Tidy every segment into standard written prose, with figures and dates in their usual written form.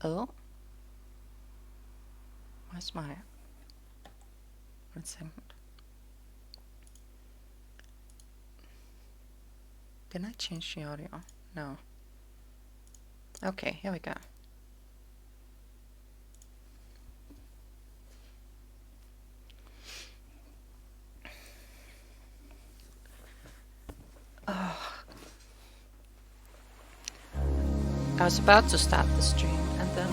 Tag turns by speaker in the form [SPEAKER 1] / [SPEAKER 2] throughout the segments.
[SPEAKER 1] Oh? Where's my... 1 second. Didn't I change the audio? No. Okay, here we go. Oh. I was about to start the stream and then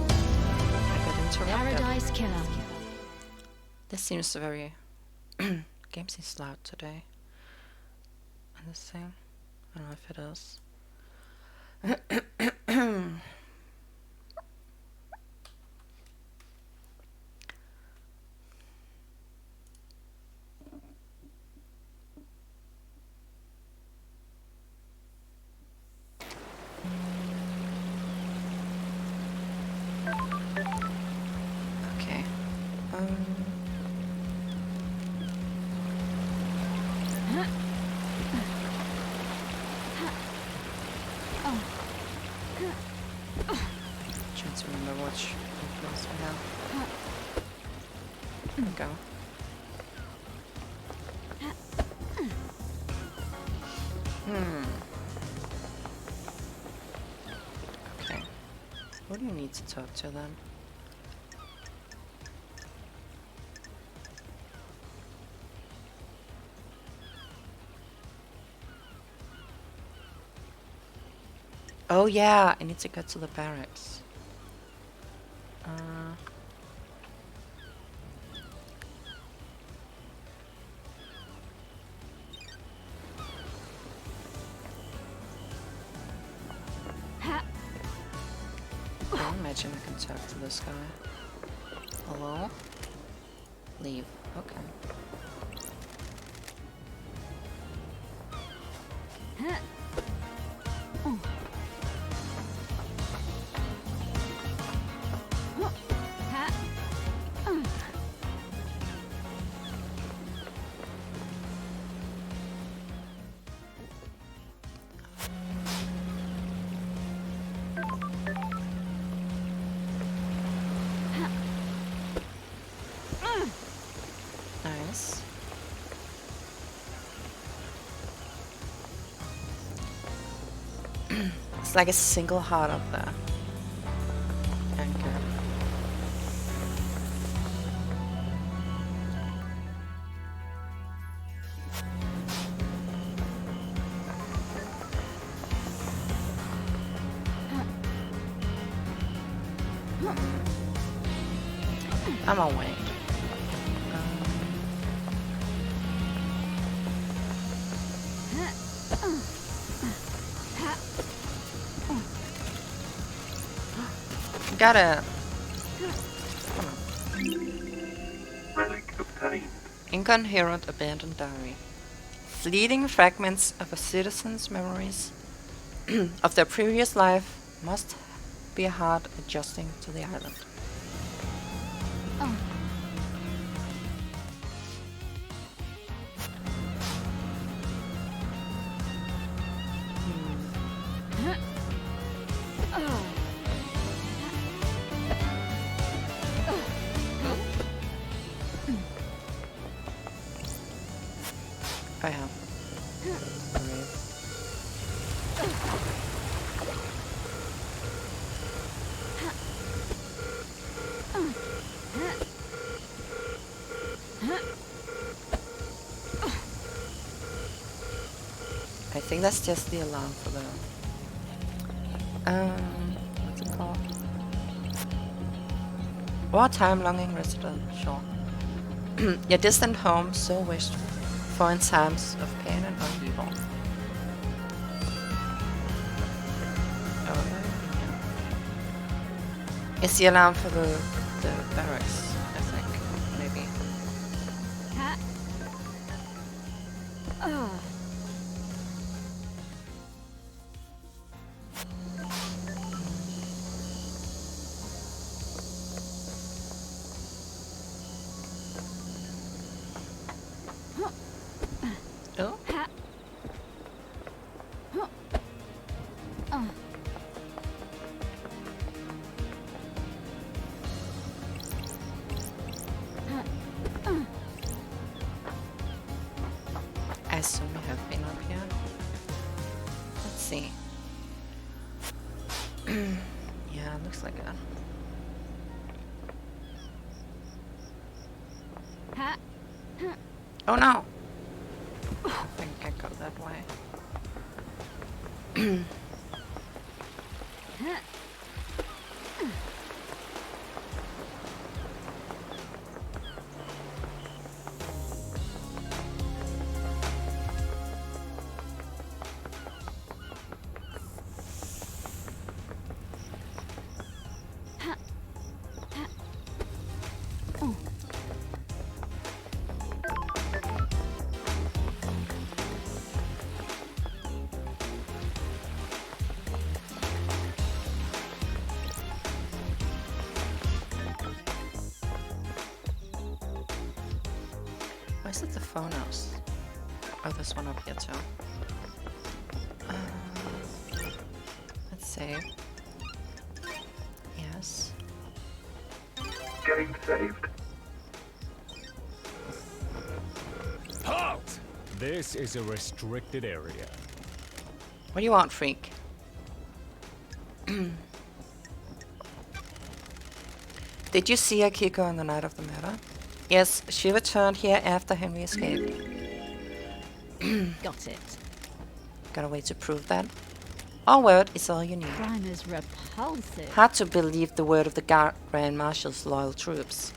[SPEAKER 1] I got interrupted.
[SPEAKER 2] Paradise Killer.
[SPEAKER 1] This seems very... game seems loud today. And this thing. I don't know if it is. Okay. Trying to remember which influence we have. There we go. Okay. What do you need to talk to then? Oh yeah, I need to go to the barracks. I imagine I can talk to this guy. Hello? Leave. Okay. Nice. It's like a single heart up there. Anchor. I'm away. Got it. Come on.
[SPEAKER 3] Relic obtained.
[SPEAKER 1] Incoherent abandoned diary. Fleeting fragments of a citizen's memories of their previous life must be hard adjusting to the island. I am. I think that's just the alarm for the what's it called? Wartime longing residential. Your distant home so wished for in times of pain and upheaval. Oh, yeah. It's the alarm for the barracks, I think, maybe. Oh. assume we have been up here. Let's see. Yeah, looks like it. Oh no! I think I go that way. Why is it the phone house? Oh, there's one up here too. Let's save. Yes.
[SPEAKER 2] Getting saved.
[SPEAKER 3] Halt! This is a restricted area.
[SPEAKER 1] What do you want, freak? Did you see Akiko on the night of the murder? Yes, she returned here after Henry escaped.
[SPEAKER 4] Got it.
[SPEAKER 1] Got a way to prove that? Our word is all you need.
[SPEAKER 4] Crime is repulsive.
[SPEAKER 1] Hard to believe the word of the Grand Marshal's loyal troops.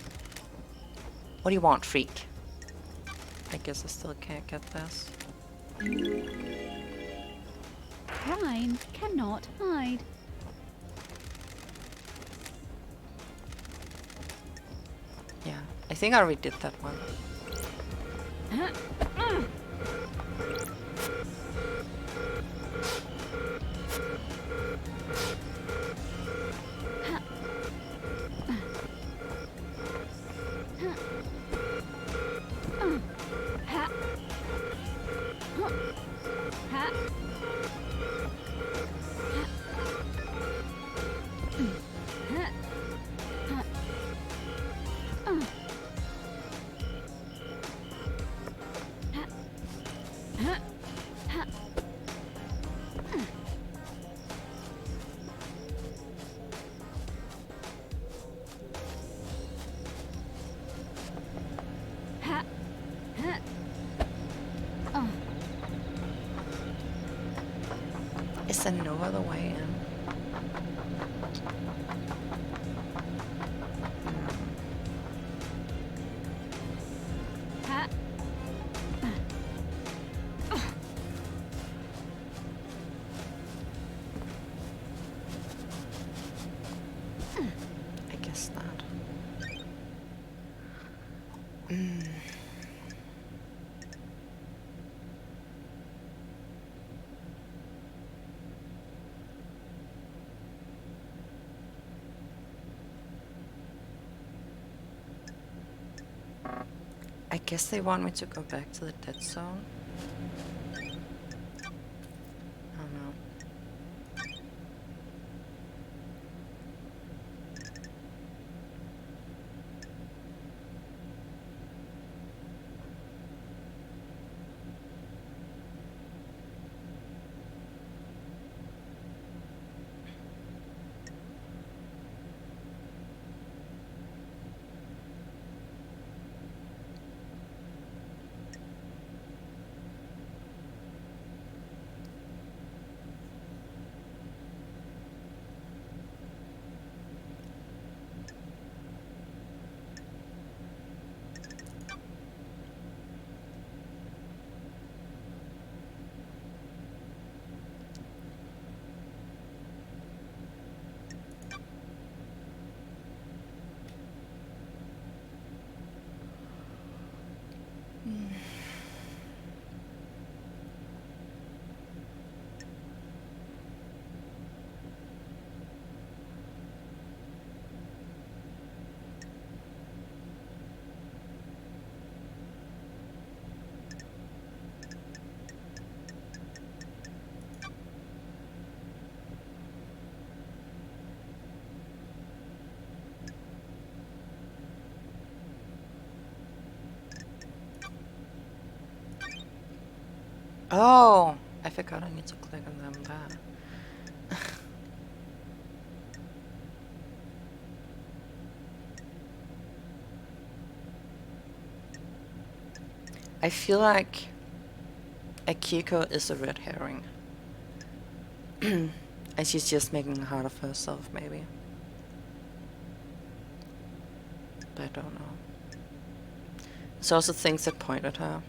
[SPEAKER 1] What do you want, freak? I guess I still can't get this.
[SPEAKER 4] Crime cannot hide.
[SPEAKER 1] Yeah, I think I already did that one. Is there no other way in? I guess not. I guess they want me to go back to the dead zone. I don't know. Oh! I forgot I need to click on them there. I feel like Akiko is a red herring. And she's just making it harder for herself, maybe. But I don't know. There's also things that point at her.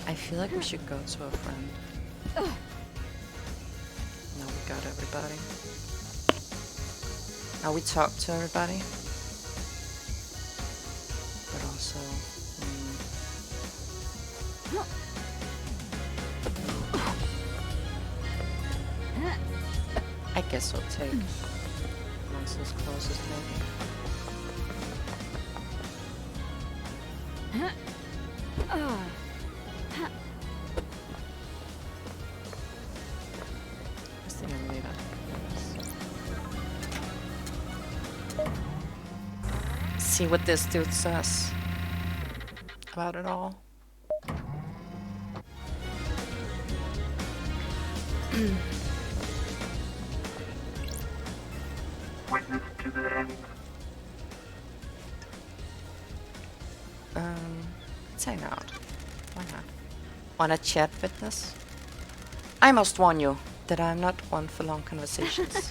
[SPEAKER 1] I feel like we should go to a friend. Now we got everybody. Now we talk to everybody. But also... I guess we'll take monsters closest maybe. See what this dude says about it all. Let's hang out. Why not? Wanna chat, witness? I must warn you that I'm not one for long conversations.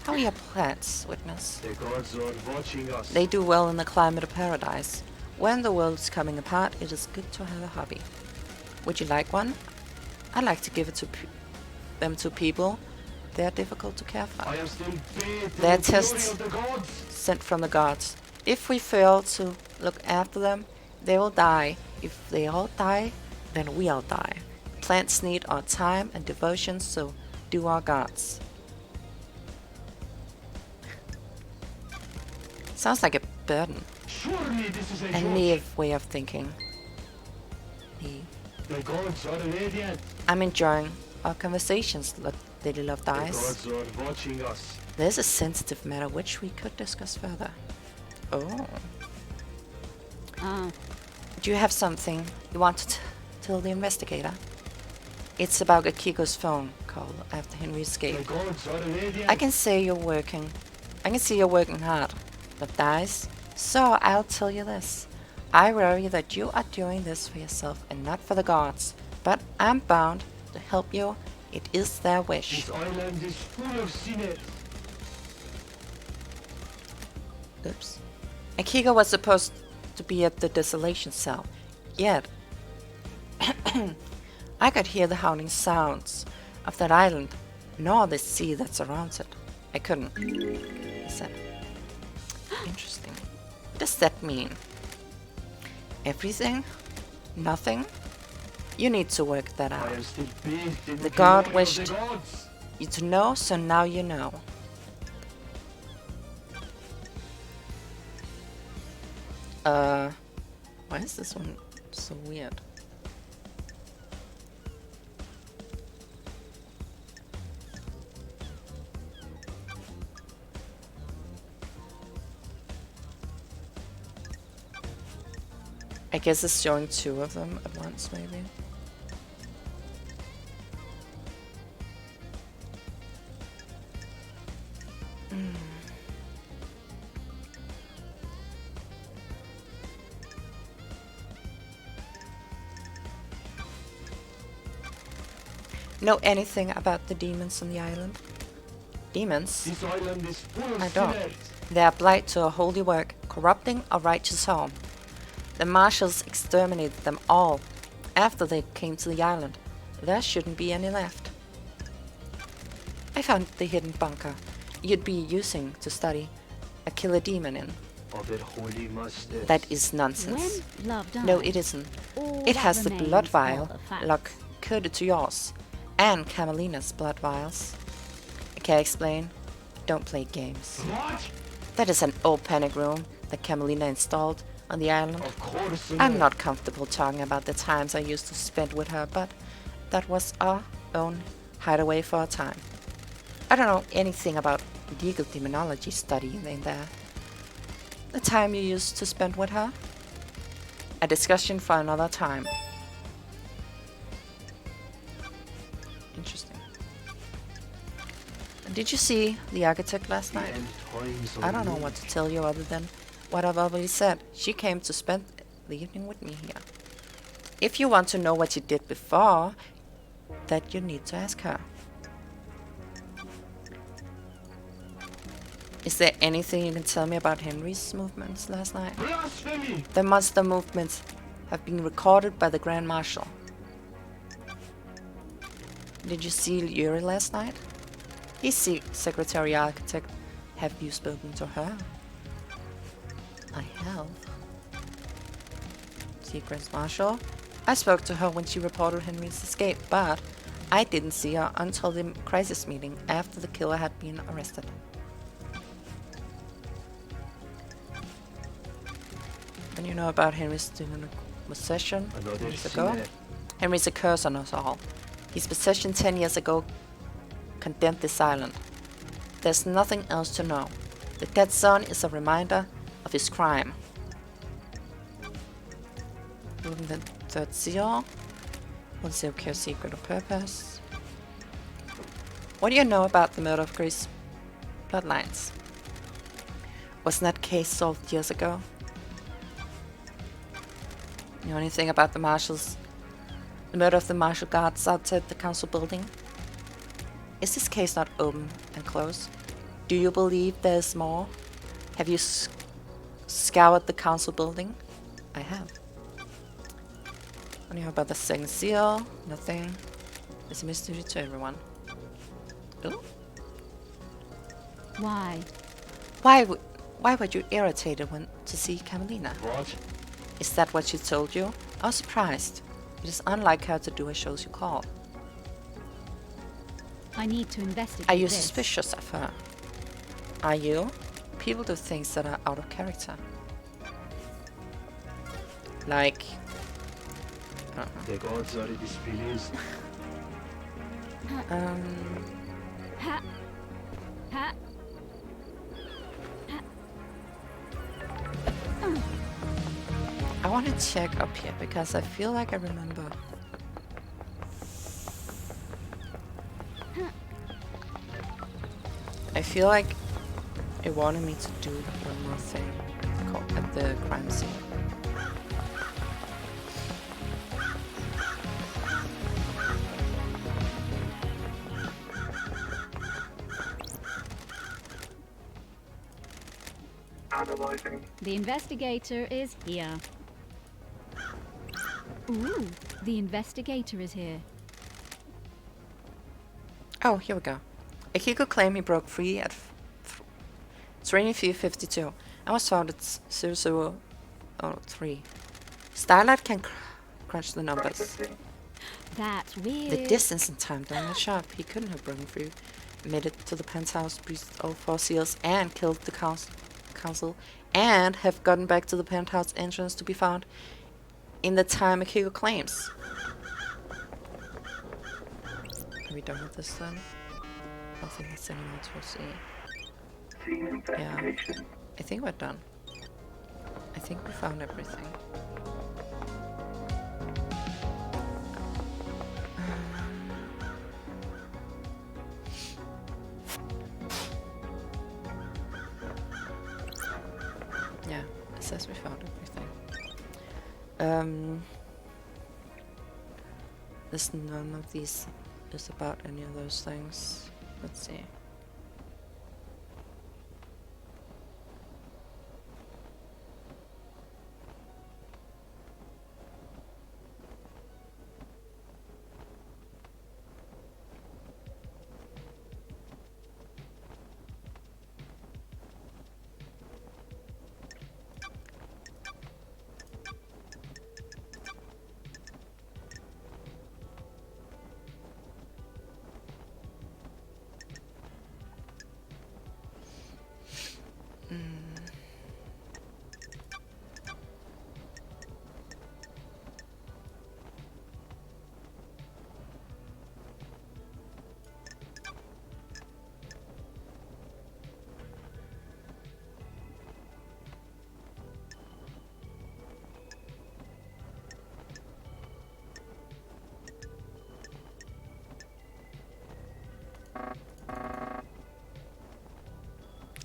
[SPEAKER 1] How are your plants, witness?
[SPEAKER 3] The gods are watching us.
[SPEAKER 1] They do well in the climate of paradise. When the world is coming apart, it is good to have a hobby. Would you like one? I like to give it to them to people. They are difficult to care for.
[SPEAKER 3] I am still bathed
[SPEAKER 1] They're
[SPEAKER 3] in the fury
[SPEAKER 1] tests
[SPEAKER 3] of the gods.
[SPEAKER 1] sent from the gods. If we fail to look after them, they will die. If they all die, then we all die. Plants need our time and devotion, so do our gods. Sounds like a burden.
[SPEAKER 3] Surely this is a
[SPEAKER 1] A
[SPEAKER 3] joke.
[SPEAKER 1] naive way of thinking. Naive.
[SPEAKER 3] The gods are radiant.
[SPEAKER 1] I'm enjoying our conversations, Lady Love
[SPEAKER 3] The
[SPEAKER 1] Dies.
[SPEAKER 3] gods are watching us.
[SPEAKER 1] There's a sensitive matter which we could discuss further. Oh. Do you have something you want to tell the investigator? It's about Akiko's phone call after Henry
[SPEAKER 3] The
[SPEAKER 1] escaped.
[SPEAKER 3] gods are radiant.
[SPEAKER 1] I can see you're working hard, but Dies. So I'll tell you this. I worry that you are doing this for yourself and not for the gods. But I'm bound to help you. It is their wish.
[SPEAKER 3] This island is full of sinners.
[SPEAKER 1] Oops. Akiko was supposed to be at the desolation cell. Yet, I could hear the howling sounds of that island, nor the sea that surrounds it. I couldn't, he said. Interesting. What does that mean? Everything? Nothing? You need to work that
[SPEAKER 3] I
[SPEAKER 1] out.
[SPEAKER 3] am still bathed in
[SPEAKER 1] The
[SPEAKER 3] the
[SPEAKER 1] god
[SPEAKER 3] glory of
[SPEAKER 1] wished
[SPEAKER 3] the gods.
[SPEAKER 1] you to know, so now you know. Why is this one so weird? I guess it's showing two of them at once, maybe. Know anything about the demons on the island? Demons?
[SPEAKER 3] This island is full of
[SPEAKER 1] I don't.
[SPEAKER 3] sinners.
[SPEAKER 1] They are blight to a holy work, corrupting a righteous home. The marshals exterminated them all after they came to the island. There shouldn't be any left. I found the hidden bunker you'd be using to study a killer demon in.
[SPEAKER 3] Of it, holy master.
[SPEAKER 1] That is nonsense.
[SPEAKER 4] When love dies,
[SPEAKER 1] No, it isn't.
[SPEAKER 4] all
[SPEAKER 1] It
[SPEAKER 4] that
[SPEAKER 1] has the
[SPEAKER 4] remains
[SPEAKER 1] blood
[SPEAKER 4] are
[SPEAKER 1] vial,
[SPEAKER 4] the facts.
[SPEAKER 1] like coded to yours, and Camelina's blood vials. Okay, explain. Don't play games.
[SPEAKER 3] What?
[SPEAKER 1] That is an old panic room that Camelina installed on the island.
[SPEAKER 3] Of course
[SPEAKER 1] I'm not comfortable talking about the times I used to spend with her, but that was our own hideaway for a time. I don't know anything about legal demonology studying in there. The time you used to spend with her? A discussion for another time. Interesting. Did you see the architect last night? I don't know what to tell you other than what I've already said. She came to spend the evening with me here. If you want to know what she did before, that you need to ask her. Is there anything you can tell me about Henry's movements last night?
[SPEAKER 3] Blasphemy!
[SPEAKER 1] The monster movements have been recorded by the Grand Marshal. Did you see Yuri last night? He's the Secretary Architect. Have you spoken to her? I have. See Grand Marshal? I spoke to her when she reported Henry's escape, but I didn't see her until the crisis meeting after the killer had been arrested. And you know about Henry's demonic possession
[SPEAKER 3] Another
[SPEAKER 1] years ago?
[SPEAKER 3] sinner.
[SPEAKER 1] Henry's a curse on us all. His possession 10 years ago condemned this island. There's nothing else to know. The dead son is a reminder of his crime. Moving the third seal. One seal care secret or purpose. What do you know about the murder of Grace bloodlines? Wasn't that case solved years ago? You know anything about the marshals? The murder of the marshal guards outside the council building? Is this case not open and closed? Do you believe there's more? Have you scoured the council building? I have. What do you know about the second seal? Nothing. It's a mystery to everyone. Ooh.
[SPEAKER 4] Why?
[SPEAKER 1] Why were you irritated when to see Camelina?
[SPEAKER 3] What?
[SPEAKER 1] Is that what she told you? I was surprised. It is unlike her to do as shows you call.
[SPEAKER 4] I need to investigate
[SPEAKER 1] Are you
[SPEAKER 4] this.
[SPEAKER 1] suspicious of her? Are you? People do things that are out of character. Like... I don't
[SPEAKER 3] The gods are displeased.
[SPEAKER 1] know.
[SPEAKER 4] Ha! Ha!
[SPEAKER 1] I want to check up here because I feel like I remember. I feel like it wanted me to do one more thing at the crime scene.
[SPEAKER 4] The investigator is here. Ooh, the investigator is here.
[SPEAKER 1] Oh, here we go. Akiko claimed he broke free at 2352 and was found at 0003. Starlight can crunch the numbers.
[SPEAKER 4] That's weird.
[SPEAKER 1] The distance and time don't match up. He couldn't have broken through, made it to the penthouse, breached all 4 seals, and killed the council, and have gotten back to the penthouse entrance to be found in the time Akiko claims. Are we done with this then? I don't think it's any more to see. Yeah, I think we're done. I think we found everything. Yeah, it says we found everything. There's none of these is about any of those things. Let's see.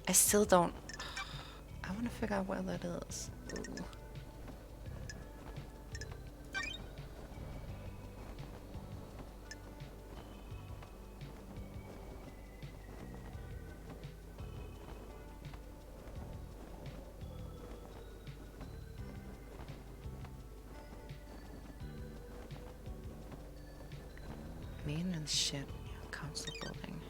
[SPEAKER 1] I still don't. I want to figure out where that is. Ooh. Maintenance shed, council building.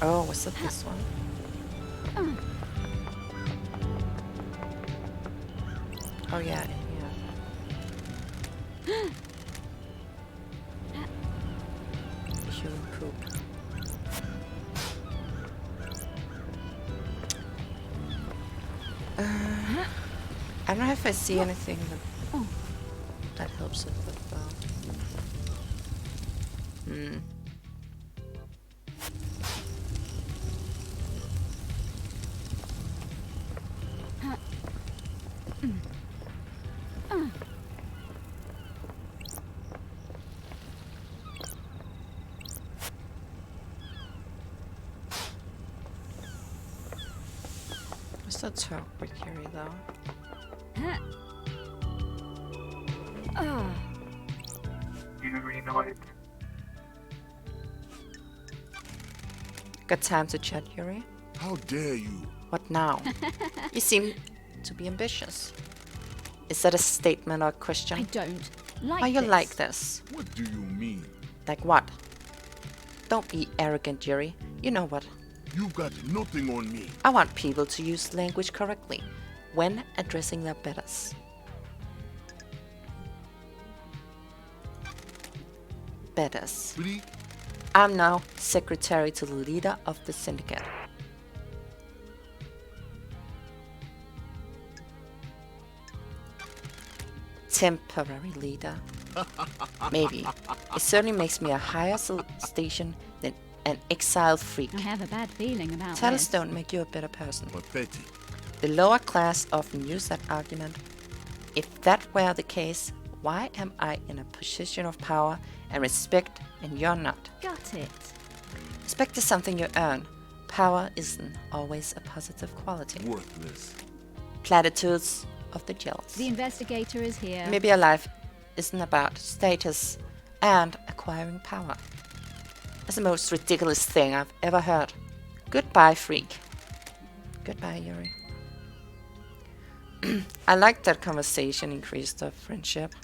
[SPEAKER 1] Oh, was it this one? Oh yeah, in here. Human poop. I don't know if I see anything that helps it with What's that talk we carry though?
[SPEAKER 3] You know it.
[SPEAKER 1] Got time to chat, Yuri?
[SPEAKER 2] How dare you?
[SPEAKER 1] What now? You seem to be ambitious. Is that a statement or a question?
[SPEAKER 4] I don't like
[SPEAKER 1] Why you
[SPEAKER 4] this.
[SPEAKER 1] like this?
[SPEAKER 2] What do you mean?
[SPEAKER 1] Like what? Don't be arrogant, Yuri. You know what?
[SPEAKER 2] You've got nothing on me.
[SPEAKER 1] I want people to use language correctly when addressing their betters. Betters.
[SPEAKER 2] Please?
[SPEAKER 1] I'm now secretary to the leader of the syndicate. Temporary leader. Maybe. It certainly makes me a higher station than an exiled freak.
[SPEAKER 4] I have a bad feeling about
[SPEAKER 1] Titles
[SPEAKER 4] this.
[SPEAKER 1] don't make you a better person.
[SPEAKER 2] Pathetic.
[SPEAKER 1] The lower class often use that argument. If that were the case, why am I in a position of power and respect and you're not?
[SPEAKER 4] Got it.
[SPEAKER 1] Respect is something you earn. Power isn't always a positive quality.
[SPEAKER 2] Worthless.
[SPEAKER 1] Platitudes of the jails.
[SPEAKER 4] The investigator is here.
[SPEAKER 1] Maybe a life isn't about status and acquiring power. That's the most ridiculous thing I've ever heard. Goodbye, freak. Goodbye, Yuri. I like that conversation increased our friendship.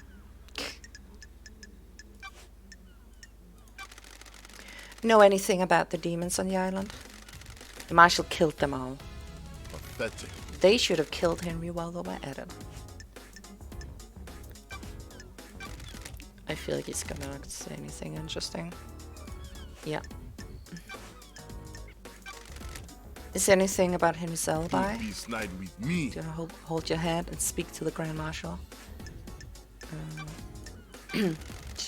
[SPEAKER 1] Know anything about the demons on the island? The marshal killed them all.
[SPEAKER 2] Pathetic.
[SPEAKER 1] They should have killed Henry while they were at it. I feel like he's gonna say anything interesting. Yeah. Is there anything about Henry's alibi?
[SPEAKER 2] Don't be snide with me.
[SPEAKER 1] Do you hold your hand and speak to the Grand Marshal? Did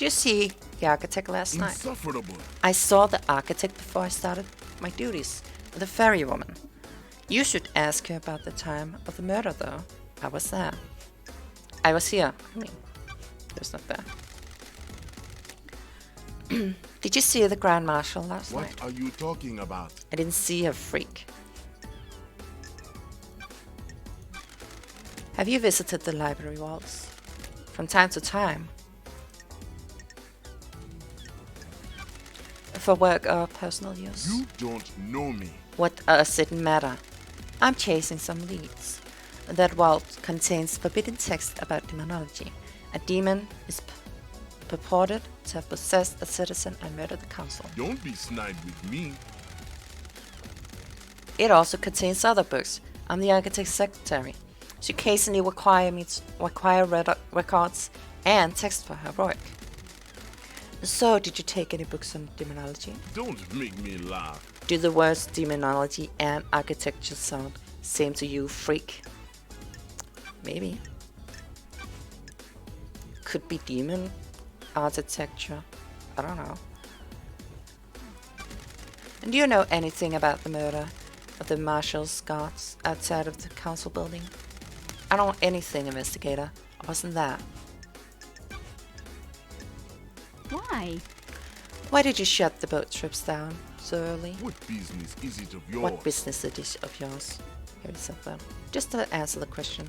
[SPEAKER 1] you see the architect last night?
[SPEAKER 2] Insufferable.
[SPEAKER 1] I saw the architect before I started my duties with the ferry woman. You should ask her about the time of the murder, though. I was there. I was here. I mean, I was not there. Did you see the Grand Marshal last night?
[SPEAKER 2] What are you talking about?
[SPEAKER 1] I didn't see her, freak. Have you visited the library vaults? From time to time? For work or personal use?
[SPEAKER 2] You don't know me.
[SPEAKER 1] What does it matter? I'm chasing some leads. That vault contains forbidden text about demonology. A demon is purported to have possessed a citizen and murdered the council.
[SPEAKER 2] Don't be snide with me.
[SPEAKER 1] It also contains other books. I'm the architect's secretary. She occasionally require records and text for her work. So, did you take any books on demonology?
[SPEAKER 2] Don't make me laugh.
[SPEAKER 1] Do the words demonology and architecture sound same to you, freak? Maybe. Could be demon architecture. I don't know. And do you know anything about the murder of the marshal's guards outside of the council building? I don't know anything, investigator. I wasn't there.
[SPEAKER 4] Why?
[SPEAKER 1] Why did you shut the boat trips down so early?
[SPEAKER 2] What business is it of yours?
[SPEAKER 1] What business it is of yours? Here said that. Just to answer the question.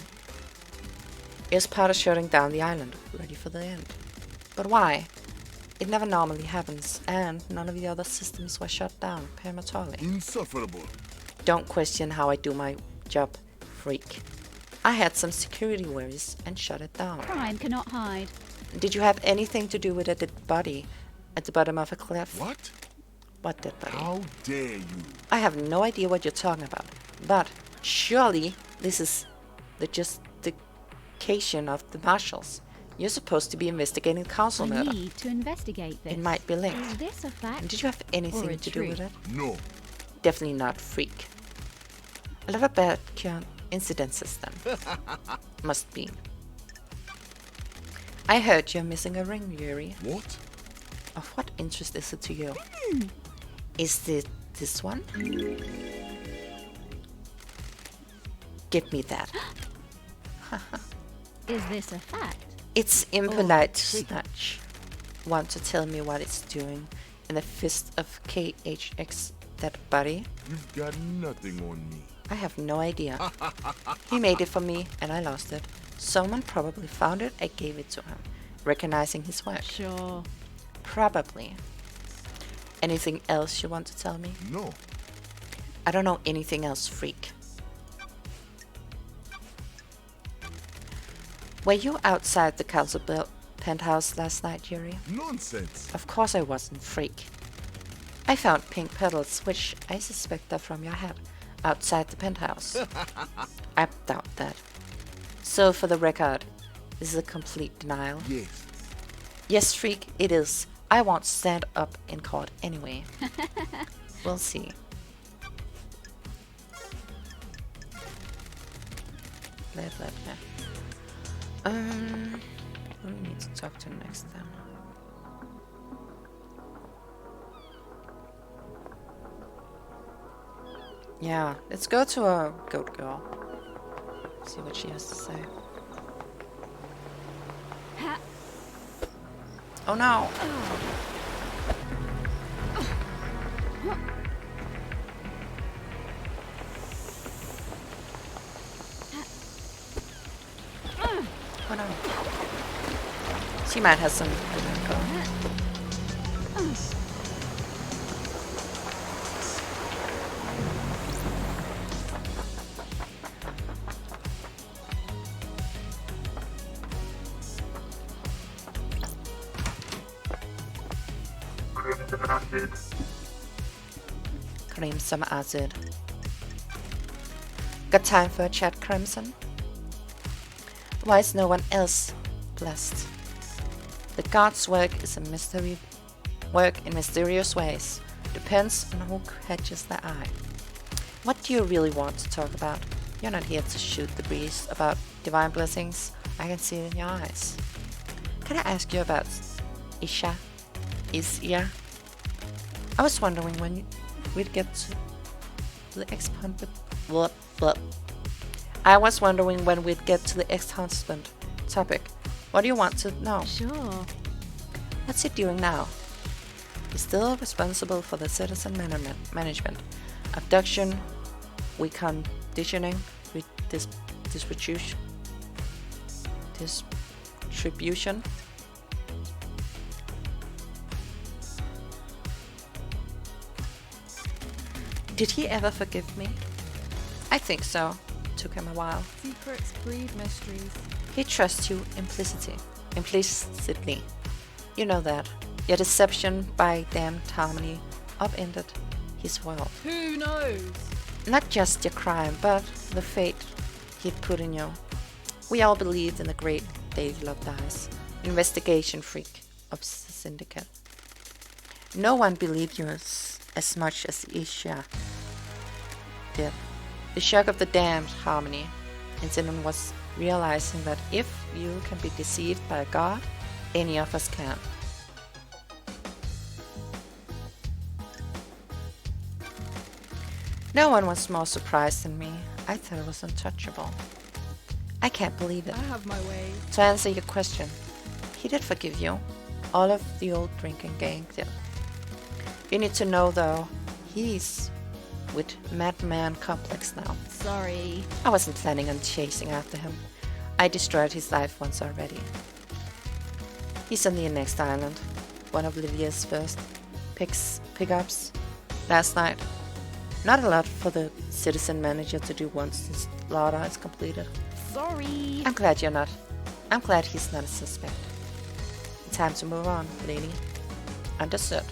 [SPEAKER 1] It was part of shutting down the island, ready for the end. But why? It never normally happens, and none of the other systems were shut down prematurely.
[SPEAKER 2] Insufferable.
[SPEAKER 1] Don't question how I do my job, freak. I had some security worries and shut it down.
[SPEAKER 4] Crime cannot hide.
[SPEAKER 1] Did you have anything to do with a dead body at the bottom of a cliff?
[SPEAKER 2] What?
[SPEAKER 1] What dead body?
[SPEAKER 2] How dare you?
[SPEAKER 1] I have no idea what you're talking about, but surely this is the justification of the marshals. You're supposed to be investigating the council
[SPEAKER 4] I
[SPEAKER 1] murder.
[SPEAKER 4] need to investigate this.
[SPEAKER 1] It might be
[SPEAKER 4] Is
[SPEAKER 1] linked.
[SPEAKER 4] this a fact?
[SPEAKER 1] And did you have
[SPEAKER 4] Or
[SPEAKER 1] anything
[SPEAKER 4] a
[SPEAKER 1] to do with
[SPEAKER 4] truth?
[SPEAKER 1] it?
[SPEAKER 2] No.
[SPEAKER 1] Definitely not, freak. A lot of bad incidences then. Must be. I heard you're missing a ring, Yuri.
[SPEAKER 2] What?
[SPEAKER 1] Of what interest is it to you? Is it this one? Give me that.
[SPEAKER 4] Is this a fact?
[SPEAKER 1] It's impolite to
[SPEAKER 4] freak.
[SPEAKER 1] snatch. Want to tell me what it's doing in the fist of KHX, that buddy?
[SPEAKER 2] You've got nothing on me.
[SPEAKER 1] I have no idea. He made it for me and I lost it. Someone probably found it and gave it to him, recognizing his work.
[SPEAKER 4] Sure.
[SPEAKER 1] Probably. Anything else you want to tell me?
[SPEAKER 2] No.
[SPEAKER 1] I don't know anything else, freak. Were you outside the council penthouse last night, Yuri?
[SPEAKER 2] Nonsense.
[SPEAKER 1] Of course I wasn't, freak. I found pink petals, which I suspect are from your hat, outside the penthouse. I doubt that. So, for the record, this is a complete denial.
[SPEAKER 2] Yes.
[SPEAKER 1] Yes, freak, it is. I won't stand up in court anyway. We'll see. Blah, blah, blah. Who do we need to talk to next then? Yeah, let's go to a goat girl. See what she has to say.
[SPEAKER 4] Ha-
[SPEAKER 1] Oh no! going on? She might have some. Crimson acid. Got time for a chat, Crimson? Why is no one else blessed? The gods work is a mystery. Work in mysterious ways. Depends on who catches their eye. What do you really want to talk about? You're not here to shoot the breeze about divine blessings. I can see it in your eyes. Can I ask you about Isha? Isya? I was wondering when we'd get to the ex-husband. I was wondering when we'd get to the ex-husband topic. What do you want to know?
[SPEAKER 4] Sure.
[SPEAKER 1] What's he doing now? He's still responsible for the citizen management, abduction, reconditioning, distribution. Did he ever forgive me? I think so. Took him a while.
[SPEAKER 5] Secrets breed mysteries.
[SPEAKER 1] He trusts you implicitly. You know that. Your deception by damned harmony upended his world.
[SPEAKER 5] Who knows?
[SPEAKER 1] Not just your crime, but the fate he'd put in you. We all believed in the great David Love Dice, investigation freak of the syndicate. No one believed you as much as Isha did. The shock of the damned harmony incident was realizing that if you can be deceived by a god, any of us can. No one was more surprised than me. I thought it was untouchable. I can't believe it.
[SPEAKER 5] I have my ways.
[SPEAKER 1] To answer your question, he did forgive you. All of the old drinking gang did. You need to know though, he's with madman complex now.
[SPEAKER 4] Sorry.
[SPEAKER 1] I wasn't planning on chasing after him. I destroyed his life once already. He's on the next island. One of Lydia's first pickups last night. Not a lot for the citizen manager to do once the slaughter is completed.
[SPEAKER 4] Sorry.
[SPEAKER 1] I'm glad you're not. I'm glad he's not a suspect. Time to move on, lady. Understood.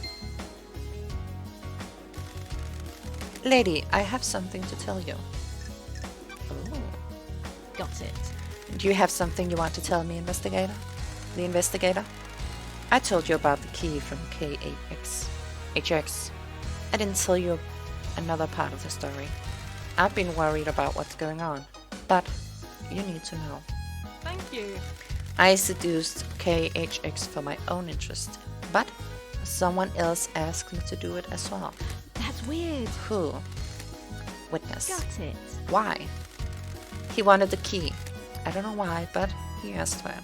[SPEAKER 1] Lady, I have something to tell you. Oh.
[SPEAKER 4] Got it.
[SPEAKER 1] Do you have something you want to tell me, investigator? The investigator? I told you about the key from HX. I didn't tell you another part of the story. I've been worried about what's going on, but you need to know.
[SPEAKER 5] Thank you.
[SPEAKER 1] I seduced KHX for my own interest, but someone else asked me to do it as well.
[SPEAKER 4] That's weird.
[SPEAKER 1] Who? Witness.
[SPEAKER 4] Got it.
[SPEAKER 1] Why? He wanted the key. I don't know why, but he asked for it.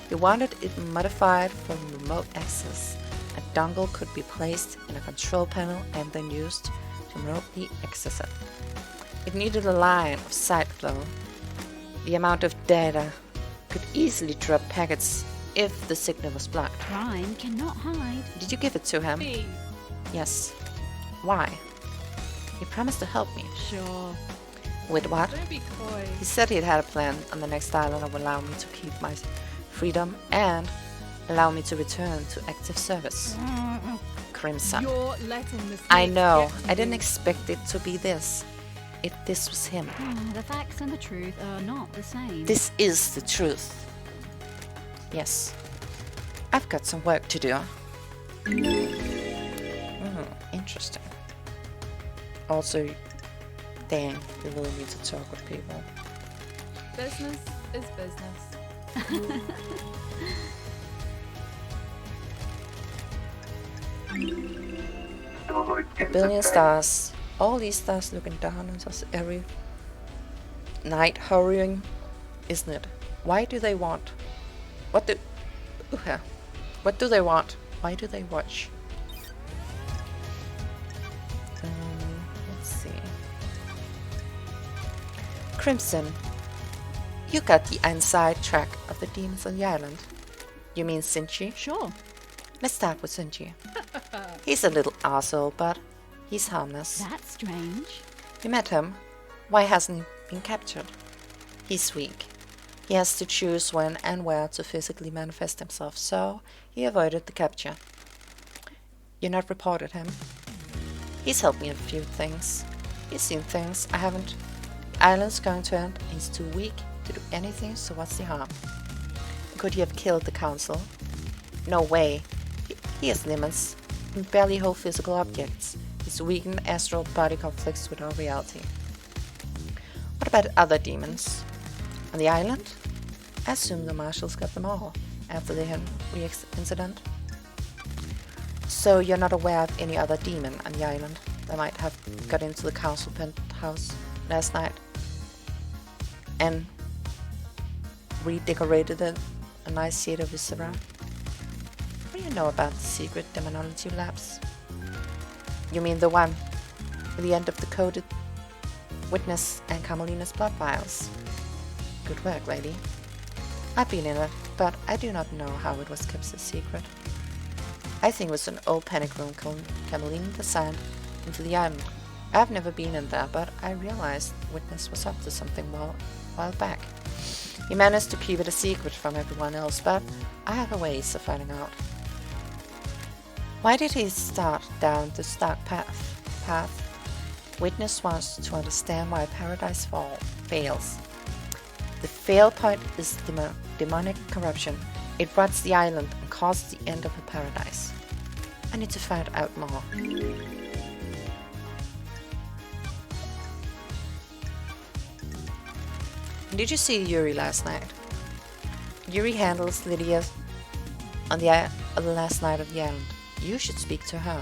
[SPEAKER 1] He wanted it modified for remote access. A dongle could be placed in a control panel and then used to remotely access it. It needed a line of sight though. The amount of data could easily drop packets if the signal was blocked.
[SPEAKER 4] Crime cannot hide.
[SPEAKER 1] Did you give it to him?
[SPEAKER 5] Me.
[SPEAKER 1] Yes. Why? He promised to help me.
[SPEAKER 4] Sure.
[SPEAKER 1] With what?
[SPEAKER 5] Don't be coy.
[SPEAKER 1] He said he'd had a plan on the next island that would allow me to keep my freedom and allow me to return to active service. Crimson.
[SPEAKER 5] You're letting this.
[SPEAKER 1] I know.
[SPEAKER 5] get to
[SPEAKER 1] I didn't
[SPEAKER 5] you.
[SPEAKER 1] expect it to be this. If this was him.
[SPEAKER 4] The facts and the truth are not the same.
[SPEAKER 1] This is the truth. Yes. I've got some work to do. Interesting. Also, dang, we really need to talk with people.
[SPEAKER 5] Business is business.
[SPEAKER 1] A billion stars. All these stars looking down on us every night, hurrying, isn't it? Why do they want? What do they want? Why do they watch? Let's see. Crimson. You got the inside track of the demons on the island. You mean Sinchi?
[SPEAKER 4] Sure.
[SPEAKER 1] Let's start with Sinchi. He's a little arsehole, but he's harmless.
[SPEAKER 4] That's strange.
[SPEAKER 1] You met him. Why hasn't he been captured? He's weak. He has to choose when and where to physically manifest himself, so he avoided the capture. You not reported him? He's helped me with a few things. He's seen things I haven't. The island's going to end, and he's too weak to do anything, so what's the harm? Could he have killed the council? No way. He has limits. He can barely hold physical objects. His weakened astral body conflicts with our reality. What about other demons? On the island? I assume the marshals got them all after the Henry incident. So you're not aware of any other demon on the island that might have got into the council penthouse last night and redecorated it a nice shade of viscera? What do you know about the secret demonology labs? You mean the one with the end of the coded witness and Carmelina's blood vials? Good work, lady. I've been in it, but I do not know how it was kept a secret. I think it was an old panic room Carmelina designed into the island. I've never been in there, but I realized Witness was up to something while back. He managed to keep it a secret from everyone else, but I have a ways of finding out. Why did he start down this dark path? Witness wants to understand why Paradise fails. The fail point is demonic corruption. It rots the island and causes the end of the paradise. I need to find out more. Did you see Yuri last night? Yuri handles Lydia on the last night of the island. You should speak to her.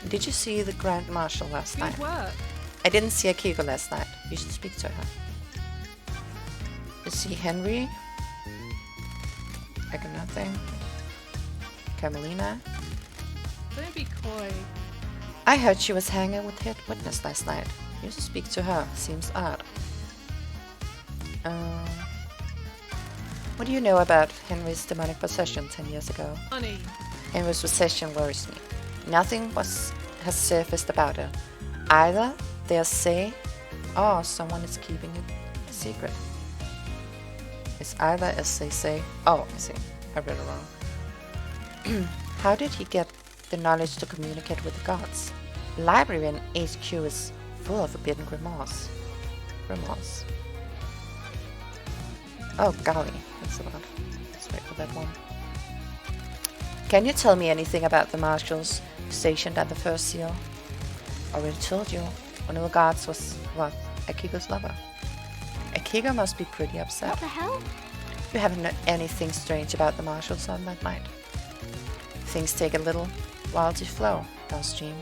[SPEAKER 1] Did you see the Grand Marshal last night?
[SPEAKER 5] Good work.
[SPEAKER 1] I didn't see Akiko last night. You should speak to her. You see Henry? I got nothing. Carmelina?
[SPEAKER 5] Don't be coy.
[SPEAKER 1] I heard she was hanging with Head Witness last night. You should speak to her. Seems odd. What do you know about Henry's demonic possession 10 years ago?
[SPEAKER 5] Honey.
[SPEAKER 1] Henry's possession worries me. Nothing has surfaced about it. Either they're say, or someone is keeping it a secret. It's either as they say. Oh, I see. I read it wrong. How did he get the knowledge to communicate with the gods? The library in HQ is full of forbidden grimoires. Oh golly, that's a lot. Let's wait for that one. Can you tell me anything about the marshals stationed at the first seal? Already told you. One of the guards was, what, Akiko's lover. Akiko must be pretty upset.
[SPEAKER 4] What the hell?
[SPEAKER 1] You haven't known anything strange about the marshals on that night. Things take a little while to flow downstream.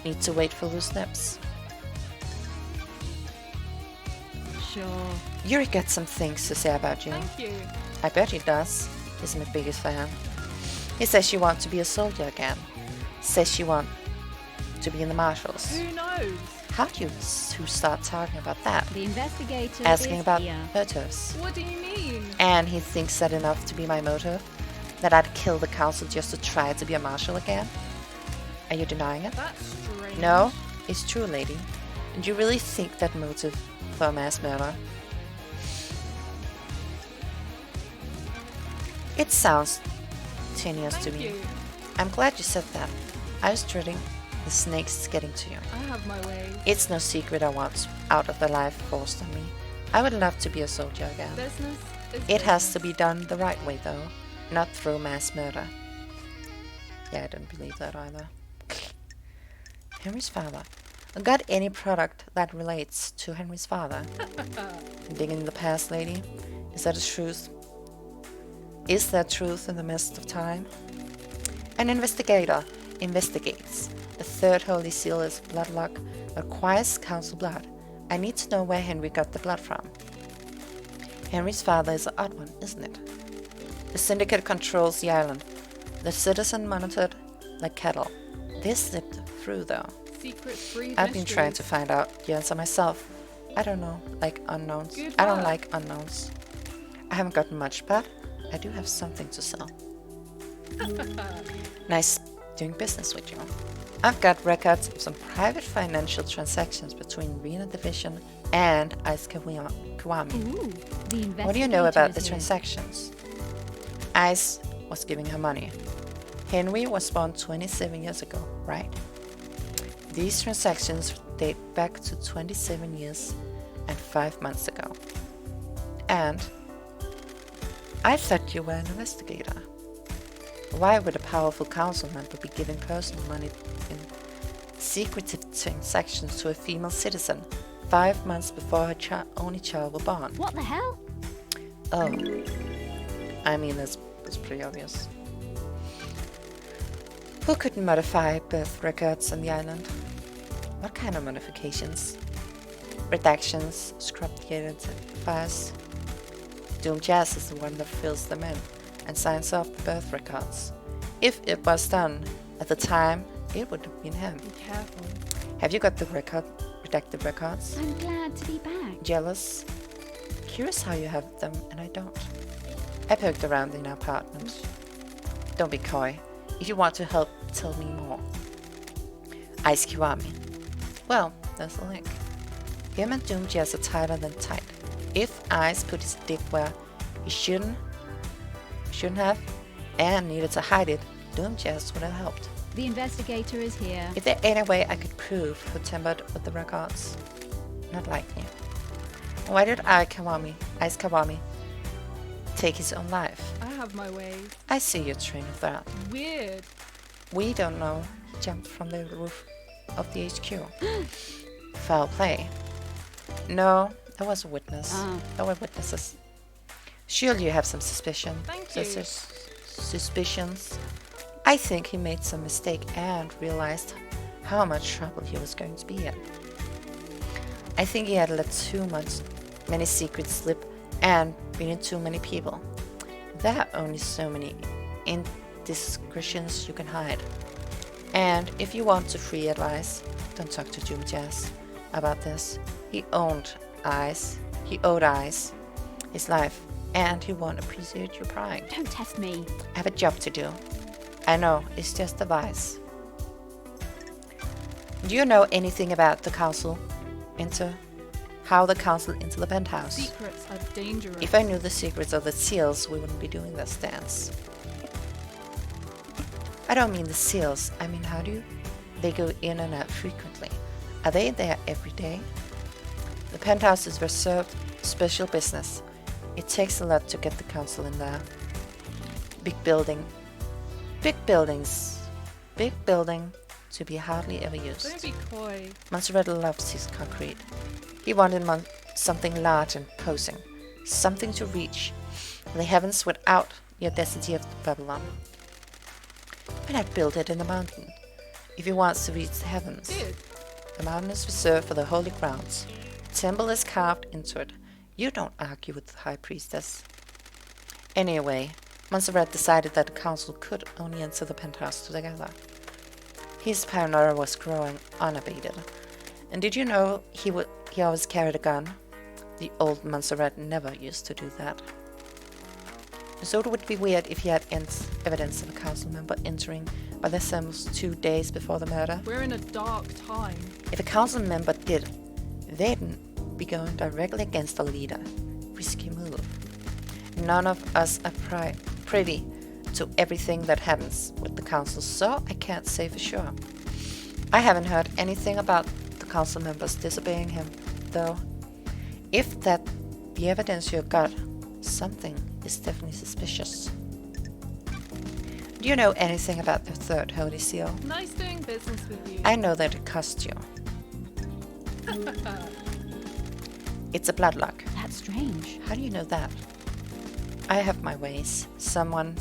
[SPEAKER 1] Need to wait for loose lips.
[SPEAKER 4] Sure.
[SPEAKER 1] Yuri got some things to say about you.
[SPEAKER 5] Thank you.
[SPEAKER 1] I bet he does. He's my biggest fan. He says you want to be a soldier again. Says you want to be in the marshals.
[SPEAKER 5] Who knows?
[SPEAKER 1] How do you two start talking about that?
[SPEAKER 4] The investigator
[SPEAKER 1] Asking
[SPEAKER 4] is
[SPEAKER 1] about
[SPEAKER 4] here.
[SPEAKER 1] motives.
[SPEAKER 5] What do you mean?
[SPEAKER 1] And he thinks that enough to be my motive? That I'd kill the council just to try to be a marshal again? Are you denying it?
[SPEAKER 5] That's strange.
[SPEAKER 1] No, it's true, lady. And you really think that motive for a mass murder? It sounds tenuous to
[SPEAKER 5] Thank
[SPEAKER 1] me.
[SPEAKER 5] you.
[SPEAKER 1] I'm glad you said that. I was dreading the snakes getting to you.
[SPEAKER 5] I have my way.
[SPEAKER 1] It's no secret I want out of the life forced on me. I would love to be a soldier again.
[SPEAKER 5] Business is
[SPEAKER 1] It has to
[SPEAKER 5] business.
[SPEAKER 1] be done the right way though, not through mass murder. Yeah, I don't believe that either. Henry's father. Got any product that relates to Henry's father? Digging in the past, lady? Is that a truth? Is there truth in the mist of time? An investigator investigates. The third holy seal is bloodlock, requires council blood. I need to know where Henry got the blood from. Henry's father is an odd one, isn't it? The syndicate controls the island. The citizen monitored like cattle. They slipped through though.
[SPEAKER 5] Secrets breed
[SPEAKER 1] I've been trying to
[SPEAKER 5] mysteries.
[SPEAKER 1] find out the answer myself. I don't know, like unknowns.
[SPEAKER 5] Good
[SPEAKER 1] I don't
[SPEAKER 5] work.
[SPEAKER 1] like unknowns. I haven't gotten much, but I do have something to sell. Nice doing business with you. I've got records of some private financial transactions between Rena Division and Ice Kiwami.
[SPEAKER 4] Ooh, the investigator
[SPEAKER 1] What do you know about the
[SPEAKER 4] is here.
[SPEAKER 1] transactions? Ice was giving her money. Henry was born 27 years ago, right? These transactions date back to 27 years and 5 months ago. And I thought you were an investigator. Why would a powerful council member be giving personal money in secretive transactions to a female citizen 5 months before her only child was born?
[SPEAKER 4] What the hell?
[SPEAKER 1] Oh, I mean, that's pretty obvious. Who could modify birth records on the island? What kind of modifications? Redactions, scrub the identifiers. Doom Jazz is the one that fills them in and signs off the birth records. If it was done at the time, it would have been him.
[SPEAKER 5] Be careful.
[SPEAKER 1] Have you got the redacted records?
[SPEAKER 4] I'm glad to be back.
[SPEAKER 1] Jealous? Curious how you have them and I don't. I poked around in our apartment. Don't be coy. If you want to help, tell me more. Ice Kiwami. Well, there's a link. Him and Doom Jazz are tighter than tight. If Ice put his dick where he shouldn't have, and needed to hide it, Doom Jazz would have helped.
[SPEAKER 4] The investigator is here.
[SPEAKER 1] Is there any way I could prove who tampered with the records? Not likely. Why did Ice Kiwami take his own life?
[SPEAKER 5] I have my ways.
[SPEAKER 1] I see your train of thought.
[SPEAKER 5] Weird.
[SPEAKER 1] We don't know. He jumped from the roof of the HQ. Foul play. No, there was a witness.
[SPEAKER 4] Ah.
[SPEAKER 1] There were witnesses. Surely you have some suspicion.
[SPEAKER 5] Thank you.
[SPEAKER 1] Suspicions. I think he made some mistake and realized how much trouble he was going to be in. I think he had let many secrets slip and been in too many people. There are only so many indiscretions you can hide. And if you want to free advice, don't talk to Doom Jazz about this. He owed Ice his life, and he won't appreciate your pride.
[SPEAKER 4] Don't test me.
[SPEAKER 1] I have a job to do. I know, it's just advice. Do you know anything about the council? How the council into the penthouse?
[SPEAKER 5] Secrets are dangerous.
[SPEAKER 1] If I knew the secrets of the seals, we wouldn't be doing this dance. I don't mean the seals, I mean how do they go in and out frequently? Are they there every day? The penthouse is reserved special business. It takes a lot to get the council in there. Big building to be hardly ever
[SPEAKER 5] Don't
[SPEAKER 1] used.
[SPEAKER 5] be coy.
[SPEAKER 1] Montserrat loves his concrete. He wanted something large and posing, something to reach the heavens without the audacity of Babylon. But I built it in the mountain. If he wants to reach the heavens,
[SPEAKER 5] Dude.
[SPEAKER 1] the mountain is reserved for the holy grounds. The temple is carved into it. You don't argue with the high priestess. Anyway, Montserrat decided that the council could only enter the penthouse together. His paranoia was growing unabated. And did you know he always carried a gun? The old Montserrat never used to do that. So it would be weird if he had evidence of a council member entering by themselves 2 days before the murder.
[SPEAKER 5] We're in a dark time.
[SPEAKER 1] If a council member did, they'd be going directly against the leader. Risky move. None of us are privy to everything that happens with the council, so I can't say for sure. I haven't heard anything about the council members disobeying him, though. If that's the evidence you got, something is definitely suspicious. Do you know anything about the third holy seal?
[SPEAKER 5] Nice doing business with you.
[SPEAKER 1] I know that it cost you. It's a bloodlock.
[SPEAKER 4] That's strange.
[SPEAKER 1] How do you know that? I have my ways. Someone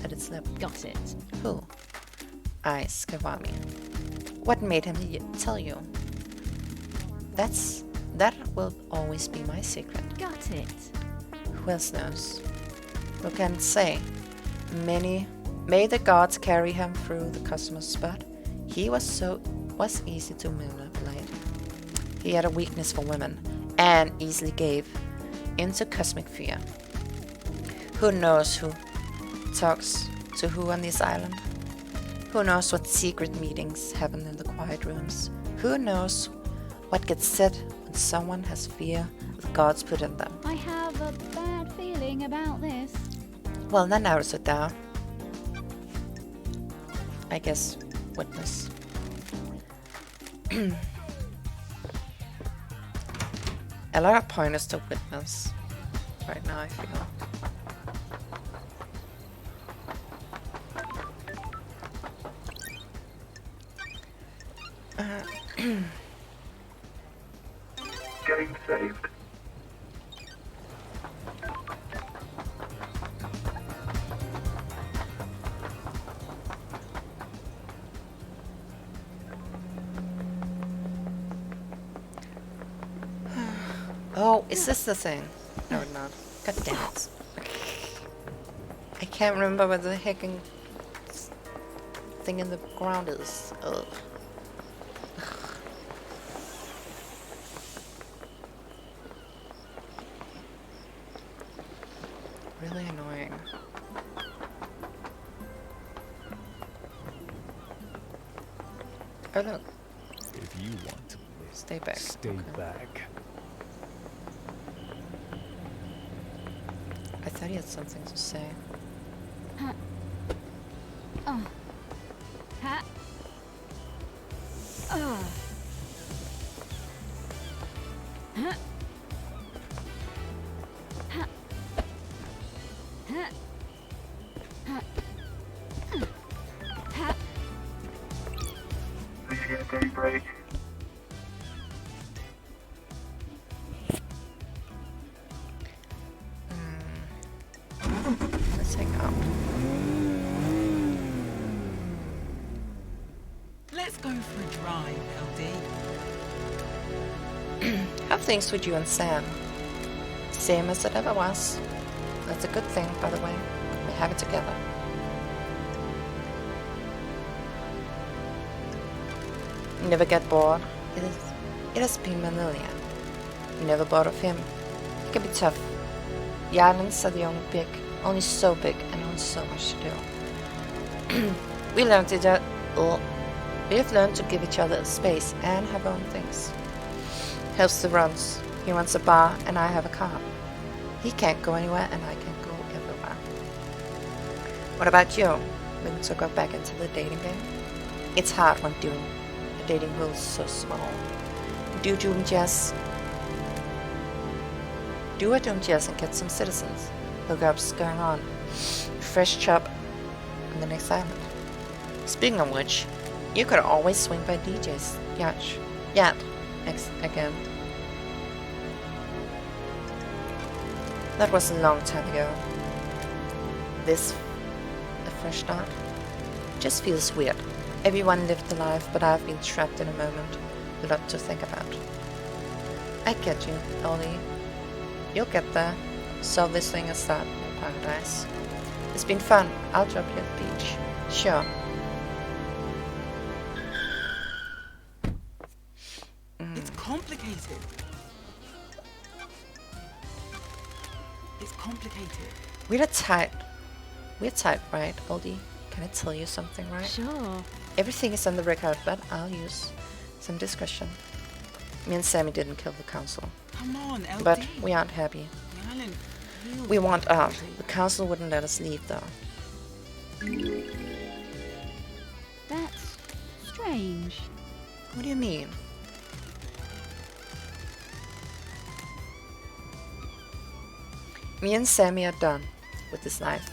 [SPEAKER 1] let it slip.
[SPEAKER 4] Got it.
[SPEAKER 1] Who? Ice Kiwami. What made him tell you? That will always be my secret.
[SPEAKER 4] Got it.
[SPEAKER 1] Who else knows? Who can say? May the gods carry him through the cosmos, but he was easy to manipulate. He had a weakness for women, and easily gave into cosmic fear. Who knows who talks to who on this island? Who knows what secret meetings happen in the quiet rooms? Who knows what gets said when someone has fear the gods put in them?
[SPEAKER 4] I have a bad feeling about this.
[SPEAKER 1] Well, that narrows it down. I guess witness. A lot of pointers to witness right now, I feel.
[SPEAKER 3] Getting saved.
[SPEAKER 1] Oh, is this the thing? No, not. God damn it. I can't remember where the hecking thing in the ground is. Ugh. Really annoying. Oh look,
[SPEAKER 6] If you want to live,
[SPEAKER 1] stay back.
[SPEAKER 6] stay
[SPEAKER 1] Okay.
[SPEAKER 6] back.
[SPEAKER 1] I thought he had something to say.
[SPEAKER 4] Ha. Ha. Ha. Ha. Ha. Ha.
[SPEAKER 3] Maybe a daybreak.
[SPEAKER 1] Let's hang out.
[SPEAKER 7] Let's go for a drive, LD.
[SPEAKER 1] How things with you and Sam? Same as it ever was. That's a good thing, by the way. We have it together. Never get bored. It has been Nerglia. You never bored of him. He can be tough. The islands are the only so big and only so much to do. We've learned to give each other space and have our own things. Helps the runs. He runs a bar and I have a car. He can't go anywhere and I can go everywhere. What about you? Willing to go back into the dating game? It's hard when doing a dating pool is so small. Do Doom Jazz. Do a Doom Jazz and get some citizens. Hookups going on. Fresh chop on the next island. Speaking of which, you could always swing by DJ's yacht again. That was a long time ago. This, a fresh start, just feels weird. Everyone lived a life, but I've been trapped in a moment. A lot to think about. I get you, Ollie. You'll get there. Solve this thing and start in paradise. It's been fun. I'll drop you at the beach. Sure.
[SPEAKER 7] It's complicated. It's complicated.
[SPEAKER 1] We're tight. We're tight, right, Oldie? Can I tell you something, right?
[SPEAKER 4] Sure.
[SPEAKER 1] Everything is on the record, but I'll use some discretion. Me and Sammy didn't kill the council,
[SPEAKER 7] Come on, LD.
[SPEAKER 1] but we aren't happy.
[SPEAKER 7] The island feels
[SPEAKER 1] We want out.
[SPEAKER 7] empty.
[SPEAKER 1] The council wouldn't let us leave, though.
[SPEAKER 4] That's strange.
[SPEAKER 1] What do you mean? Me and Sammy are done with this life.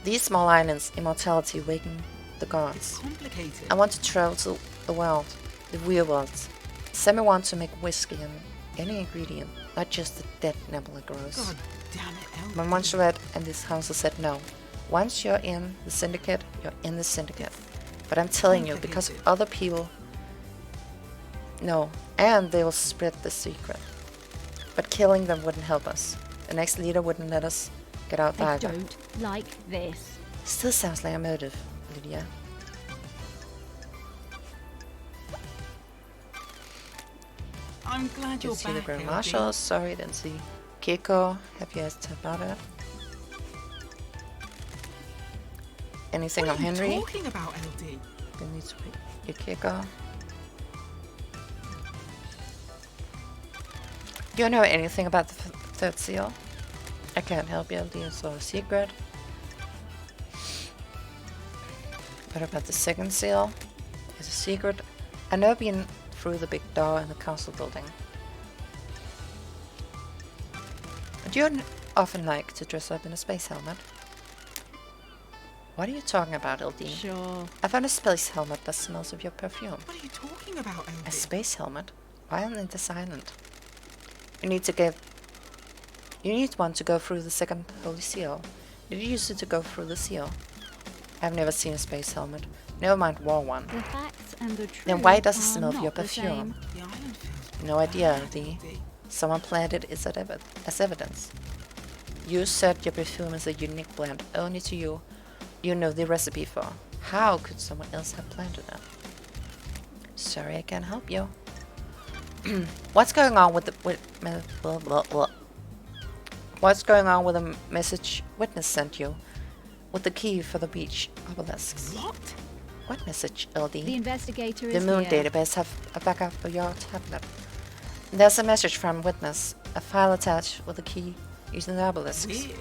[SPEAKER 1] These small islands, immortality, waking the gods.
[SPEAKER 7] Complicated.
[SPEAKER 1] I want to travel to the world, the real world. Sammy wants to make whiskey and any ingredient, not just the dead Nebula grows.
[SPEAKER 7] God damn it, LD.
[SPEAKER 1] But Montserrat and this council said no. Once you're in the syndicate, you're in the syndicate. But I'm telling you, because
[SPEAKER 7] Complicated.
[SPEAKER 1] other people know, and they will spread the secret. But killing them wouldn't help us. The next leader wouldn't let us get out
[SPEAKER 4] I
[SPEAKER 1] either.
[SPEAKER 4] don't like this.
[SPEAKER 1] Still sounds like a motive, Lydia.
[SPEAKER 7] I'm glad you're
[SPEAKER 1] Didn't see the
[SPEAKER 7] back,
[SPEAKER 1] Grand
[SPEAKER 7] LD.
[SPEAKER 1] Marshal. Sorry, didn't see Keiko. Happy as to about it. Anything
[SPEAKER 7] What
[SPEAKER 1] on
[SPEAKER 7] are you
[SPEAKER 1] Henry?
[SPEAKER 7] talking about, LD?
[SPEAKER 1] You need to read your Keiko. Do you know anything about the third seal? I can't help you, LD. It's all a secret. What about the second seal? It's a secret. I know being through the big door in the council building. Do you often like to dress up in a space helmet? What are you talking about, LD?
[SPEAKER 4] Sure.
[SPEAKER 1] I found a space helmet that smells of your perfume.
[SPEAKER 7] What are you talking about, LD?
[SPEAKER 1] A space helmet? Why on this island? You need one to go through the second holy seal. Did you use it to go through the seal? I've never seen a space helmet. Never mind wore one.
[SPEAKER 4] The facts and the truth
[SPEAKER 1] Then why does it
[SPEAKER 4] are
[SPEAKER 1] smell of
[SPEAKER 4] not
[SPEAKER 1] your
[SPEAKER 4] the
[SPEAKER 1] perfume?
[SPEAKER 4] same.
[SPEAKER 7] The island feels
[SPEAKER 1] No idea,
[SPEAKER 7] bad,
[SPEAKER 1] LD. Someone planted it as evidence. You said your perfume is a unique blend only to you. You know the recipe for. How could someone else have planted it? Sorry, I can't help you. What's going on with the What's going on with the message witness sent you? With the key for the beach obelisks.
[SPEAKER 7] What?
[SPEAKER 1] What message, LD?
[SPEAKER 4] The investigator
[SPEAKER 1] The
[SPEAKER 4] is
[SPEAKER 1] moon
[SPEAKER 4] here.
[SPEAKER 1] database have a backup of your tablet. There's a message from witness, a file attached with a key using the obelisks.
[SPEAKER 7] Weird.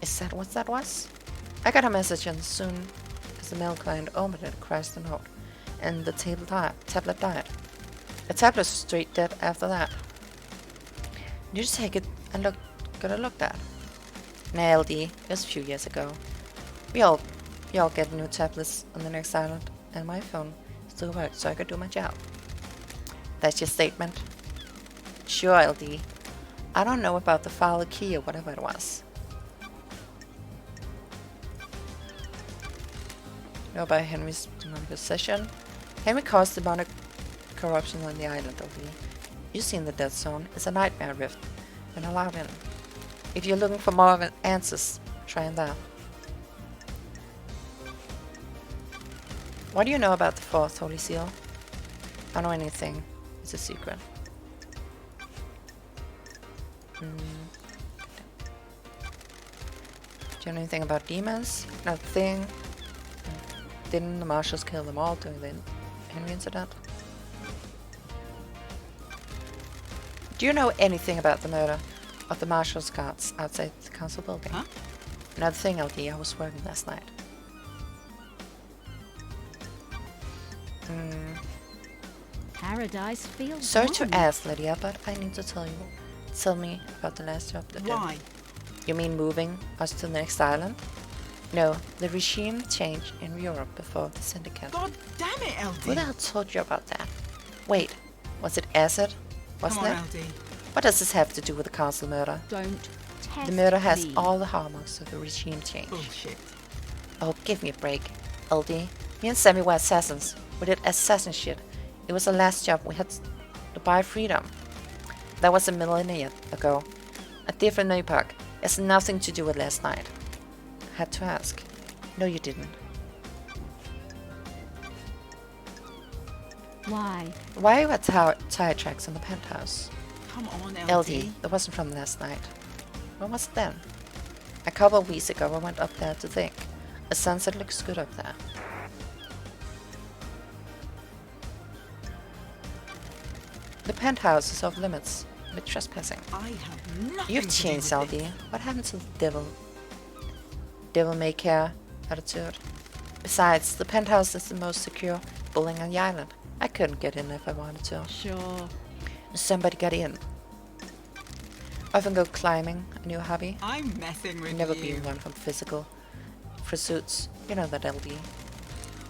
[SPEAKER 1] Is that what that was? I got a message and soon as the mail client opened it, crashed the note, and the tablet died. The tablet was straight dead after that. Did you just take it and got it looked at? Nah, LD, it was a few years ago. We all get new tablets on the next island, and my phone still worked so I could do my job. That's your statement? Sure, LD. I don't know about the file key or whatever it was. Know about Henry's demonic possession? Henry caused demonic corruption on the island, LD. You've seen the Dead Zone. It's a nightmare rift. Been allowed in. If you're looking for more answers, try that. What do you know about the fourth Holy Seal? I don't know anything. It's a secret. Do you know anything about demons? Nothing. Didn't the marshals kill them all during the Henry incident? Do you know anything about the murder of the marshals' guards outside the council building?
[SPEAKER 7] Huh?
[SPEAKER 1] Another thing, LD, I was working last night.
[SPEAKER 4] Paradise feels
[SPEAKER 1] Sorry
[SPEAKER 4] warm.
[SPEAKER 1] to ask, Lydia, but I need to tell you. Tell me about the last job that
[SPEAKER 7] Why?
[SPEAKER 1] You mean moving us to the next island? No, the regime changed in Europe before the syndicate.
[SPEAKER 7] God damn it, LD.
[SPEAKER 1] Who the hell told you about that? Wait, was it acid?
[SPEAKER 7] Come
[SPEAKER 1] Wasn't
[SPEAKER 7] on,
[SPEAKER 1] it?
[SPEAKER 7] LD.
[SPEAKER 1] What does this have to do with the council murder?
[SPEAKER 4] Don't test
[SPEAKER 1] The murder has
[SPEAKER 4] me.
[SPEAKER 1] all the hallmarks of the regime change.
[SPEAKER 7] Bullshit.
[SPEAKER 1] Oh, give me a break, LD. Me and Sammy were assassins. We did assassin shit. It was the last job we had to buy freedom. That was a millennia ago. A different epoch. It's nothing to do with last night. I had to ask. No, you didn't.
[SPEAKER 4] Why?
[SPEAKER 1] Why were tire tracks on the penthouse?
[SPEAKER 7] Come on,
[SPEAKER 1] LD, that wasn't from last night. When was it then? A couple of weeks ago I went up there to think. The sunset looks good up there. The penthouse is off limits with trespassing.
[SPEAKER 7] I have nothing
[SPEAKER 1] You've
[SPEAKER 7] to do
[SPEAKER 1] changed,
[SPEAKER 7] with
[SPEAKER 1] LD.
[SPEAKER 7] this.
[SPEAKER 1] What happened to the devil may care attitude? Besides, the penthouse is the most secure building on the island. I couldn't get in if I wanted to.
[SPEAKER 4] Sure.
[SPEAKER 1] Somebody got in. Often go climbing, a new hobby.
[SPEAKER 7] I'm messing with
[SPEAKER 1] Never
[SPEAKER 7] you.
[SPEAKER 1] been one from physical pursuits. You know that, LD.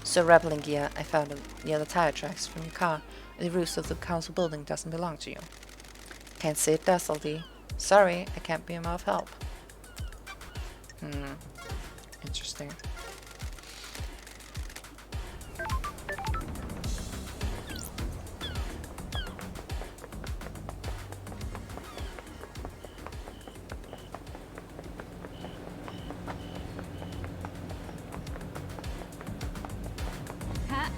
[SPEAKER 1] So rappelling gear I found near the tire tracks from your car. The roof of the council building doesn't belong to you. Can't say it does, LD. Sorry, I can't be more of help. Interesting.
[SPEAKER 4] Ha.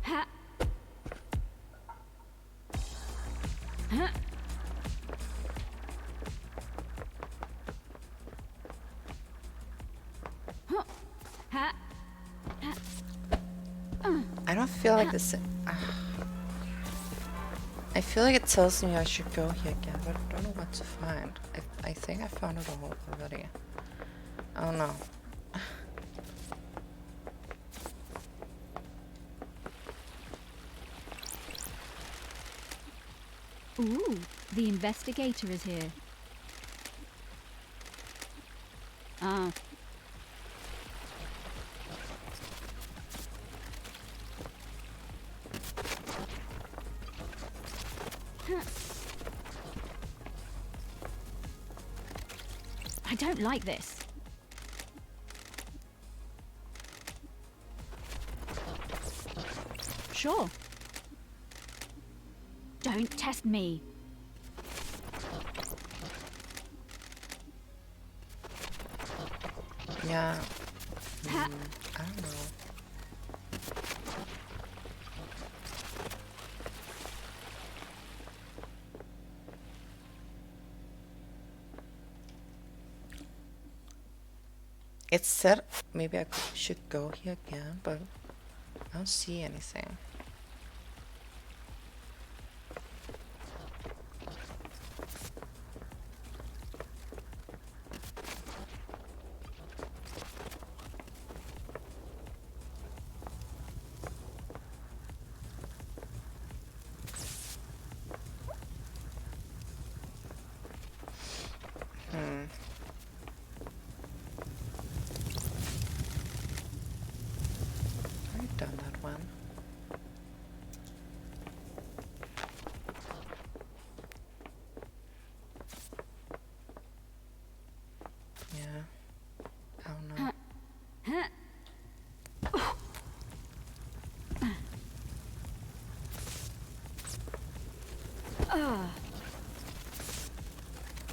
[SPEAKER 4] Ha. Huh. Huh. Ha.
[SPEAKER 1] I don't feel like this. I feel like it tells me I should go here again, but I don't know what to find. I think I found it all already. Oh no.
[SPEAKER 4] Ooh, the investigator is here. Ah. I don't like this. Sure. Don't test me.
[SPEAKER 1] Yeah.
[SPEAKER 4] Ha.
[SPEAKER 1] I don't know. It said maybe I should go here again, but I don't see anything. I've done that one. Yeah. I don't know.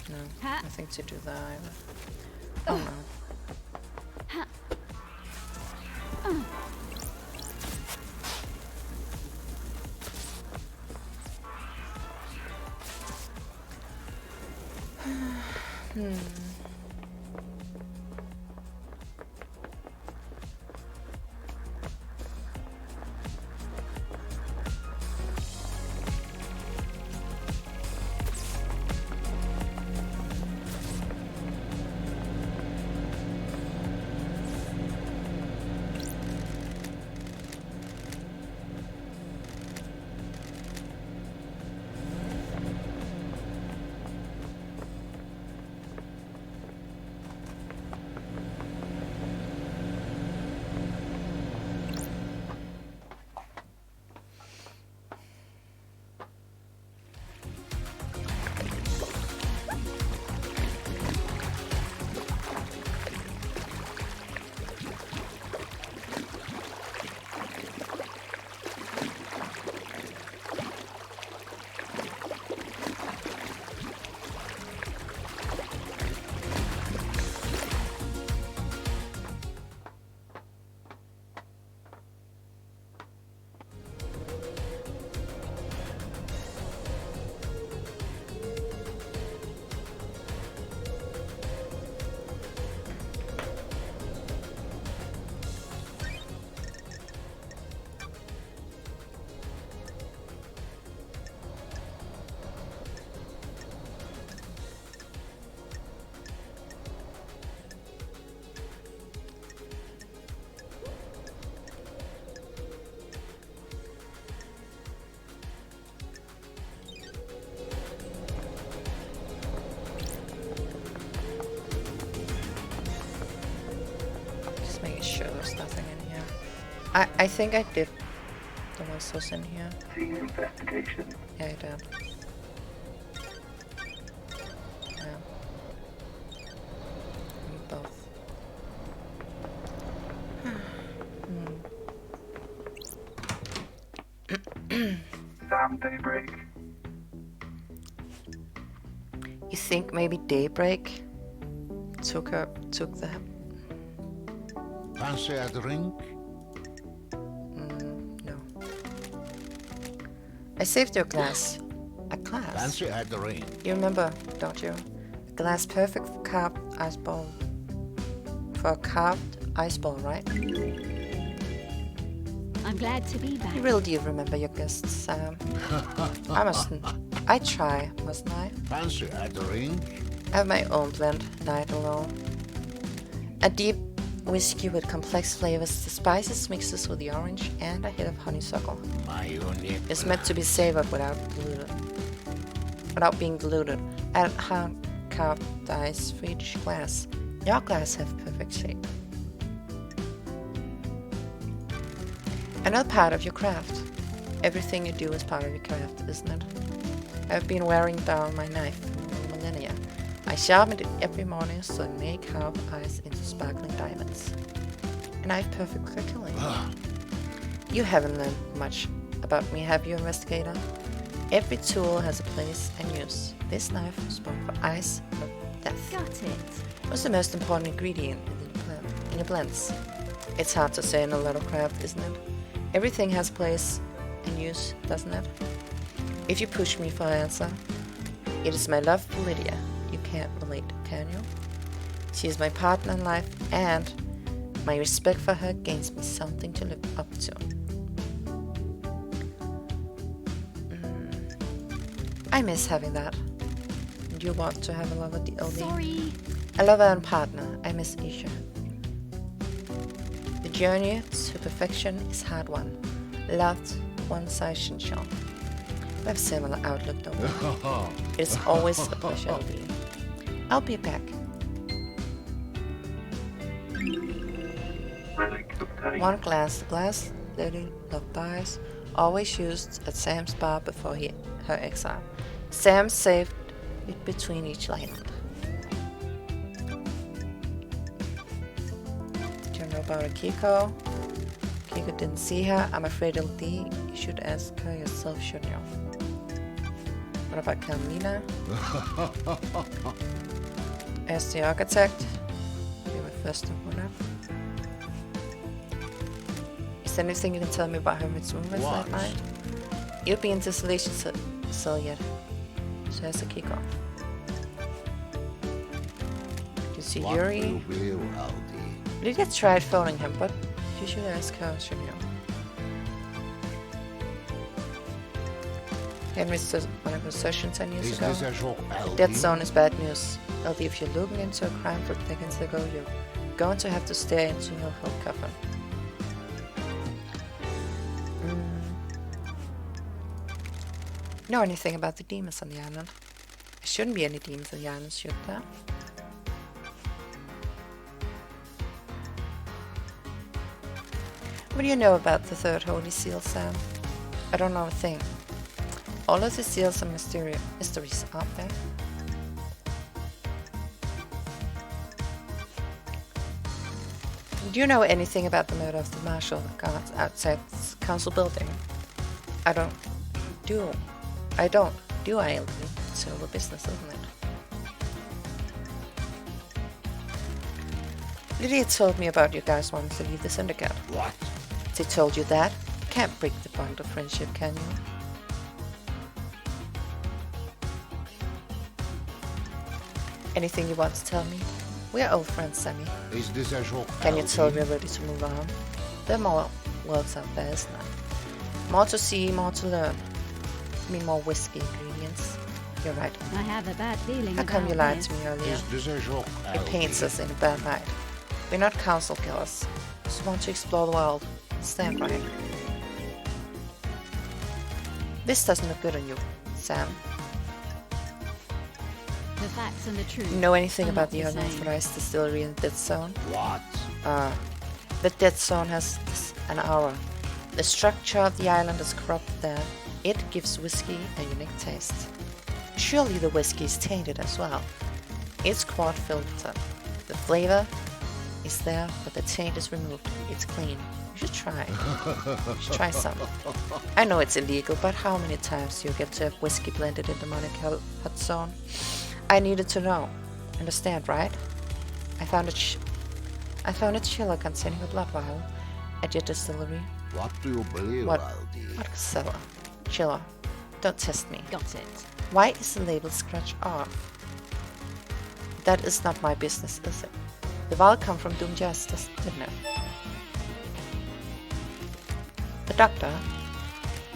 [SPEAKER 1] No,
[SPEAKER 4] Ha.
[SPEAKER 1] nothing to do there either. Oh no. Just making sure there's nothing in here. I think I did the ones was in here.
[SPEAKER 3] See investigation.
[SPEAKER 1] Yeah, I did. Yeah. Both.
[SPEAKER 3] Sam Daybreak.
[SPEAKER 1] You think maybe Daybreak took the
[SPEAKER 8] Fancy a drink?
[SPEAKER 1] no. I saved your glass. A glass?
[SPEAKER 8] Fancy a drink?
[SPEAKER 1] You remember, don't you? A glass perfect for carved ice ball. For a carved ice ball, right?
[SPEAKER 4] I'm glad to be back.
[SPEAKER 1] You really do remember your guests, Sam. I mustn't. I try, mustn't I?
[SPEAKER 8] Fancy a drink?
[SPEAKER 1] I have my own blend, night alone. A deep whiskey with complex flavors, the spices mixes with the orange, and a hit of honeysuckle.
[SPEAKER 8] My unit.
[SPEAKER 1] It's meant to be savored without being diluted. Add hand carved ice for each glass. Your glass have perfect shape. Another part of your craft. Everything you do is part of your craft, isn't it? I've been wearing down my knife for millennia. I sharpen it every morning so I may carve ice into sparkling diamonds. A knife perfect for killing. You haven't learned much about me, have you, investigator? Every tool has a place and use. This knife was both for ice and death.
[SPEAKER 4] Got it.
[SPEAKER 1] What's the most important ingredient in your blends? It's hard to say in a lot of craft, isn't it? Everything has place and use, doesn't it? If you push me for an answer, it is my love for Lydia. You can't relate, can you? She is my partner in life, and my respect for her gains me something to live up to. I miss having that. Do you want to have a lover, LD?
[SPEAKER 4] Sorry.
[SPEAKER 1] A lover and partner. I miss Isha. The journey to perfection is hard one. Loved one side shall. We have similar outlook, don't we? It's always a pleasure, LD. I'll be back.
[SPEAKER 3] Relic obtained.
[SPEAKER 1] One glass. Glass Lily loved buys. Always used at Sam's bar before her exile. Sam saved it between each island. Do you know about Akiko? Akiko didn't see her. I'm afraid LD. You should ask her yourself, shouldn't you? What about Carmina? As the architect. You were first to put up. Is there anything you can tell me about her roommates that night? You'll be in desolation cell yet. So has Akiko. You see Yuri? Lydia tried phoning him, but you should ask her, shouldn't you? Henry's one of the sessions 10 years ago. The dead zone is bad news. LD, if you're looking into a crime from decades ago, you're going to have to stare into your whole coffin. Know anything about the demons on the island? There shouldn't be any demons on the island, should there? What do you know about the third holy seal, Sam? I don't know a thing. All of the seals are mysteries, aren't they? Do you know anything about the murder of the marshal guards outside the council building? I don't. Do I, LD? It's over business, isn't it? Lydia told me about you guys wanting to leave the syndicate.
[SPEAKER 8] What?
[SPEAKER 1] They told you that? Can't break the bond of friendship, can you? Anything you want to tell me? We are old friends, Sammy.
[SPEAKER 8] Is this a joke?
[SPEAKER 1] Can you tell we're ready to move on? There are more worlds out there, isn't there? More to see, more to learn. I mean, more whiskey ingredients. You're right.
[SPEAKER 4] I have a bad feeling
[SPEAKER 1] How come
[SPEAKER 4] about
[SPEAKER 1] you lied
[SPEAKER 4] this.
[SPEAKER 1] to me earlier?
[SPEAKER 8] Is this a joke?
[SPEAKER 1] It paints us in a bad light. We're not council killers. Just want to explore the world. Stand right. This doesn't look good on you, Sam.
[SPEAKER 4] The facts and the truth.
[SPEAKER 1] You know anything
[SPEAKER 4] are
[SPEAKER 1] about
[SPEAKER 4] not
[SPEAKER 1] the
[SPEAKER 4] the same.
[SPEAKER 1] unauthorized distillery in Dead Zone?
[SPEAKER 8] What?
[SPEAKER 1] The dead zone has an aura. The structure of the island is corrupted there. It gives whiskey a unique taste. Surely the whiskey is tainted as well. It's quart filtered. The flavor is there, but the taint is removed. It's clean. You should try. You should try some. I know it's illegal, but how many times do you get to have whiskey blended in the demonic hut zone? I needed to know. Understand, right? I found a chiller containing a blood vial at your distillery.
[SPEAKER 8] What do you believe,
[SPEAKER 1] What?
[SPEAKER 8] Aldi?
[SPEAKER 1] What cellar? Chiller. Don't test me.
[SPEAKER 4] Got it.
[SPEAKER 1] Why is the label scratched off? That is not my business, is it? The vial come from Doom Justice, didn't it? The doctor.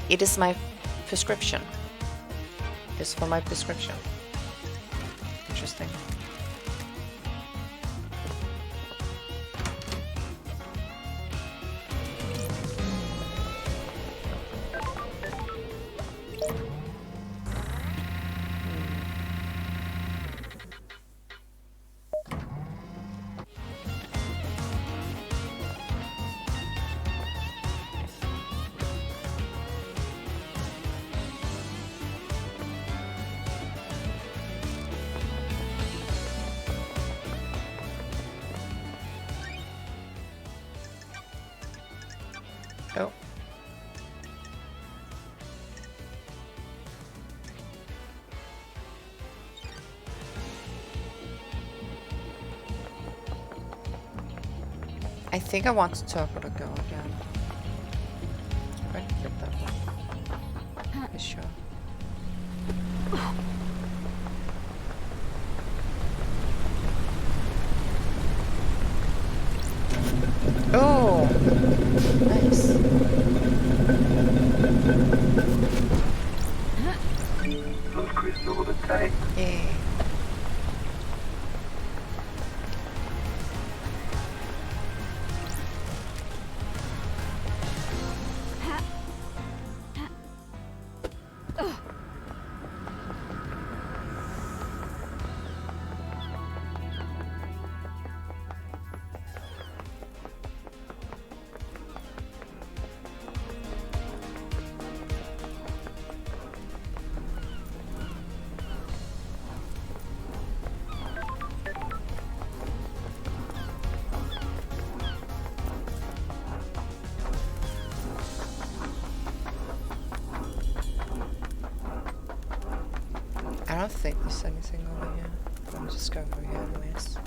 [SPEAKER 1] It is my prescription. It's for my prescription. Interesting. Oh. I think I want to talk with a girl again. Right, get that one. Yeah, sure. Oh, nice.
[SPEAKER 3] Blood crystal of the tank.
[SPEAKER 1] Yay. I don't think there's anything over here. Let me just go over here anyways.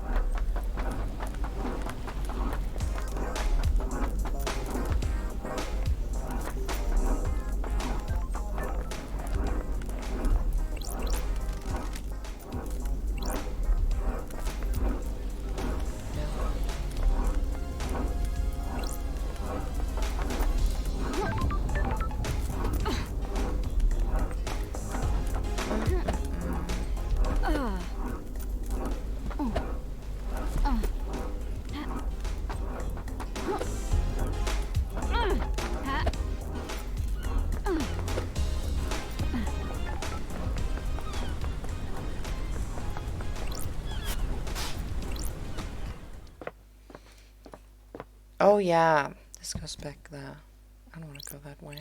[SPEAKER 1] Oh yeah, this goes back there. I don't want to go that way.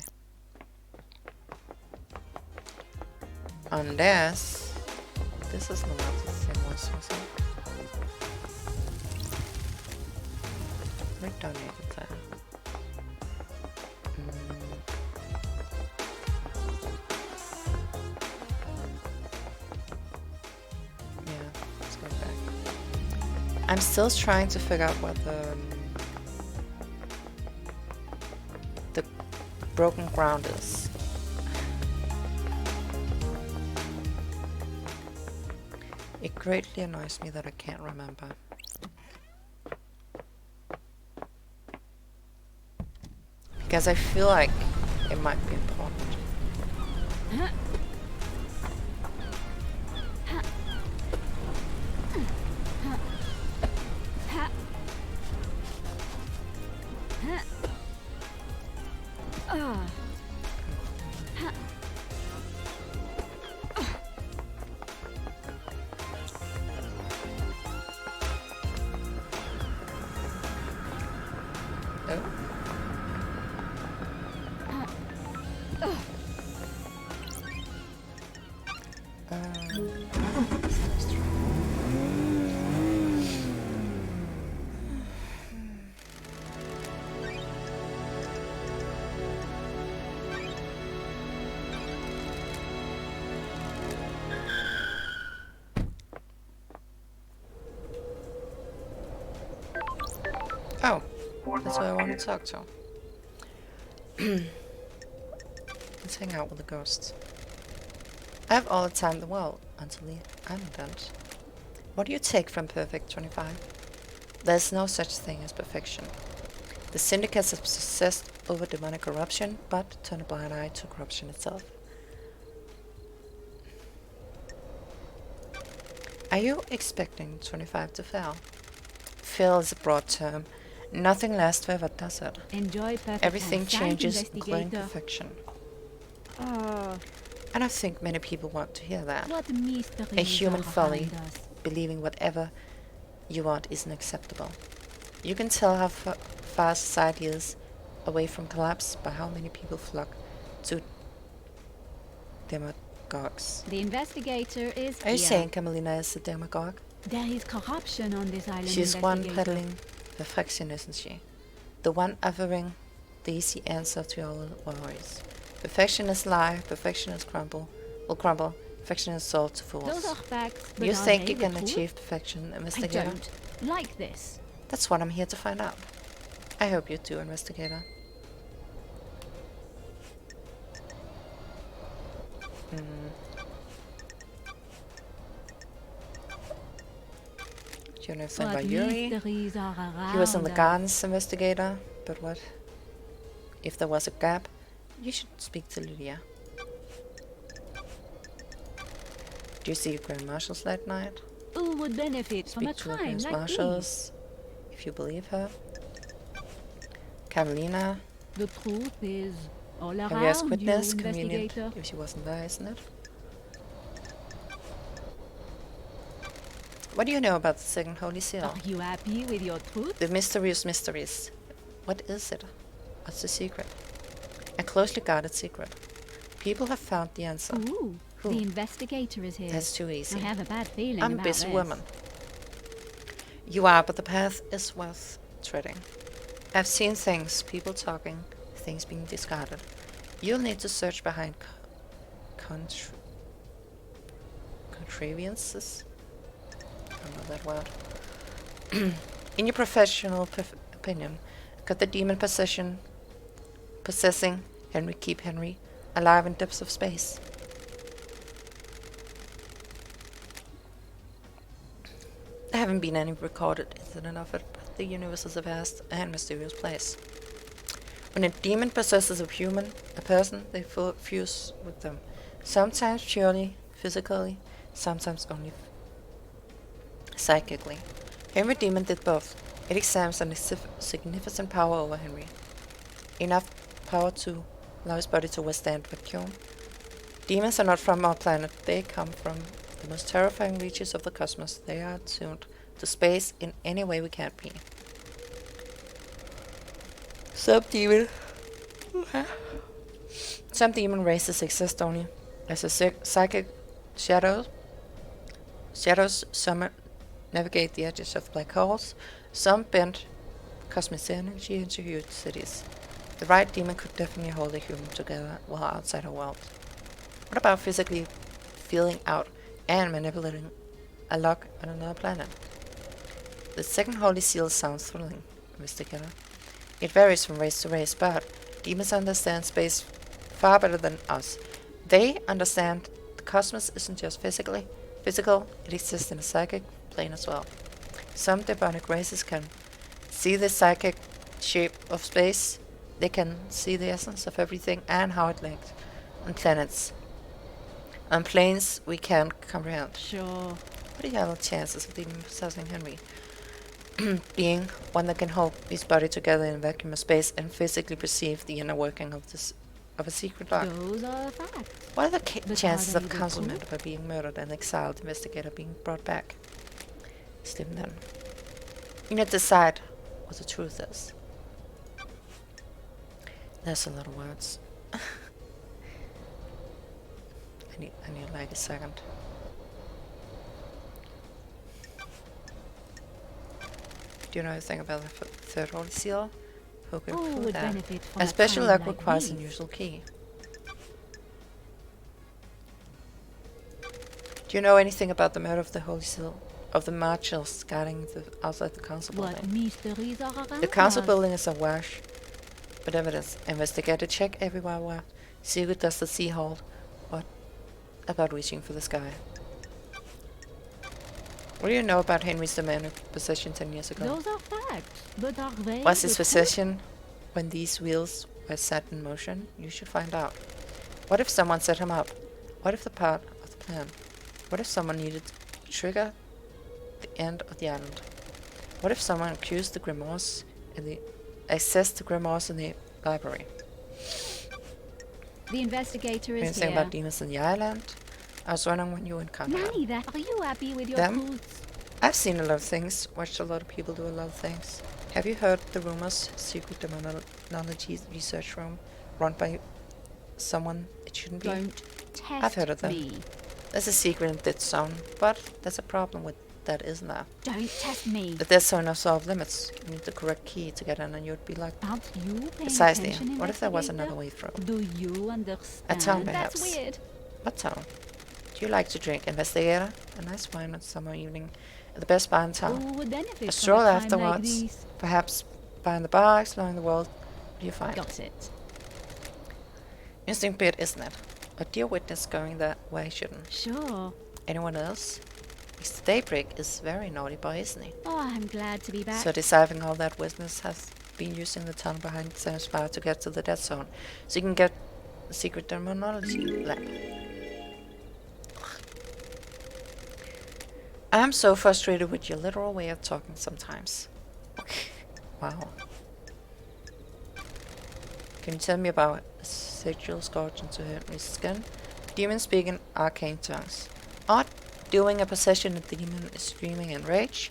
[SPEAKER 1] Unless this is not the same one, was it? We donated that. Yeah, let's go back. I'm still trying to figure out what the broken ground is. It greatly annoys me that I can't remember. Because I feel like it might be important. Oh. Oh, that's who I want to talk to. Let's hang out with the ghosts. I have all the time in the world until I'm done. What do you take from Perfect 25? There's no such thing as perfection. The syndicates have obsessed over demonic corruption, but turn a blind eye to corruption itself. Are you expecting 25 to fail? Fail is a broad term. Nothing lasts forever, does it?
[SPEAKER 4] Enjoy perfect
[SPEAKER 1] Everything
[SPEAKER 4] health,
[SPEAKER 1] changes, including
[SPEAKER 4] investigator.
[SPEAKER 1] perfection.
[SPEAKER 4] Oh,
[SPEAKER 1] I don't think many people want to hear that.
[SPEAKER 4] what mysteries
[SPEAKER 1] A human
[SPEAKER 4] are
[SPEAKER 1] folly,
[SPEAKER 4] behind us?
[SPEAKER 1] believing whatever you want isn't acceptable. You can tell how far society is away from collapse by how many people flock to demagogues.
[SPEAKER 4] The investigator is
[SPEAKER 1] Are you
[SPEAKER 4] here.
[SPEAKER 1] saying Camelina is a demagogue?
[SPEAKER 4] There is corruption on this island.
[SPEAKER 1] She's one
[SPEAKER 4] investigator.
[SPEAKER 1] peddling perfection, isn't she? The one offering the easy answer to all worries. Perfection is lie, perfection is will crumble, perfection is sold to
[SPEAKER 4] Those
[SPEAKER 1] fools.
[SPEAKER 4] are facts, but
[SPEAKER 1] You
[SPEAKER 4] are
[SPEAKER 1] think
[SPEAKER 4] they
[SPEAKER 1] you
[SPEAKER 4] the
[SPEAKER 1] can
[SPEAKER 4] truth?
[SPEAKER 1] achieve perfection,
[SPEAKER 4] I
[SPEAKER 1] investigator?
[SPEAKER 4] don't like this.
[SPEAKER 1] That's what I'm here to find out. I hope you do, investigator. Do you know anything
[SPEAKER 4] What
[SPEAKER 1] about Yuri?
[SPEAKER 4] mysteries are around
[SPEAKER 1] He was in the
[SPEAKER 4] us?
[SPEAKER 1] gardens, investigator. But what? If there was a gap, you should speak to Lydia. Do you see your Grand Marshals that night?
[SPEAKER 4] Who would benefit from a
[SPEAKER 1] Speak to the
[SPEAKER 4] crime
[SPEAKER 1] Grand
[SPEAKER 4] like
[SPEAKER 1] Marshals, if you believe her. Carolina,
[SPEAKER 4] this? The truth is all
[SPEAKER 1] have you
[SPEAKER 4] around
[SPEAKER 1] asked
[SPEAKER 4] you,
[SPEAKER 1] witness? Convenient
[SPEAKER 4] investigator.
[SPEAKER 1] if she wasn't there, isn't it? What do you know about the second Holy Seal?
[SPEAKER 4] Are you happy with your truth?
[SPEAKER 1] The mysterious mysteries. What is it? What's the secret? A closely guarded secret. People have found the answer.
[SPEAKER 4] Ooh,
[SPEAKER 1] Who?
[SPEAKER 4] the investigator is here.
[SPEAKER 1] That's too easy.
[SPEAKER 4] I have a bad feeling
[SPEAKER 1] I'm a
[SPEAKER 4] about
[SPEAKER 1] busy
[SPEAKER 4] this.
[SPEAKER 1] woman. You are, but the path is worth treading. I've seen things, people talking, things being discarded. You'll need to search behind contrivances. I don't know that word. In your professional opinion, could the demon possessing Henry keep Henry alive in depths of space? There haven't been any recorded incident of it, but the universe is a vast and mysterious place. When a demon possesses a person, they fuse with them. Sometimes purely physically, sometimes only psychically. Henry Demon did both. It examines a significant power over Henry. Enough power to allow his body to withstand vacuum. Demons are not from our planet. They come from the most terrifying reaches of the cosmos. They are attuned to space in any way we can't be. Some demon races exist only as a psychic shadows. Shadows some navigate the edges of black holes. Some bend cosmic energy into huge cities. The right demon could definitely hold a human together while outside our world. What about physically feeling out and manipulating a lock on another planet? The second Holy Seal sounds thrilling, investigator. It varies from race to race, but demons understand space far better than us. They understand the cosmos isn't just physical, it exists in a psychic plane as well. Some demonic races can see the psychic shape of space. They can see the essence of everything and how it links on planets. On planes we can't comprehend.
[SPEAKER 4] Sure.
[SPEAKER 1] What are the chances of demon possessing Henry? Being one that can hold his body together in a vacuum of space and physically perceive the inner working of a secret lock.
[SPEAKER 4] Those are facts.
[SPEAKER 1] What are the
[SPEAKER 4] But
[SPEAKER 1] chances
[SPEAKER 4] are
[SPEAKER 1] of
[SPEAKER 4] they the
[SPEAKER 1] councilman
[SPEAKER 4] truth?
[SPEAKER 1] by being murdered and exiled investigator being brought back? Slim then. You need to decide what the truth is. There's a lot of words. I need like a second. Do you know anything about the third holy seal? Who could
[SPEAKER 4] All
[SPEAKER 1] prove
[SPEAKER 4] would
[SPEAKER 1] that?
[SPEAKER 4] benefit from
[SPEAKER 1] A
[SPEAKER 4] a
[SPEAKER 1] special
[SPEAKER 4] time
[SPEAKER 1] luck
[SPEAKER 4] like
[SPEAKER 1] requires
[SPEAKER 4] this.
[SPEAKER 1] unusual key. Do you know anything about the murder of the holy seal? Of the marshals guarding outside the council
[SPEAKER 4] What
[SPEAKER 1] building?
[SPEAKER 4] mysteries are around
[SPEAKER 1] The council
[SPEAKER 4] us?
[SPEAKER 1] building is awash with evidence. Investigate and check everywhere where secret does the sea hold. What about reaching for the sky? What do you know about Henry's demand of possession 10 years ago?
[SPEAKER 4] Those are facts, but are they
[SPEAKER 1] Was his
[SPEAKER 4] the truth?
[SPEAKER 1] possession when these wheels were set in motion? You should find out. What if someone set him up? What if the part of the plan? What if someone needed to trigger the end of the island? What if someone accused the grimoires in the accessed the grimoires in the library?
[SPEAKER 4] The investigator is
[SPEAKER 1] Anything
[SPEAKER 4] here.
[SPEAKER 1] about demons in the island? I was wondering when you encountered them.
[SPEAKER 4] Nanny, that are you happy with your
[SPEAKER 1] Them?
[SPEAKER 4] foods?
[SPEAKER 1] I've seen a lot of things, watched a lot of people do a lot of things. Have you heard the rumors? Secret demonology research room run by someone it shouldn't be?
[SPEAKER 4] Don't test
[SPEAKER 1] I've heard of them.
[SPEAKER 4] me.
[SPEAKER 1] There's a secret in Dead Zone, but there's a problem with that, isn't there?
[SPEAKER 4] Don't test me.
[SPEAKER 1] The Dead Zone has off limits. You need the correct key to get in and you'd be like...
[SPEAKER 4] Aren't you paying
[SPEAKER 1] Precisely.
[SPEAKER 4] attention,
[SPEAKER 1] What if there was
[SPEAKER 4] investigator?
[SPEAKER 1] another way through?
[SPEAKER 4] Do you understand?
[SPEAKER 1] A town,
[SPEAKER 4] That's
[SPEAKER 1] perhaps.
[SPEAKER 4] weird.
[SPEAKER 1] What town? Do you like to drink, investigator? A nice wine on summer evening at the best bar in town.
[SPEAKER 4] Who would benefit
[SPEAKER 1] A
[SPEAKER 4] from
[SPEAKER 1] stroll
[SPEAKER 4] a time
[SPEAKER 1] afterwards.
[SPEAKER 4] Like these?
[SPEAKER 1] Perhaps behind the bar, exploring the world. What do you find?
[SPEAKER 4] Got it.
[SPEAKER 1] Interesting bit, isn't it? A dear witness going that way shouldn't.
[SPEAKER 4] Sure.
[SPEAKER 1] Anyone else? Mr. Daybreak is very naughty boy, isn't he?
[SPEAKER 4] Oh, I'm glad to be back.
[SPEAKER 1] So deciding all that witness has been using the tunnel behind Sam's bar to get to the dead zone. So you can get the secret demonology lab. I'm so frustrated with your literal way of talking sometimes. Wow. Can you tell me about a sexual scorch into Henry's skin? Demon speaking arcane tongues. Odd. During a possession, the demon is screaming in rage.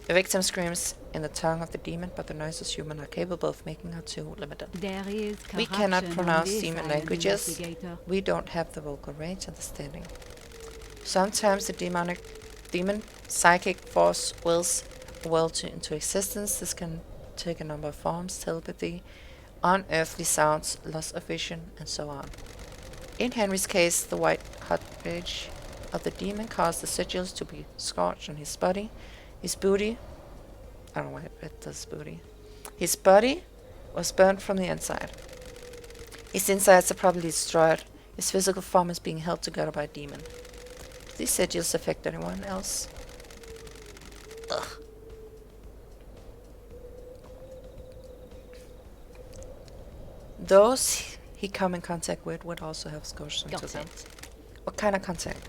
[SPEAKER 1] The victim screams in the tongue of the demon, but the noises humans are capable of making are too limited.
[SPEAKER 4] There is
[SPEAKER 1] We cannot
[SPEAKER 4] corruption on
[SPEAKER 1] pronounce
[SPEAKER 4] this
[SPEAKER 1] demon
[SPEAKER 4] island,
[SPEAKER 1] languages.
[SPEAKER 4] investigator.
[SPEAKER 1] We don't have the vocal range understanding. Sometimes the demon psychic force wills a world into existence. This can take a number of forms: telepathy, unearthly sounds, loss of vision, and so on. In Henry's case, the white hot rage of the demon caused the sigils to be scorched on his body. His booty, I don't know why I read this booty. His body was burnt from the inside. His insides are probably destroyed. His physical form is being held together by a demon. Do these sigils affect anyone else? Ugh. Those he come in contact with would also have scorched into
[SPEAKER 4] Got
[SPEAKER 1] them.
[SPEAKER 4] it.
[SPEAKER 1] What kind of contact?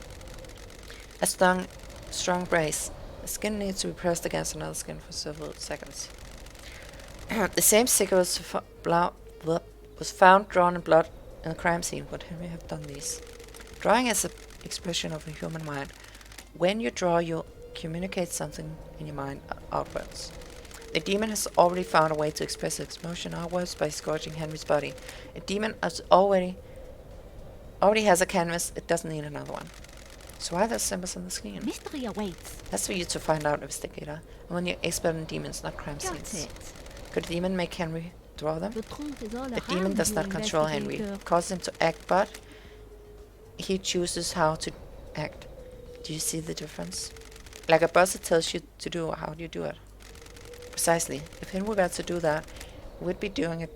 [SPEAKER 1] A strong brace. The skin needs to be pressed against another skin for several seconds. The same sticker was found drawn in blood in the crime scene. Would Henry have done these? Drawing is an expression of a human mind. When you draw, you communicate something in your mind outwards. The demon has already found a way to express its emotion outwards by scorching Henry's body. A demon already has a canvas, it doesn't need another one. So why are there symbols on the screen?
[SPEAKER 4] Mystery awaits.
[SPEAKER 1] That's for you to find out, investigator. I'm only an expert in demons, not crime
[SPEAKER 4] Got
[SPEAKER 1] scenes.
[SPEAKER 4] it.
[SPEAKER 1] Could a demon make Henry draw them?
[SPEAKER 4] The truth is all
[SPEAKER 1] The
[SPEAKER 4] around
[SPEAKER 1] demon does
[SPEAKER 4] you,
[SPEAKER 1] not control Henry.
[SPEAKER 4] investigator.
[SPEAKER 1] Cause him to act, but he chooses how to act. Do you see the difference? Like a boss that tells you to do, how do you do it? Precisely. If Henry were to do that, he would be doing it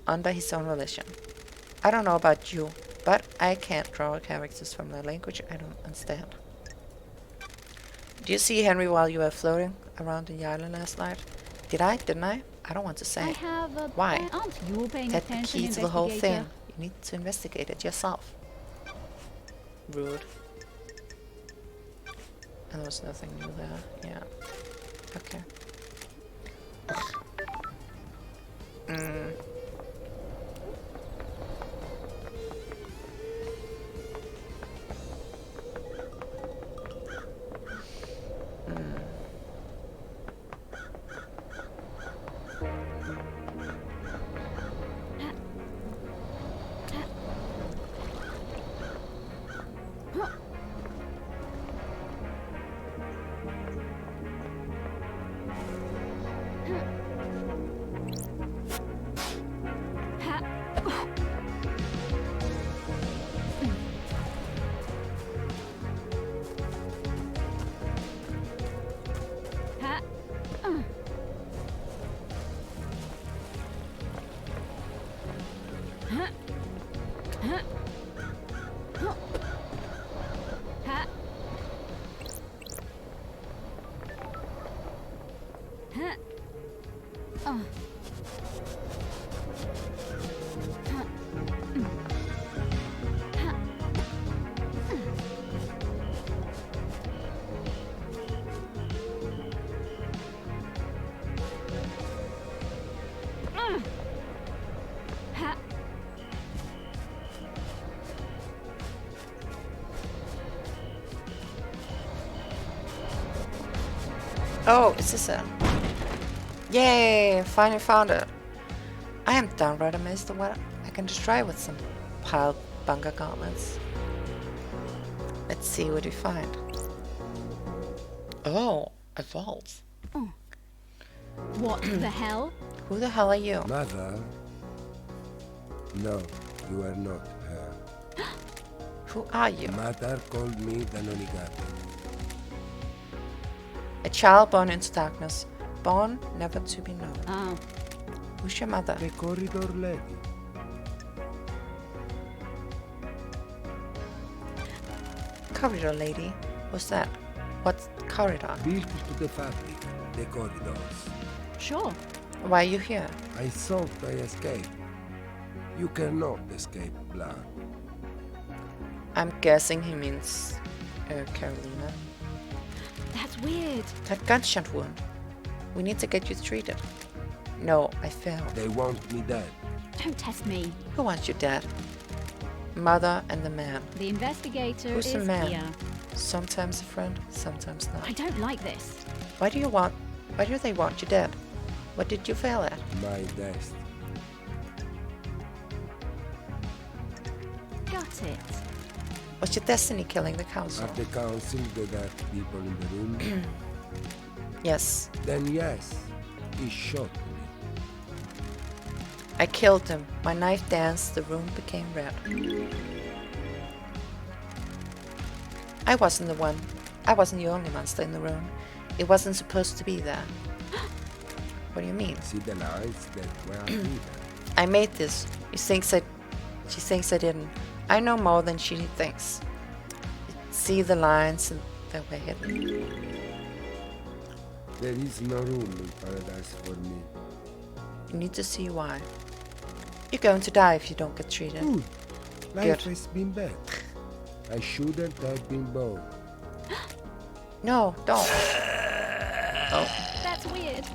[SPEAKER 1] under his own volition. I don't know about you, but I can't draw characters from the language I don't understand. Did you see Henry while you were floating around the island last night? Didn't I? I don't want to say.
[SPEAKER 4] I have a...
[SPEAKER 1] Why?
[SPEAKER 4] Aren't you paying
[SPEAKER 1] That's the
[SPEAKER 4] attention,
[SPEAKER 1] key to the whole
[SPEAKER 4] investigator?
[SPEAKER 1] thing. You need to investigate it yourself. Rude. And there's nothing new there. Yeah. Okay. Mm. Oh, is this it? Yay! Finally found it. I am downright amazed at what I can destroy with some piled bunker gauntlets. Let's see what we find. Oh, a vault.
[SPEAKER 4] What the hell?
[SPEAKER 1] Who the hell are you?
[SPEAKER 9] Mother? No, you are not her.
[SPEAKER 1] Who are you?
[SPEAKER 9] Mother called me the Nonigata.
[SPEAKER 1] A child born into darkness, born never to be known.
[SPEAKER 4] Oh,
[SPEAKER 1] Who's your mother?
[SPEAKER 9] The corridor lady.
[SPEAKER 1] Corridor lady. What's that? What's corridor?
[SPEAKER 9] Built to the fabric, the corridors.
[SPEAKER 4] sure.
[SPEAKER 1] Why are you here?
[SPEAKER 9] I thought I escaped. You cannot escape blood.
[SPEAKER 1] I'm guessing he means Carolina.
[SPEAKER 4] That's weird.
[SPEAKER 1] That gunshot wound. We need to get you treated. No, I failed.
[SPEAKER 9] They want me dead.
[SPEAKER 4] Don't test me.
[SPEAKER 1] Who wants you dead? Mother and the man.
[SPEAKER 4] The investigator
[SPEAKER 1] Who's
[SPEAKER 4] is
[SPEAKER 1] the man?
[SPEAKER 4] here.
[SPEAKER 1] Sometimes a friend, sometimes
[SPEAKER 4] I
[SPEAKER 1] not.
[SPEAKER 4] don't like this.
[SPEAKER 1] Why do they want you dead? What did you fail at?
[SPEAKER 9] My death.
[SPEAKER 4] Got it.
[SPEAKER 1] Was your destiny killing the council?
[SPEAKER 9] At the council, there are people in the room.
[SPEAKER 1] Yes.
[SPEAKER 9] Then yes, he shot me.
[SPEAKER 1] I killed him. My knife danced, the room became red. I wasn't the only monster in the room. It wasn't supposed to be there. What do you mean?
[SPEAKER 9] See the lines that were hidden.
[SPEAKER 1] I made this. She thinks I didn't. I know more than she thinks. See the lines that were hidden.
[SPEAKER 9] There is no room in paradise for me.
[SPEAKER 1] You need to see why. You're going to die if you don't get treated.
[SPEAKER 9] Good. Life
[SPEAKER 1] Good.
[SPEAKER 9] has been bad. I shouldn't have been born.
[SPEAKER 1] No, don't. Oh,
[SPEAKER 4] That's weird.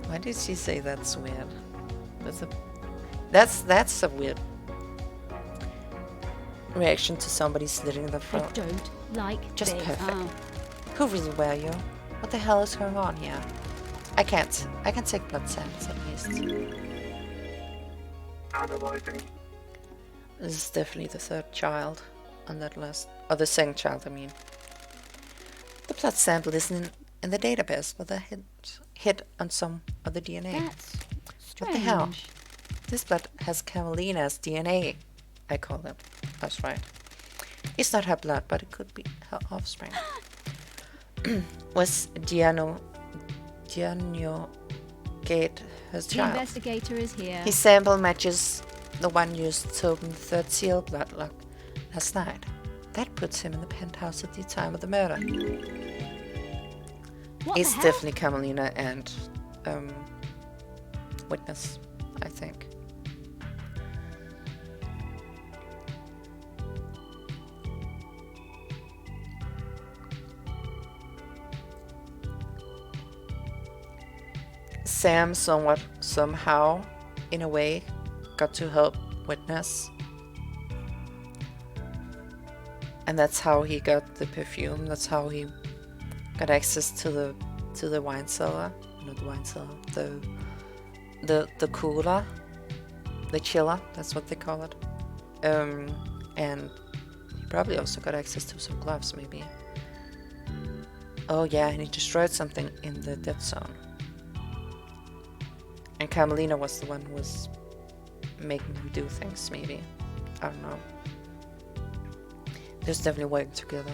[SPEAKER 1] why did she say that's weird? That's a weird reaction to somebody slitting their
[SPEAKER 4] I
[SPEAKER 1] throat.
[SPEAKER 4] don't like
[SPEAKER 1] Just
[SPEAKER 4] this.
[SPEAKER 1] perfect.
[SPEAKER 4] Oh.
[SPEAKER 1] Who really were you? What the hell is going on here? I can take blood samples at least.
[SPEAKER 3] Analyzing.
[SPEAKER 1] This is definitely the third child on that list. Or the second child, I mean. The blood sample isn't in the database, but I hit on some of the DNA.
[SPEAKER 4] That's strange.
[SPEAKER 1] What the hell? This blood has Carolina's DNA, I call it. That's right. It's not her blood, but it could be her offspring. Was Gianno Gate her
[SPEAKER 4] The
[SPEAKER 1] child?
[SPEAKER 4] investigator is here.
[SPEAKER 1] His sample matches the one used to open the third seal bloodlock last night. That puts him in the penthouse at the time of the murder.
[SPEAKER 4] What
[SPEAKER 1] It's
[SPEAKER 4] the hell?
[SPEAKER 1] definitely Carmelina and Witness, I think. Sam somehow, in a way, got to help Witness. And that's how he got the perfume. That's how he got access to the wine cellar. Not the wine cellar. The cooler. The chiller, that's what they call it. And he probably also got access to some gloves, maybe. Oh yeah, and he destroyed something in the dead zone. And Carmelina was the one who was making him do things, maybe. I don't know. They're definitely working together.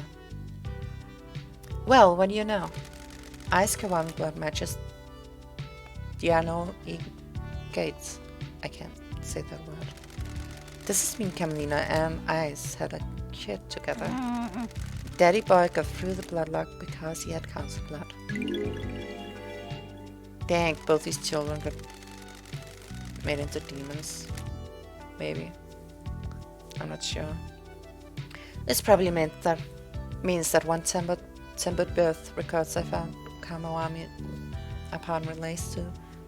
[SPEAKER 1] Well, what do you know? Ice Kawan blood matches Gianno gates. I can't say that word. Does this mean Camelina and Ice had a kid together? Daddy Boy got through the bloodlock because he had council blood. Dang, both these children got made into demons. Maybe. I'm not sure. This probably means that one tempered birth records I found Kamawami upon relates to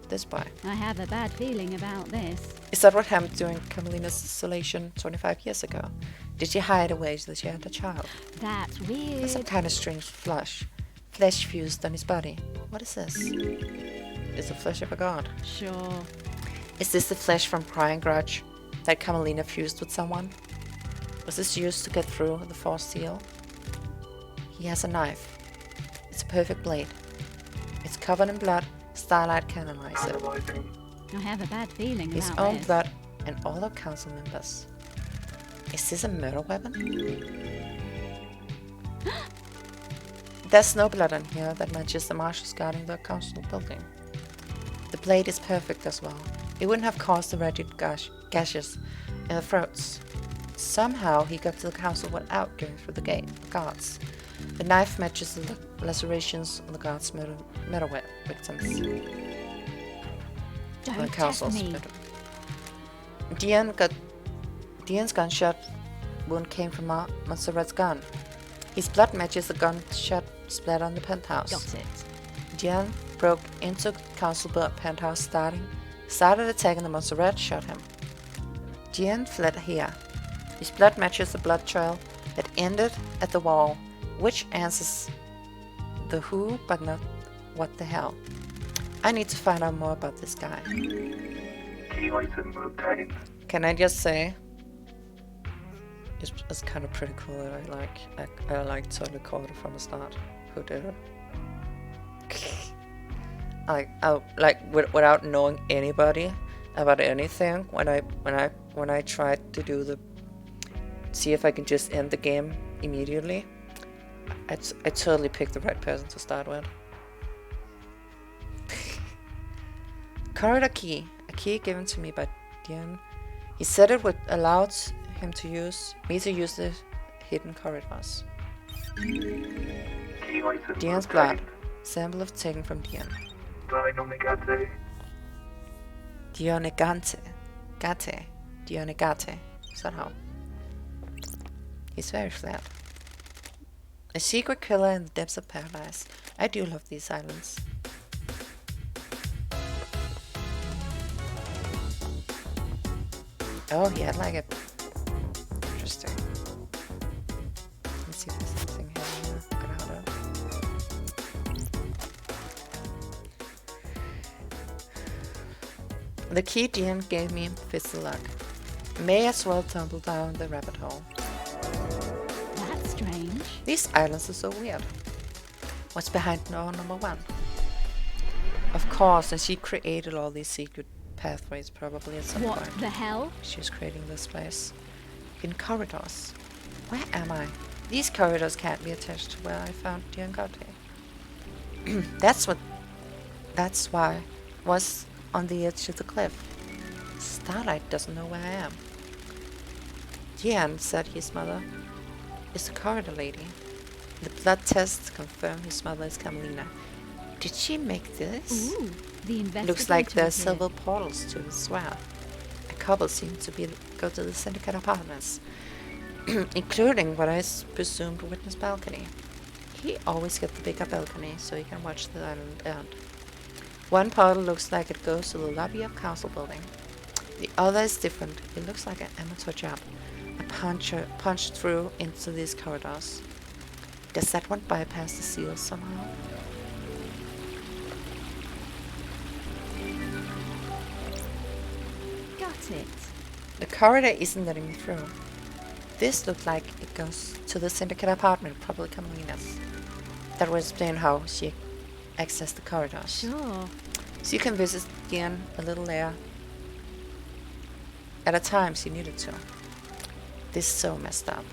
[SPEAKER 1] this boy.
[SPEAKER 4] I have a bad feeling about this.
[SPEAKER 1] Is that what happened during Camelina's isolation 25 years ago? Did she hide away that she had a child?
[SPEAKER 4] That's
[SPEAKER 1] There's some
[SPEAKER 4] weird.
[SPEAKER 1] kind of strange flesh fused on his body. What is this? It's the flesh of a god.
[SPEAKER 4] Sure.
[SPEAKER 1] Is this the flesh from Crying Grudge that Camelina fused with someone? Was this used to get through the force seal? He has a knife. It's a perfect blade. It's covered in blood. Starlight can analyze it.
[SPEAKER 3] Analyzing.
[SPEAKER 4] I have a bad feeling
[SPEAKER 1] His
[SPEAKER 4] about
[SPEAKER 1] own
[SPEAKER 4] this.
[SPEAKER 1] blood and all our council members. Is this a murder weapon? There's no blood on here that matches the marshals guarding the council building. The blade is perfect as well. It wouldn't have caused the rigid gashes in the throats. Somehow he got to the council without going through the guards. The knife matches the lacerations on the guards' murder victims.
[SPEAKER 4] Don't
[SPEAKER 1] The
[SPEAKER 4] test
[SPEAKER 1] council's
[SPEAKER 4] me.
[SPEAKER 1] murder. Dian's gunshot wound came from Montserrat's gun. His blood matches the gunshot splatter on the penthouse.
[SPEAKER 4] Got it.
[SPEAKER 1] Dian broke into council penthouse started attacking the Montserrat, shot him. Dian fled here. His blood matches the blood trail that ended at the wall, which answers the who but not what the hell. I need to find out more about this guy.
[SPEAKER 3] Key item obtained.
[SPEAKER 1] Can I just say, it's kind of pretty cool that I like totally called it from the start. Who did it? Without knowing anybody about anything, when I tried to see if I can just end the game immediately, I totally picked the right person to start with. Corridor key, a key given to me by Dian. He said it would allow me to use the hidden corridors.
[SPEAKER 3] Key item
[SPEAKER 1] Dian's blood,
[SPEAKER 3] obtained.
[SPEAKER 1] sample of taken from Dian.
[SPEAKER 3] Dynamigate.
[SPEAKER 1] Dionegate. Is that how? He's very flat. A secret killer in the depths of paradise. I do love these islands. Oh, he had like a... Interesting. Let's see if there's anything here. The key Dian gave me fits the luck. May as well tumble down the rabbit hole.
[SPEAKER 4] That's strange.
[SPEAKER 1] These islands are so weird. What's behind door number 1? Of course, and she created all these secret pathways probably at some
[SPEAKER 4] What
[SPEAKER 1] point.
[SPEAKER 4] the hell?
[SPEAKER 1] She was creating this place. In corridors. Where am I? These corridors can't be attached to where I found Diangate. That's why was on the edge of the cliff. Starlight doesn't know where I am. Dian said his mother is the corridor lady. The blood tests confirm his mother is Camelina. Did she make this?
[SPEAKER 4] Ooh, the investigator
[SPEAKER 1] Looks like there's
[SPEAKER 4] is here.
[SPEAKER 1] silver portals to as well. A couple seem to go to the syndicate apartments, including what I presumed witness balcony. He always gets the bigger balcony so he can watch the island end. One portal looks like it goes to the lobby of council building. The other is different. It looks like an amateur job. A puncher punched through into these corridors. Does that one bypass the seals somehow?
[SPEAKER 4] Got it.
[SPEAKER 1] The corridor isn't letting me through. This looks like it goes to the syndicate apartment, probably Camelina's. That will explain how she accessed the corridors.
[SPEAKER 4] Sure.
[SPEAKER 1] So you can visit Dian a little later. At a time she needed to. This is so messed up.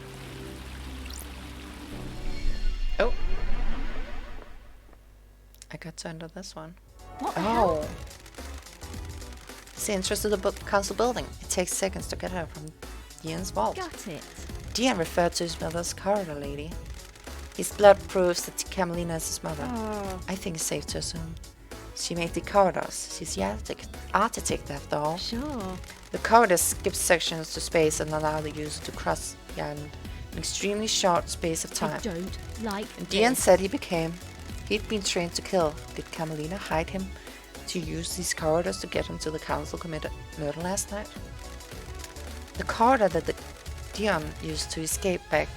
[SPEAKER 1] Oh. I got to enter this one.
[SPEAKER 4] What the hell?
[SPEAKER 1] Oh. It's the entrance to the council building. It takes seconds to get her from Dian's vault.
[SPEAKER 4] Got it.
[SPEAKER 1] Dian referred to his mother as corridor lady. His blood proves that Camelina is his mother.
[SPEAKER 4] Oh.
[SPEAKER 1] I think it's safe to assume. She made the corridors. She's the architect after all.
[SPEAKER 4] Sure.
[SPEAKER 1] The corridors skip sections to space and allow the user to cross the island in an extremely short space of
[SPEAKER 4] I
[SPEAKER 1] time.
[SPEAKER 4] don't like
[SPEAKER 1] And Dian
[SPEAKER 4] this.
[SPEAKER 1] said he'd been trained to kill. Did Camelina hide him to use these corridors to get him to the council committed murder last night? The corridor that Dion used to escape back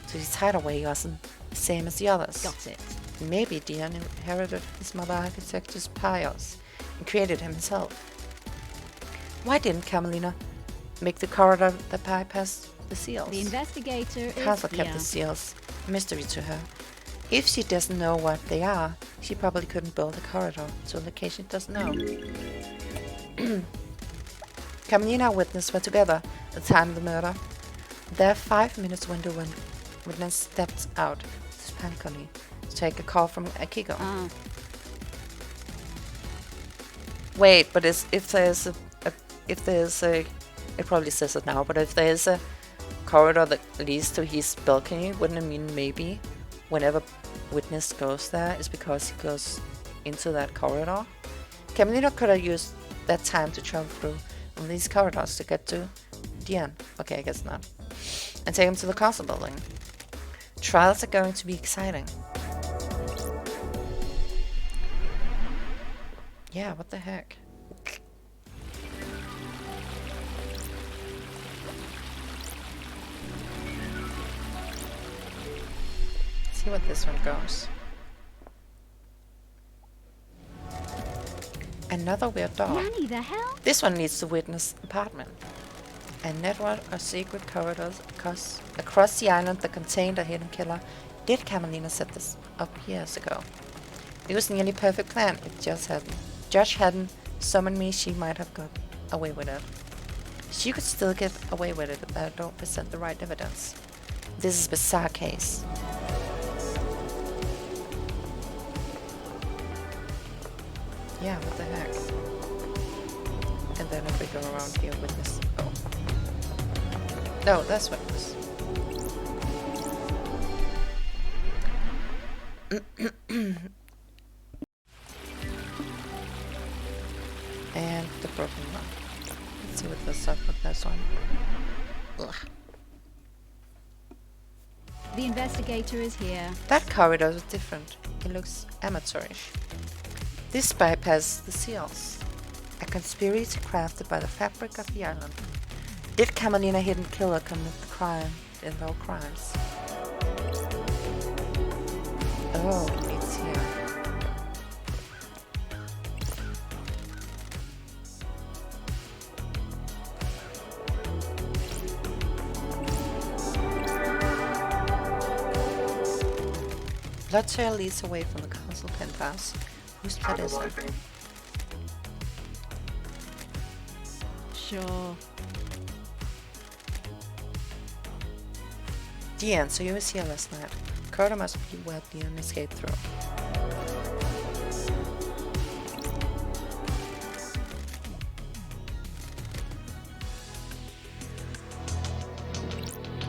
[SPEAKER 1] to his hideaway wasn't the same as the others.
[SPEAKER 4] Got it.
[SPEAKER 1] Maybe Dion inherited his mother architect's powers and created him himself. Why didn't Camelina make the corridor that bypassed the seals?
[SPEAKER 4] The investigator
[SPEAKER 1] The
[SPEAKER 4] is
[SPEAKER 1] castle kept
[SPEAKER 4] here.
[SPEAKER 1] the seals a mystery to her. If she doesn't know what they are, she probably couldn't build a corridor to a location she doesn't know. Camelina and witness were together at the time of the murder. Their 5 minutes window when witness stepped out panically to take a call from Akiko.
[SPEAKER 4] Ah,
[SPEAKER 1] Wait, but if there's a, it probably says it now, but if there's a corridor that leads to his balcony, wouldn't it mean maybe whenever witness goes there is because he goes into that corridor? Camelina could have used that time to travel through one of these corridors to get to Dian. Okay, I guess not. And take him to the castle building. Trials are going to be exciting. Yeah, what the heck? See what this one goes. Another weird door.
[SPEAKER 4] Nanny, the hell?
[SPEAKER 1] This one leads to witness apartment. A network of secret corridors across the island that contained a hidden killer. Did Camelina set this up years ago? It was a nearly perfect plan. If Josh hadn't summoned me, she might have got away with it. She could still get away with it if I don't present the right evidence. This is a bizarre case. Yeah, what the heck? And then if we go around here with this... Oh. No, that's what it was. And the broken one. Let's see what this up with this one. Ugh.
[SPEAKER 4] The investigator is here.
[SPEAKER 1] That corridor is different. It looks amateurish. This bypasses the seals. A conspiracy crafted by the fabric of the island. Did Camelina hidden killer commit the crime? Involve crimes? Oh, it's here. Blood trail leads away from the castle penthouse. Whose blood is it?
[SPEAKER 3] Analyzing.
[SPEAKER 4] Sure.
[SPEAKER 1] Dian, so you was here last night. Corridor must be where Dian escaped through.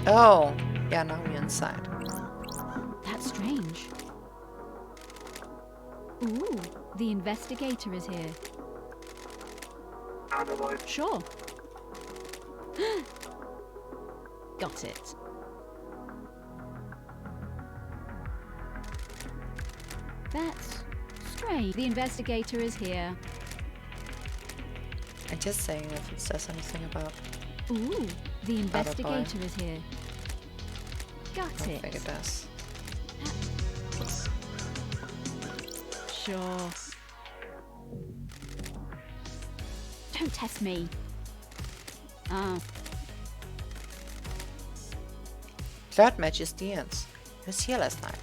[SPEAKER 1] Oh, yeah, now we're inside.
[SPEAKER 4] That's strange. Ooh, the investigator is here.
[SPEAKER 3] Analyzing.
[SPEAKER 4] Sure. Got it. That's strange. The investigator is here.
[SPEAKER 1] I'm just saying if it says anything about...
[SPEAKER 4] Ooh, the
[SPEAKER 1] boy.
[SPEAKER 4] investigator is here. Got
[SPEAKER 1] I don't
[SPEAKER 4] it.
[SPEAKER 1] think it does.
[SPEAKER 4] Sure. Don't test me. Ah,
[SPEAKER 1] Blood matches Dian's. He was here last night.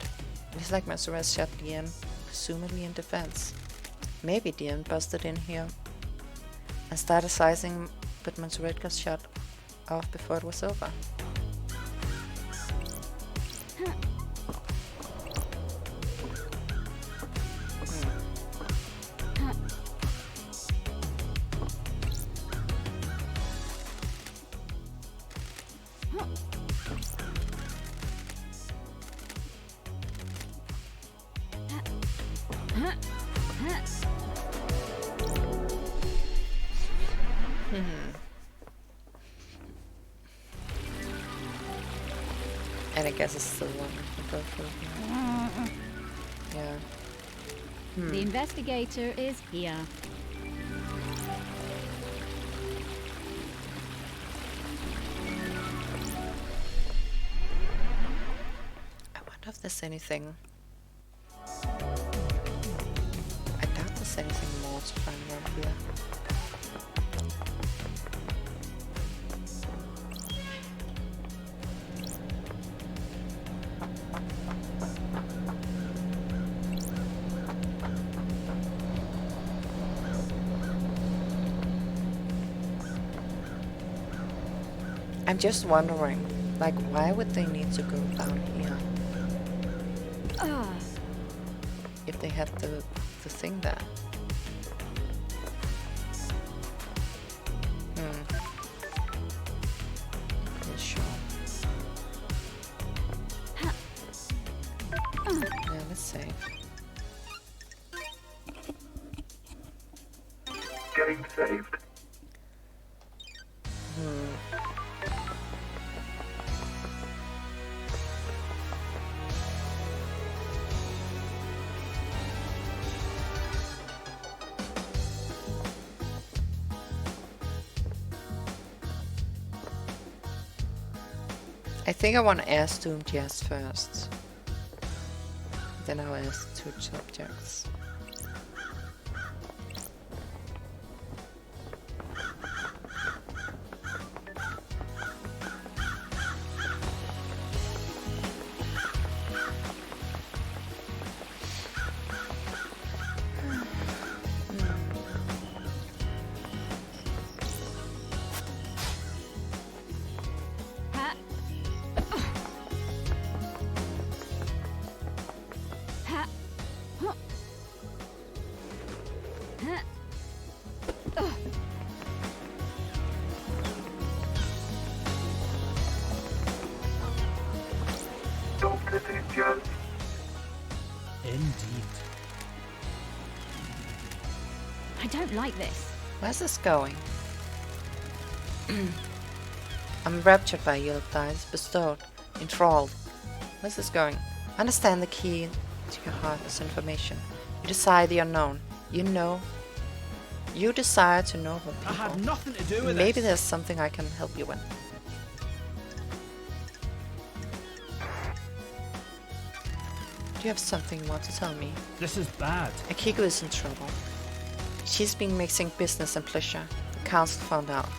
[SPEAKER 1] It's like Masaraz shot Dian, presumably in defense. Maybe Dian busted in here and started slicing, but Montserrat got shot off before it was over. And I guess it's still one we can go through here. Yeah.
[SPEAKER 4] The investigator is here.
[SPEAKER 1] I wonder if there's anything. I doubt there's anything more to find around here. I'm just wondering, like, why would they need to go down here if they have the thing there? Not sure. Yeah, let's save.
[SPEAKER 3] Getting saved.
[SPEAKER 1] I think I want to ask Doomed Yes first. Then I'll ask two subjects.
[SPEAKER 3] Dr. Ninjas.
[SPEAKER 6] Indeed.
[SPEAKER 4] I don't like this.
[SPEAKER 1] Where's this going? I'm raptured by your thighs, bestowed, enthralled. Where's this going? Understand the key to your heart is information. You desire the unknown. You desire to know what people.
[SPEAKER 6] I had nothing to do with
[SPEAKER 1] Maybe
[SPEAKER 6] this.
[SPEAKER 1] there's something I can help you with. Do you have something you want to tell me?
[SPEAKER 6] This is bad.
[SPEAKER 1] Akiko is in trouble. She's been mixing business and pleasure. The council found out.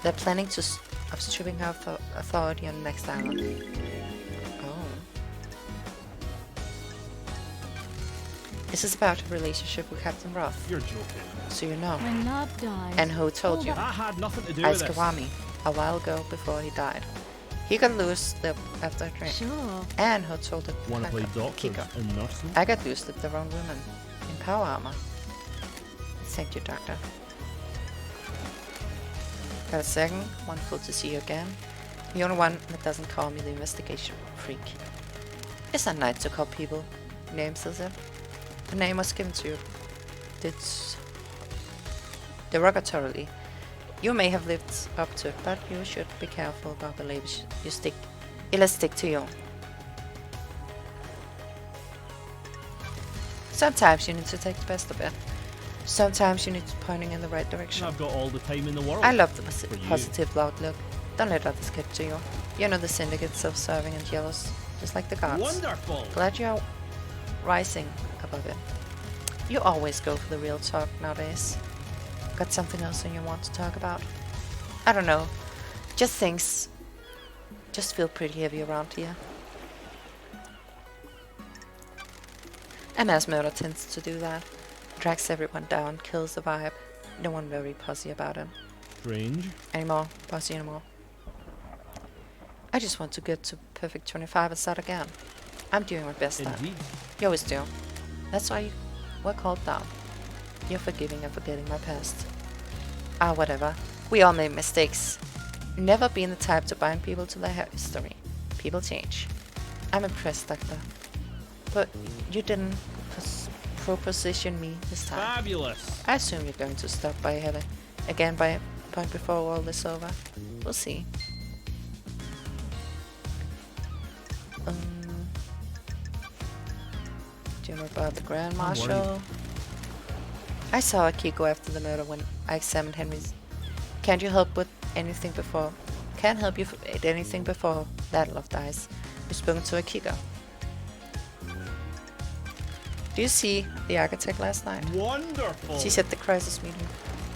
[SPEAKER 1] They're planning of stripping her for authority on the next island. Oh. This is about her relationship with Captain Roth.
[SPEAKER 6] You're joking.
[SPEAKER 1] So you know.
[SPEAKER 4] When love dies.
[SPEAKER 1] And who told you?
[SPEAKER 6] I had nothing to do with
[SPEAKER 1] Ice
[SPEAKER 6] this.
[SPEAKER 1] Kawami, a while ago before he died. He got loose after a drink.
[SPEAKER 4] Sure.
[SPEAKER 1] And who told it?
[SPEAKER 6] Want to play doctor
[SPEAKER 1] Kiko.
[SPEAKER 6] and nursing?
[SPEAKER 1] I got loose with the wrong woman. In power armor. Thank you, Doctor. Got a second. Wonderful to see you again. The only one that doesn't call me the investigation freak. It's not nice to call people names, is it? The name was given to you. It's derogatorily. You may have lived up to it, but you should be careful about the labels you stick. It'll stick to you. Sometimes you need to take the best of it. Sometimes you need to pointing in the right direction.
[SPEAKER 6] I've got all the time in the world.
[SPEAKER 1] I love the
[SPEAKER 6] For you.
[SPEAKER 1] positive outlook. Don't let others get to you. You know the syndicate's self-serving and jealous, just like the gods.
[SPEAKER 6] Wonderful.
[SPEAKER 1] Glad you're rising above it. You always go for the real talk nowadays. Got something else you want to talk about? I don't know. Just things just feel pretty heavy around here. And mass murder tends to do that. Drags everyone down, kills the vibe. No one very pussy about it.
[SPEAKER 6] Strange.
[SPEAKER 1] Pussy anymore. I just want to get to perfect 25 and start again. I'm doing my best now.
[SPEAKER 6] Indeed.
[SPEAKER 1] You always do. That's why you were called down. You're forgiving and forgetting my past. Ah, whatever. We all make mistakes. Never been the type to bind people to their history. People change. I'm impressed, Doctor. But you didn't proposition me this time.
[SPEAKER 6] Fabulous.
[SPEAKER 1] I assume you're going to stop by point before all this is over. We'll see. Do you know about the Grand Marshal? I saw Akiko after the murder when I examined Henry's. Can't you help with anything before? Can't help you with anything before that, love dies. We've spoken to Akiko. Do you see the architect last night?
[SPEAKER 6] Wonderful.
[SPEAKER 1] She's at the crisis meeting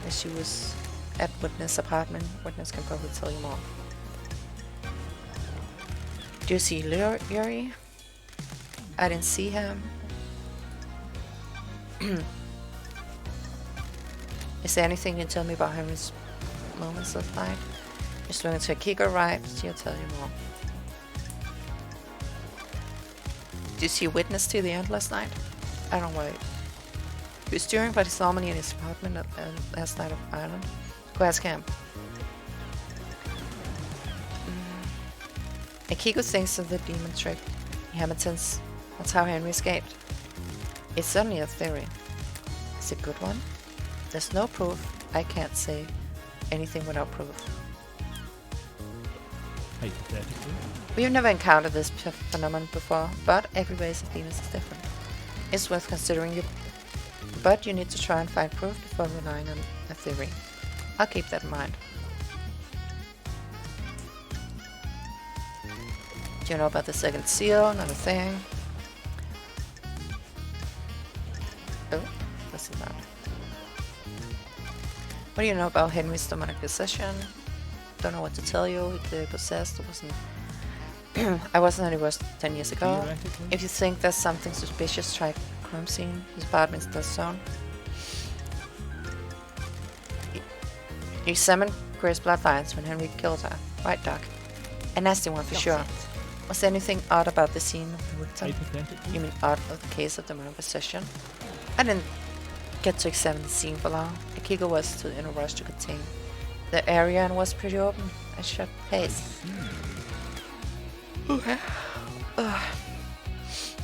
[SPEAKER 1] as she was at Witness' apartment. Witness can probably tell you more. Do you see Yuri? I didn't see him. Is there anything you can tell me about Henry's moments last night? You're swinging to Akiko, right? She'll tell you more. Did you see Witness to the end last night? I don't know why. He was during but he saw me in his apartment last night of Ireland. Go ask him. Akiko thinks of the demon trick. Inhabitants. That's how Henry escaped. It's certainly a theory. It's a good one. There's no proof. I can't say anything without proof.
[SPEAKER 6] Hypothetically.
[SPEAKER 1] We have never encountered this phenomenon before, but every race of demons is different. It's worth considering you, but you need to try and find proof before relying on a theory. I'll keep that in mind. Do you know about the second seal? Not a thing. Oh, what's that? What do you know about Henry's demonic possession? Don't know what to tell you. He clearly possessed. It wasn't. I wasn't any worse 10 years ago. If you think there's something suspicious, try crime scene. His apartment's the zone. You examined Grace's bloodlines when Henry killed her. Right, Doc? A nasty one for sure. Was there anything odd about the scene of the victim?
[SPEAKER 6] Hypothetically.
[SPEAKER 1] You mean odd of the case of demonic possession? I didn't get to examine the scene for long. Akiko was in a rush to contain the area and was pretty open. I shut pace.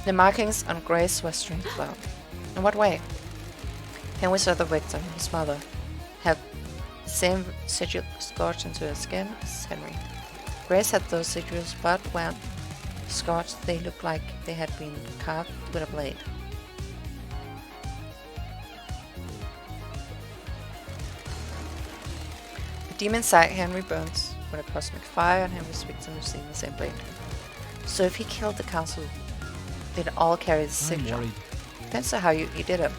[SPEAKER 1] The markings on Grace were strange though. In what way? Henry saw the victim, his mother, have the same sigil scorched into her skin as Henry. Grace had those sigils, but when scorched, they looked like they had been carved with a blade. The demon side Henry burns with a cosmic fire, and Henry's victim received the same blade. So if he killed the council, they'd all carry the
[SPEAKER 6] I'm
[SPEAKER 1] sigil.
[SPEAKER 6] worried.
[SPEAKER 1] Depends on how you did it.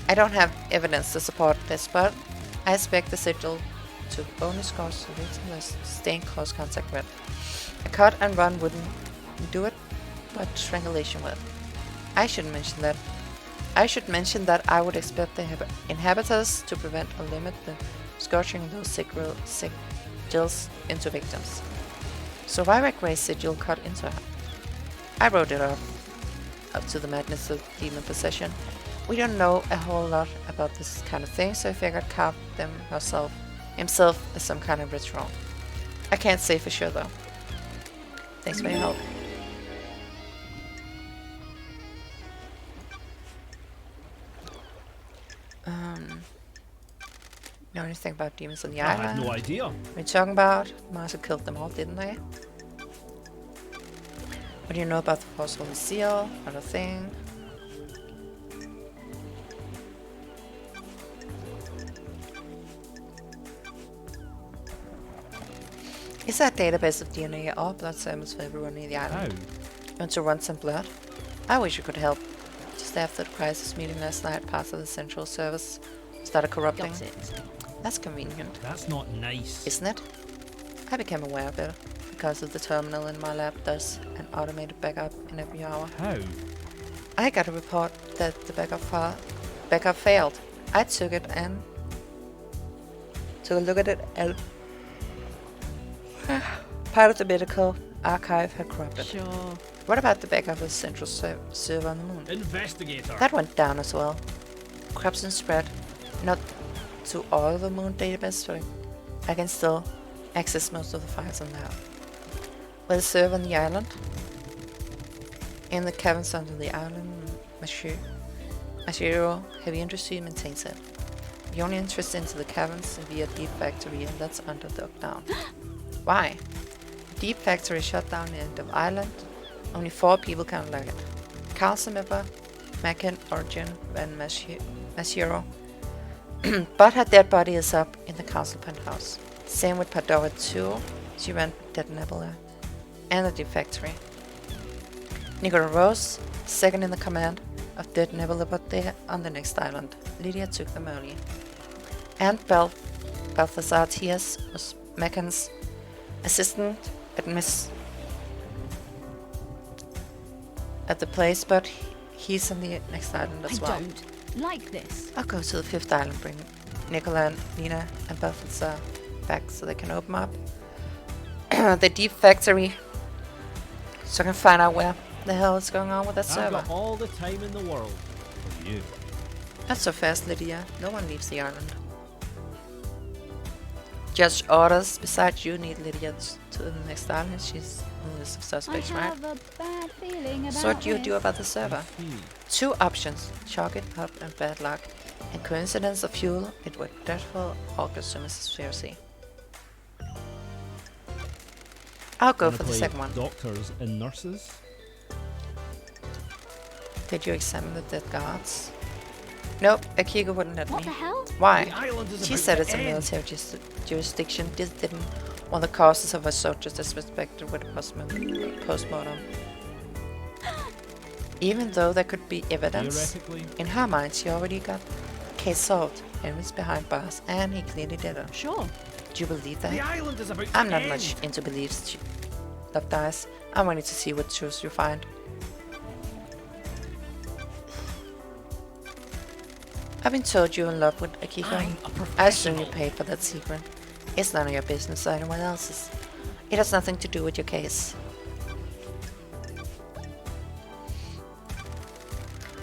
[SPEAKER 1] I don't have evidence to support this, but I expect the sigil to only scorch the victim was stay in close contact with. A cut and run wouldn't do it, but strangulation would. I should mention that I would expect the inhabitants to prevent or limit the scorching those sigils into victims. So why were Grace's sigil cut into her? I wrote it up to the madness of demon possession. We don't know a whole lot about this kind of thing, so I figured carved them himself as some kind of ritual. I can't say for sure though. Thanks for your help. Know anything about demons on the
[SPEAKER 6] I
[SPEAKER 1] island?
[SPEAKER 6] have no idea.
[SPEAKER 1] What are you talking about? Marshall killed them all, didn't they? What do you know about the Force Holy Seal? Not a thing. Is there a database of DNA or blood samples for everyone in the
[SPEAKER 6] How?
[SPEAKER 1] island? You want to run some blood? I wish you could help. Just after the crisis meeting last night, parts of the central service started corrupting.
[SPEAKER 4] Got it.
[SPEAKER 1] That's convenient,
[SPEAKER 6] That's not nice.
[SPEAKER 1] isn't it? I became aware of it because of the terminal in my lab does an automated backup in every hour.
[SPEAKER 6] How?
[SPEAKER 1] I got a report that the backup failed. I took it and took a look at it and part of the medical archive had corrupted.
[SPEAKER 4] Sure.
[SPEAKER 1] What about the backup of the central server on the moon?
[SPEAKER 6] Investigator.
[SPEAKER 1] That went down as well. Corruption spread, not to all the moon database, but I can still access most of the files on that. Will the server on the island? In the caverns under the island, Mashiro Heavy Industry maintains it. The only entrance into the caverns is via Deep Factory, and that's under the down. Why? Deep Factory shut down the end of island. Only 4 people can unlock it. Council member, Mackin, Origin, and Mashiro. But her dead body is up in the council penthouse. Same with Pandora 2. She ran Dead Nebula. And the Deep Factory. Nicola Rose, second in the command of Dead Nebula, but they're on the next island. Lydia took them early. And Balthazar Tias was Mackin's assistant at the place, but he's on the next island as well.
[SPEAKER 4] I don't like this.
[SPEAKER 1] I'll go to the 5th island, bring Nicola and Nina and Balthazar back so they can open up the Deep Factory, so I can find out where the hell is going on with that
[SPEAKER 6] I've
[SPEAKER 1] server.
[SPEAKER 6] got all the time in the world for you.
[SPEAKER 1] Not so fast, Lydia. No one leaves the island. Judge orders. Besides, you need Lydia to the next island. She's on the list of
[SPEAKER 4] I
[SPEAKER 1] suspects, right?
[SPEAKER 4] have a bad feeling about
[SPEAKER 1] So what do you do
[SPEAKER 4] this.
[SPEAKER 1] about the server? 2 options. Chalk it up and bad luck. And coincidence or fuel it with dreadful or consumer conspiracy. I'll go
[SPEAKER 6] Wanna
[SPEAKER 1] for the
[SPEAKER 6] play
[SPEAKER 1] second one.
[SPEAKER 6] Doctors and nurses.
[SPEAKER 1] Did you examine the dead guards? Nope, Akiko wouldn't let
[SPEAKER 4] What
[SPEAKER 1] me.
[SPEAKER 4] the hell?
[SPEAKER 1] Why?
[SPEAKER 6] The island is
[SPEAKER 1] She
[SPEAKER 6] about
[SPEAKER 1] said
[SPEAKER 6] to
[SPEAKER 1] it's a
[SPEAKER 6] end.
[SPEAKER 1] military jurisdiction. This didn't want the causes of her soldiers disrespected with a postmortem. Even though there could be evidence,
[SPEAKER 6] Theoretically,
[SPEAKER 1] in her mind she already got case solved. Henry's behind bars, and he clearly did it.
[SPEAKER 4] Sure.
[SPEAKER 1] Do you believe
[SPEAKER 6] the
[SPEAKER 1] that?
[SPEAKER 6] island is about to
[SPEAKER 1] I'm not
[SPEAKER 6] end.
[SPEAKER 1] much into beliefs, Love Dice. I'm waiting to see what truths you find. I've been told you're in love with Akiko.
[SPEAKER 6] I'm a
[SPEAKER 1] I assume you
[SPEAKER 6] professional.
[SPEAKER 1] paid for that secret. It's none of your business or anyone else's. It has nothing to do with your case.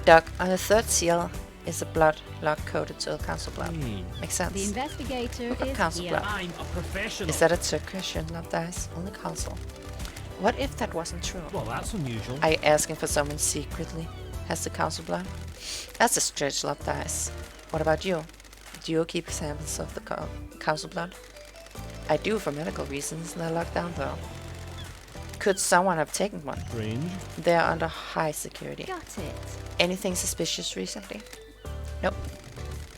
[SPEAKER 1] Doc, on the 3rd seal is a blood lock coded to the council blood. Makes
[SPEAKER 4] The
[SPEAKER 1] sense.
[SPEAKER 4] investigator
[SPEAKER 1] Look at
[SPEAKER 4] is
[SPEAKER 1] council
[SPEAKER 4] here.
[SPEAKER 1] blood.
[SPEAKER 6] I'm a professional.
[SPEAKER 1] Is that a trick question, Love Dice? Only council. What if that wasn't true?
[SPEAKER 6] Well, that's unusual.
[SPEAKER 1] Are you asking for someone secretly has the council blood? That's a stretch, Love Dice. What about you? Do you keep samples of the council blood? I do for medical reasons, they're locked down though. Could someone have taken one?
[SPEAKER 6] Strange.
[SPEAKER 1] They're under high security.
[SPEAKER 4] Got it.
[SPEAKER 1] Anything suspicious recently? Nope.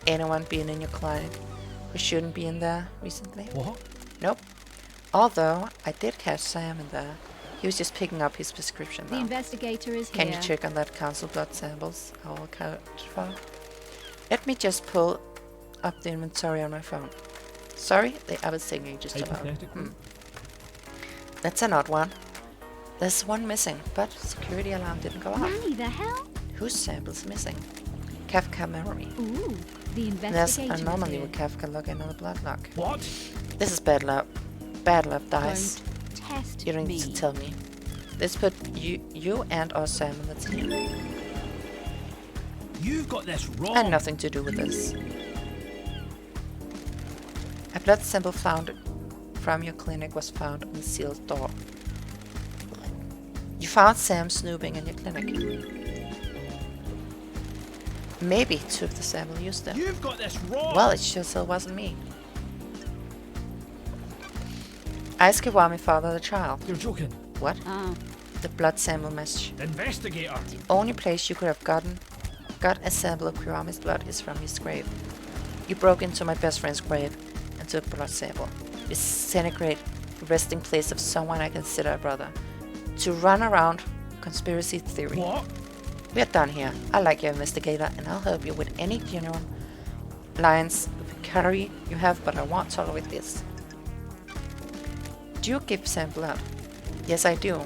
[SPEAKER 1] Anyone being in your clinic who shouldn't be in there recently?
[SPEAKER 6] What?
[SPEAKER 1] Nope. Although, I did catch Sam in there. He was just picking up his prescription
[SPEAKER 4] The
[SPEAKER 1] though.
[SPEAKER 4] investigator is
[SPEAKER 1] Can
[SPEAKER 4] here.
[SPEAKER 1] you check on that council blood samples I will account for? Let me just pull up the inventory on my phone. Sorry, the abbot's taking just about.
[SPEAKER 6] Hypothetically.
[SPEAKER 1] That's an odd one. There's one missing, but security alarm didn't go off.
[SPEAKER 4] Nanny, the hell?
[SPEAKER 1] Whose sample's missing? Kafka memory.
[SPEAKER 4] Ooh, the
[SPEAKER 1] There's
[SPEAKER 4] investigator
[SPEAKER 1] anomaly
[SPEAKER 4] is here.
[SPEAKER 1] with Kafka login on the blood lock.
[SPEAKER 6] What?
[SPEAKER 1] This is bad luck. Bad luck, Dice.
[SPEAKER 4] Don't test
[SPEAKER 1] You don't
[SPEAKER 4] me.
[SPEAKER 1] need to tell me. Let's put you and or Sam in the team.
[SPEAKER 6] You've got this wrong.
[SPEAKER 1] And nothing to do with this. A blood sample found from your clinic was found on the sealed door. You found Sam snooping in your clinic. Maybe he took the sample and used it.
[SPEAKER 6] You've got this wrong.
[SPEAKER 1] Well, it sure still wasn't me. Ice Kiwami fathered a child.
[SPEAKER 6] You're joking.
[SPEAKER 1] What?
[SPEAKER 4] Oh,
[SPEAKER 1] The blood sample match.
[SPEAKER 6] Investigator.
[SPEAKER 1] Only place you could have got a sample of Kiwami's blood is from his grave. You broke into my best friend's grave and took blood sample. Disintegrate the resting place of someone I consider a brother. To run around conspiracy theory.
[SPEAKER 6] What?
[SPEAKER 1] We're done here. I like your investigator and I'll help you with any genuine lines of carry you have, but I won't tolerate this. Do you give Sam blood? Yes, I do.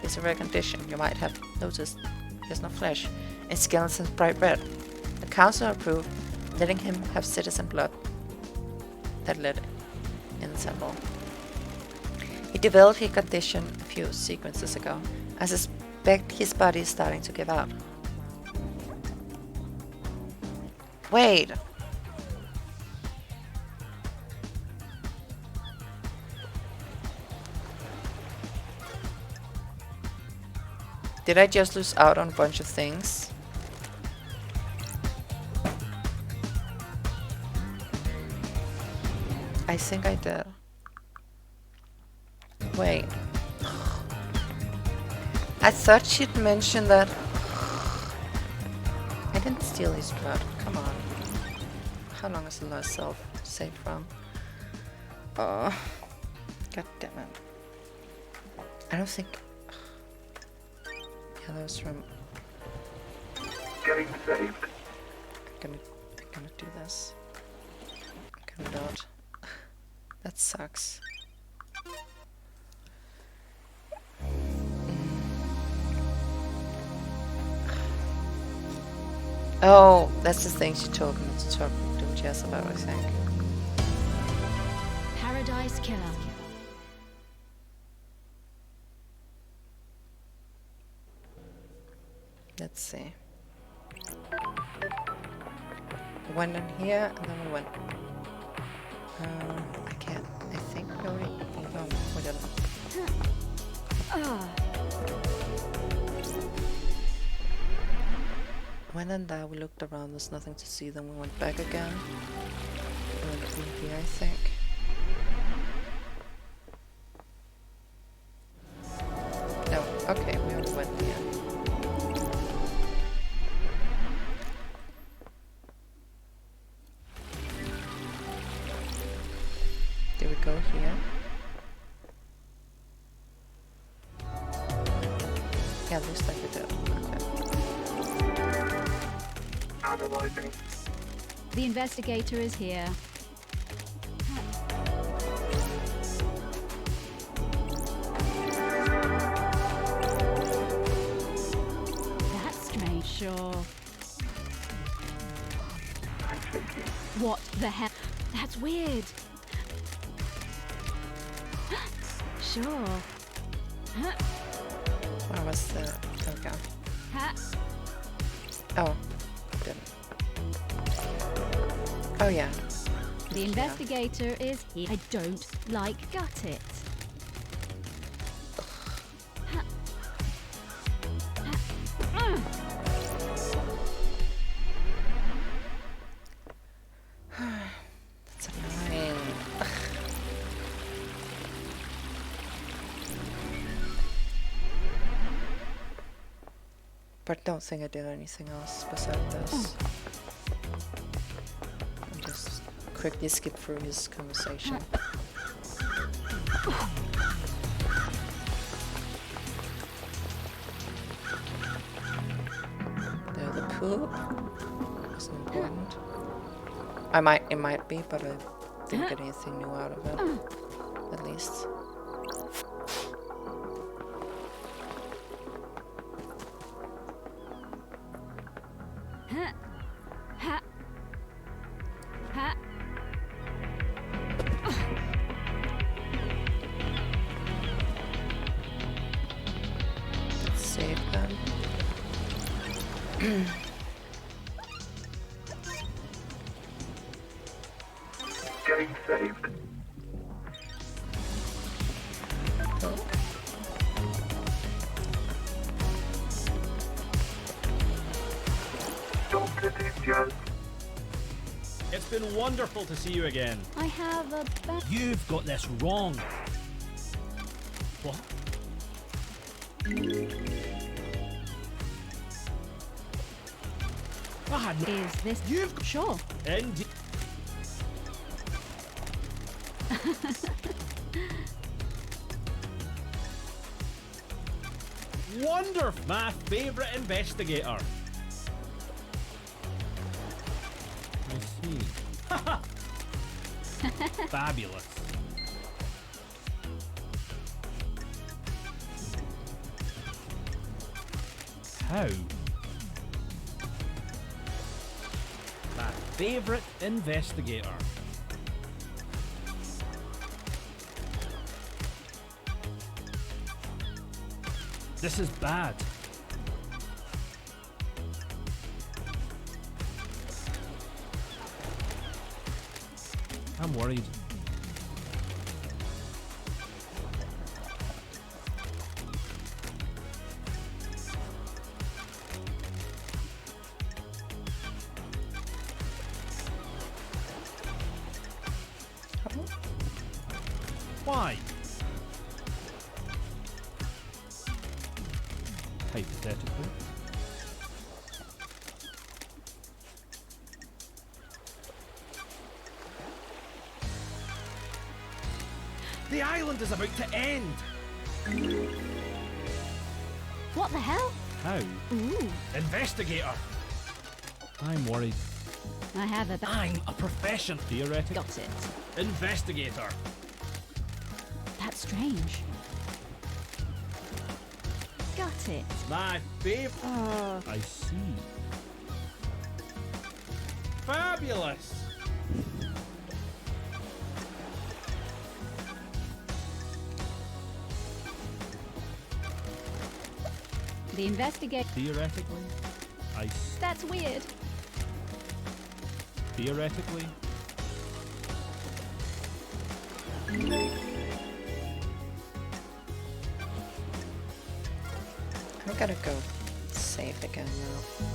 [SPEAKER 1] It's a rare condition. You might have noticed he has no flesh and skeleton's bright red. The council approved letting him have citizen blood that led in the sample. He developed his condition a few sequences ago. I suspect his body is starting to give out. Wait! Did I just lose out on a bunch of things? I think I did. Wait. I thought she'd mentioned that. I didn't steal his blood. Come on. How long is the last self saved from? Oh. God damn it. I don't think. Yeah, that was from.
[SPEAKER 3] Getting saved.
[SPEAKER 1] I'm gonna do this. I'm gonna not. That sucks. Oh, that's the thing she told me to talk to Jess about, I think.
[SPEAKER 4] Paradise Killer.
[SPEAKER 1] Let's see. We went in here and then we went. I can't. I think we already. No, we didn't. When and there, we looked around. There's nothing to see. Then we went back again. We went through here, I think. No. Okay, we only went here. Did we go here? Yeah, looks like we did. Okay.
[SPEAKER 3] Analyzing.
[SPEAKER 4] The investigator is here. That's strange, sure. What the hell? That's weird. Sure.
[SPEAKER 1] Where was the... There we go.
[SPEAKER 4] Ha.
[SPEAKER 1] Oh, didn't. Oh yeah.
[SPEAKER 4] The investigator is here. I don't like gut it. Ha. Ha.
[SPEAKER 1] That's annoying. But don't think I did anything else besides this. I'll just quickly skip through his conversation. There, the poop isn't important. It might be, but I didn't get anything new out of it, at least. Save them.
[SPEAKER 3] Getting saved.
[SPEAKER 1] Oh.
[SPEAKER 3] Dr. Ninjas.
[SPEAKER 6] It's been wonderful to see you again.
[SPEAKER 4] I have a bad...
[SPEAKER 6] You've got this wrong. What? I hadn't.
[SPEAKER 4] Is this...
[SPEAKER 6] You've
[SPEAKER 4] Sure.
[SPEAKER 6] indeed. Wonderful! My favourite investigator. I see. Fabulous. How? My favourite investigator. This is bad. I'm worried. Why? Hypothetically. The island is about to end!
[SPEAKER 4] What the hell?
[SPEAKER 6] How?
[SPEAKER 4] Ooh,
[SPEAKER 6] Investigator! I'm worried.
[SPEAKER 4] I have a
[SPEAKER 6] I'm a profession. Theoretic.
[SPEAKER 4] Got it.
[SPEAKER 6] Investigator.
[SPEAKER 4] That's strange. Got it.
[SPEAKER 6] My favorite. I see. Fabulous!
[SPEAKER 4] The investigate.
[SPEAKER 6] Theoretically, I s-
[SPEAKER 4] That's weird.
[SPEAKER 6] theoretically.
[SPEAKER 1] I'm gonna go save again now.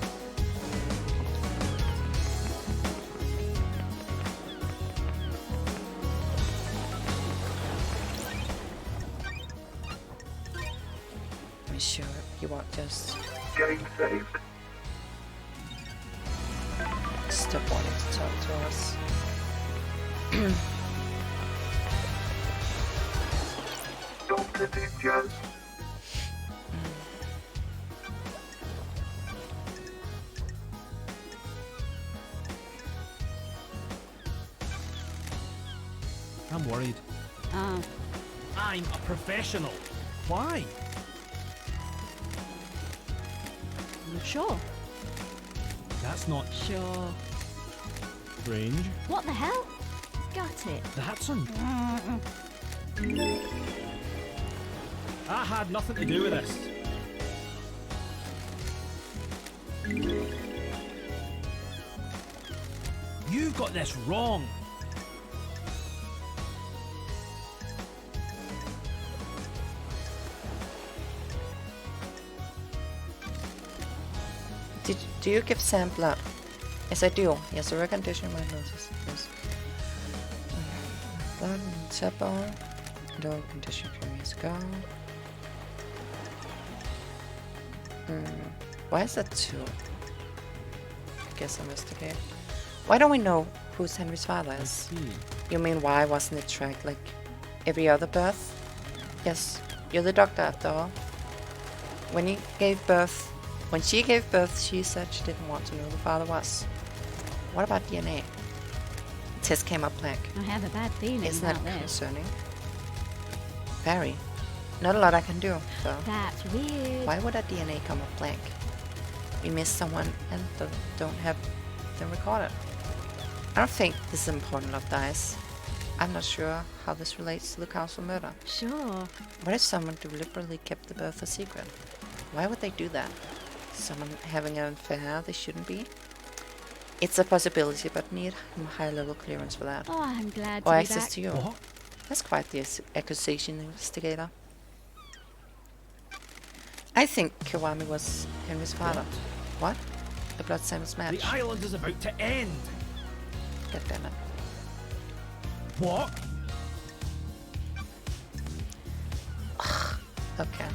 [SPEAKER 1] I'm sure you won't just
[SPEAKER 3] Game saved.
[SPEAKER 1] stop wanting to talk to us.
[SPEAKER 3] Dr. Ninja.
[SPEAKER 6] I'm worried.
[SPEAKER 4] Ah,
[SPEAKER 6] I'm a professional. Why?
[SPEAKER 4] sure.
[SPEAKER 6] That's not
[SPEAKER 4] Sure.
[SPEAKER 6] strange.
[SPEAKER 4] What the hell? Got it.
[SPEAKER 6] That's un. I had nothing to do with this. You've got this wrong.
[SPEAKER 1] Do you give Sam blood? Yes, I do. Yes, a rare condition might notice. Yes. Blood and tap on. No condition for me to go. Why is that 2? I guess investigate. Why don't we know who's Henry's father
[SPEAKER 6] I
[SPEAKER 1] is?
[SPEAKER 6] see.
[SPEAKER 1] You mean why wasn't it tracked like every other birth? Yes, you're the doctor after all. When she gave birth, she said she didn't want to know who the father was. What about DNA? The test came up blank.
[SPEAKER 4] I have a bad feeling
[SPEAKER 1] Isn't that
[SPEAKER 4] about this.
[SPEAKER 1] concerning? Very. Not a lot I can do, though.
[SPEAKER 4] That's weird.
[SPEAKER 1] Why would our DNA come up blank? We missed someone and don't have them recorded. I don't think this is important enough, dice. I'm not sure how this relates to the council murder.
[SPEAKER 4] Sure.
[SPEAKER 1] What if someone deliberately kept the birth a secret? Why would they do that? Someone having an affair they shouldn't be? It's a possibility, but need high-level clearance for that.
[SPEAKER 4] Oh, I'm glad to
[SPEAKER 1] Or
[SPEAKER 4] be
[SPEAKER 1] access
[SPEAKER 4] back.
[SPEAKER 1] to you.
[SPEAKER 6] What?
[SPEAKER 1] That's quite the accusation, investigator. I think Kiwami was Henry's father. What? The blood samples match.
[SPEAKER 6] The island is about to end.
[SPEAKER 1] God damn it.
[SPEAKER 6] What?
[SPEAKER 1] Okay.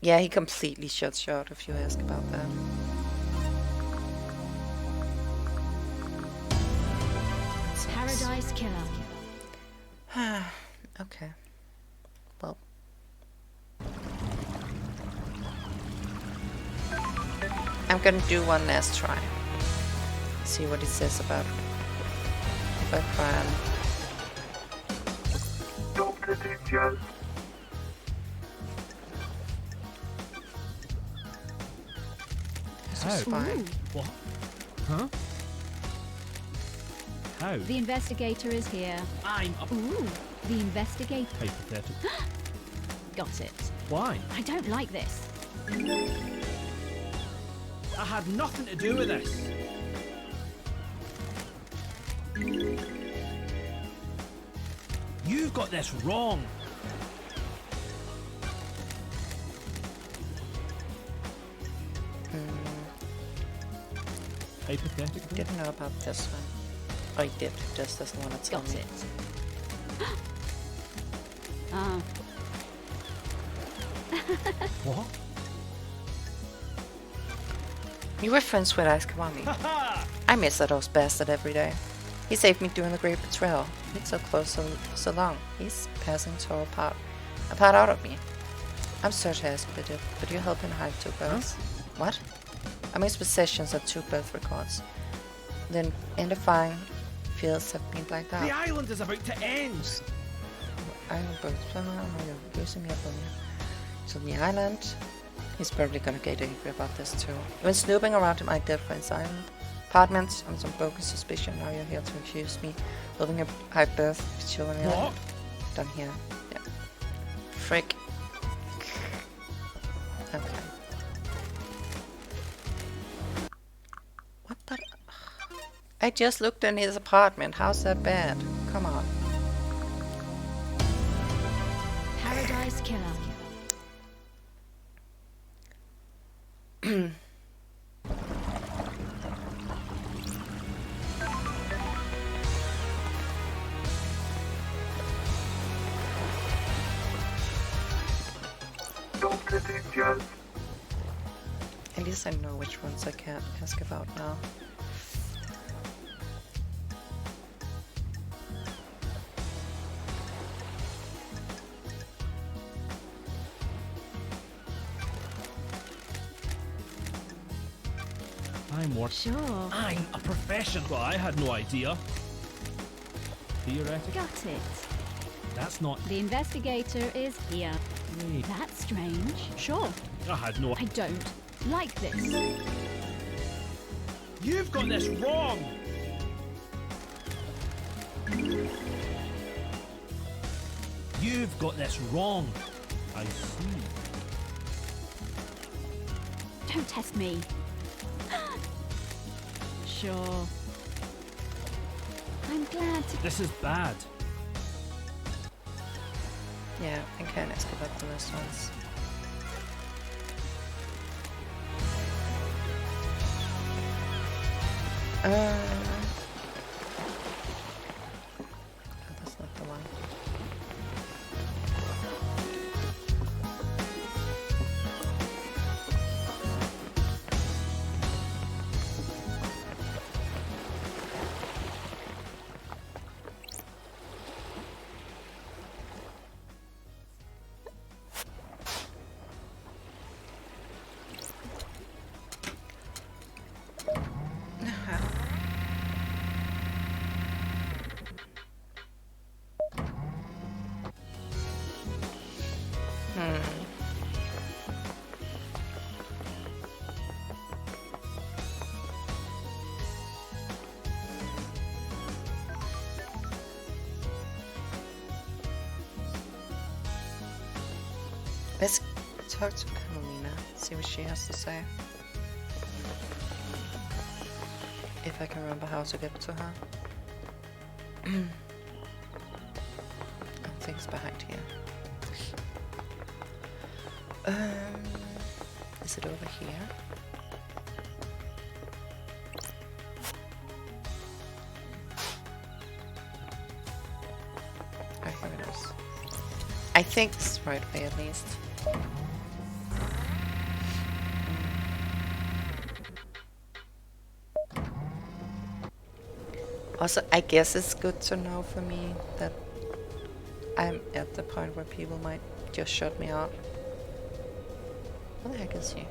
[SPEAKER 1] Yeah, he completely shut short if you ask about that.
[SPEAKER 4] Paradise Killer.
[SPEAKER 1] Okay. Well. I'm gonna do one last try. See what he says about if I can.
[SPEAKER 3] Dr. Ninja.
[SPEAKER 1] This is fine.
[SPEAKER 6] What? Huh? How?
[SPEAKER 4] The investigator is here.
[SPEAKER 6] I'm a
[SPEAKER 4] Ooh, the investigator.
[SPEAKER 6] hypothetical.
[SPEAKER 4] Got it.
[SPEAKER 6] Why?
[SPEAKER 4] I don't like this.
[SPEAKER 6] I had nothing to do with this. You've got this wrong. Hypothetically?
[SPEAKER 1] Didn't know about this one. Oh, he did. Just doesn't want to tell
[SPEAKER 4] Got
[SPEAKER 1] me.
[SPEAKER 4] it. Ah,
[SPEAKER 6] What?
[SPEAKER 1] You were friends with Ice-Kiwami. I miss that old bastard every day. He saved me during the Great Betrayal. He's so close, so long. He's passing a part out of me. I'm sorry to ask, but you help him hide 2 births? What? Amongst possessions are 2 birth records. Then identifying fields have been blacked out.
[SPEAKER 6] The island is about to end!
[SPEAKER 1] Island births. Using me up on you. So the island. He's probably gonna get angry about this too. When snooping around in my dead friend's island apartment on some bogus suspicion, now you're here to accuse me of living a high birth with children.
[SPEAKER 6] What?
[SPEAKER 1] Done here. Yeah. Frick. Okay. What the? I just looked in his apartment. How's that bad? Come on.
[SPEAKER 4] Paradise Killer.
[SPEAKER 3] Dr. Ninjas.
[SPEAKER 1] At least I know which ones I can't ask about now.
[SPEAKER 6] I'm working.
[SPEAKER 4] Sure.
[SPEAKER 6] I'm a professional. Well, I had no idea. Theoretically,
[SPEAKER 4] Got it.
[SPEAKER 6] that's not.
[SPEAKER 4] The investigator is here.
[SPEAKER 6] Wait,
[SPEAKER 4] That's strange. Sure.
[SPEAKER 6] I had no.
[SPEAKER 4] I don't like this.
[SPEAKER 6] You've got this wrong! You've got this wrong. I see.
[SPEAKER 4] Don't test me. Sure. I'm glad to.
[SPEAKER 6] This is bad.
[SPEAKER 1] Yeah, I can ask about the last ones. Oh, that's not the one. Let's talk to Carolina, see what she has to say. If I can remember how to get to her. I think it's behind here. Is it over here? Oh, here it is. I think it's the right way at least. Also, I guess it's good to know for me that I'm at the point where people might just shut me out. What the heck is he?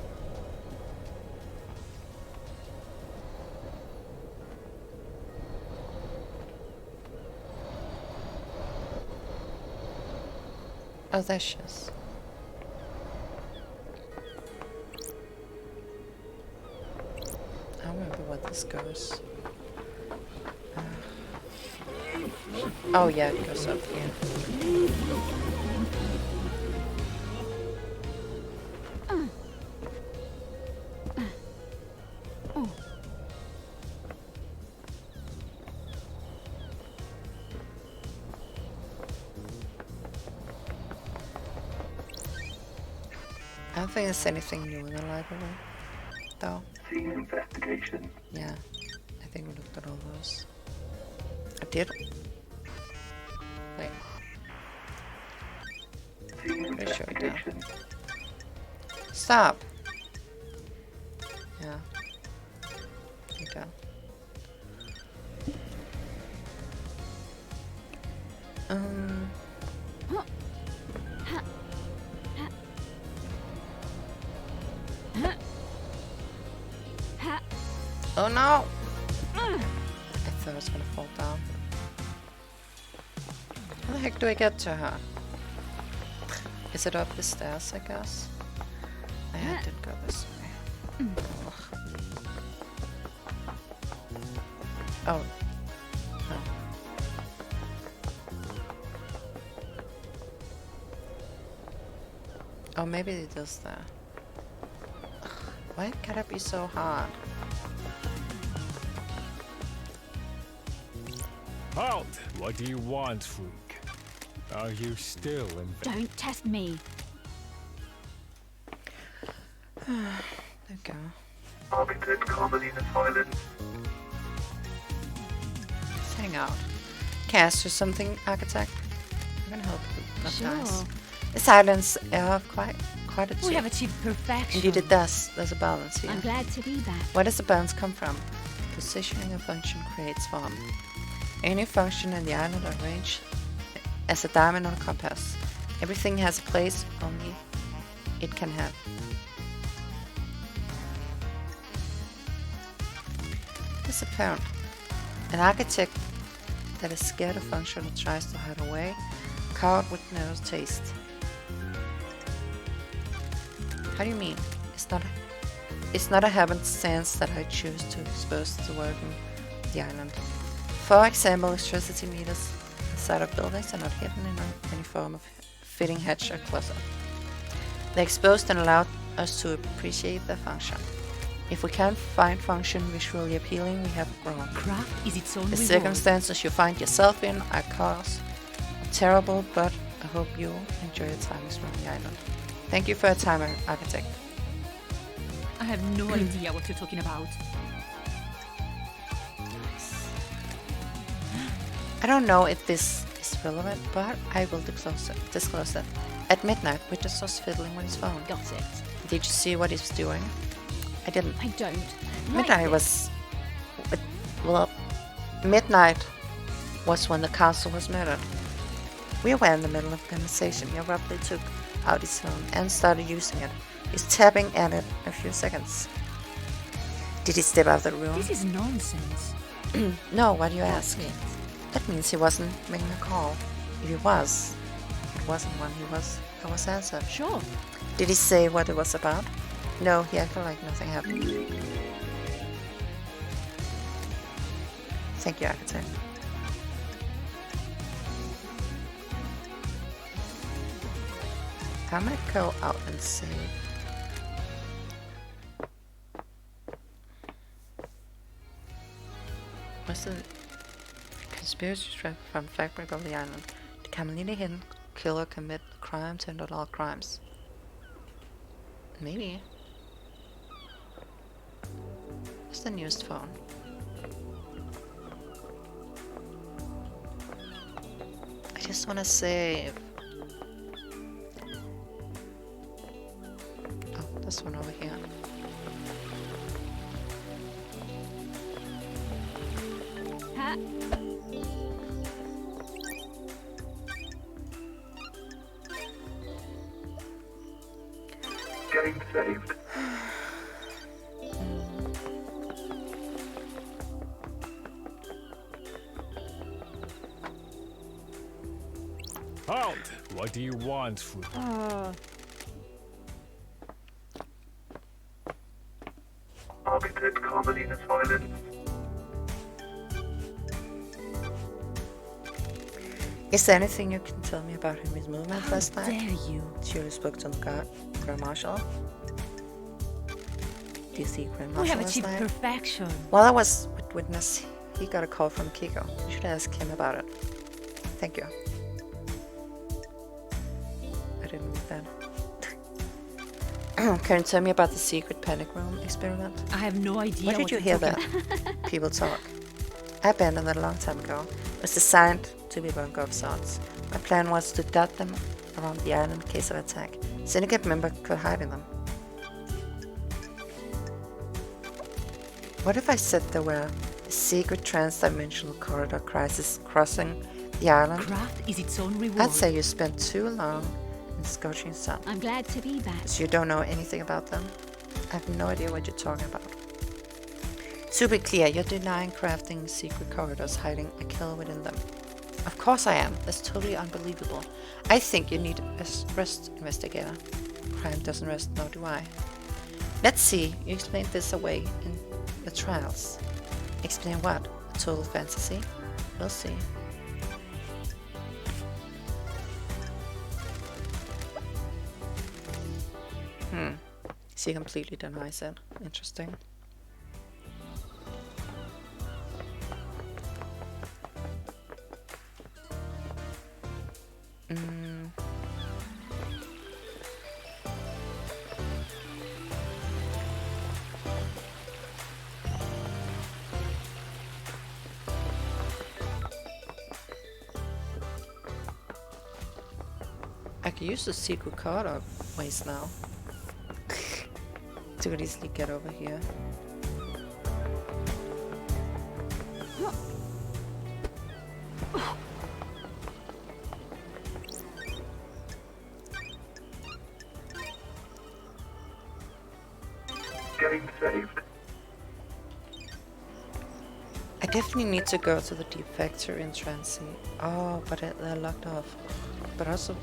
[SPEAKER 1] Oh, there she is. I remember what this goes. Oh yeah, it goes up here. I don't think there's anything new in the library. though?
[SPEAKER 3] See investigation.
[SPEAKER 1] Yeah, I think we looked at all those. I did. Wait,
[SPEAKER 3] See
[SPEAKER 1] pretty sure we did.
[SPEAKER 3] investigation.
[SPEAKER 1] Stop! Yeah. Okay. Oh no! I thought I was gonna fall down. How the heck do I get to her? Is it up the stairs, I guess? I did go this way. Ugh. Oh. No. Oh, maybe it is there. Ugh, why can it be so hard?
[SPEAKER 6] Halt! What do you want, freak? Are you still in?
[SPEAKER 4] Don't test me.
[SPEAKER 1] There we go.
[SPEAKER 3] Arbitrate comedy and violence.
[SPEAKER 1] Let's hang out. Cast or something, architect. I'm gonna help you. Not
[SPEAKER 4] Sure.
[SPEAKER 1] nice. The silence of quite a
[SPEAKER 4] We have
[SPEAKER 1] cheap.
[SPEAKER 4] achieved perfection.
[SPEAKER 1] Indeed it does. There's a balance here.
[SPEAKER 4] I'm glad to be back.
[SPEAKER 1] Where does the balance come from? Positioning a function creates form. Any function in the island are arranged as a diamond on a compass. Everything has a place only it can have. What's apparent? An architect that is scared of function or tries to hide away, coward with no taste. How do you mean? It's not a happenstance that I choose to expose the working of the island. For example, electricity meters inside of buildings are not hidden in any form of fitting hedge or closet. They're exposed and allow us to appreciate their function. If we can't find function visually appealing, we have wrong.
[SPEAKER 4] Craft is its own
[SPEAKER 1] The
[SPEAKER 4] reward.
[SPEAKER 1] circumstances you find yourself in are terrible, but I hope you enjoy your time exploring the island. Thank you for your time, architect.
[SPEAKER 4] I have no idea what you're talking about.
[SPEAKER 1] I don't know if this is relevant, but I will disclose it. At midnight, Witness was fiddling with his phone.
[SPEAKER 4] Got it.
[SPEAKER 1] Did you see what he was doing? I didn't.
[SPEAKER 4] I don't.
[SPEAKER 1] Midnight was... Well, midnight was when the castle was murdered. We were in the middle of a conversation. He abruptly took out his phone and started using it. He's tapping at it a few seconds. Did he step out of the room?
[SPEAKER 4] This is nonsense.
[SPEAKER 1] No, why do you ask?
[SPEAKER 4] That's it.
[SPEAKER 1] That means he wasn't making a call. If he was, it wasn't one I was answered.
[SPEAKER 4] Sure.
[SPEAKER 1] Did he say what it was about? No, he acted like nothing happened. Thank you, architect. I might go out and see. What's the conspiracy threat from fabric of the island? The Camelini hidden killer commit crime to end all crimes. Maybe. What's the newest phone? I just wanna save. Oh, this one over here.
[SPEAKER 4] Ha.
[SPEAKER 3] Game saved.
[SPEAKER 6] Halt! What do you want, freak?
[SPEAKER 3] Arbitrate comedy and violence.
[SPEAKER 1] Is there anything you can tell me about his movement last
[SPEAKER 4] Dare
[SPEAKER 1] night?
[SPEAKER 4] you?
[SPEAKER 1] She only spoke to the Grand Marshal. Do you see Grand
[SPEAKER 4] We
[SPEAKER 1] Marshal
[SPEAKER 4] have
[SPEAKER 1] last
[SPEAKER 4] achieved
[SPEAKER 1] night?
[SPEAKER 4] perfection.
[SPEAKER 1] While I was with Witness, he got a call from Kiko. You should ask him about it. Thank you. I didn't mean that. Can you tell me about the secret panic room experiment?
[SPEAKER 7] I have no idea.
[SPEAKER 1] Where did you hear that? People talk. I abandoned it a long time ago. It was designed to be a bunker of sorts. My plan was to dot them around the island in case of attack. Syndicate member could hide in them. What if I said there were a secret trans-dimensional corridor crisis crossing the island?
[SPEAKER 7] Craft is its own reward.
[SPEAKER 1] I'd say you spent too long in the scorching sun.
[SPEAKER 4] I'm glad to be back.
[SPEAKER 1] So you don't know anything about them? I have no idea what you're talking about. Super clear, you're denying crafting secret corridors hiding a kill within them. Of course I am. That's totally unbelievable. I think you need a rest, investigator. Crime doesn't rest, nor do I. Let's see, you explained this away in the trials. Explain what? A total fantasy? We'll see. She completely denies it. Interesting. I can use the secret card or ways now. To easily get over here.
[SPEAKER 3] Game saved.
[SPEAKER 1] I definitely need to go to the deep factory in Transi. Oh, but they're locked off. But also,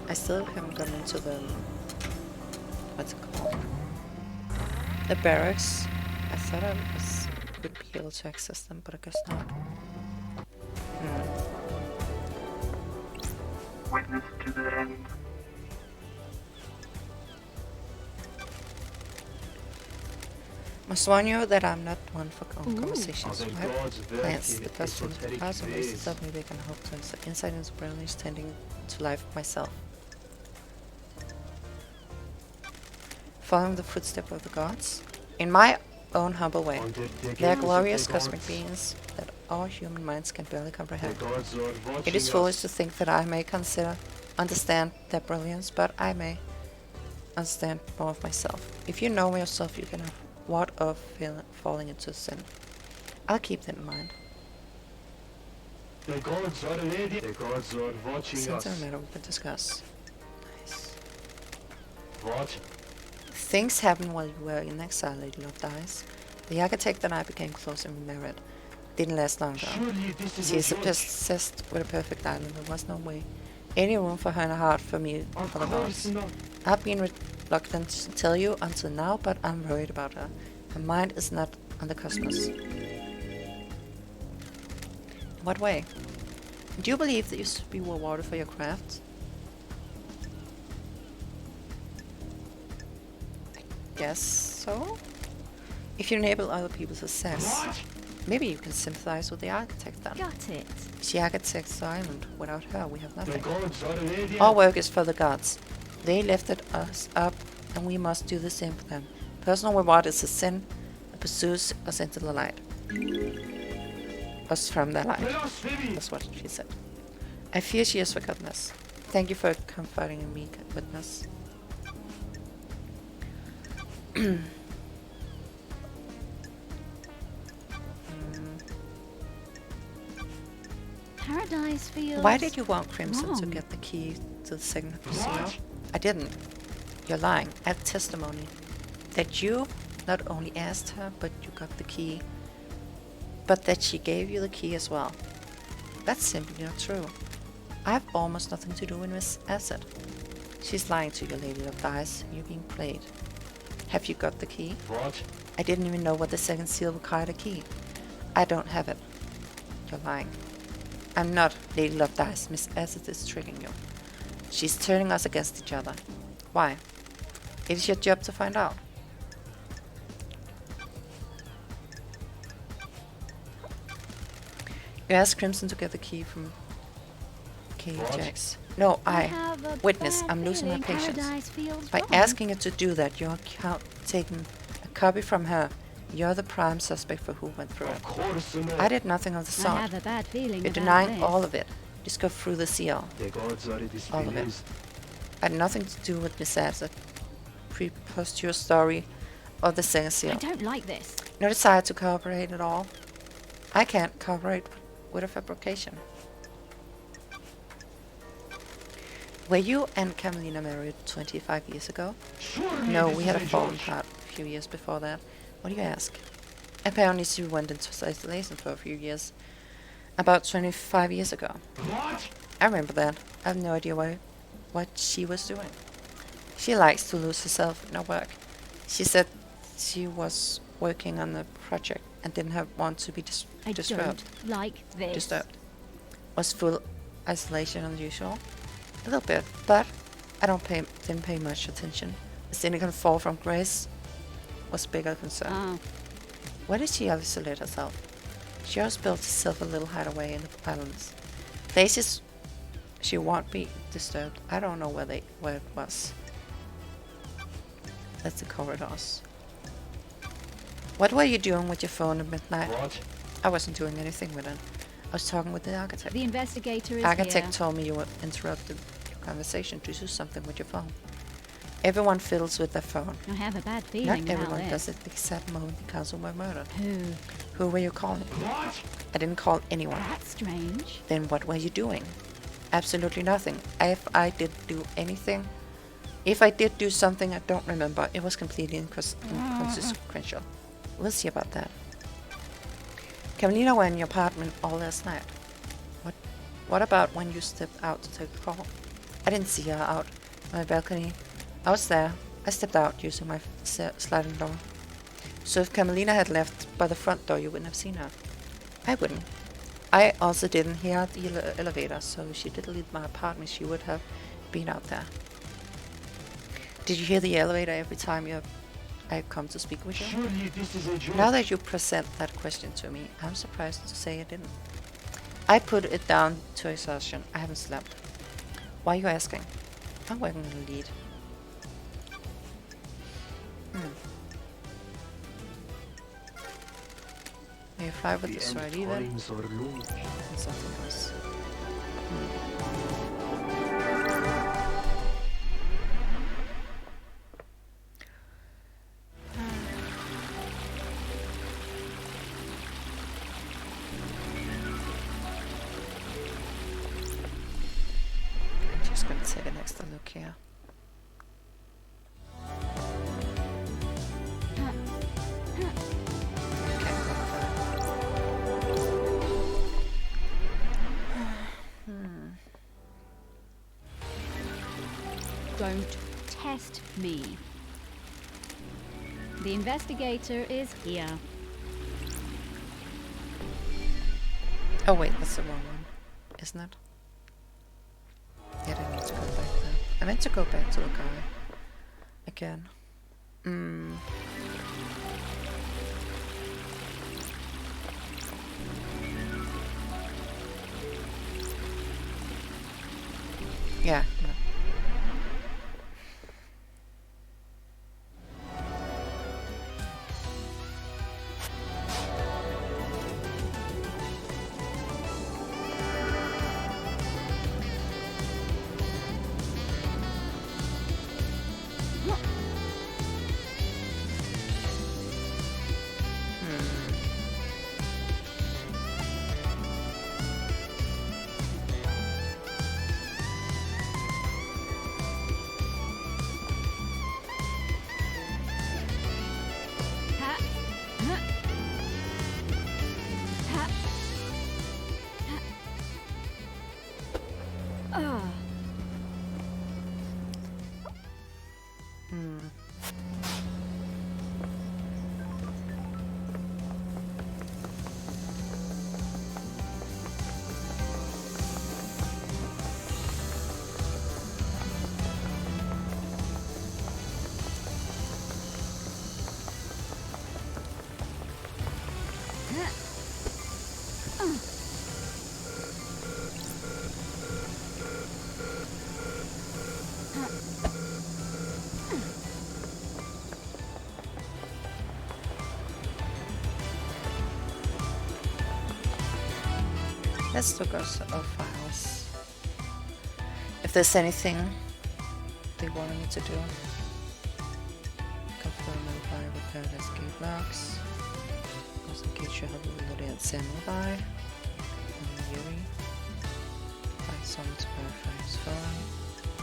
[SPEAKER 1] I still haven't gone into the... what's it called? The barracks. I thought I would be able to access them, but I guess not.
[SPEAKER 3] Witness to the end.
[SPEAKER 1] Must warn you that I'm not one for conversations. Right? Plants, the costume, the parts of races of me they can hope to insight into brilliance tending to life myself. Following the footsteps of the gods. In my own humble way, they are glorious cosmic beings that our human minds can barely comprehend. It is foolish to think that I may understand their brilliance, but I may understand more of myself. If you know yourself, you can ward off falling into sin. I'll keep that in mind.
[SPEAKER 6] The gods are ready. The gods are watching
[SPEAKER 1] Seems
[SPEAKER 6] us.
[SPEAKER 1] a matter we can discuss. Nice.
[SPEAKER 6] What?
[SPEAKER 1] Things happened while you were in exile, Lady Love dies. The architect and I became close and remarried. Didn't last long though.
[SPEAKER 6] Surely this is
[SPEAKER 1] She is
[SPEAKER 6] a joke.
[SPEAKER 1] obsessed with a perfect island. There was no way. Any room for her in her heart for me
[SPEAKER 6] Of
[SPEAKER 1] for the
[SPEAKER 6] course
[SPEAKER 1] gods.
[SPEAKER 6] not.
[SPEAKER 1] I've been reluctant to tell you until now, but I'm worried about her. Her mind is not on the cosmos. In what way? Do you believe that you should be rewarded for your craft? I guess so. If you enable other people's success, maybe you can sympathize with the architect then.
[SPEAKER 4] Got it.
[SPEAKER 1] She architects the island. Without her, we have
[SPEAKER 6] The
[SPEAKER 1] nothing.
[SPEAKER 6] gods are ready.
[SPEAKER 1] Our work is for the gods. They lifted us up, and we must do the same for them. Personal reward is a sin that pursues us into the light. Us from the light.
[SPEAKER 6] Blasphemy!
[SPEAKER 1] That's what she said. I fear she has forgotten us. Thank you for comforting me, witness.
[SPEAKER 4] Paradise feels.
[SPEAKER 1] Why did you want Crimson to
[SPEAKER 4] wrong.
[SPEAKER 1] get the key to the second casino? I didn't. You're lying. I have testimony that you not only asked her, but you got the key, but that she gave you the key as well. That's simply not true. I have almost nothing to do with Miss Acid. She's lying to you, Lady of Dice. You're being played. Have you got the key?
[SPEAKER 6] What?
[SPEAKER 1] I didn't even know what the second seal required a key. I don't have it. You're lying. I'm not Lady Love Dice. Miss Acid is tricking you. She's turning us against each other. Why? It is your job to find out. You asked Crimson to get the key from Okay, Jax. No, I.
[SPEAKER 4] have a
[SPEAKER 1] Witness,
[SPEAKER 4] bad
[SPEAKER 1] I'm losing my
[SPEAKER 4] feeling
[SPEAKER 1] patience.
[SPEAKER 4] Paradise feels
[SPEAKER 1] By
[SPEAKER 4] wrong.
[SPEAKER 1] asking it to do that, you're taking a copy from her. You're the prime suspect for who went through it. I did nothing of the
[SPEAKER 4] I
[SPEAKER 1] sort.
[SPEAKER 4] have a bad feeling
[SPEAKER 1] You're
[SPEAKER 4] about
[SPEAKER 1] denying
[SPEAKER 4] this.
[SPEAKER 1] all of it. Just go through the seal. All of it. I had nothing to do with Miss Ab's preposterous story or the second
[SPEAKER 4] I
[SPEAKER 1] seal.
[SPEAKER 4] don't like this.
[SPEAKER 1] No desire to cooperate at all. I can't cooperate with a fabrication. Were you and Carmelina married 25 years ago? No, we had a fallen part a few years before that. What do you ask? Apparently she went into isolation for a few years. About 25 years ago. What? I remember that. I have no idea what she was doing. She likes to lose herself in her work. She said she was working on a project and didn't want to be
[SPEAKER 4] I
[SPEAKER 1] disturbed.
[SPEAKER 4] don't like this.
[SPEAKER 1] Disturbed. Was full isolation unusual? A little bit, but I didn't pay much attention. The cynical fall from grace was bigger concern.
[SPEAKER 4] Oh,
[SPEAKER 1] Where did she isolate herself? She always built herself a little hideaway in the islands. Places she won't be disturbed. I don't know where it was. That's the corridors. What were you doing with your phone at midnight?
[SPEAKER 6] What?
[SPEAKER 1] I wasn't doing anything with it. I was talking with the architect.
[SPEAKER 4] the investigator is
[SPEAKER 1] Architect
[SPEAKER 4] here.
[SPEAKER 1] told me you interrupted your conversation to do something with your phone. Everyone fiddles with their phone.
[SPEAKER 4] I have a bad feeling
[SPEAKER 1] Not
[SPEAKER 4] about
[SPEAKER 1] everyone
[SPEAKER 4] this.
[SPEAKER 1] does it the exact moment the council were murdered.
[SPEAKER 4] Who?
[SPEAKER 1] Who were you calling? I didn't call anyone.
[SPEAKER 4] That's strange.
[SPEAKER 1] Then what were you doing? Absolutely nothing. If I did do something I don't remember, it was completely inconsequential. We'll see about that. Carmelina were in your apartment all last night. What about when you stepped out to take a call? I didn't see her out my balcony. I was there. I stepped out using my sliding door. So if Carmelina had left by the front door, you wouldn't have seen her. I wouldn't. I also didn't hear the elevator, so if she did leave my apartment, she would have been out there. Did you hear the elevator every time I come to speak with you? Now that you present that question to me, I'm surprised to say I didn't. I put it down to exhaustion. I haven't slept. Why are you asking? I'm working on a lead. May you fly with the sword even? And something else. I'm just gonna take an extra look here.
[SPEAKER 4] Don't test me. The investigator is here.
[SPEAKER 1] Oh wait, that's the wrong one, isn't it? Yeah, I need to go back there. I meant to go back to the guy again. Yeah, no. Let's look at our files. If there's anything they want me to do. Confirm nearby repair the escape logs. Just in case you haven't loaded at Samurai. And Yuri. Find someone to verify his phone.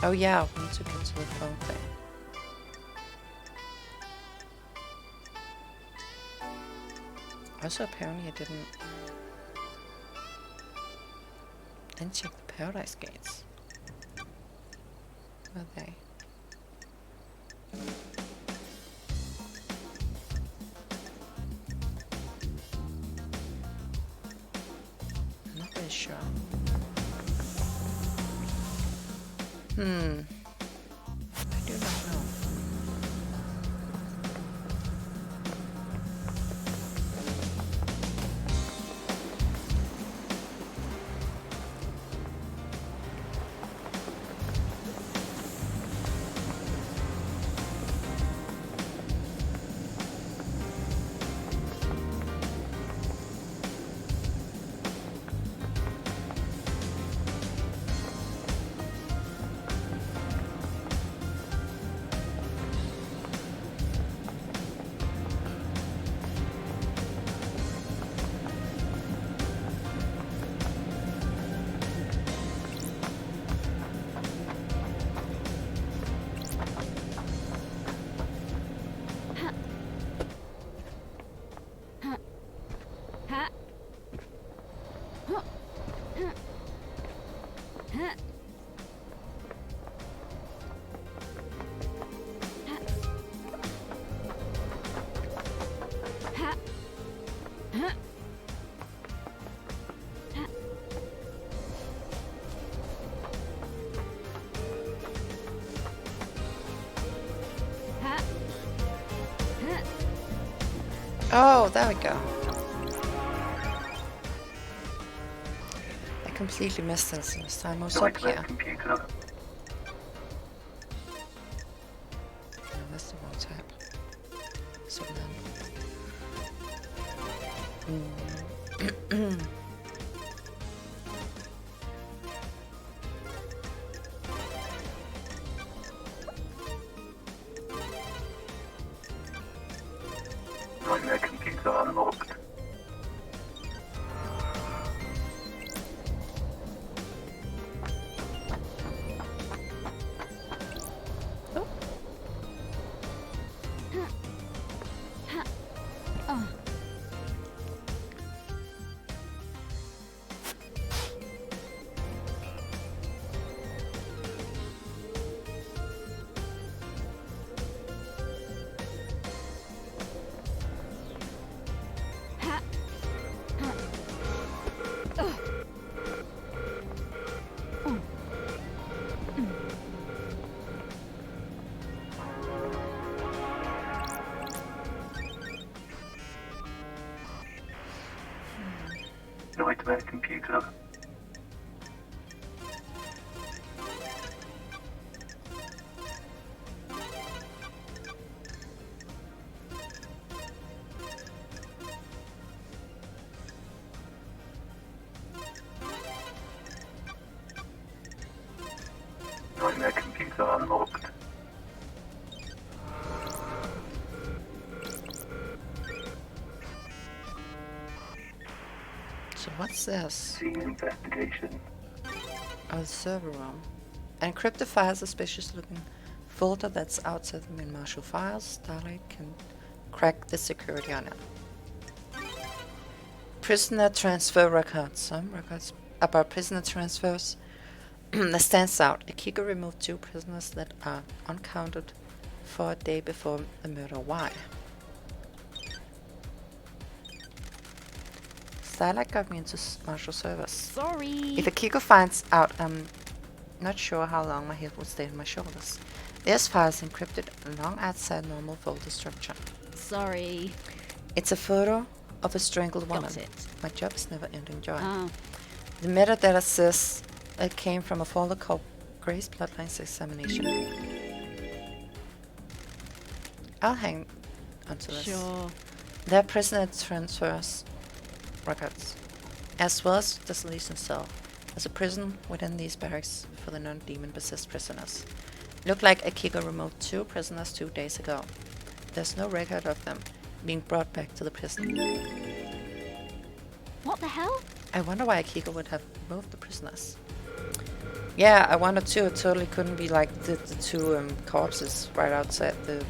[SPEAKER 1] Oh yeah, we need to get to the phone thing. Also apparently I didn't check the Paradise Gates. Where are they? I'm not really sure. I do not know. Oh, there we go. I completely missed this time I was up here.
[SPEAKER 3] Computer.
[SPEAKER 1] No, that's the wrong tab. So then.
[SPEAKER 3] Nightmare computer unlocked. Nightmare computer. Nightmare computer unlocked.
[SPEAKER 1] So what's this?
[SPEAKER 3] Scene investigation.
[SPEAKER 1] Oh, the server room. Encrypt the file, suspicious looking folder that's outside the main marshal files. Starlight can crack the security on it. Prisoner transfer records. Some records about prisoner transfers that stands out. Akiko removed 2 prisoners that are uncounted for a day before the murder. Why? Starlight got me into marshal service.
[SPEAKER 4] Sorry.
[SPEAKER 1] If Akiko finds out, I'm not sure how long my head will stay on my shoulders. This file is encrypted along outside normal folder structure.
[SPEAKER 4] Sorry.
[SPEAKER 1] It's a photo of a strangled woman.
[SPEAKER 4] Got it.
[SPEAKER 1] My job is never ending joy.
[SPEAKER 4] Oh.
[SPEAKER 1] The metadata says it came from a folder called Grace Bloodlines Examination. I'll hang onto this.
[SPEAKER 4] Sure.
[SPEAKER 1] Their prisoner transfers records. as well as Desolation Cell, as a prison within these barracks for the non-demon possessed prisoners. Looked like Akiko removed 2 prisoners 2 days ago. There's no record of them being brought back to the prison.
[SPEAKER 4] What the hell?
[SPEAKER 1] I wonder why Akiko would have removed the prisoners. Yeah, I wonder too. It totally couldn't be like the 2 corpses right outside the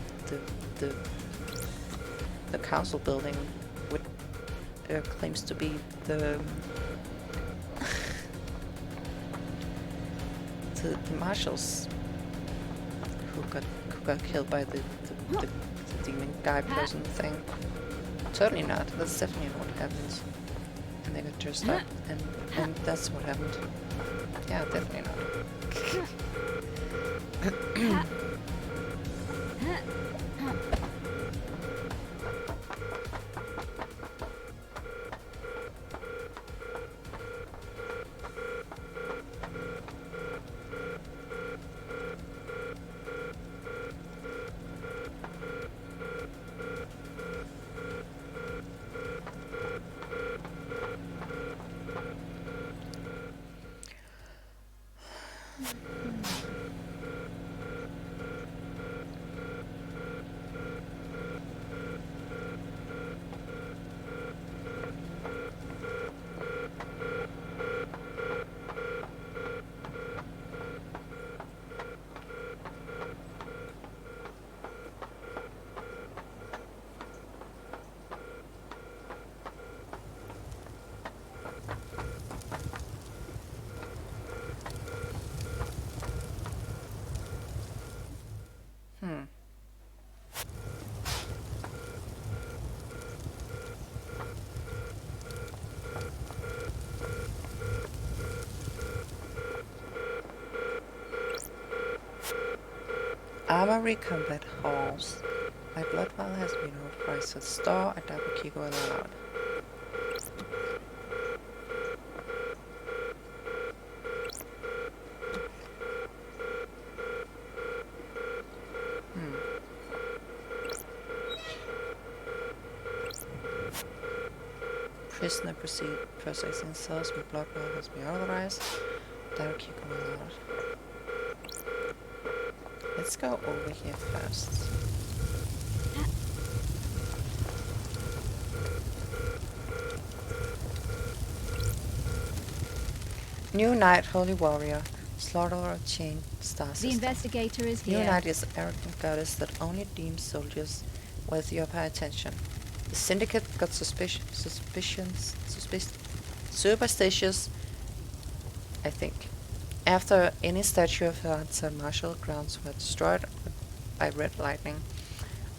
[SPEAKER 1] council building, which claims to be the the marshals who got killed by the demon guy person thing. Totally not. That's definitely not what happened. And they got dressed up, and that's what happened. Yeah, definitely not. Armory combat halls. My blood vial has been authorized to store a double Kiko allowed. Prisoner processing cells with blood vial has been authorized. Double Kiko allowed. Let's go over here first. New Knight, Holy Warrior, Slaughterer, Chain, Star
[SPEAKER 4] The
[SPEAKER 1] System.
[SPEAKER 4] investigator is
[SPEAKER 1] New
[SPEAKER 4] here.
[SPEAKER 1] Knight is an arrogant goddess that only deems soldiers worthy of her attention. The Syndicate got superstitious, I think, after any statue of her outside martial grounds were destroyed by red lightning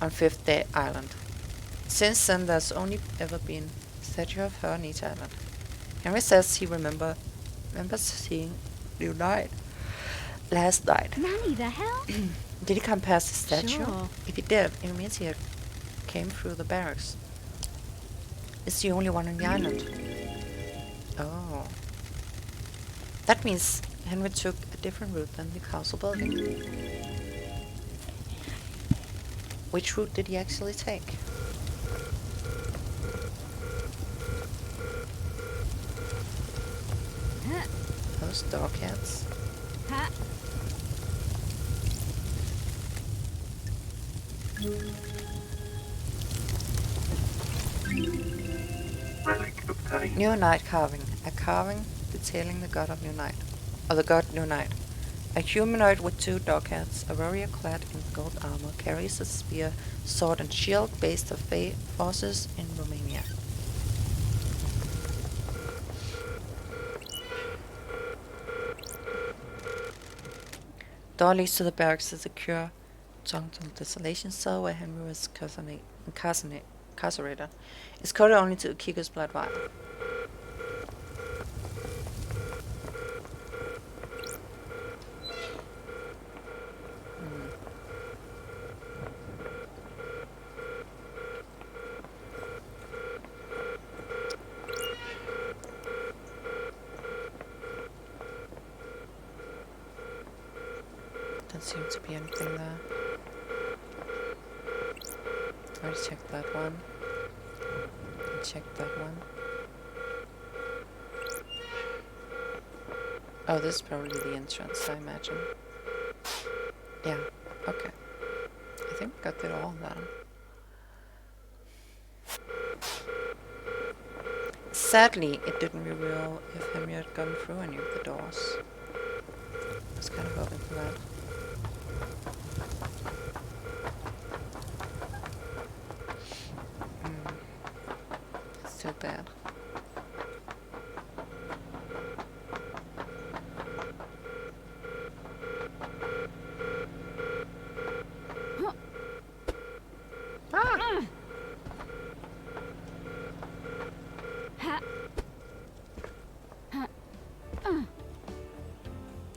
[SPEAKER 1] on Fifth Day Island. Since then, there's only ever been a statue of her on each island. Henry says he remembers seeing New Knight last night.
[SPEAKER 4] Nanny, the hell?
[SPEAKER 1] Did he come past the statue?
[SPEAKER 4] Sure.
[SPEAKER 1] If he did, it means he came through the barracks. It's the only one on the island. Oh. That means Henry took a different route than the castle building. Which route did he actually take? Those dog cats.
[SPEAKER 4] Ha.
[SPEAKER 3] Relic obtained.
[SPEAKER 1] New Knight carving. A carving detailing the god of New Knight. Or the god New Knight. A humanoid with 2 dog heads, a warrior clad in gold armor, carries a spear, sword and shield based of Fey forces in Romania. Door leads to the barracks of the secure Tongtong Desolation Cell where Henry was incarcerated. It's coded only to Kiko's blood vial. Doesn't seem to be anything there. Already checked that one. Checked that one. Oh, this is probably the entrance, I imagine. Yeah, okay. I think we got it all then. Sadly, it didn't reveal if Henry had gone through any of the doors. I was kind of hoping for that. It's too bad.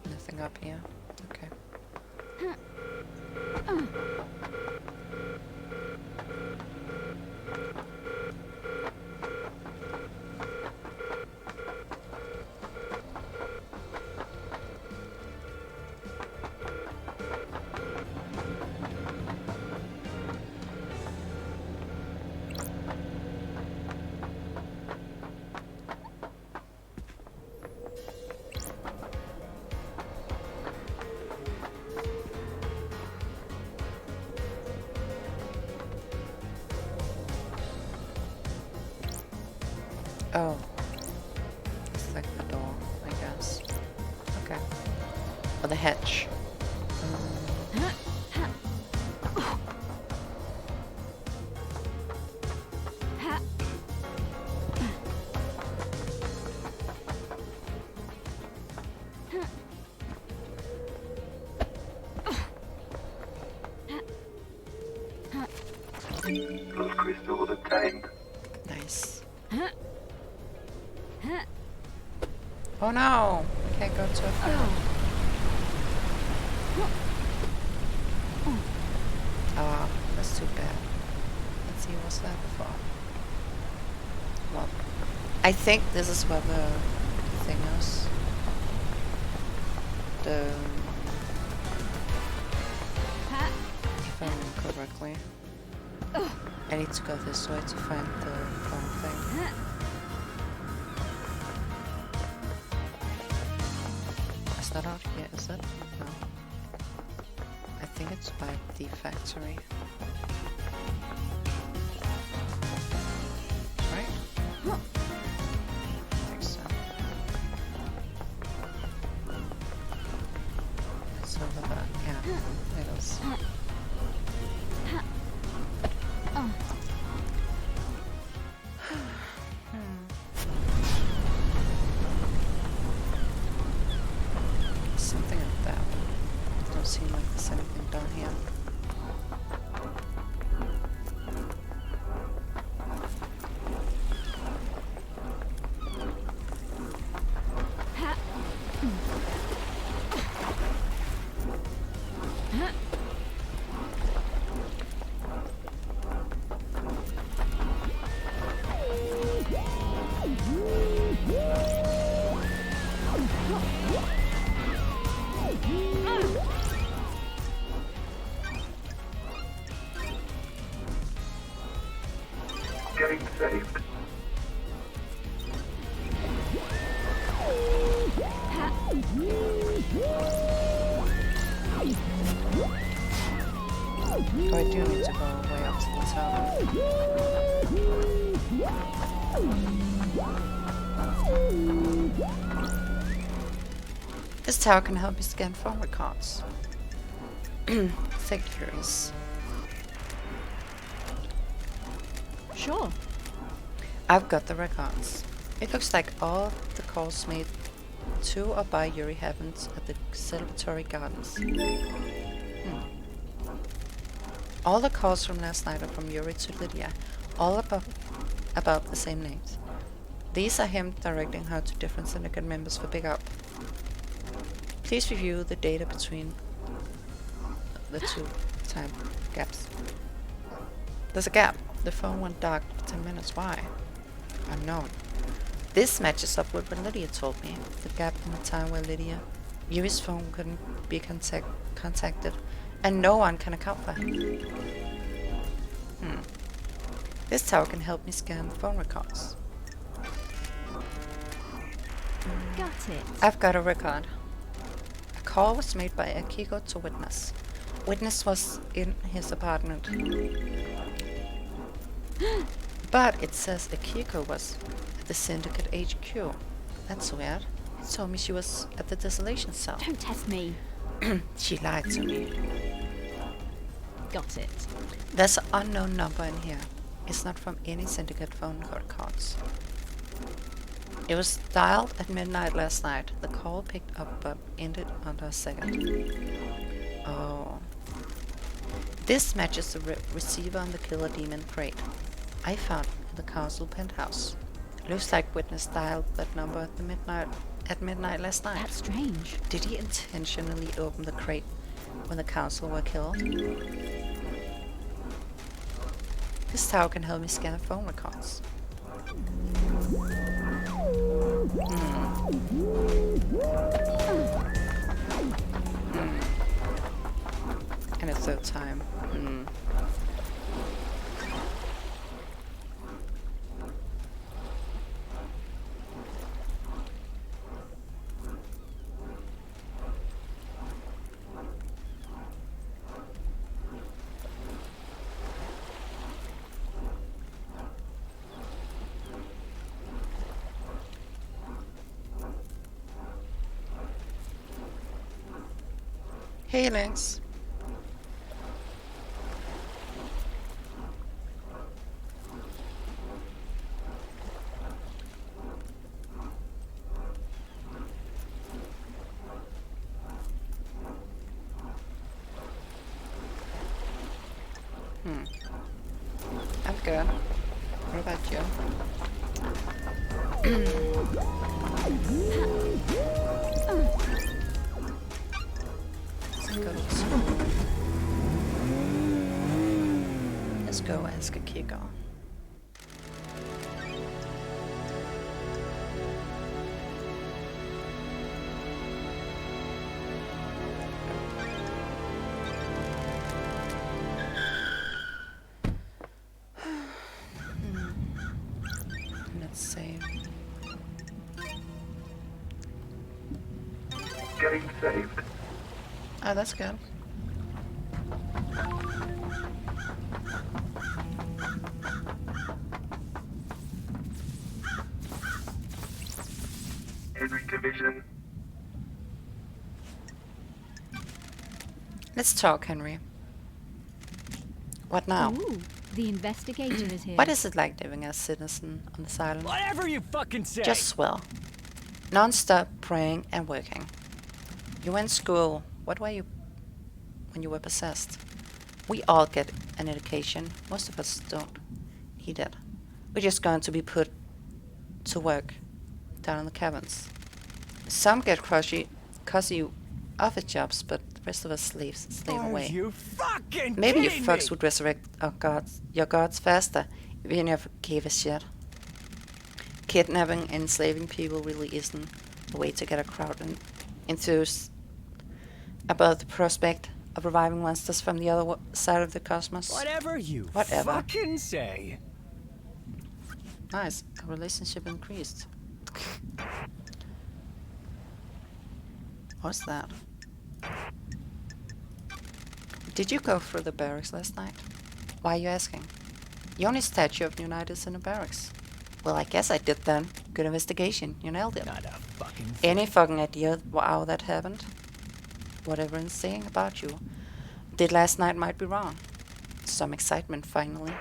[SPEAKER 1] Nothing up here. Okay. Oh. It's like the door, I guess. Okay. Or the hatch.
[SPEAKER 3] Plus crystals obtained.
[SPEAKER 1] Nice. Oh no! I can't go too far. Ah, that's too bad. Let's see, what's that for? Well, I think this is where the thing is. If I remember correctly. I need to go this way to find the phone thing. Is that out here, is it? No. I think it's by the factory. Right? I think so. It's over there. Yeah, it is. Something like that. Don't seem like there's anything down here.
[SPEAKER 3] Getting saved.
[SPEAKER 1] Oh, I do need to go way up to the tower. This tower can help you scan phone records. Secures.
[SPEAKER 4] Sure.
[SPEAKER 1] I've got the records. It looks like all the calls made to or by Yuri happened at the celebratory gardens. All the calls from last night are from Yuri to Lydia, all about the same names. These are him directing her to different syndicate members for Big Up. Please review the data between the two time gaps. There's a gap. The phone went dark for 10 minutes. Why? Unknown. This matches up with what Lydia told me. The gap in the time where Yuri's phone couldn't be contacted, and no one can account for him. This tower can help me scan phone records.
[SPEAKER 4] Got it.
[SPEAKER 1] I've got a record. A call was made by Akiko to witness. Witness was in his apartment. But it says Akiko was at the Syndicate HQ. That's weird. He told me she was at the Desolation Cell.
[SPEAKER 4] Don't test me.
[SPEAKER 1] She lied to me.
[SPEAKER 4] Got it.
[SPEAKER 1] There's an unknown number in here. It's not from any Syndicate phone records. It was dialed at midnight last night. The call picked up but ended under a second. Oh. This matches the receiver on the Killer Demon crate I found in the council penthouse. Looks like witness dialed that number at midnight last night.
[SPEAKER 4] That's strange.
[SPEAKER 1] Did he intentionally open the crate when the council were killed? This tower can help me scan the phone records. And a third time. Healings. I'm good. What about you? Let's go ask Akiko. Let's see.
[SPEAKER 3] Getting saved.
[SPEAKER 1] Oh, that's good.
[SPEAKER 3] Henry Division.
[SPEAKER 1] Let's talk, Henry. What now?
[SPEAKER 4] Ooh, the investigator is here.
[SPEAKER 1] What is it like living as a citizen on this island?
[SPEAKER 6] Whatever you fucking say.
[SPEAKER 1] Just swell. Non-stop praying and working. You went to school. What were you when you were possessed? We all get an education. Most of us don't. He did. We're just going to be put to work down in the cabins. Some get cushy office jobs, but the rest of us slave
[SPEAKER 6] Are
[SPEAKER 1] away.
[SPEAKER 6] you fucking
[SPEAKER 1] Maybe you
[SPEAKER 6] kidding
[SPEAKER 1] fucks
[SPEAKER 6] me?
[SPEAKER 1] would resurrect your gods faster if you never gave a shit. Kidnapping and enslaving people really isn't a way to get a crowd enthused about the prospect of reviving monsters from the other side of the cosmos.
[SPEAKER 6] Whatever you
[SPEAKER 1] Whatever.
[SPEAKER 6] fucking say.
[SPEAKER 1] Nice. Our relationship increased. What's that? Did you go through the barracks last night? Why are you asking? The only statue of United is in the barracks. Well, I guess I did then. Good investigation. You nailed it.
[SPEAKER 6] Not a fucking
[SPEAKER 1] Any fucking idea how that happened? Whatever I'm saying about you did last night might be wrong. Some excitement finally.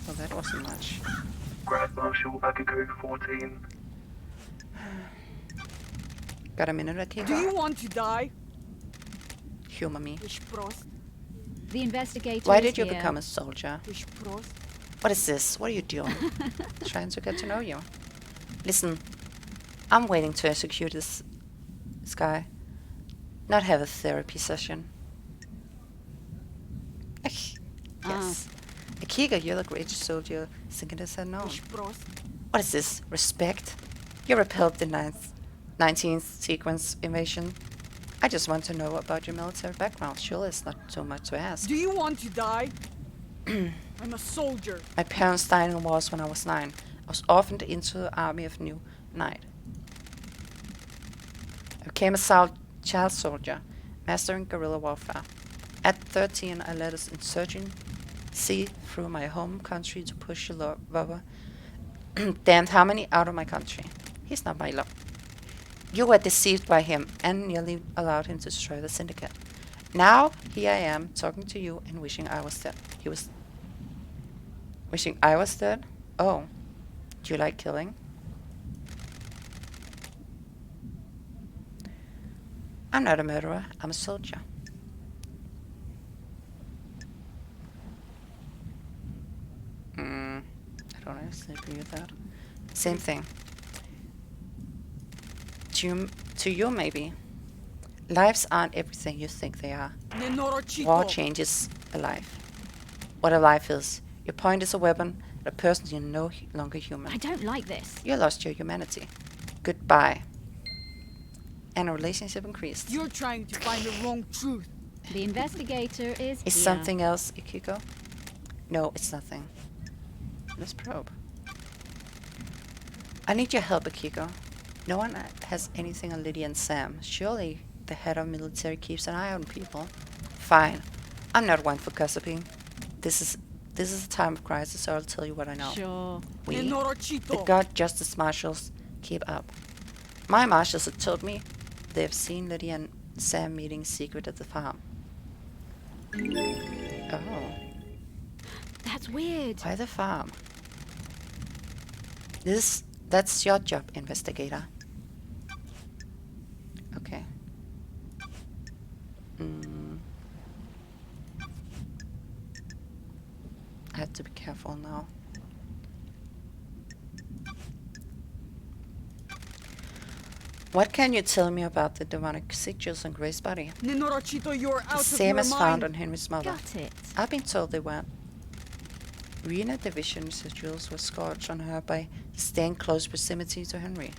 [SPEAKER 1] Well, that wasn't much.
[SPEAKER 3] Grand Marshal Akiko 14.
[SPEAKER 1] Got a minute, Akiko?
[SPEAKER 5] Do you want to die?
[SPEAKER 1] Humor me.
[SPEAKER 5] Ich prost.
[SPEAKER 4] The investigator
[SPEAKER 1] Why
[SPEAKER 4] is
[SPEAKER 1] did you
[SPEAKER 4] here.
[SPEAKER 1] become a soldier?
[SPEAKER 5] Ich prost.
[SPEAKER 1] What is this? What are you doing? Trying to get to know you. Listen, I'm waiting to execute this guy. Not have a therapy session. Yes. Akiko, you're the greatest soldier Syndicate has known.
[SPEAKER 5] Ich prost.
[SPEAKER 1] What is this? Respect? You repelled the 19th sequence invasion. I just want to know about your military background. Surely it's not too much to ask.
[SPEAKER 5] Do you want to die? I'm a soldier.
[SPEAKER 1] My parents died in the wars when I was 9. I was orphaned into the army of New Knight. I became a child soldier, mastering guerrilla warfare. At 13, I led an insurgency through my home country to push the lover damned Harmony out of my country. He's not my love. You were deceived by him and nearly allowed him to destroy the syndicate. Now, here I am, talking to you and wishing I was dead. He was... Wishing I was dead? Oh. Do you like killing? I'm not a murderer, I'm a soldier. I don't honestly agree with that. Same thing. To you, maybe. Lives aren't everything you think they are. War changes a life. What a life is. Your point is a weapon, a person you're no longer human.
[SPEAKER 4] I don't like this.
[SPEAKER 1] You lost your humanity. Goodbye. And a relationship increased.
[SPEAKER 5] You're trying to find the wrong truth.
[SPEAKER 4] The investigator is
[SPEAKER 1] Is
[SPEAKER 4] here.
[SPEAKER 1] something else, Ikiko? No, it's nothing. Let's probe. I need your help, Ikiko. No one has anything on Lydia and Sam. Surely the head of military keeps an eye on people. Fine. I'm not one for gossiping. This is a time of crisis, so I'll tell you what I know.
[SPEAKER 4] Sure.
[SPEAKER 1] We, the God Justice Marshals, keep up. My marshals have told me they've seen Lydia and Sam meeting secret at the farm. Oh.
[SPEAKER 4] That's weird.
[SPEAKER 1] Why the farm? That's your job, investigator. Okay. I have to be careful now. What can you tell me about the demonic sigils on Grace's body?
[SPEAKER 5] You're
[SPEAKER 1] The same as found on Henry's mother.
[SPEAKER 4] Got it.
[SPEAKER 1] I've been told they weren't. Rena Division sigils were scorched on her by staying close proximity to Henry.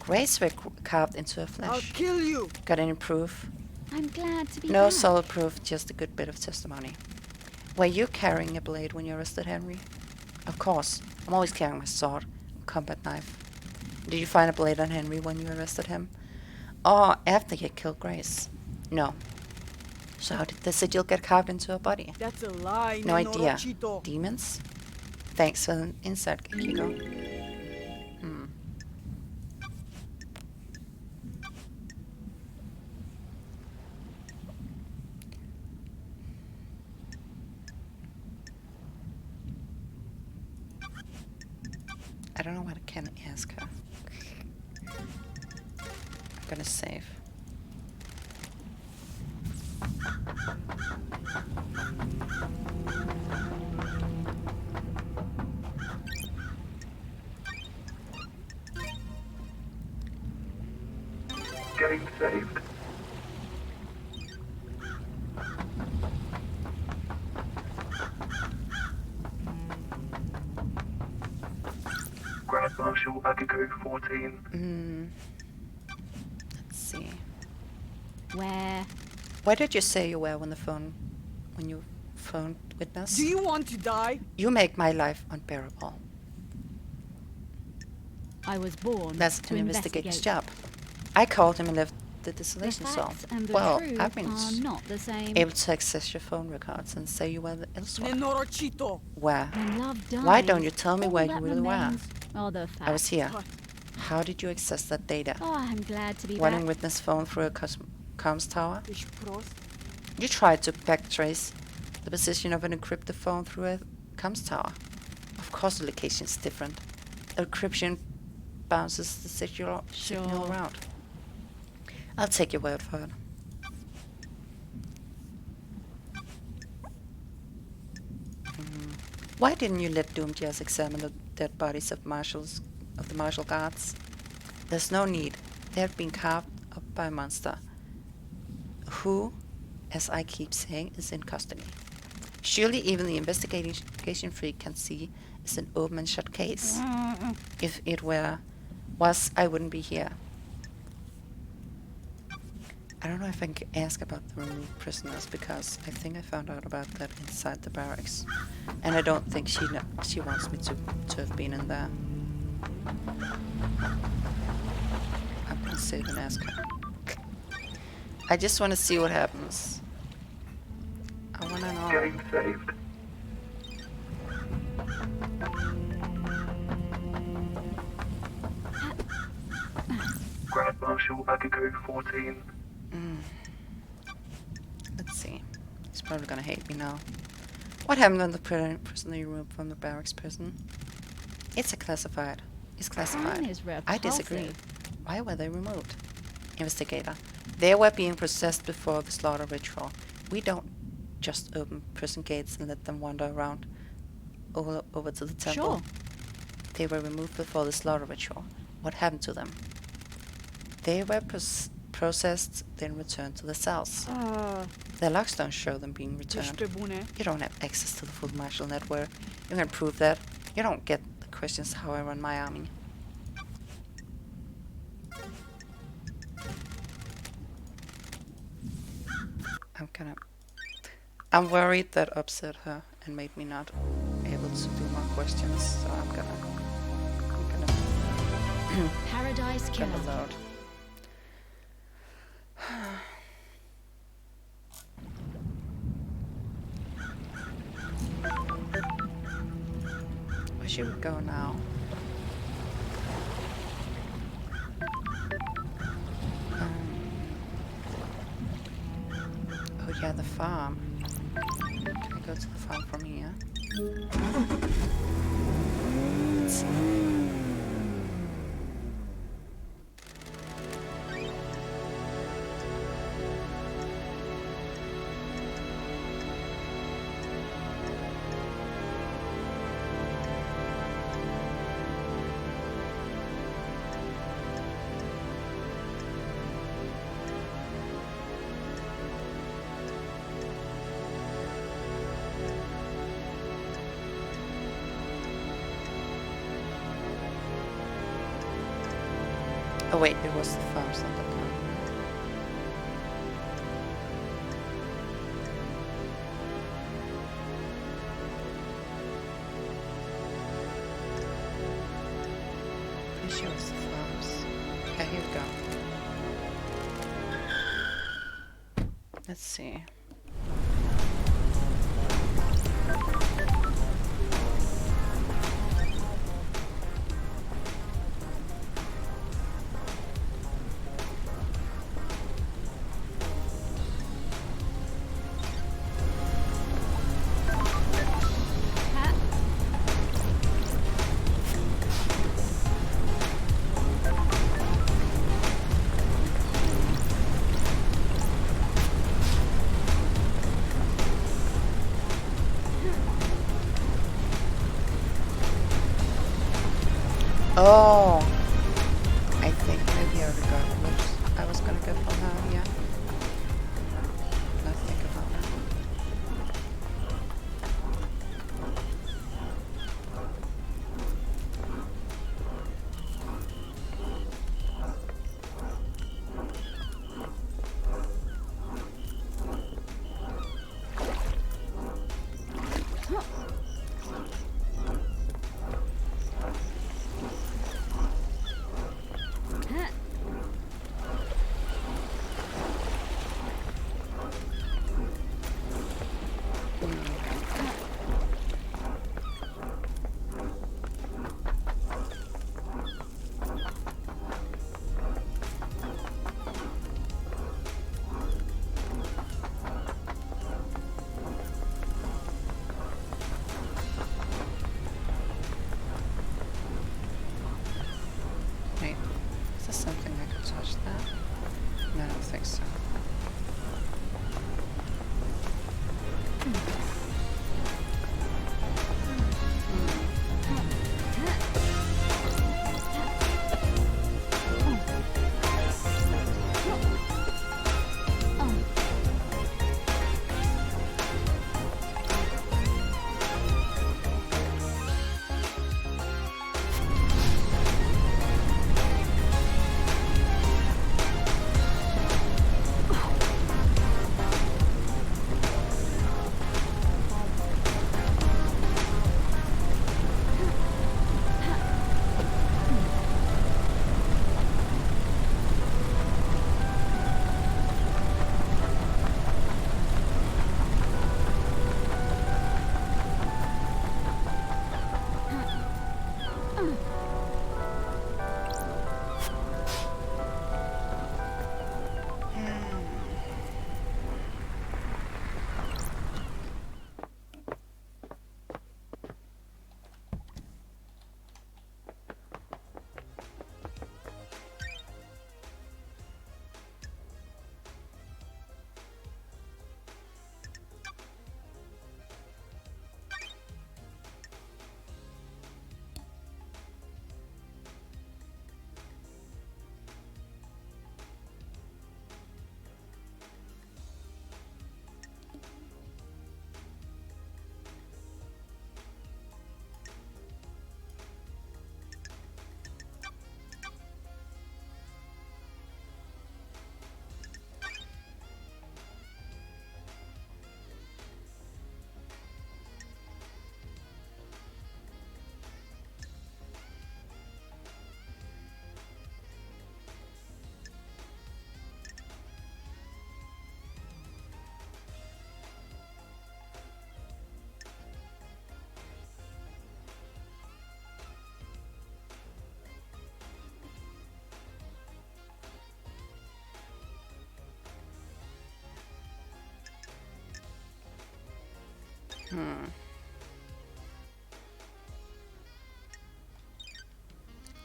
[SPEAKER 1] Grace were carved into her
[SPEAKER 5] I'll
[SPEAKER 1] flesh.
[SPEAKER 5] kill you.
[SPEAKER 1] Got any proof?
[SPEAKER 4] I'm glad to be
[SPEAKER 1] No
[SPEAKER 4] back.
[SPEAKER 1] solid proof, just a good bit of testimony. Were you carrying a blade when you arrested Henry? Of course. I'm always carrying my sword, combat knife. Did you find a blade on Henry when you arrested him? Or after you killed Grace? No. So how did the sigil get carved into her body?
[SPEAKER 5] That's a lie.
[SPEAKER 1] No idea.
[SPEAKER 5] Nenorochito.
[SPEAKER 1] Demons? Thanks for the insight, Kiko. I don't know what I can ask her. I'm gonna save.
[SPEAKER 3] Game saved. Grand Marshal Akiko 14.
[SPEAKER 1] Let's see.
[SPEAKER 4] Where
[SPEAKER 1] did you say you were when you phoned witness?
[SPEAKER 5] Do you want to die?
[SPEAKER 1] You make my life unbearable.
[SPEAKER 4] I was born
[SPEAKER 1] That's
[SPEAKER 4] to
[SPEAKER 1] an investigator's
[SPEAKER 4] investigate.
[SPEAKER 1] job. I called him and left the
[SPEAKER 4] The
[SPEAKER 1] desolation zone.
[SPEAKER 4] facts and the
[SPEAKER 1] Well,
[SPEAKER 4] truth
[SPEAKER 1] I've been
[SPEAKER 4] are not the same.
[SPEAKER 1] able to access your phone records and say you were elsewhere.
[SPEAKER 5] Nenorochito.
[SPEAKER 1] Where?
[SPEAKER 4] When love dies,
[SPEAKER 1] Why don't you tell me
[SPEAKER 4] all
[SPEAKER 1] where
[SPEAKER 4] that
[SPEAKER 1] you really were?
[SPEAKER 4] remains are the facts.
[SPEAKER 1] I was here. How did you access that data?
[SPEAKER 4] Oh, I'm glad to be
[SPEAKER 1] Running
[SPEAKER 4] back.
[SPEAKER 1] witness phone through a comms tower?
[SPEAKER 5] Ich prost.
[SPEAKER 1] You tried to backtrace the position of an encrypted phone through a comms tower. Of course the location is different. Encryption bounces the signal
[SPEAKER 4] Sure.
[SPEAKER 1] around. I'll take your word for it. Why didn't you let doomed years examine the dead bodies of the martial guards? There's no need. They have been carved up by a monster who, as I keep saying, is in custody. Surely even the investigation freak can see it's an open and shut case. If it was, I wouldn't be here. I don't know if I can ask about the removed prisoners, because I think I found out about that inside the barracks. And I don't think she wants me to have been in there. I'm gonna save and ask her. I just want to see what happens. I want to know.
[SPEAKER 3] Game saved. Grand Marshal Akiko 14.
[SPEAKER 1] Let's see. He's probably gonna hate me now. What happened on the prisoner you removed from the barracks prison? It's classified. It's classified.
[SPEAKER 4] Mine is
[SPEAKER 1] I disagree.
[SPEAKER 4] repulsive.
[SPEAKER 1] Why were they removed? Investigator. They were being processed before the slaughter ritual. We don't just open prison gates and let them wander around over to the temple.
[SPEAKER 4] Sure.
[SPEAKER 1] They were removed before the slaughter ritual. What happened to them? They were processed, then returned to the cells. Their logs don't show them being returned. You don't have access to the full martial network. You can prove that. You don't get the questions how I run my army. I'm worried that upset her and made me not able to do more questions, so I'm gonna
[SPEAKER 4] Paradise
[SPEAKER 1] cut
[SPEAKER 4] Killer.
[SPEAKER 1] it out. Where should we go now? Oh yeah, the farm. Can I go to the farm from here? Let's see. Oh wait, it was the farms, not the farm. Pretty sure it's the farms. Okay, here we go. Let's see. Oh, I think maybe I already got what I was gonna get from her, yeah. Now think about it.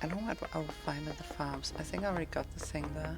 [SPEAKER 1] I don't know what I will find at the farms. I think I already got the thing there.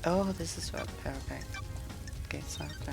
[SPEAKER 1] Oh, this is where okay. Gates are okay.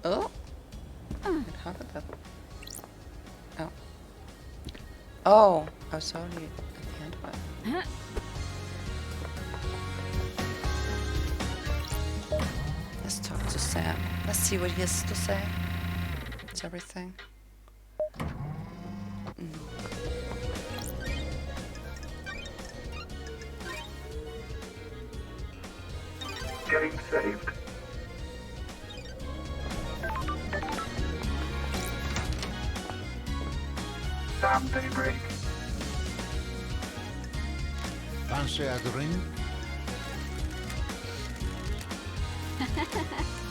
[SPEAKER 1] Oh! How did that? Oh. Oh! I was already at the end of it. Let's talk to Sam. Let's see what he has to say. It's everything.
[SPEAKER 3] Game saved. Sam Daybreak.
[SPEAKER 8] Fancy a drink?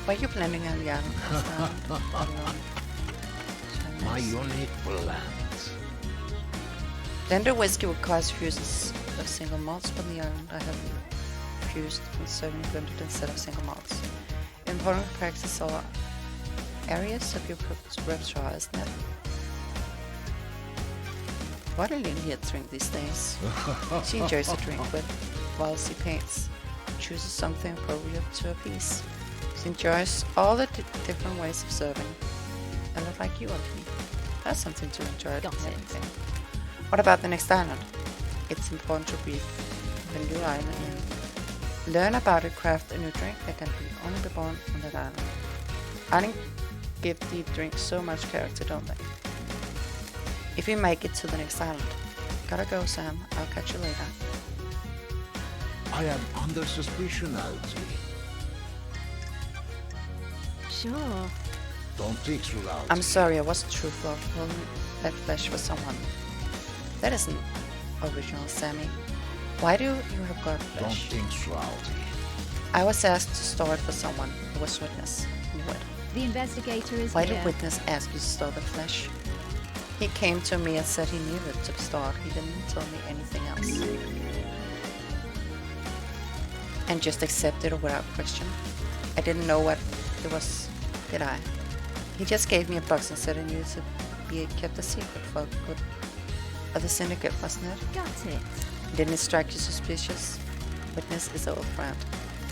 [SPEAKER 1] Why are you blending on young?
[SPEAKER 8] My unique blend.
[SPEAKER 1] Blender whiskey requires fuses of single malts, but the island I have fused and serving blended instead of single malts. Important practice all areas of your repertoire, isn't it? What a Lydia drink these days. She enjoys a drink with while she paints. Chooses something appropriate to her piece. She enjoys all the different ways of serving. A lot like you, Alfie. That's something to enjoy.
[SPEAKER 4] Got it.
[SPEAKER 1] Everything. What about the next island? It's important to brief the new island in. Learn about it, craft a new drink that can only be born on that island. Island give the drink so much character, don't they? If we make it to the next island. Gotta go, Sam. I'll catch you later.
[SPEAKER 8] I am under suspicion, Alfie.
[SPEAKER 4] Sure.
[SPEAKER 8] Don't take through Alfie.
[SPEAKER 1] I'm sorry, I wasn't truthful of holding that flesh for someone. That isn't original, Sammy. Why do you have got
[SPEAKER 8] Don't
[SPEAKER 1] flesh?
[SPEAKER 8] think through Alfie.
[SPEAKER 1] I was asked to store it for someone who was witness. Knew it.
[SPEAKER 4] The investigator is
[SPEAKER 1] Why
[SPEAKER 4] here.
[SPEAKER 1] did witness ask you to store the flesh? He came to me and said he needed to start. He didn't tell me anything else. And just accepted it without question. I didn't know what it was, did I? He just gave me a box and said it needed to be kept a secret for the good of the syndicate, wasn't it?
[SPEAKER 4] Got it.
[SPEAKER 1] Didn't it strike you suspicious? Witness is an old friend.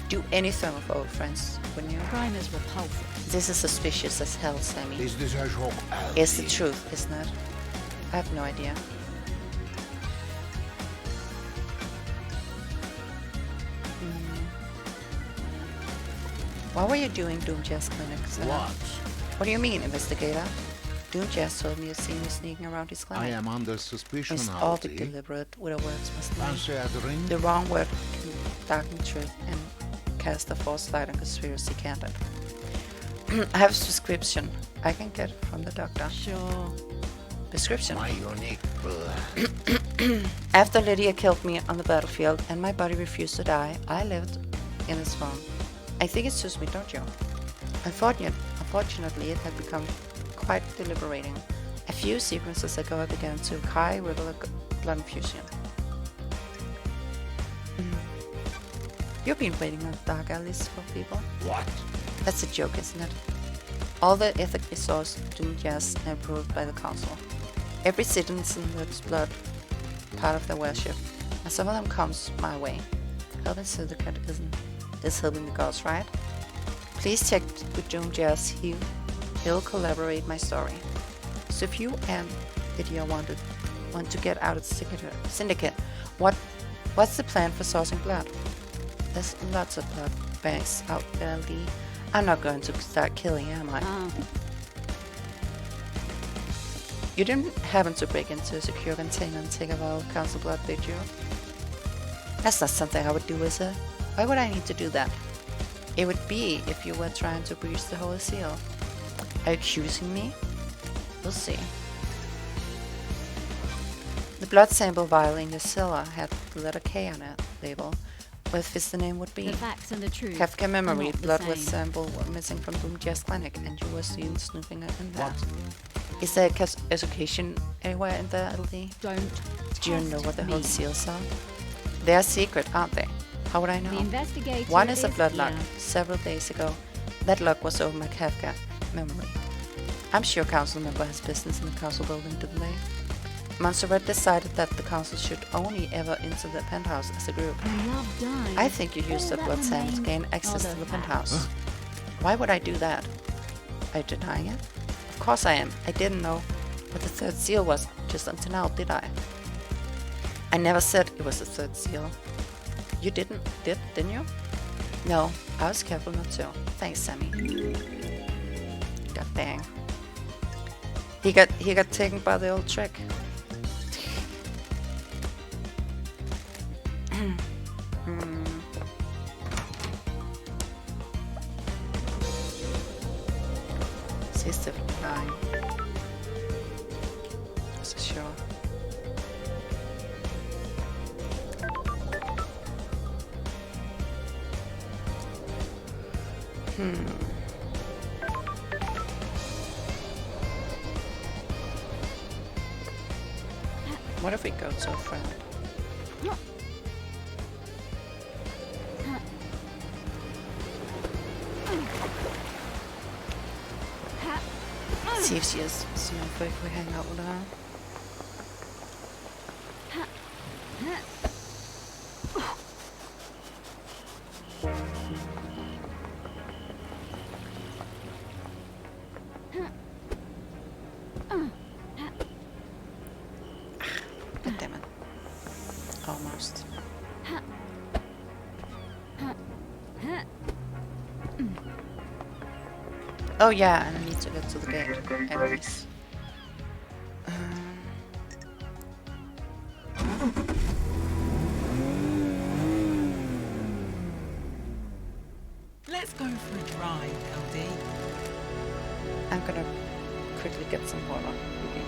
[SPEAKER 1] Do anything with old friends, wouldn't you?
[SPEAKER 4] Crime is repulsive.
[SPEAKER 1] This is suspicious as hell, Sammy.
[SPEAKER 8] Is this a joke, Alfie?
[SPEAKER 1] It's the truth, isn't it? I have no idea. What were you doing, Doom Jazz Clinic? Sam?
[SPEAKER 8] What?
[SPEAKER 1] What do you mean, investigator? Doom Jazz told me you seen me sneaking around his clinic.
[SPEAKER 8] I am under suspicion,
[SPEAKER 1] It's all the
[SPEAKER 8] Alfie.
[SPEAKER 1] deliberate with the words must mean.
[SPEAKER 8] Fancy a drink?
[SPEAKER 1] The wrong word can darken truth and cast a false light on conspiracy, can't it? I have a prescription I can get from the doctor.
[SPEAKER 4] Sure.
[SPEAKER 1] Prescription.
[SPEAKER 8] My unique blend.
[SPEAKER 1] After Lydia killed me on the battlefield and my body refused to die, I lived in his farm I think it suits me, don't you? Unfortunately, it had become quite deliberating. A few sequences ago, I began to cry with a blood infusion. You've been waiting on dark alleys for people?
[SPEAKER 8] What?
[SPEAKER 1] That's a joke, isn't it? All the ethically sourced doomed yes and approved by the council. Every citizen lives blood part of their worship, and some of them comes my way. Helping Syndicate is helping the gods, right? Please check with Doomed Jazz. He'll collaborate my story. So if you and Lydia want to get out of the syndicate, what's the plan for sourcing blood? There's lots of blood banks out there, Lee. I'm not going to start killing, am I? You didn't happen to break into a secure container and take a vial of council blood, did you? That's not something I would do, is it? Why would I need to do that? It would be if you were trying to breach the Holy Seal. Are you accusing me? We'll see. The blood sample vial in your cellar had the letter K on it label. What if the name would be?
[SPEAKER 4] The facts and the truth.
[SPEAKER 1] Kafka memory.
[SPEAKER 4] are not the
[SPEAKER 1] Blood was
[SPEAKER 4] same.
[SPEAKER 1] sample missing from Boom Jazz Clinic, and you were seen snooping in there.
[SPEAKER 8] What?
[SPEAKER 1] Is there education anywhere in there, LD?
[SPEAKER 4] Don't.
[SPEAKER 1] Do you know
[SPEAKER 4] test
[SPEAKER 1] what the
[SPEAKER 4] me.
[SPEAKER 1] whole seals are? They're secret, aren't they? How would I
[SPEAKER 4] The
[SPEAKER 1] know?
[SPEAKER 4] investigator
[SPEAKER 1] One is a blood
[SPEAKER 4] here.
[SPEAKER 1] log. Several days ago, that log was over my Kafka memory. I'm sure council member has business in the council building, didn't they? Montserrat decided that the council should only ever enter the penthouse as a group.
[SPEAKER 4] When love dies,
[SPEAKER 1] I think you used the
[SPEAKER 4] all
[SPEAKER 1] blood
[SPEAKER 4] that
[SPEAKER 1] sample to
[SPEAKER 4] remains
[SPEAKER 1] gain access
[SPEAKER 4] are
[SPEAKER 1] to the
[SPEAKER 4] the
[SPEAKER 1] penthouse. Why would I do that? Are you denying it? Of course I am. I didn't know what the third seal was just until now, did I? I never said it was the third seal. You didn't you? No, I was careful not to. Thanks, Sammy. God dang. He got taken by the old trick. She's definitely lying. That's for sure. What if we go to a friend? See if she is snowflake if we hang out with her. God damn it. Almost. Oh yeah, and I need to get to the gate. Anyways.
[SPEAKER 7] Let's go for a drive, LD.
[SPEAKER 1] I'm gonna quickly get some water. Okay.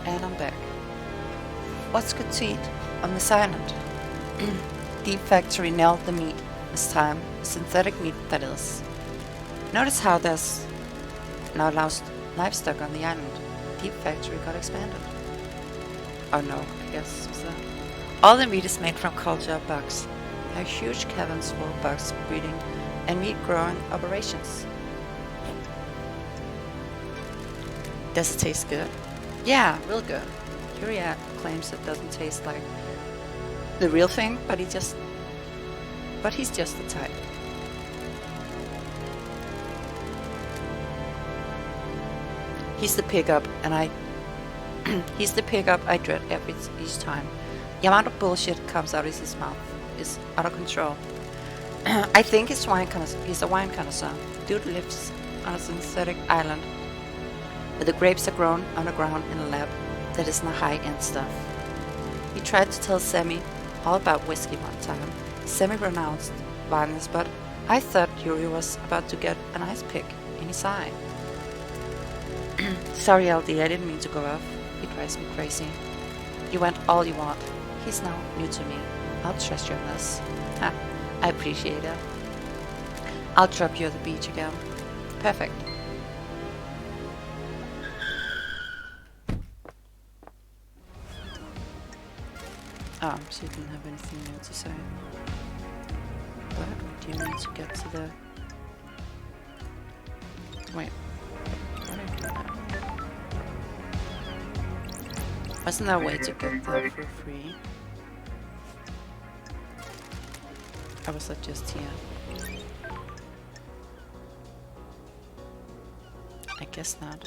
[SPEAKER 1] And I'm back. What's good to eat on this island? Deep Factory nailed the meat this time. Synthetic meat, that is. Notice how there's now livestock on the island. Deep Factory got expanded. Oh no, I guess was that. All the meat is made from culture bugs. There are huge caverns full of bugs breeding and meat growing operations. Does it taste good? Yeah, real good. Curia claims it doesn't taste like the real thing, but he's just the type. He's the pickup, and he's the pickup I dread each time. The amount of bullshit comes out of his mouth is out of control. I think he's a wine connoisseur. Dude lives on a synthetic island where the grapes are grown underground in a lab that isn't high-end stuff. He tried to tell Sammy all about whiskey one time. Sammy renounced violence, but I thought Yuri was about to get an ice pick in his eye. Sorry, LD, I didn't mean to go off. He drives me crazy. You went all you want. He's now new to me. I'll trust you on this. Ha, I appreciate it. I'll drop you at the beach again. Perfect. So you didn't have anything new to say. But do you need to get to the... Wait. What did I do now? Wasn't there a way to get there for free? Or was that just here? I guess not.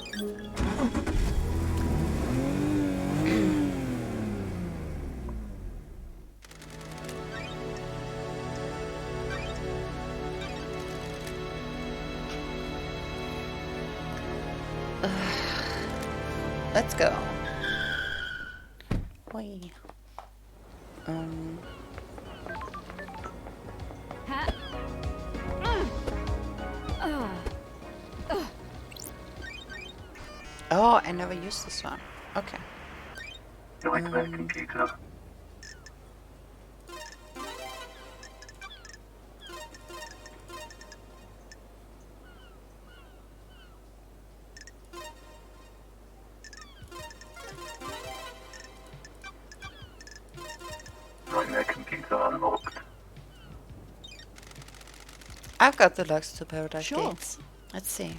[SPEAKER 1] Let's go. Wait. Oh, I never used this one. Okay.
[SPEAKER 3] Join the computer. Join the computer unlocked.
[SPEAKER 1] I've got the locks to Paradise
[SPEAKER 5] Sure.
[SPEAKER 1] Gates. Let's see.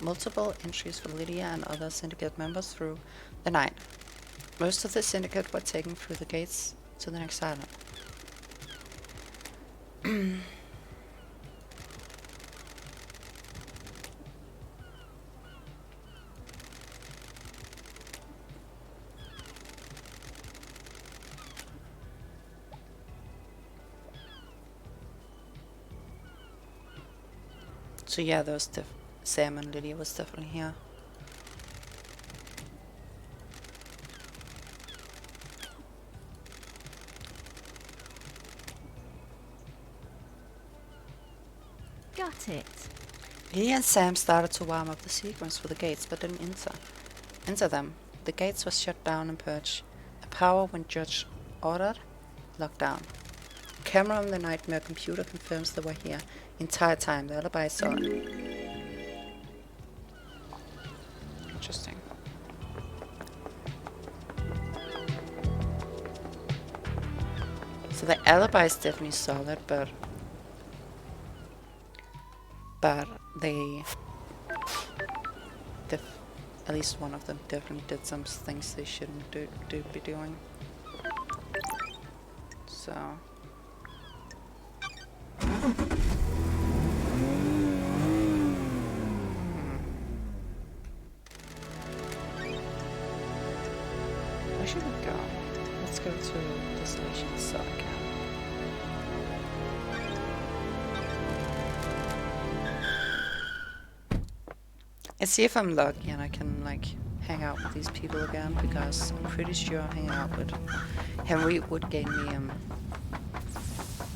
[SPEAKER 1] Multiple entries for Lydia and other syndicate members through the night. Most of the syndicate were taken through the gates to the next island. So yeah, those Sam and Lydia was definitely here.
[SPEAKER 4] Got it.
[SPEAKER 1] Lydia and Sam started to warm up the sequence for the gates, but didn't enter them. The gates was shut down and purged. A power when Judge ordered, locked down. Camera on the nightmare computer confirms they were here entire time. The alibi saw it. Interesting. So the alibi is definitely solid, but they at least one of them definitely did some things they shouldn't be doing. So where should we go? Let's go to the station so I can. And see if I'm lucky and I can like hang out with these people again, because I'm pretty sure hanging out with Henry would gain me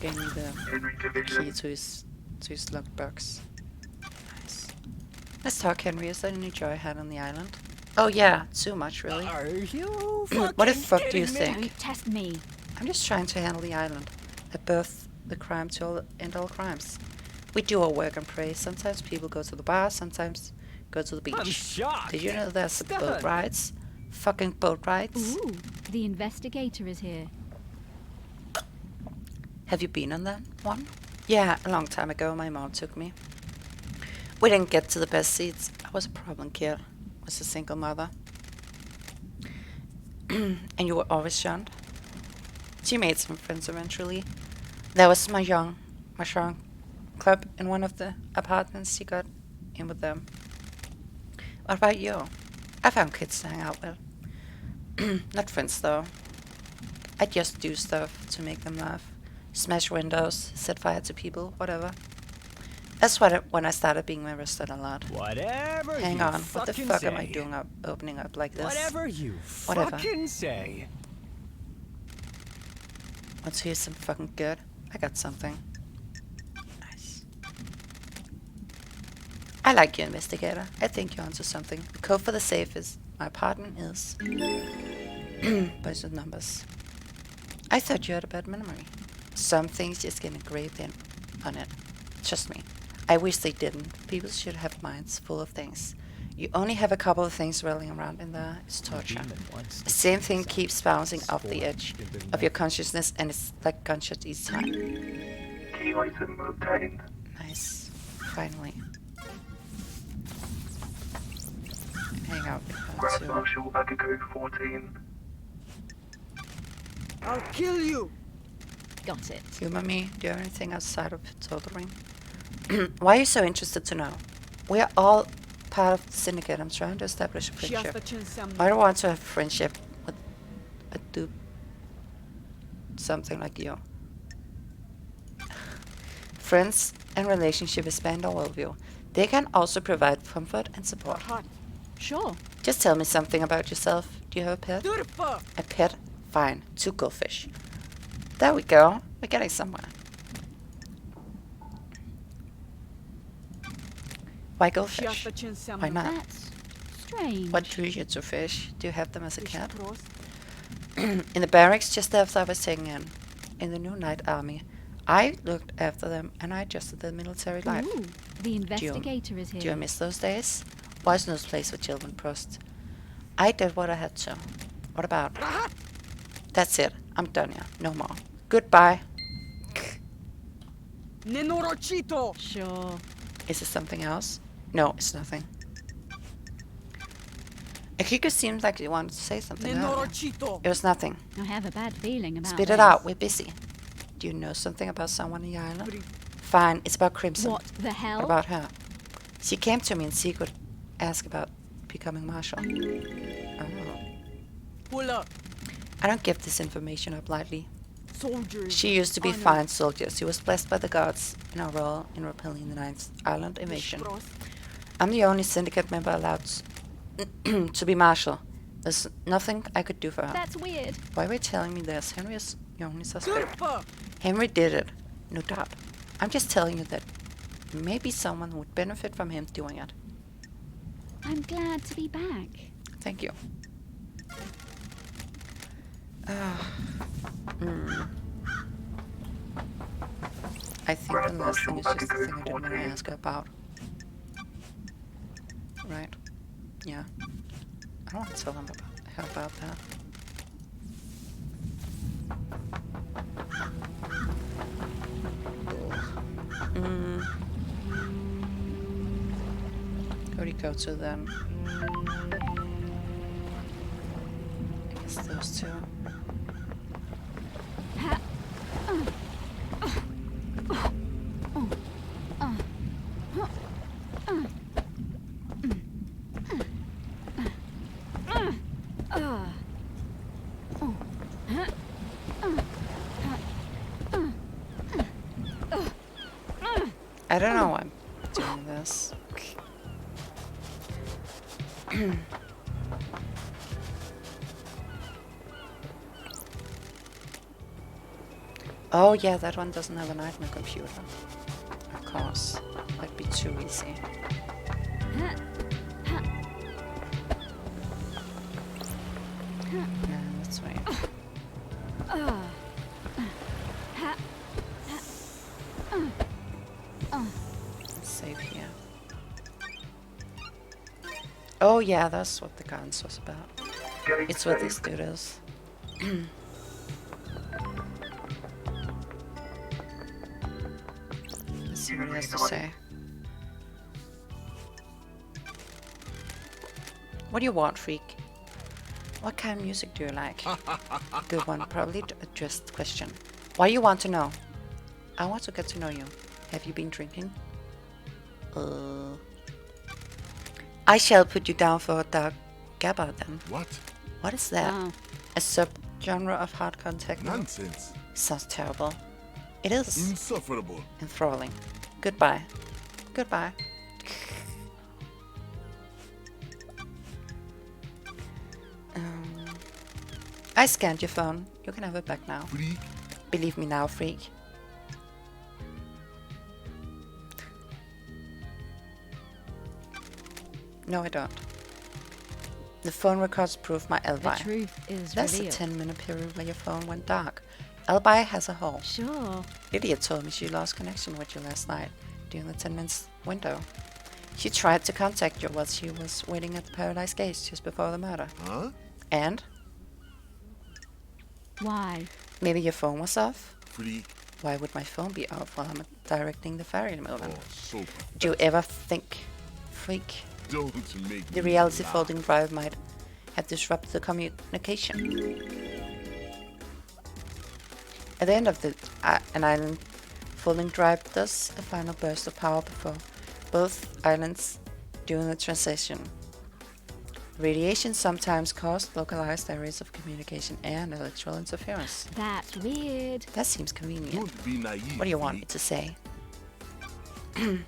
[SPEAKER 1] the key to his locked box. Nice. Let's talk, Henry. Is there any joy I had on the island? Oh yeah, too much really.
[SPEAKER 5] Are you
[SPEAKER 1] What the fuck do you
[SPEAKER 5] kidding me?
[SPEAKER 1] think?
[SPEAKER 4] Don't test me.
[SPEAKER 1] I'm just trying to handle the island. At birth, the crime to end all crimes. We do our work and pray. Sometimes people go to the bar, sometimes go to the beach.
[SPEAKER 6] I'm shocked.
[SPEAKER 1] Did you know there's boat
[SPEAKER 6] Stunned.
[SPEAKER 1] rides? Fucking boat rides.
[SPEAKER 4] Ooh, the investigator is here.
[SPEAKER 1] Have you been on that one? Yeah, a long time ago my mom took me. We didn't get to the best seats. I was a problem kid. Was a single mother. And you were always shunned. She made some friends eventually. There was my strong club in one of the apartments. She got in with them. What about you? I found kids to hang out with. Not friends though. I just do stuff to make them laugh. Smash windows, set fire to people, whatever. That's when I started being arrested a lot.
[SPEAKER 6] Whatever
[SPEAKER 1] Hang
[SPEAKER 6] you
[SPEAKER 1] on, what the
[SPEAKER 6] fucking
[SPEAKER 1] fuck
[SPEAKER 6] say.
[SPEAKER 1] am I doing opening up like this?
[SPEAKER 6] Whatever you
[SPEAKER 1] Whatever.
[SPEAKER 6] fucking say.
[SPEAKER 1] Let's hear some fucking good. I got something. Nice. I like you, investigator. I think you're onto something. The code for the safe is... My partner is... bunch of numbers. I thought you had a bad memory. Some things just get engraved in on it. Trust me. I wish they didn't. People should have minds full of things. You only have a couple of things rolling around in there. It's torture. The same thing keeps bouncing off the edge of your consciousness, and it's like gunshots each time.
[SPEAKER 3] Key item obtained.
[SPEAKER 1] Nice. Finally. Hang out with her
[SPEAKER 3] Grand
[SPEAKER 1] too.
[SPEAKER 3] Marshal Agago 14.
[SPEAKER 5] I'll kill you.
[SPEAKER 4] Got it.
[SPEAKER 1] Humor me. Do you have anything outside of torturing? Why are you so interested to know? We are all part of the syndicate. I'm trying to establish a friendship. I don't want to have friendship with a dude. Something like you. Friends and relationship expand our worldview. They can also provide comfort and support.
[SPEAKER 4] Sure.
[SPEAKER 1] Just tell me something about yourself. Do you have a pet?
[SPEAKER 5] Durfa.
[SPEAKER 1] A pet? Fine. 2 goldfish. There we go. We're getting somewhere. Why goldfish? Why not?
[SPEAKER 4] That's strange.
[SPEAKER 1] What drew you to fish? Do you have them as a cat? In the barracks just after I was taken in the new night army, I looked after them and I adjusted the military life.
[SPEAKER 4] Ooh, the investigator is here.
[SPEAKER 1] Do you miss those days? Was no place for children, Prost. I did what I had to. What about? That's it. I'm done here. No more. Goodbye.
[SPEAKER 5] Nenorochito.
[SPEAKER 4] Sure.
[SPEAKER 1] Is it something else? No, it's nothing. Akiko seemed like you wanted to say something earlier.
[SPEAKER 5] Nenorochito.
[SPEAKER 1] It was nothing.
[SPEAKER 4] I have a bad feeling about
[SPEAKER 1] Spit
[SPEAKER 4] this.
[SPEAKER 1] it out. We're busy. Do you know something about someone in the island? Fine. It's about Crimson.
[SPEAKER 4] What the hell?
[SPEAKER 1] What about her? She came to me in secret, asked about becoming marshal. Oh.
[SPEAKER 5] Pull up.
[SPEAKER 1] I don't give this information up lightly.
[SPEAKER 5] Soldiers.
[SPEAKER 1] She used to be a
[SPEAKER 5] Honor.
[SPEAKER 1] fine soldier. She was blessed by the gods in her role in repelling the Ninth Island invasion. I'm the only syndicate member allowed to be marshal. There's nothing I could do for her.
[SPEAKER 4] That's weird.
[SPEAKER 1] Why were you telling me this? Henry is the only suspect.
[SPEAKER 5] Durfa.
[SPEAKER 1] Henry did it, no doubt. I'm just telling you that maybe someone would benefit from him doing it.
[SPEAKER 4] I'm glad to be back.
[SPEAKER 1] Thank you. I think the last thing is just the thing I didn't want to ask her about. Right. Yeah. I don't want to tell her about that. Who do you go to then? I guess those two. I don't know why I'm doing this. Oh yeah, that one doesn't have a nightmare computer. Of course. That'd be too easy. No, let's wait. Let's save here. Oh yeah, that's what the guns was about. It's what this dude is. Let's see what he has to say. What do you want, freak? What kind of music do you like? Good one, probably addressed the question. Why you want to know? I want to get to know you. Have you been drinking? I shall put you down for a dark Gabba then.
[SPEAKER 2] What?
[SPEAKER 1] What is that?
[SPEAKER 4] Ah,
[SPEAKER 1] A subgenre of hardcore techno?
[SPEAKER 2] Nonsense.
[SPEAKER 1] Sounds terrible. It is
[SPEAKER 2] Insufferable.
[SPEAKER 1] enthralling. Goodbye. Goodbye. I scanned your phone. You can have it back now.
[SPEAKER 2] Freak.
[SPEAKER 1] Believe me now, freak. No, I don't. The phone records prove my
[SPEAKER 4] the
[SPEAKER 1] alibi.
[SPEAKER 4] truth is
[SPEAKER 1] That's a
[SPEAKER 4] revealed.
[SPEAKER 1] 10-minute period where your phone went dark. Alibi has a hole.
[SPEAKER 4] Sure.
[SPEAKER 1] Lydia told me she lost connection with you last night during the 10 minutes window. She tried to contact you while she was waiting at the Paradise Gates just before the murder.
[SPEAKER 2] Huh?
[SPEAKER 1] And
[SPEAKER 4] Why?
[SPEAKER 1] maybe your phone was off?
[SPEAKER 2] Freak.
[SPEAKER 1] Why would my phone be off while I'm directing the ferry movement?
[SPEAKER 2] Oh, so
[SPEAKER 1] Do you ever think, freak,
[SPEAKER 2] don't make
[SPEAKER 1] the
[SPEAKER 2] me
[SPEAKER 1] reality
[SPEAKER 2] laugh.
[SPEAKER 1] folding drive might have disrupted the communication? At the end of an island folding drive does a final burst of power before both islands during the transition. Radiation sometimes caused localized areas of communication and electrical interference.
[SPEAKER 4] That's weird.
[SPEAKER 1] That seems convenient.
[SPEAKER 2] Don't be naive.
[SPEAKER 1] What do you want me
[SPEAKER 2] freak.
[SPEAKER 1] to say? I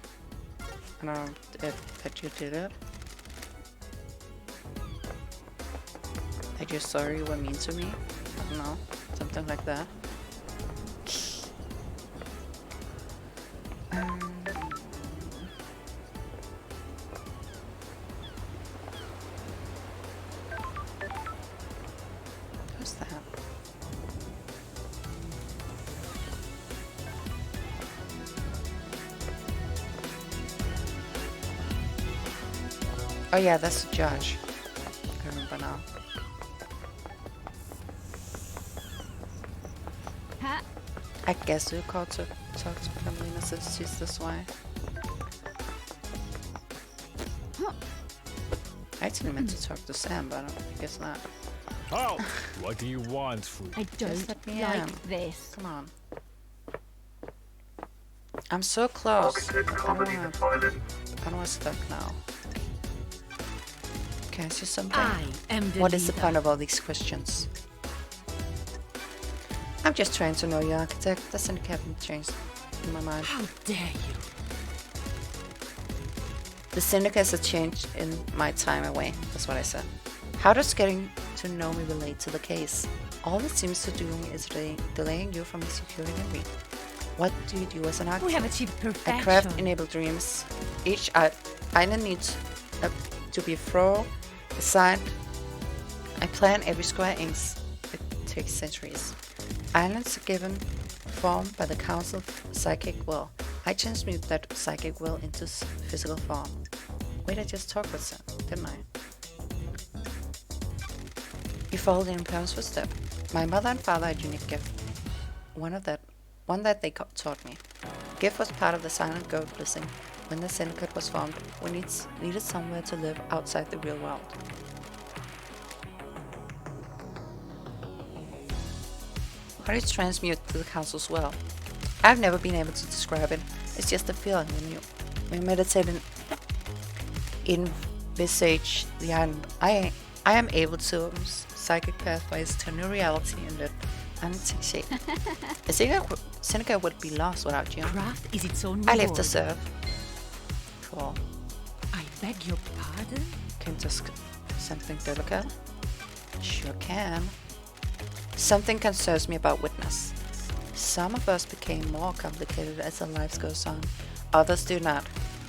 [SPEAKER 1] don't know that you did it. That you're sorry you were mean to me. I don't know. Something like that. Who's that? Oh yeah, that's the judge. I remember now.
[SPEAKER 4] Ha!
[SPEAKER 1] I guess you called to talk to Carmelina since she's this way.
[SPEAKER 4] Huh.
[SPEAKER 1] I actually meant to talk to Sam, but I guess not.
[SPEAKER 6] Halt! What do you want, freak?
[SPEAKER 4] I
[SPEAKER 1] Just
[SPEAKER 4] don't
[SPEAKER 1] let me
[SPEAKER 4] like
[SPEAKER 1] in.
[SPEAKER 4] this.
[SPEAKER 1] Come on. I'm so close.
[SPEAKER 3] Targeted harmony and silence.
[SPEAKER 1] I don't want to stuck now. Can I see something?
[SPEAKER 7] I am the
[SPEAKER 1] What is the
[SPEAKER 7] leader.
[SPEAKER 1] point of all these questions? I'm just trying to know your architect. The syndicate haven't changed in my mind.
[SPEAKER 7] How dare you?
[SPEAKER 1] The syndicate has changed in my time away. That's what I said. How does getting to know me relate to the case? All it seems to do is delaying you from executing me. What do you do as an
[SPEAKER 7] We
[SPEAKER 1] architect?
[SPEAKER 7] have achieved
[SPEAKER 1] I
[SPEAKER 7] perfection.
[SPEAKER 1] craft enable dreams. Each island needs to be thorough, designed. I plan every square inch. It takes centuries. Islands are given form by the Council of Psychic Will. I transmute that psychic will into physical form. Wait, I just talked with Sam, didn't I? You followed in parents' footsteps. My mother and father had a unique gift. One that they taught me. Gift was part of the silent goat blessing. When the syndicate was formed, we needed somewhere to live outside the real world. How do you transmute to the council's will? I've never been able to describe it. It's just a feeling when you meditate and envisage the island. I am able to psychic pathways to new reality and that untic shape. A syndicate would be lost without you.
[SPEAKER 7] Craft is its own
[SPEAKER 1] I
[SPEAKER 7] reward.
[SPEAKER 1] live to serve. Cool.
[SPEAKER 7] I beg your pardon?
[SPEAKER 1] Can just something delicate? Sure can. Something concerns me about Witness. Some of us became more complicated as our lives goes on. Others do not.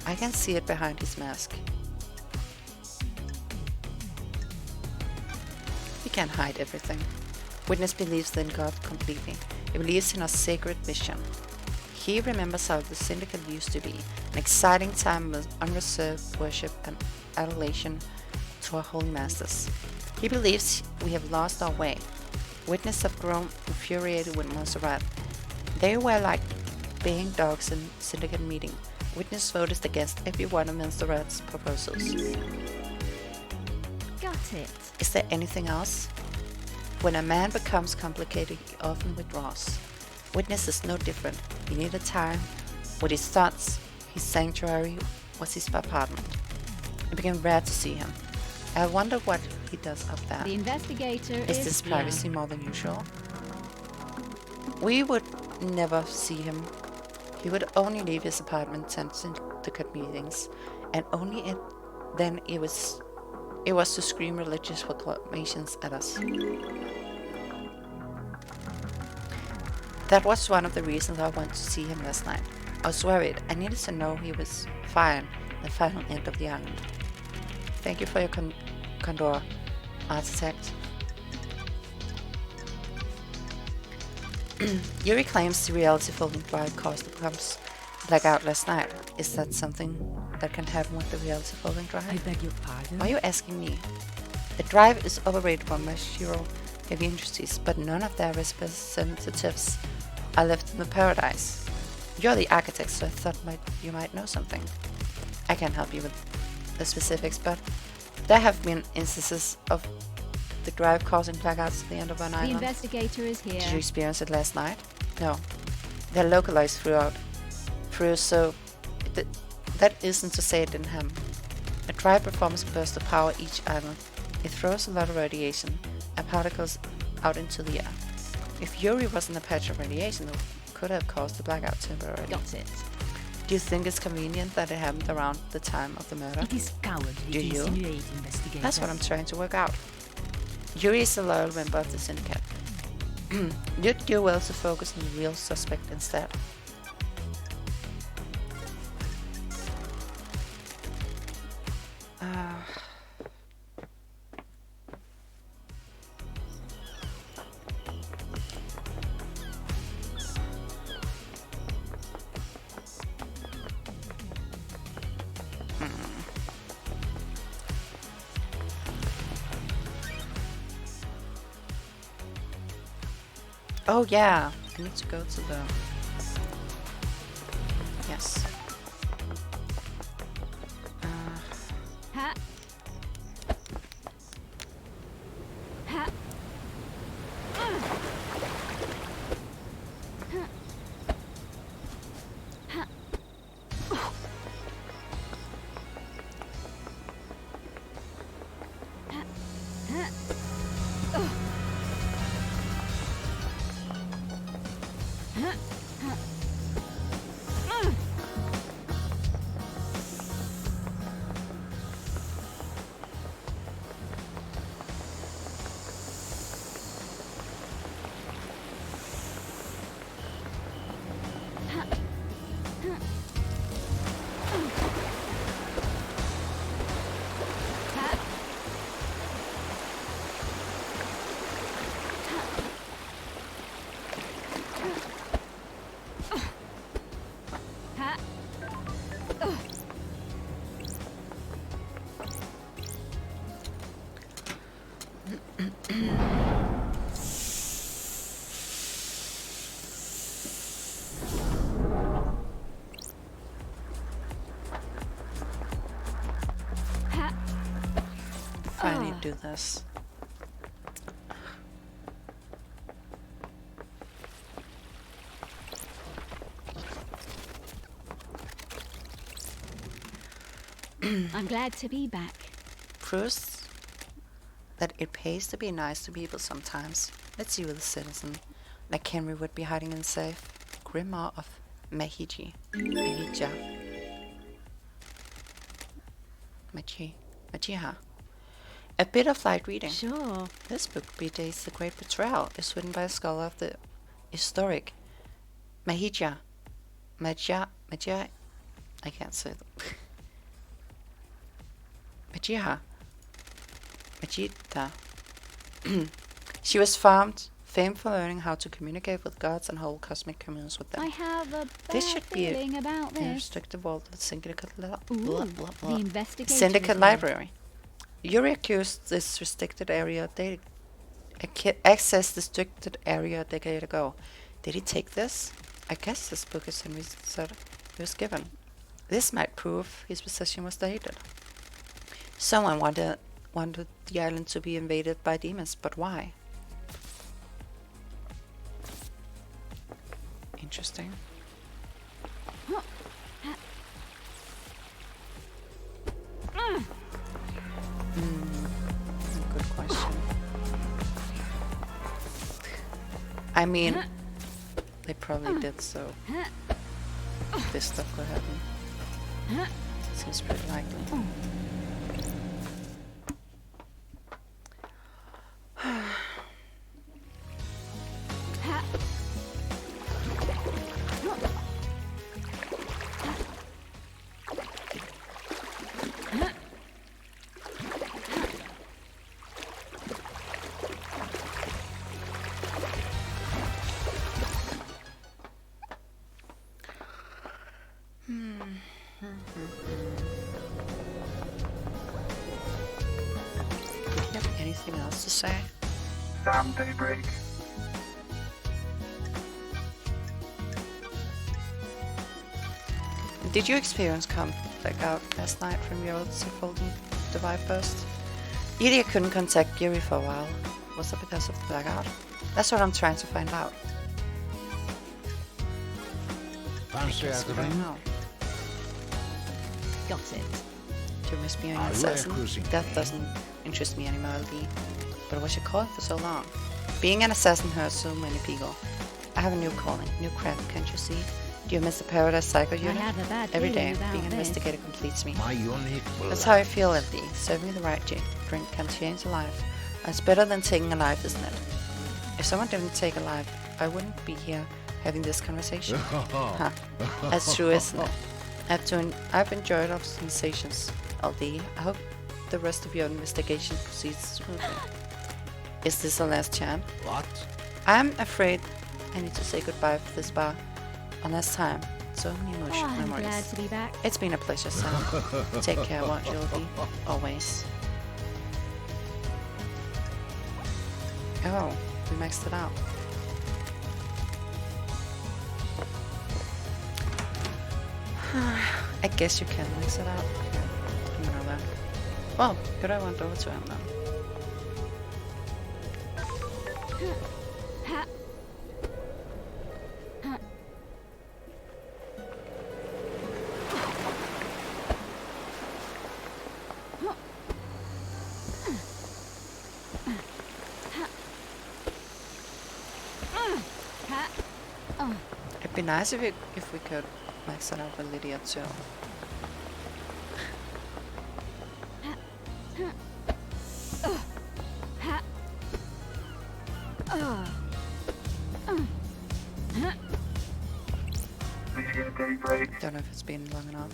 [SPEAKER 1] I can see it behind his mask. We can't hide everything. Witness believes in God completely. He believes in a sacred mission. He remembers how the syndicate used to be, an exciting time of unreserved worship and adoration to our holy masters. He believes we have lost our way. Witness have grown infuriated with Montserrat. They were like baying dogs in syndicate meeting. Witness voted against every one of Montserrat's proposals.
[SPEAKER 4] Got it.
[SPEAKER 1] Is there anything else? When a man becomes complicated, he often withdraws. Witness is no different. He needed time. With his thoughts, his sanctuary was his apartment. It became rare to see him. I wonder what he does up there.
[SPEAKER 4] The investigator
[SPEAKER 1] Is
[SPEAKER 4] is
[SPEAKER 1] this
[SPEAKER 4] here.
[SPEAKER 1] privacy more than usual? We would never see him. He would only leave his apartment to syndicate meetings, and only then it was to scream religious proclamations at us. That was one of the reasons I wanted to see him last night. I was worried. I needed to know he was fine at the final end of the island. Thank you for your condor, architect. Yuri claims the reality folding drive caused the pumps blackout last night. Is that something that can happen with the reality folding
[SPEAKER 7] I
[SPEAKER 1] drive?
[SPEAKER 7] beg your pardon?
[SPEAKER 1] Why are you asking me? The drive is operated by Mashiro Heavy Industries, but none of their representatives are left in the paradise. You're the architect, so I thought you might know something. I can't help you with the specifics, but there have been instances of the drive causing blackouts at the end of an
[SPEAKER 4] The
[SPEAKER 1] island.
[SPEAKER 4] investigator is here.
[SPEAKER 1] Did you experience it last night? No. They're localized so that isn't to say it didn't happen. A drive performs a burst of power each island. It throws a lot of radiation and particles out into the air. If Yuri wasn't a patch of radiation, it could have caused the blackout temporarily.
[SPEAKER 4] Got it.
[SPEAKER 1] Do you think it's convenient that it happened around the time of the murder?
[SPEAKER 7] It is cowardly
[SPEAKER 1] Do
[SPEAKER 7] to
[SPEAKER 1] you?
[SPEAKER 7] insinuate, investigator.
[SPEAKER 1] That's what I'm trying to work out. Yuri is a loyal member of the syndicate. You'd do well to focus on the real suspect instead. Oh yeah, I need to go to the... Yes.
[SPEAKER 4] Ha. Ha.
[SPEAKER 1] I need to do this.
[SPEAKER 4] I'm glad to be back.
[SPEAKER 1] Proves that it pays to be nice to people sometimes. Let's see where the citizen like Henry would be hiding in safe. Grimoire of Mahiji. Mahija. Majiha. A bit of light reading.
[SPEAKER 4] Sure.
[SPEAKER 1] This book predates The Great Betrayal. Is written by a scholar of the historic Mahija. Magia. I can't say that. Majiha. Majita. She was famed for learning how to communicate with gods and hold cosmic communes with them.
[SPEAKER 4] I have a
[SPEAKER 1] This
[SPEAKER 4] bad
[SPEAKER 1] should be a-
[SPEAKER 4] feeling about
[SPEAKER 1] In a
[SPEAKER 4] this.
[SPEAKER 1] restricted vault of the Syndicate,
[SPEAKER 4] Ooh, the investigator
[SPEAKER 1] Syndicate
[SPEAKER 4] is here.
[SPEAKER 1] Library. Yuri accused this restricted area accessed the restricted area a decade ago. Did he take this? I guess this book is Henry said he was given. This might prove his possession was dated. Someone wanted the island to be invaded by demons, but why? Interesting. I mean, they probably did, so this stuff could happen. Seems pretty likely. Did you have anything else to say?
[SPEAKER 3] Sam Daybreak.
[SPEAKER 1] Did you experience come back out last night from your old Seafolden Divide post? Lydia couldn't contact Giri for a while. Was that because of the blackout? That's what I'm trying to find out.
[SPEAKER 8] Fancy
[SPEAKER 1] Guess
[SPEAKER 8] at
[SPEAKER 1] we
[SPEAKER 8] the
[SPEAKER 1] don't
[SPEAKER 8] ring?
[SPEAKER 1] know.
[SPEAKER 4] Got it.
[SPEAKER 1] Do you miss being an
[SPEAKER 8] Are you
[SPEAKER 1] assassin?
[SPEAKER 8] accusing
[SPEAKER 1] That
[SPEAKER 8] me?
[SPEAKER 1] doesn't interest me anymore, Lee. But what you call it for so long? Being an assassin hurts so many people. I have a new calling, new craft, can't you see? Do you miss the Paradise Psycho
[SPEAKER 4] I
[SPEAKER 1] unit?
[SPEAKER 4] have a bad
[SPEAKER 1] Every day,
[SPEAKER 4] feeling about
[SPEAKER 1] being an
[SPEAKER 4] this.
[SPEAKER 1] investigator completes me.
[SPEAKER 8] My unique
[SPEAKER 1] That's
[SPEAKER 8] blood.
[SPEAKER 1] how I feel, Lee. Serving the right drink can change a life. It's better than taking a life, isn't it? If someone didn't take a life, I wouldn't be here having this conversation. Huh. That's true, isn't it? I've enjoyed our sensations, LD. I hope the rest of your investigation proceeds smoothly. Is this the last chance?
[SPEAKER 8] What?
[SPEAKER 1] I'm afraid I need to say goodbye for this bar. One last time. So many
[SPEAKER 4] Oh,
[SPEAKER 1] emotional
[SPEAKER 4] I'm glad
[SPEAKER 1] memories.
[SPEAKER 4] to be back.
[SPEAKER 1] It's been a pleasure, Sam. Take care, won't you, LD? Always. Oh, we maxed it out. I guess you can max it out. I don't know that. Well, good I went over to him then. It'd be nice if we could max it out with Lydia too.
[SPEAKER 3] Lydia Daybreak.
[SPEAKER 1] Don't know if it's been long enough.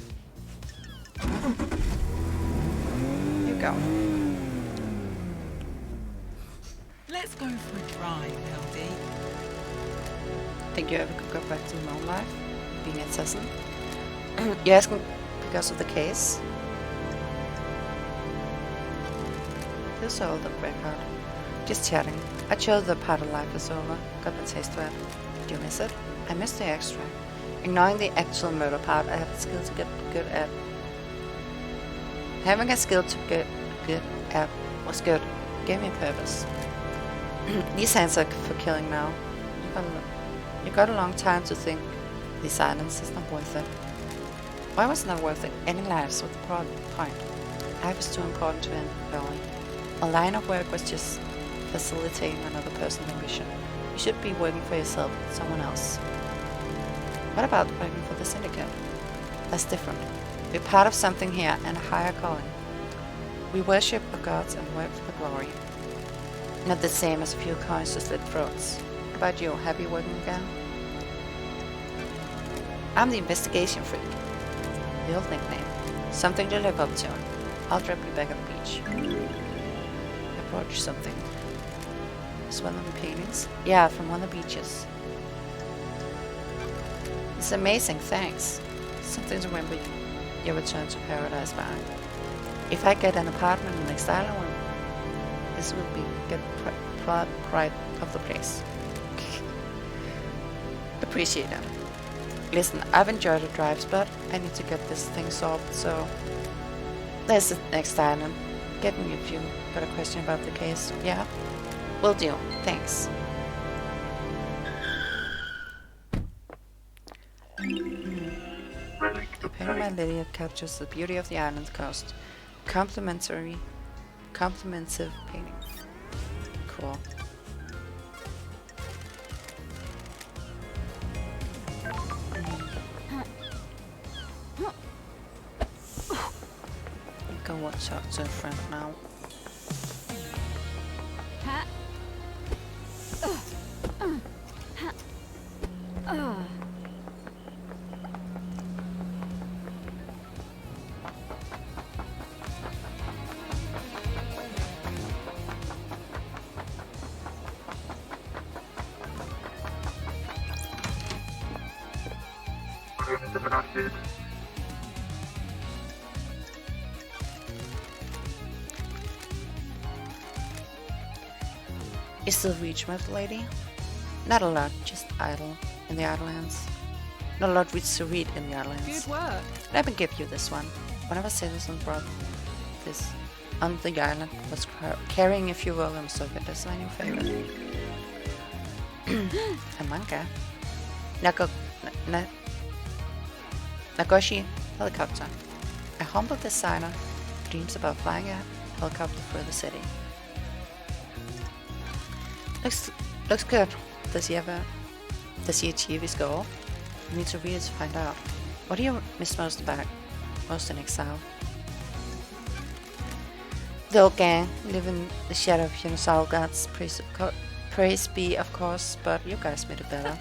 [SPEAKER 1] You go.
[SPEAKER 7] Let's go for a drive, LD.
[SPEAKER 1] Think you ever could go back to normal life? Being an assassin? You're asking because of the case? Feels so old and breakout. Just chatting. I chose the part of life is over. Got the taste for it. Do you miss it? I miss the extra. Ignoring the actual murder part, I have the skill to get good at. Having a skill to get good at was good. Gave me a purpose. These hands are for killing now. You got a long time to think. The silence is not worth it. Why was it not worth it? Any lives with the point. Life is too important to end early. A line of work was just facilitating another person's ambition. You should be working for yourself, someone else. What about working for the syndicate? That's different. We're part of something here and a higher calling. We worship the gods and work for the glory. Not the same as a few coins to slit throats. What about you? Happy working again? I'm the investigation freak. The old nickname. Something to live up to. I'll drop you back at the beach. I brought you something. It's one of the paintings? Yeah, from one of the beaches. It's amazing, thanks. Something to remember your return to paradise by. If I get an apartment in the next island, this will be get pride of the place. Appreciate it. Listen, I've enjoyed the drives, but I need to get this thing solved, so there's the next island. Get me if you got a question about the case. Yeah? Will do. Thanks.
[SPEAKER 3] Relic
[SPEAKER 1] The painting by Lydia captures the beauty of the island coast. Complimentive painting. Cool. talk to a friend now.
[SPEAKER 4] Ha. Ha.
[SPEAKER 3] Rooms abandoned.
[SPEAKER 1] Is the reach with lady? Not a lot, just idle in the Islands. Not a lot to read in the Islands.
[SPEAKER 5] Good work.
[SPEAKER 1] Let me give you this one. Whenever citizens brought this on the island was carrying a few volumes, so it is my new favorite. A manga. Nagoshi helicopter. A humble designer dreams about flying a helicopter through the city. Looks good. Does he achieve his goal? You need to read it to find out. What do you miss most in exile? The old gang live in the shadow of Universal Gods. Praise be, of course, but you guys made it better.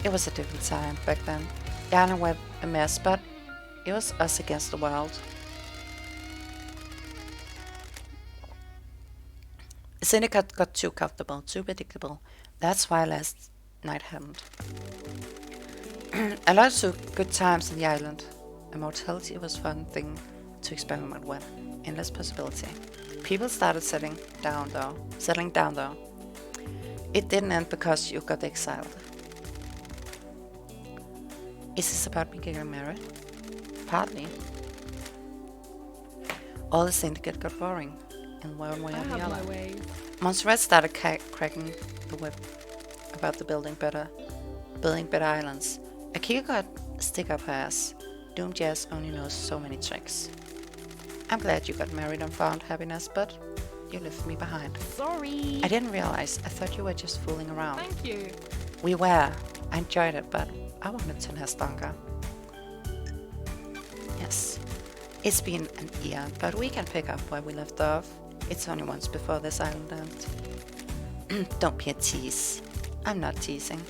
[SPEAKER 1] It was a different time back then. The island were a mess, but it was us against the world. The syndicate got too comfortable, too predictable. That's why last night happened. A lot of good times in the island. Immortality was a fun thing to experiment with. Endless possibility. People started settling down though. It didn't end because you got exiled. Is this about me getting married? Partly. All the syndicate got boring in one way or the other. Montserrat started cracking the whip about the building better islands. Akiko got stick up her ass. Doom Jazz only knows so many tricks. I'm glad you got married and found happiness, but you left me behind.
[SPEAKER 4] Sorry.
[SPEAKER 1] I didn't realize. I thought you were just fooling around.
[SPEAKER 5] Thank you.
[SPEAKER 1] We were. I enjoyed it, but I wanted to last longer. Yes. It's been an eon, but we can pick up where we left off. It's only once before this island ends. Don't be a tease. I'm not teasing.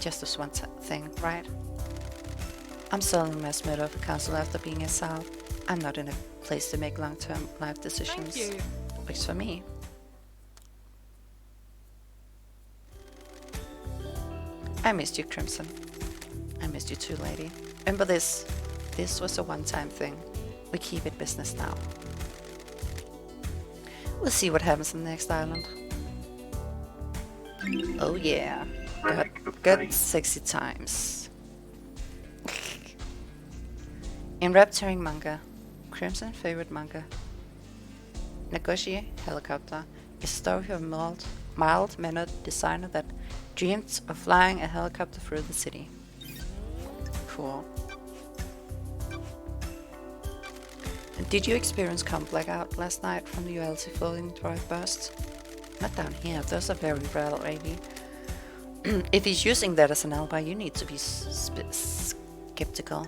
[SPEAKER 1] Just this one thing, right? I'm selling my Smith of council after being exiled. I'm not in a place to make long-term life decisions.
[SPEAKER 5] Thank you.
[SPEAKER 1] Works for me. I missed you, Crimson. I missed you too, lady. Remember this. This was a one-time thing. We keep it business now. We'll see what happens in the next island. Oh yeah. Good sexy times. In Rapturing manga, Crimson favorite manga, Nagoshi Helicopter is a story of a mild-mannered designer that dreamed of flying a helicopter through the city. Cool. Did you experience comp blackout last night from the ULC floating drive burst? Not down here, those are very rare, lady. If he's using that as an alibi, you need to be skeptical.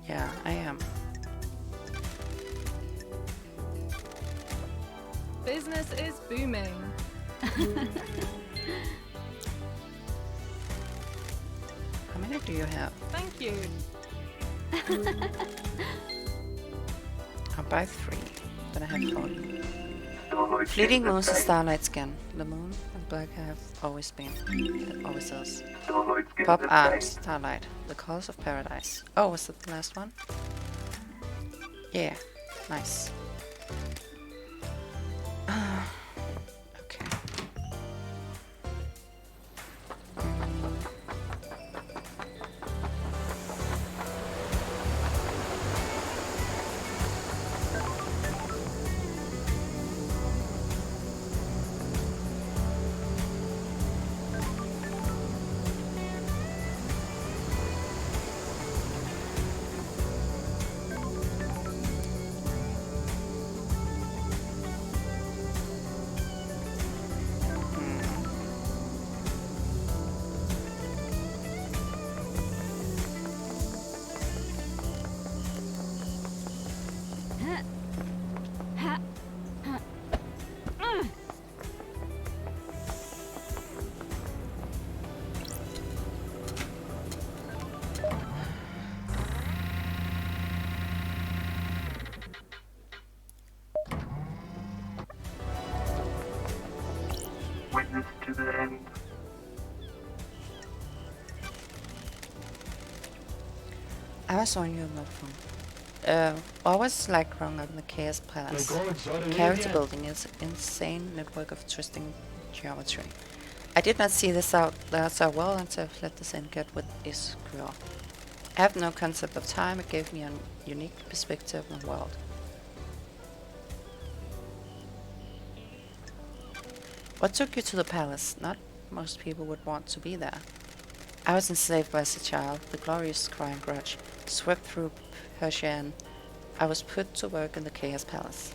[SPEAKER 1] Yeah, I am.
[SPEAKER 5] Business is booming.
[SPEAKER 1] How many do you have?
[SPEAKER 5] Thank you.
[SPEAKER 1] I'll buy 3. Then I have 40.
[SPEAKER 3] Starlight
[SPEAKER 1] Fleeting
[SPEAKER 3] Skin
[SPEAKER 1] Moon's a
[SPEAKER 3] Estate.
[SPEAKER 1] starlight skin. The moon and black have always been. It always is.
[SPEAKER 3] Starlight Skin
[SPEAKER 1] Pop
[SPEAKER 3] Estate.
[SPEAKER 1] Art, Starlight, The Colors of Paradise. Oh, was that the last one? Yeah, nice. Okay.
[SPEAKER 3] Witness to the end.
[SPEAKER 1] I was on your phone. Always like growing up in the Chaos Palace. Character building is an insane network of twisting geometry. I did not see this out there so well until I let this in get with is cruel. I have no concept of time, it gave me a unique perspective on the world. What took you to the palace? Not most people would want to be there. I was enslaved as a child, the glorious crying grudge swept through Persia and I was put to work in the Chaos Palace.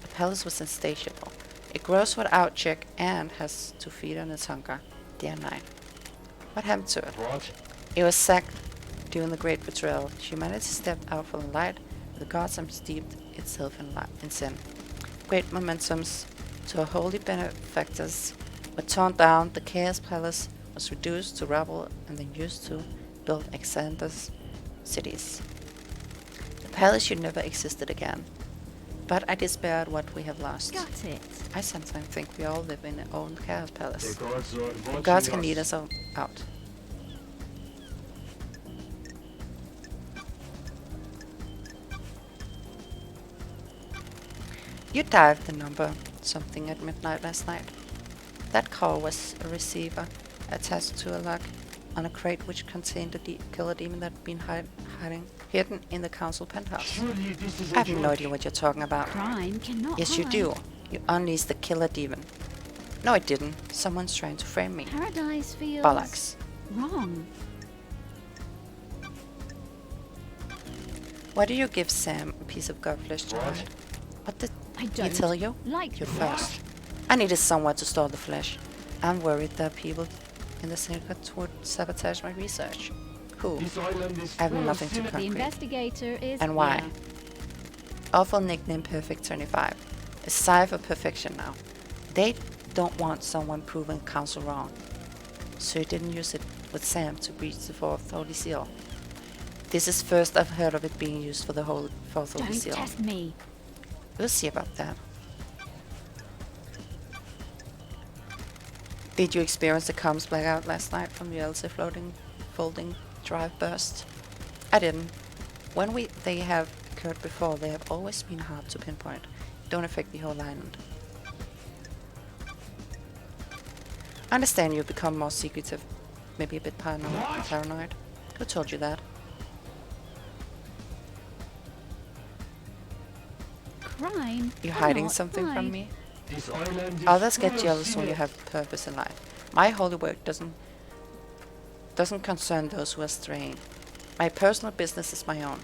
[SPEAKER 1] The palace was insatiable. It grows without check and has to feed on its hunger, day and night. What happened to it?
[SPEAKER 8] What?
[SPEAKER 1] It was sacked during the Great Betrayal. Humanity stepped out from the light, the gods and steeped itself in sin. Great momentums to our holy benefactors were torn down, the Chaos Palace was reduced to rubble and then used to build Alexander's cities. The palace should never existed again. But I despair at what we have lost.
[SPEAKER 4] Got it.
[SPEAKER 1] I sometimes think we all live in our own Chaos
[SPEAKER 8] The
[SPEAKER 1] Palace.
[SPEAKER 8] gods are
[SPEAKER 1] And
[SPEAKER 8] watching
[SPEAKER 1] gods can
[SPEAKER 8] us.
[SPEAKER 1] lead us out. You dialed the number something at midnight last night. That call was a receiver attached to a lock on a crate which contained a killer demon that had been hidden in the council penthouse.
[SPEAKER 8] Surely this is
[SPEAKER 1] I
[SPEAKER 8] a
[SPEAKER 1] have no
[SPEAKER 8] joke.
[SPEAKER 1] idea what you're talking about.
[SPEAKER 4] Crime cannot
[SPEAKER 1] Yes, you
[SPEAKER 4] hide.
[SPEAKER 1] do. You unleashed the killer demon. No, I didn't. Someone's trying to frame me.
[SPEAKER 4] Paradise feels
[SPEAKER 1] Bollocks.
[SPEAKER 4] wrong.
[SPEAKER 1] Why do you give Sam a piece of godflesh to
[SPEAKER 8] What?
[SPEAKER 1] hide? What did
[SPEAKER 4] I
[SPEAKER 1] he
[SPEAKER 4] don't
[SPEAKER 1] tell you?
[SPEAKER 4] like
[SPEAKER 1] You
[SPEAKER 4] that.
[SPEAKER 1] first. I needed somewhere to store the flesh. I'm worried that people in the syndicate would sabotage my research. Who?
[SPEAKER 8] This island is
[SPEAKER 1] I have
[SPEAKER 8] full of
[SPEAKER 1] nothing to
[SPEAKER 8] sinners.
[SPEAKER 4] The
[SPEAKER 1] concrete.
[SPEAKER 4] investigator is
[SPEAKER 1] And why?
[SPEAKER 4] here.
[SPEAKER 1] Awful nickname Perfect 25. A sigh for perfection now. They don't want someone proving council wrong. So you didn't use it with Sam to breach the fourth holy seal. This is first I've heard of it being used for the whole fourth holy
[SPEAKER 4] Don't
[SPEAKER 1] seal.
[SPEAKER 4] test me.
[SPEAKER 1] We'll see about that. Did you experience the comms blackout last night from the LC folding drive burst? I didn't. When they have occurred before, they have always been hard to pinpoint. Don't affect the whole island. I understand you've become more secretive, maybe a bit paranoid. Who told you that?
[SPEAKER 4] Crime.
[SPEAKER 1] You're hiding
[SPEAKER 4] cannot
[SPEAKER 1] something from
[SPEAKER 4] hide.
[SPEAKER 1] me?
[SPEAKER 8] This island is
[SPEAKER 1] Others
[SPEAKER 8] full
[SPEAKER 1] get
[SPEAKER 8] of
[SPEAKER 1] jealous when you
[SPEAKER 8] sinners.
[SPEAKER 1] have purpose in life. My holy work doesn't concern those who are straying. My personal business is my own.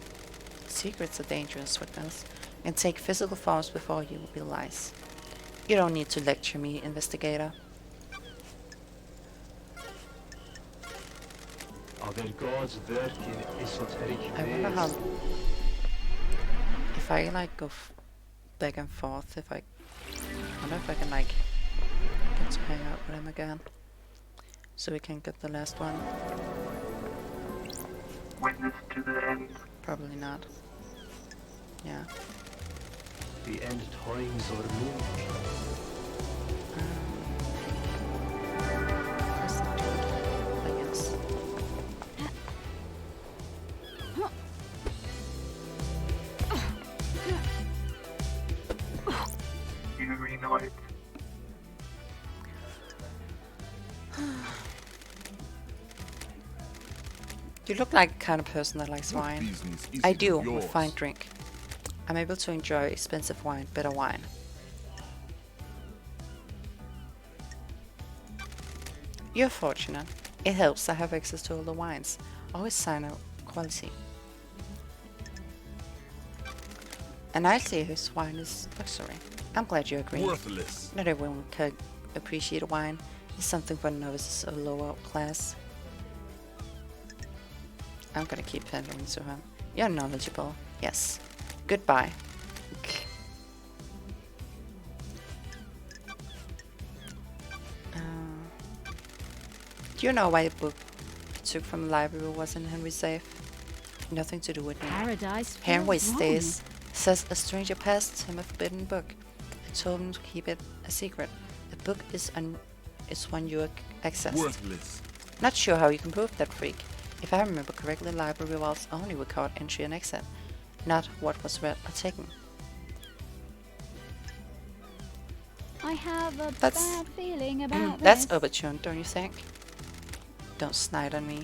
[SPEAKER 1] Secrets are dangerous, witness, and take physical forms before you realize. You don't need to lecture me, investigator.
[SPEAKER 8] Are there gods work in esoteric
[SPEAKER 1] I wonder
[SPEAKER 8] ways?
[SPEAKER 1] how... If I like go back and forth, I wonder if I can like get to hang out with him again. So we can get the last one.
[SPEAKER 3] Witness to the end.
[SPEAKER 1] Probably not. Yeah.
[SPEAKER 8] The end times are moving.
[SPEAKER 1] Press the dude, I guess.
[SPEAKER 3] You reunite.
[SPEAKER 1] You look like the kind of person that likes
[SPEAKER 2] What
[SPEAKER 1] wine.
[SPEAKER 2] business is
[SPEAKER 1] I
[SPEAKER 2] it
[SPEAKER 1] do,
[SPEAKER 2] of
[SPEAKER 1] with
[SPEAKER 2] yours?
[SPEAKER 1] fine drink. I'm able to enjoy expensive wine, better wine. You're fortunate. It helps I have access to all the wines. Always sign out quality. And I say his wine is luxury. I'm glad you agree.
[SPEAKER 2] Worthless.
[SPEAKER 1] Not everyone can appreciate wine. It's something for novices of lower class. I'm gonna keep pandering to him. You're knowledgeable. Yes. Goodbye. Do you know why the book he took from the library was in Henry's safe? Nothing to do with me.
[SPEAKER 4] Paradise feels
[SPEAKER 1] Henry
[SPEAKER 4] wrong.
[SPEAKER 1] says a stranger passed him a forbidden book and told him to keep it a secret. The book is is one you accessed.
[SPEAKER 2] Worthless.
[SPEAKER 1] Not sure how you can prove that, freak. If I remember correctly, library vaults only record entry and exit, not what was read or taken.
[SPEAKER 4] I have a
[SPEAKER 1] That's-
[SPEAKER 4] bad feeling about
[SPEAKER 1] That's
[SPEAKER 4] this.
[SPEAKER 1] opportune, don't you think? Don't snide on me.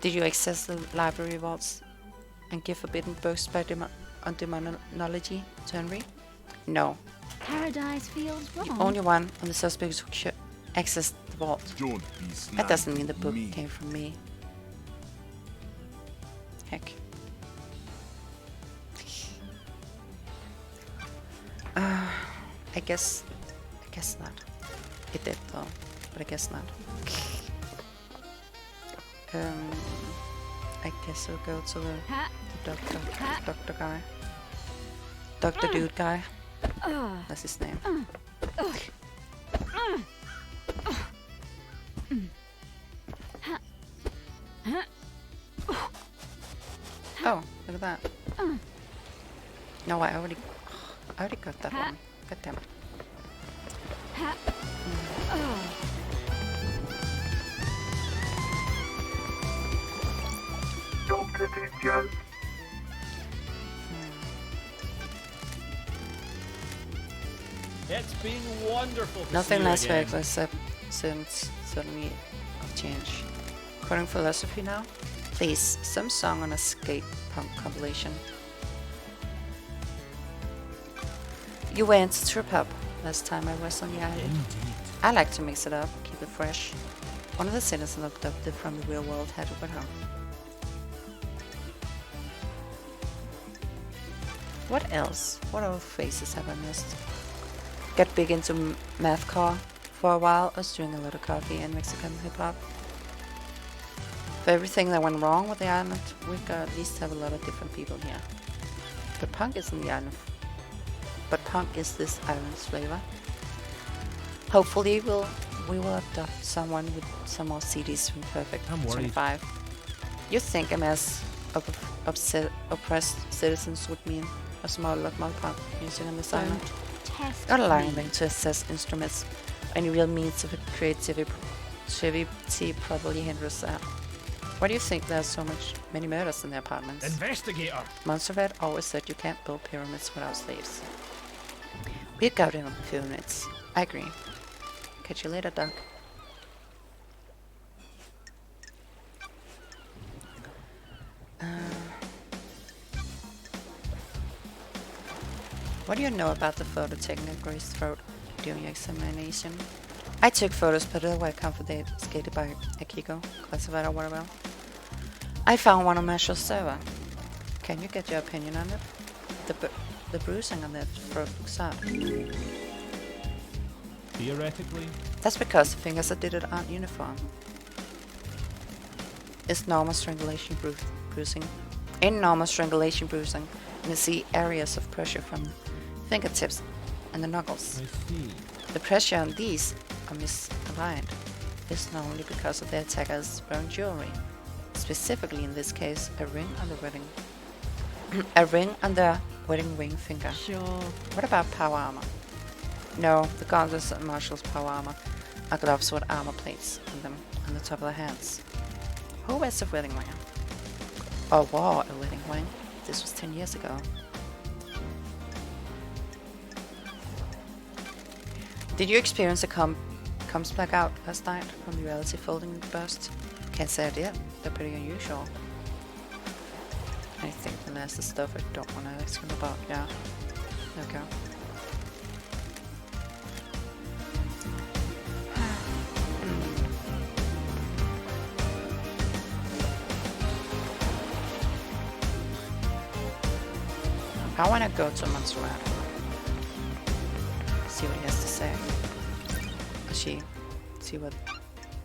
[SPEAKER 1] Did you access the library vaults and give forbidden books by on demonology to Henry? No.
[SPEAKER 4] Paradise feels wrong.
[SPEAKER 1] The only one on the suspects who should access the vault.
[SPEAKER 2] Don't be snide.
[SPEAKER 1] That doesn't mean the book
[SPEAKER 2] me.
[SPEAKER 1] came from me. Heck. I guess not. It did though, but I guess not. I guess we'll go to the
[SPEAKER 4] Ha.
[SPEAKER 1] doctor guy. Doctor dude guy. That's his name. Oh, look at that. No, I already got that one. God damn it.
[SPEAKER 3] Dr. Ninja.
[SPEAKER 6] It's been wonderful to
[SPEAKER 1] Nothing
[SPEAKER 6] see you
[SPEAKER 1] less
[SPEAKER 6] again.
[SPEAKER 1] vague except since suddenly of change. Quoting philosophy now? Please, some song on a skate punk compilation. You went to a pub last time I was on the island.
[SPEAKER 6] Indeed.
[SPEAKER 1] I like to mix it up, keep it fresh. One of the citizens adopted from the real world had to go home. What else? What other faces have I missed? Got big into mathcore for a while. I was drinking a lot of coffee and Mexican hip hop. For everything that went wrong with the island, we got at least have a lot of different people here. But punk isn't the island. But punk is this island's flavor. Hopefully we will adopt someone with some more CDs from Perfect
[SPEAKER 6] I'm worried.
[SPEAKER 1] 25. You think a mass of oppressed citizens would mean a small lot more punk music on this island?
[SPEAKER 4] Test
[SPEAKER 1] Not allowing
[SPEAKER 4] me.
[SPEAKER 1] them to assess instruments or any real means of creativity probably hinders that. Why do you think there's so many murders in the apartments?
[SPEAKER 6] Investigator!
[SPEAKER 1] Monstervet always said you can't build pyramids without slaves. We'll go down in a few minutes. I agree. Catch you later, Doc. What do you know about the photo taken at Grace's throat during your examination? I took photos, but they were confiscated by Akiko, classified or whatever. I found one on Marshall's server. Can you get your opinion on it? The bruising on that throat looks odd.
[SPEAKER 6] Theoretically,
[SPEAKER 1] That's because the fingers that did it aren't uniform. It's normal strangulation bruising. In normal strangulation bruising, you can see areas of pressure from the fingertips and the knuckles.
[SPEAKER 6] I see.
[SPEAKER 1] The pressure on these are misaligned. It's not only because of the attacker's wearing jewelry. Specifically in this case, a ring on the wedding ring finger.
[SPEAKER 4] Sure.
[SPEAKER 1] What about power armor? No, the gauntlets and Marshall's power armor are gloves with armor plates on them on the top of the hands. Who wears a wedding ring? Or wore a wedding ring? This was 10 years ago. Did you experience a comms blackout last night from the reality folding burst? Can't say I did. They're pretty unusual. I think the nasty stuff I don't want to ask him about. Yeah. Okay. I want to go to Montserrat. See what he has to say. See what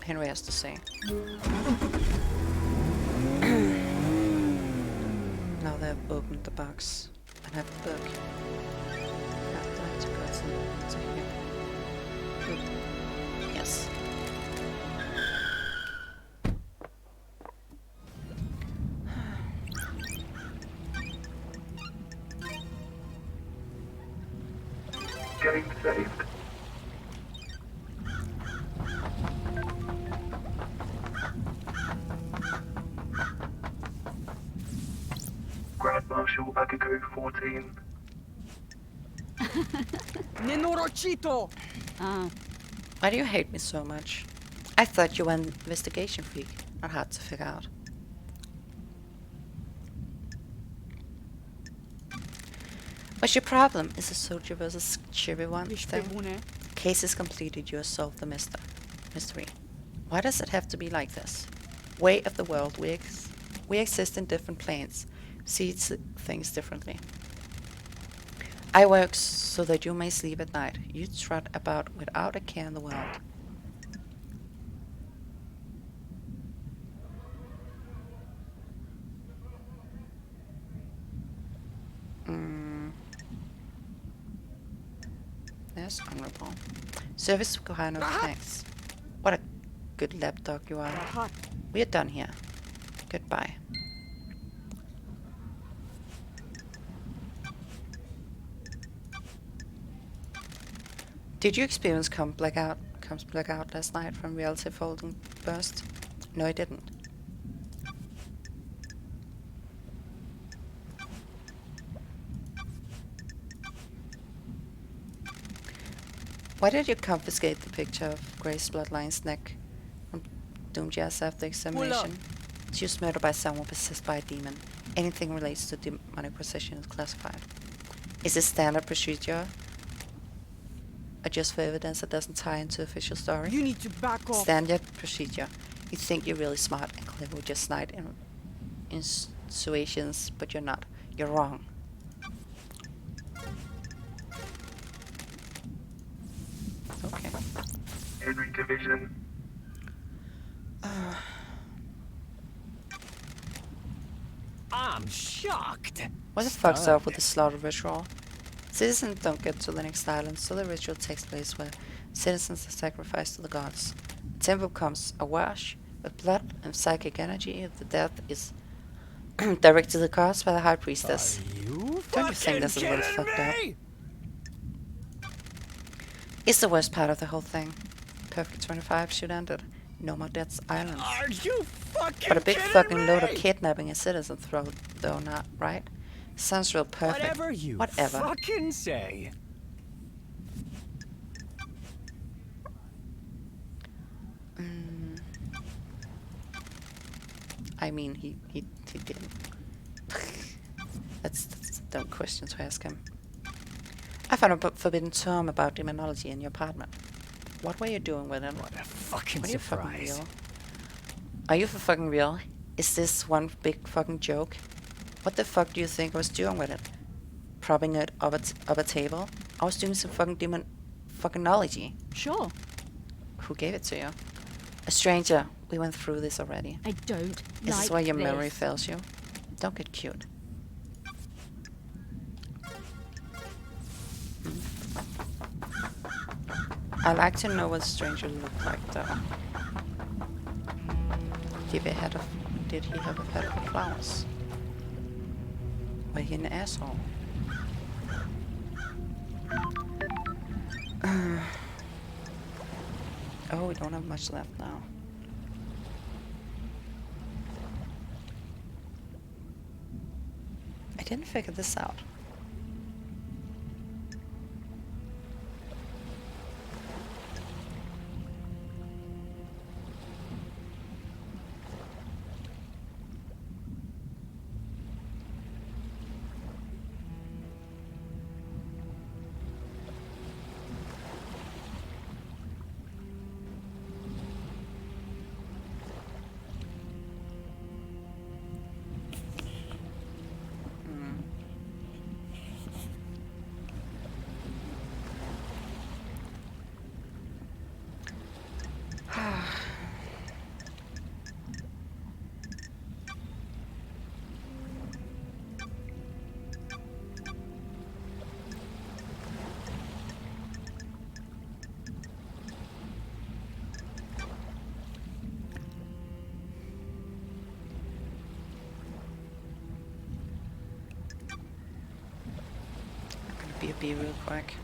[SPEAKER 1] Henry has to say. Now they've opened the box and have the book. I'd like to go into here. Good. Yes.
[SPEAKER 3] Getting saved. Marshal Bagigo 14.
[SPEAKER 4] Ah,
[SPEAKER 1] Why do you hate me so much? I thought you were an investigation freak. Not hard to figure out. What's your problem? Is a soldier versus cheery one thing? Case is completed, you have solved the mystery. Why does it have to be like this? Way of the world, we exist in different planes. See things differently. I work so that you may sleep at night. You trot about without a care in the world. That's honorable. Service required, no thanks. What a good lapdog you are. We are done here. Goodbye. Did you experience comms blackout last night from reality folding burst? No, I didn't. Why did you confiscate the picture of Grace Bloodline's neck from Doomjazz after examination? She was murdered by someone possessed by a demon. Anything relates to demonic possession is classified. Is this standard procedure? Or just for evidence that doesn't tie into official story?
[SPEAKER 7] You need to back off.
[SPEAKER 1] Standard procedure. You think you're really smart and clever with your snide insinuations, but you're not. You're wrong. Okay.
[SPEAKER 3] Henry Division.
[SPEAKER 6] I'm shocked.
[SPEAKER 1] What the fuck's up with the slaughter ritual? Citizens don't get to the next island, so the ritual takes place where citizens are sacrificed to the gods. The temple becomes awash with blood and psychic energy. The death is directed to the gods by the high priestess. Don't you think this is a little fucked up? It's the worst part of the whole thing. Perfect 25 should end it. No more deaths islands.
[SPEAKER 6] Are you fucking
[SPEAKER 1] But a big
[SPEAKER 6] kidding
[SPEAKER 1] fucking load of
[SPEAKER 6] me?
[SPEAKER 1] kidnapping a citizen though not, right? Sounds real perfect.
[SPEAKER 6] Whatever you
[SPEAKER 1] Whatever.
[SPEAKER 6] fucking say.
[SPEAKER 1] I mean, he didn't. That's a dumb question to ask him. I found a forbidden tome about demonology in your apartment. What were you doing with it?
[SPEAKER 6] What a fucking
[SPEAKER 1] Are you fucking
[SPEAKER 6] surprise.
[SPEAKER 1] real? Are you for fucking real? Is this one big fucking joke? What the fuck do you think I was doing with it? Propping it up a table? I was doing some fucking fuckingology.
[SPEAKER 4] sure.
[SPEAKER 1] Who gave it to you? A stranger. We went through this already.
[SPEAKER 4] I don't
[SPEAKER 1] Is
[SPEAKER 4] like
[SPEAKER 1] this why your memory
[SPEAKER 4] this.
[SPEAKER 1] fails you? Don't get cute. I'd like to know what the stranger looked like, though. Did he have a pet of flowers? Was he an asshole? Oh, we don't have much left now. I didn't figure this out. Be real quick.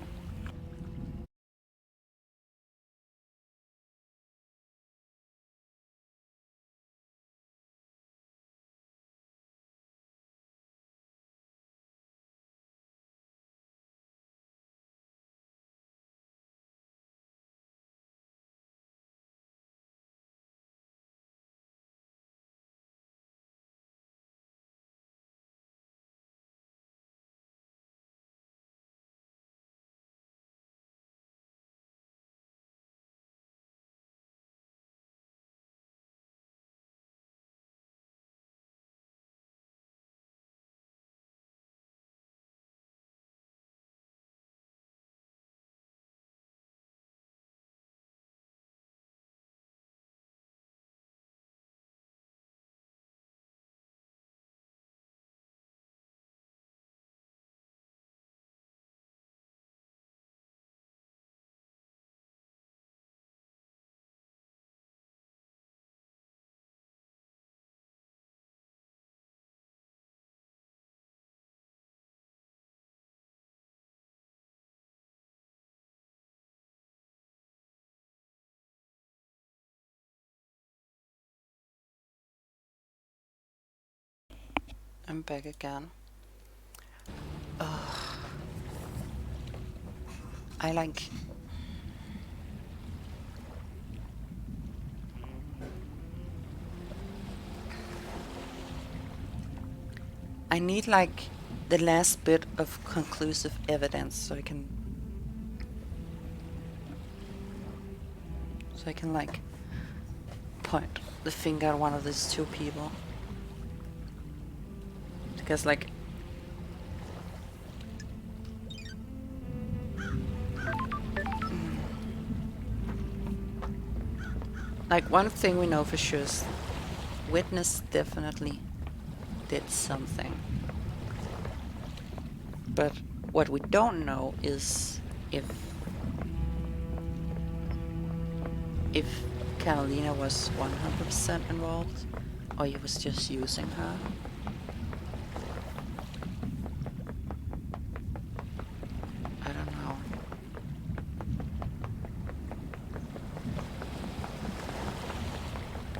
[SPEAKER 1] I'm back again. Ugh. I like... I need like the last bit of conclusive evidence so I can like point the finger at one of these two people. Because like like one thing we know for sure is witness definitely did something. But what we don't know is if Carolina was 100% involved or he was just using her. I don't know.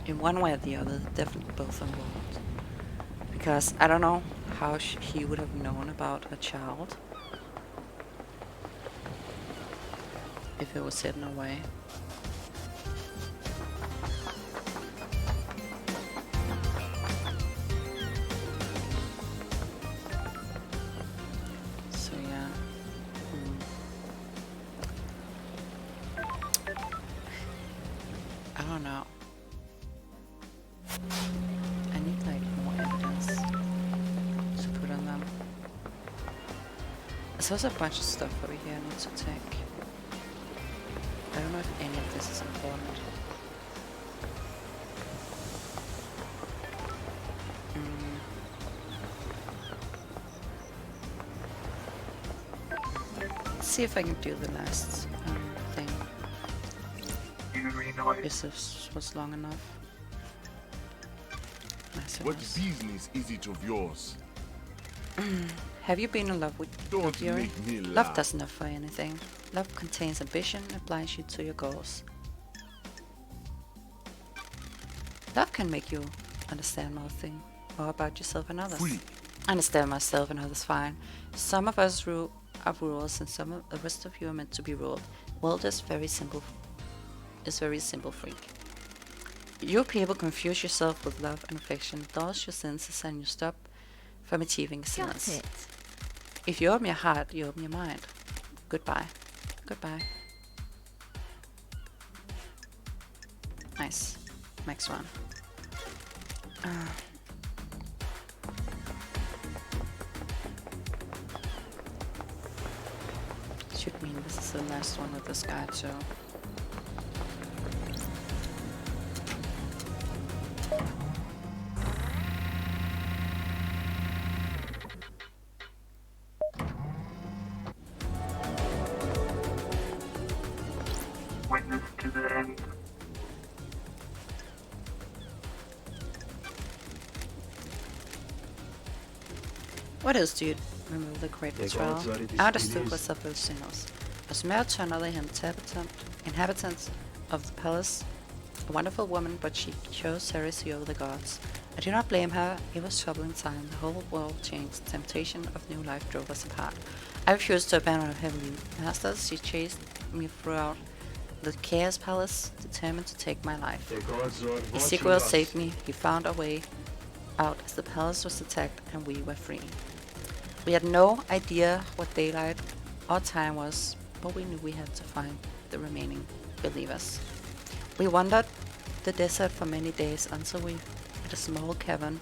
[SPEAKER 1] In one way or the other, they're definitely both involved. Because I don't know how he would have known about a child if it was hidden away. So yeah. I don't know. I need like more evidence to put on them. There's also a bunch of stuff over here I need to take. I don't know if any of this is important. Let's see if I can do the last thing. If this was long enough. Nice.
[SPEAKER 2] What business is it of yours?
[SPEAKER 1] Have you been in love with
[SPEAKER 2] Don't
[SPEAKER 1] Yuri?
[SPEAKER 2] make me
[SPEAKER 1] Love
[SPEAKER 2] laugh.
[SPEAKER 1] doesn't offer anything. Love contains ambition and blinds you to your goals. Love can make you understand more about yourself and others.
[SPEAKER 2] Free.
[SPEAKER 1] Understand myself and others fine. Some of us have rules and some of the rest of you are meant to be ruled. World is very simple. Is very simple, freak. You people confuse yourself with love and affection, dulls your senses, and you stop from achieving
[SPEAKER 4] Got
[SPEAKER 1] excellence.
[SPEAKER 4] it.
[SPEAKER 1] If you open your heart, you open your mind. Goodbye. Goodbye. Nice. Next one. Should mean this is the last one with this guy too.
[SPEAKER 3] Witness to the end.
[SPEAKER 1] What else do you remove the great
[SPEAKER 8] The
[SPEAKER 1] betrayal?
[SPEAKER 8] gods are
[SPEAKER 1] I understood
[SPEAKER 8] displeased.
[SPEAKER 1] what suffered signals. Was married to another inhabitant of the palace, a wonderful woman, but she chose heresy over the gods. I do not blame her. It was troubling time. The whole world changed. The temptation of new life drove us apart. I refused to abandon her heavenly masters. She chased me throughout the Chaos Palace, determined to take my life.
[SPEAKER 8] The gods are watching
[SPEAKER 1] Ezekiel
[SPEAKER 8] us.
[SPEAKER 1] saved me. He found a way out as the palace was attacked and we were free. We had no idea what daylight or time was, but we knew we had to find the remaining believers. We wandered the desert for many days until we hit a small cavern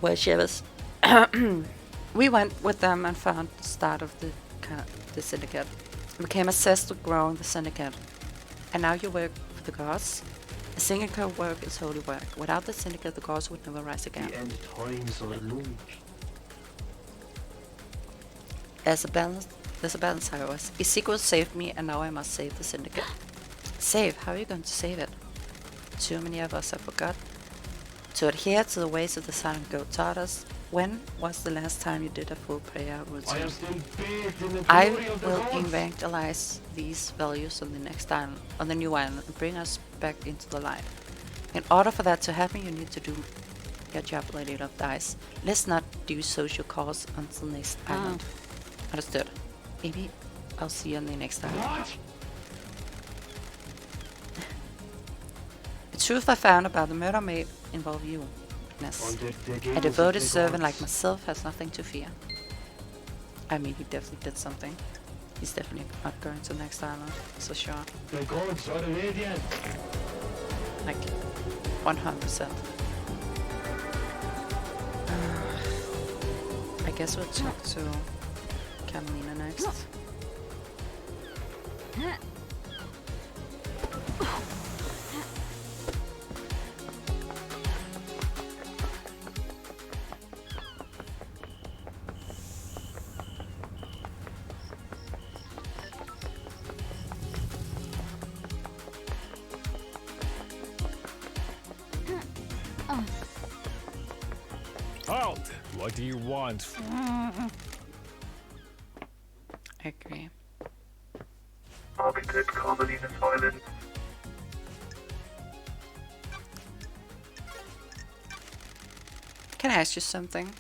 [SPEAKER 1] where shivers. We went with them and found the start of the syndicate. Became obsessed with growing the syndicate. And now you work for the gods? A syndicate work is holy work. Without the syndicate, the gods would never rise again.
[SPEAKER 8] The end times are looming.
[SPEAKER 1] There's a balance, however. Ezekiel saved me, and now I must save the syndicate. Save? How are you going to save it? Too many of us have forgot to adhere to the ways of the silent goat taught us. When was the last time you did a full prayer
[SPEAKER 8] I
[SPEAKER 1] routine?
[SPEAKER 8] am still bathed in the
[SPEAKER 1] I
[SPEAKER 8] glory of the
[SPEAKER 1] will
[SPEAKER 8] gods.
[SPEAKER 1] evangelize these values on the next island, on the new island, and bring us back into the light. In order for that to happen, you need to do your job, Lady of Dice. Let's not do social calls until next island. Understood. Maybe I'll see you on the next island. The truth I found about the murder may involve you, witness. A devoted servant like myself has nothing to fear. I mean, he definitely did something. He's definitely not going to the next island, so sure.
[SPEAKER 8] The gods are radiant.
[SPEAKER 1] Like, 100%. I guess we'll talk to Carmelina next.
[SPEAKER 6] Halt! What do you want?
[SPEAKER 1] I agree.
[SPEAKER 3] Architect Carmelina Island.
[SPEAKER 1] Can I ask you something?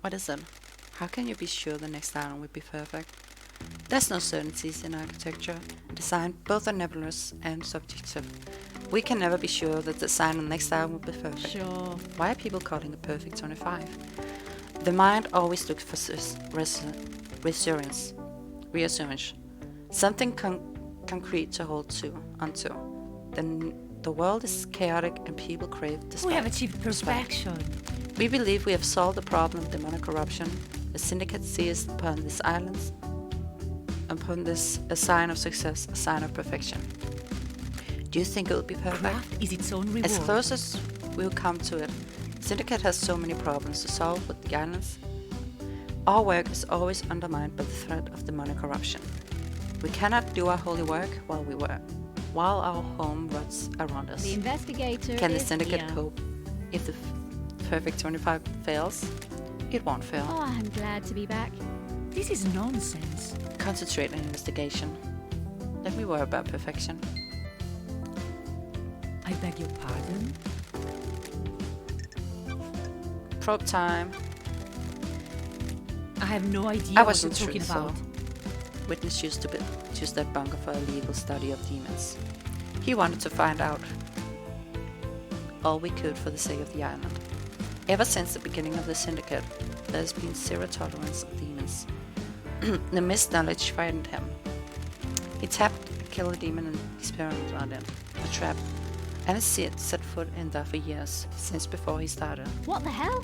[SPEAKER 1] What is it? How can you be sure the next island will be perfect? There's no certainties in architecture. Design both are nebulous and subjective. We can never be sure that the design on the next island will be perfect.
[SPEAKER 4] Sure.
[SPEAKER 1] Why are people calling it perfect 25? The mind always looks for reassurance. Something concrete to hold onto. Then the world is chaotic and people crave
[SPEAKER 7] We
[SPEAKER 1] despair.
[SPEAKER 7] have achieved perfection.
[SPEAKER 1] We believe we have solved the problem of demonic corruption. The syndicate sees upon these islands, upon this a sign of success, a sign of perfection. Do you think it will be perfect?
[SPEAKER 7] Craft is its own reward.
[SPEAKER 1] As close as we'll come to it. Syndicate has so many problems to solve with the islands. Our work is always undermined by the threat of demonic corruption. We cannot do our holy work while our home rots around us.
[SPEAKER 4] The investigator
[SPEAKER 1] Can the
[SPEAKER 4] is
[SPEAKER 1] syndicate
[SPEAKER 4] here.
[SPEAKER 1] cope if the perfect 25 fails? It won't fail.
[SPEAKER 4] Oh, I'm glad to be back.
[SPEAKER 7] This is nonsense.
[SPEAKER 1] Concentrate on investigation. Let me worry about perfection.
[SPEAKER 7] I beg your pardon?
[SPEAKER 1] Probe time.
[SPEAKER 7] I have no idea
[SPEAKER 1] I
[SPEAKER 7] what
[SPEAKER 1] wasn't
[SPEAKER 7] you're talking
[SPEAKER 1] truthful.
[SPEAKER 7] about.
[SPEAKER 1] Witness used that bunker for a legal study of demons. He wanted to find out all we could for the sake of the island. Ever since the beginning of the syndicate, there's been zero tolerance of demons. The misknowledge frightened him. He tapped a killer demon and experimented on it, a trap, and has set foot in there for years, since before he started.
[SPEAKER 4] What the hell?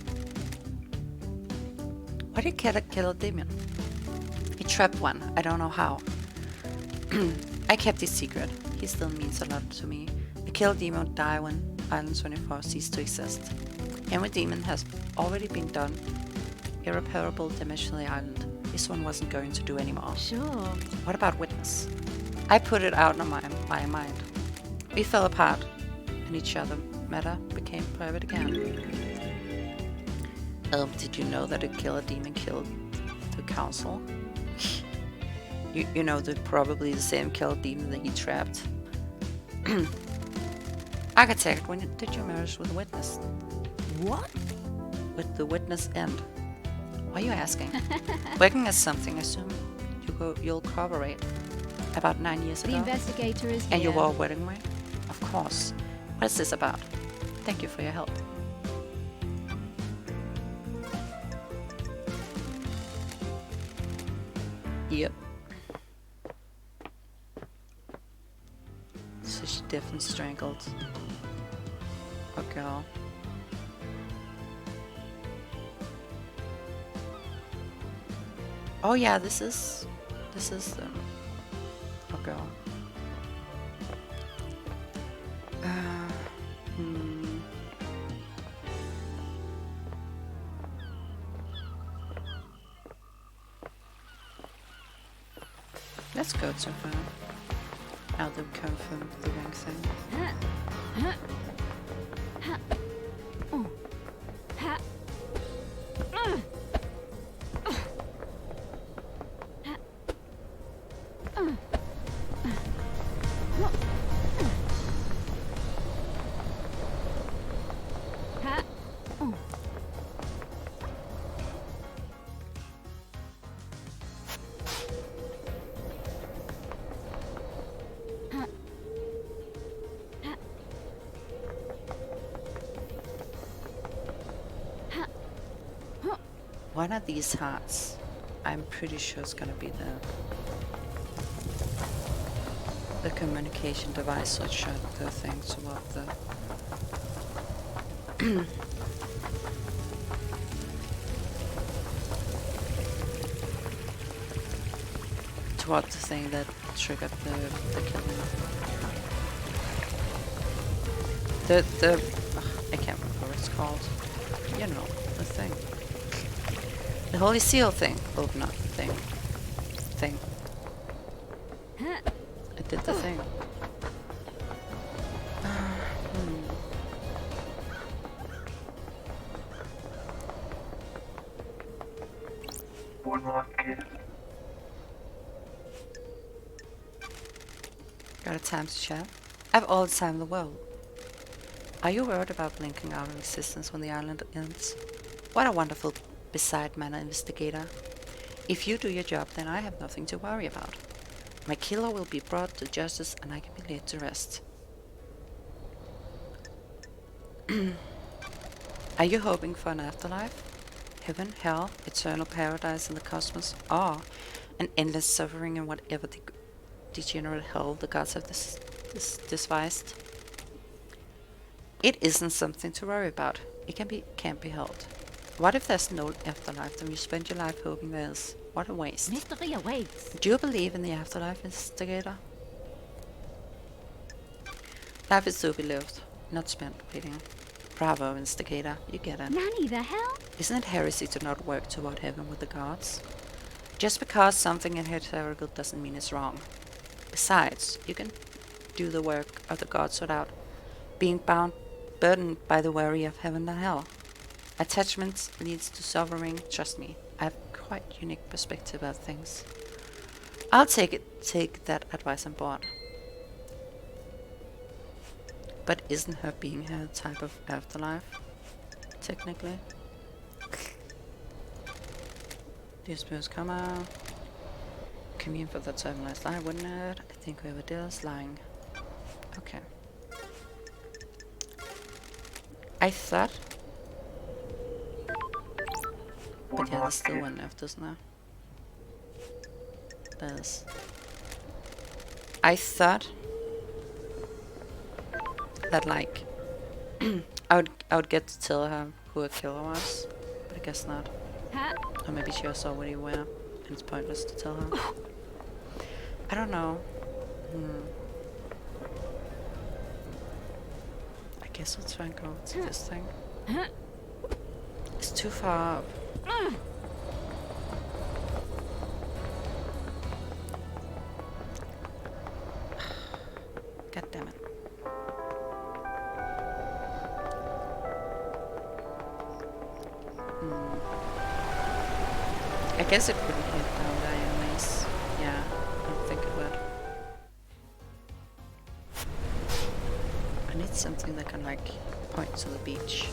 [SPEAKER 1] Why did kill a demon? He trapped one, I don't know how. I kept his secret. He still means a lot to me. The kill demon die when Island 24 ceased to exist. Every demon has already been done. Irreparable damage to the island. This one wasn't going to do anymore.
[SPEAKER 4] Sure.
[SPEAKER 1] What about Witness? I put it out on my mind. We fell apart, and each other matter became private again. Did you know that a killer demon killed the council? you know, they're probably the same killer demon that he trapped. Architect, when did you marriage with the Witness?
[SPEAKER 7] What?
[SPEAKER 1] With the Witness end? Why are you asking? Working as something, I assume you'll corroborate. About 9 years
[SPEAKER 4] The
[SPEAKER 1] ago.
[SPEAKER 4] investigator is here.
[SPEAKER 1] And you wore a wedding ring? Of course. What is this about? Thank you for your help. Yep. So she definitely strangled a girl. Oh yeah, this is a girl. Hmm. Let's go to her. Now they've confirmed the ring thing. One of these hearts, I'm pretty sure it's gonna be the communication device, so it shot the thing toward the toward the thing that triggered the killing. I can't remember what it's called. You know, the thing. The Holy Seal thing. Open up the thing. It did the thing.
[SPEAKER 3] One more kiss.
[SPEAKER 1] Got a time to chat? I have all the time in the world. Are you worried about blinking out of existence when the island ends? What a wonderful beside manner investigator. If you do your job, then I have nothing to worry about. My killer will be brought to justice and I can be laid to rest. Are you hoping for an afterlife? Heaven, hell, eternal paradise in the cosmos, or an endless suffering in whatever degenerate hell the gods have devised? It isn't something to worry about. It can't be helped. What if there's no afterlife, then you spend your life hoping there is? What a waste.
[SPEAKER 4] Mystery awaits.
[SPEAKER 1] Do you believe in the afterlife, investigator? Life is to be lived, not spent waiting. Bravo, investigator, you get it.
[SPEAKER 4] Nanny, the hell?
[SPEAKER 1] Isn't it heresy to not work toward heaven with the gods? Just because something is heretical doesn't mean it's wrong. Besides, you can do the work of the gods without being burdened by the worry of heaven and hell. Attachment leads to suffering, trust me. I have quite unique perspective of things. I'll take that advice on board. But isn't her being here a type of afterlife? Technically. Dear spirits, come out. Commune for the time last night, wouldn't it? I think whoever did is lying. Okay. I thought. But yeah, there's still one left, isn't there? There's. I thought that like I would get to tell her who a killer was, but I guess not. Or maybe she also already were, and it's pointless to tell her. I don't know. I guess we'll try and go to this thing. It's too far up. God damn it. I guess it wouldn't hit down there anyways. Yeah, I don't think it would. I need something that can like point to the beach.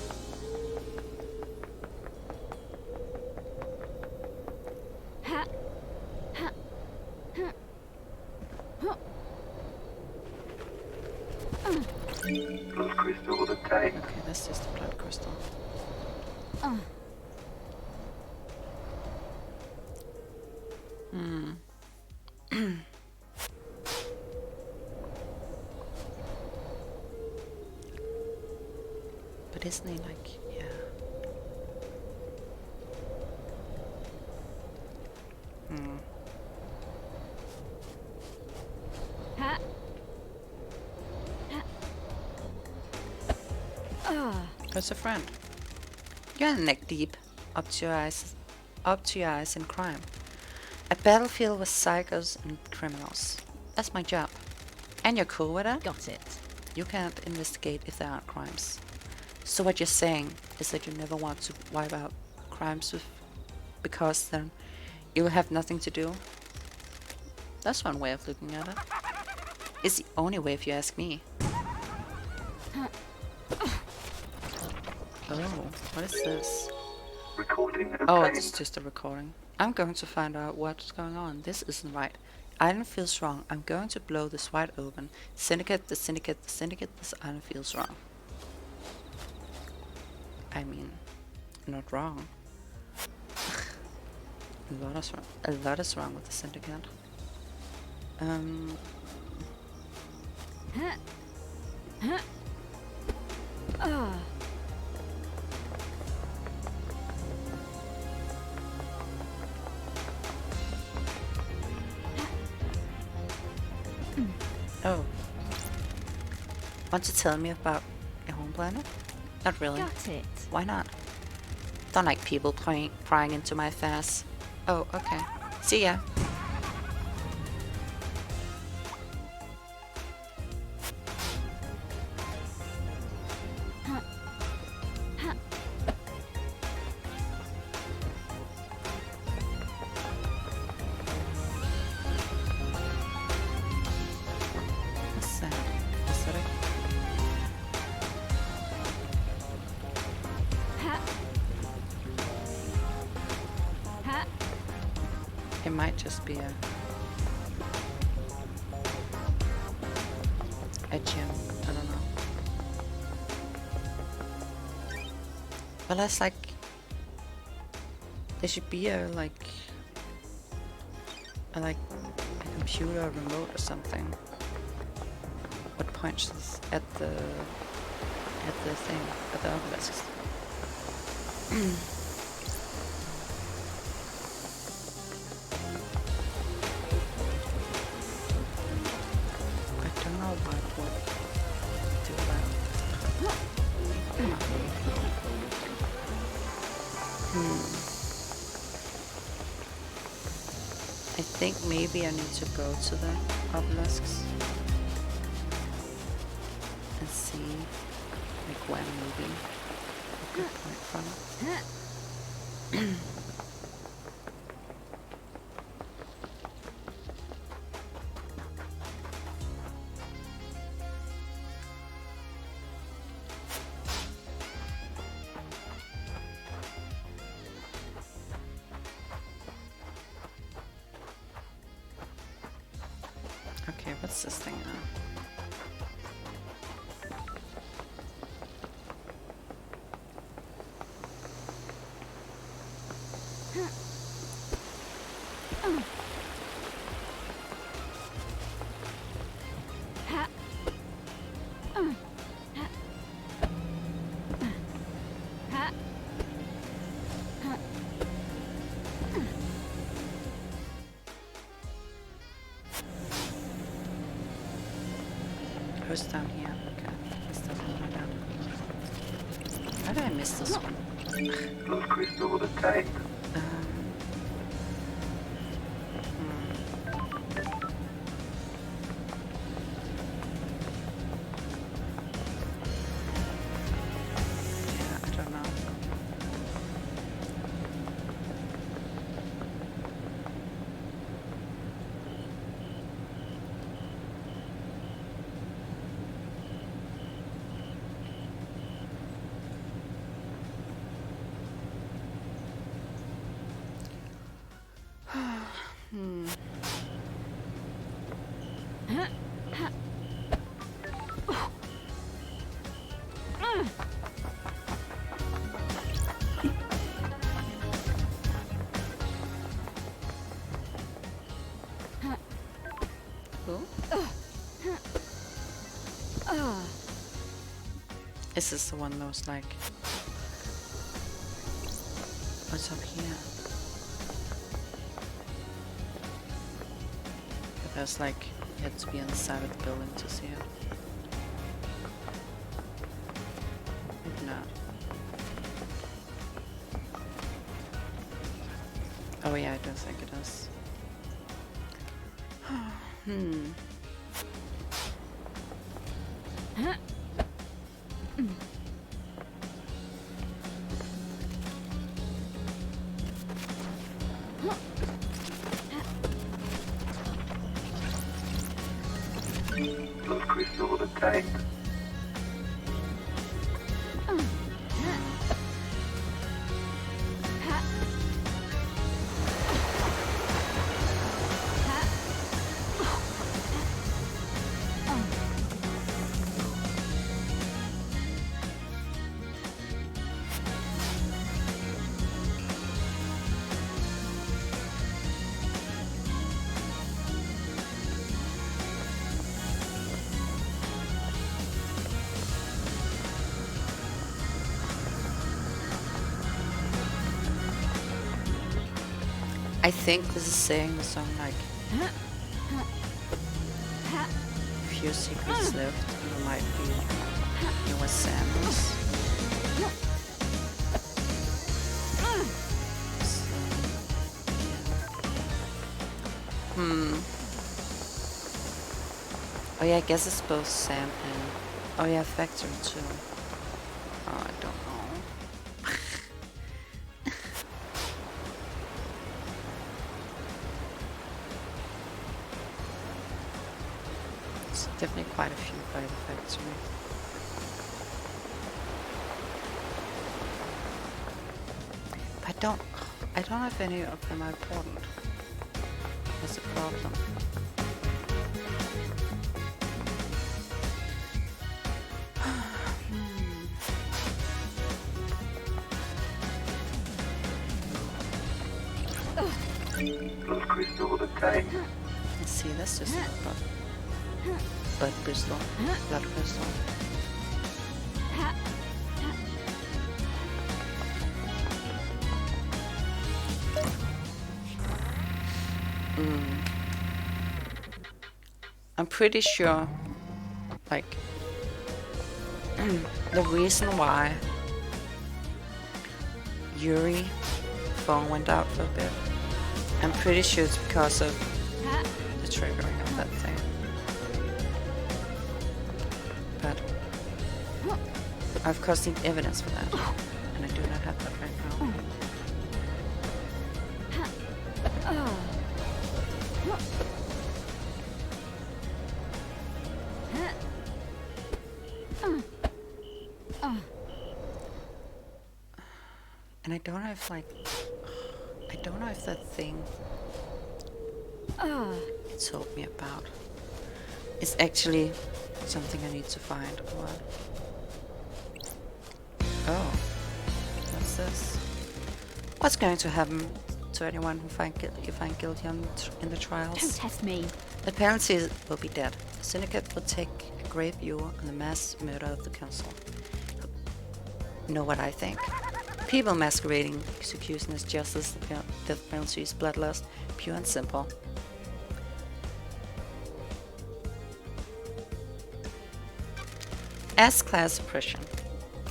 [SPEAKER 3] Blood crystal obtained.
[SPEAKER 1] Okay, that's just a blood crystal. But isn't he like, yeah. Where's a friend? You're neck deep, up to your eyes in crime. A battlefield with psychos and criminals. That's my job. And you're cool with it?
[SPEAKER 4] Got it.
[SPEAKER 1] You can't investigate if there aren't crimes. So what you're saying is that you never want to wipe out crimes because then you'll have nothing to do? That's one way of looking at it. It's the only way if you ask me. Oh, what is this?
[SPEAKER 3] Recording
[SPEAKER 1] Oh,
[SPEAKER 3] obtained.
[SPEAKER 1] it's just a recording. I'm going to find out what's going on. This isn't right. Island feels wrong. I'm going to blow this wide open. Syndicate, the syndicate, the syndicate. This island feels wrong. I mean, not wrong. A lot is wrong with the syndicate. Oh. Want to tell me about your home planet? Not really.
[SPEAKER 4] Got it.
[SPEAKER 1] Why not? Don't like people prying into my affairs. Oh, okay. See ya. What's that? Is that it might just be a gym. I don't know. Well, that's like there should be a a computer remote or something. What points at the thing at the obelisks. I don't know what do that. I think maybe I need to go to the obelisks and see like when maybe a good point from it. Okay, what's this thing now? Who's down here? Okay, this doesn't matter down. How did I miss this one?
[SPEAKER 3] Those crystals obtained.
[SPEAKER 1] Yeah, I don't know. This is the one that was like, what's up here? But there's like, you had to be on the side of the building to see it. Maybe not. Oh yeah, I do think it is.
[SPEAKER 3] Those crystals obtained.
[SPEAKER 1] I think this is saying the song like few secrets left, and there might be newer samples. So, yeah. Oh yeah, I guess it's both Sam and... Oh yeah, Factory too. Oh, I don't know. It's definitely quite a few by the Factory. But I don't know if any of them are important. That's the problem.
[SPEAKER 3] Blood crystal obtained.
[SPEAKER 1] Let's see, that's just a blood crystal. Blood crystal. I'm pretty sure, like, the reason why Yuri phone went out for a bit, I'm pretty sure it's because of the triggering of that thing. But I of course need evidence for that, and I do not have that right now. And I don't know if I don't know if that thing it told me about is actually something I need to find. What? Oh, what's this? What's going to happen to anyone who you find guilty in the trials?
[SPEAKER 4] Don't test me.
[SPEAKER 1] The penalty will be death. The syndicate will take a grave view on the mass murder of the council. Know what I think? People masquerading execution as justice, the death penalty is bloodlust, pure and simple. As class suppression.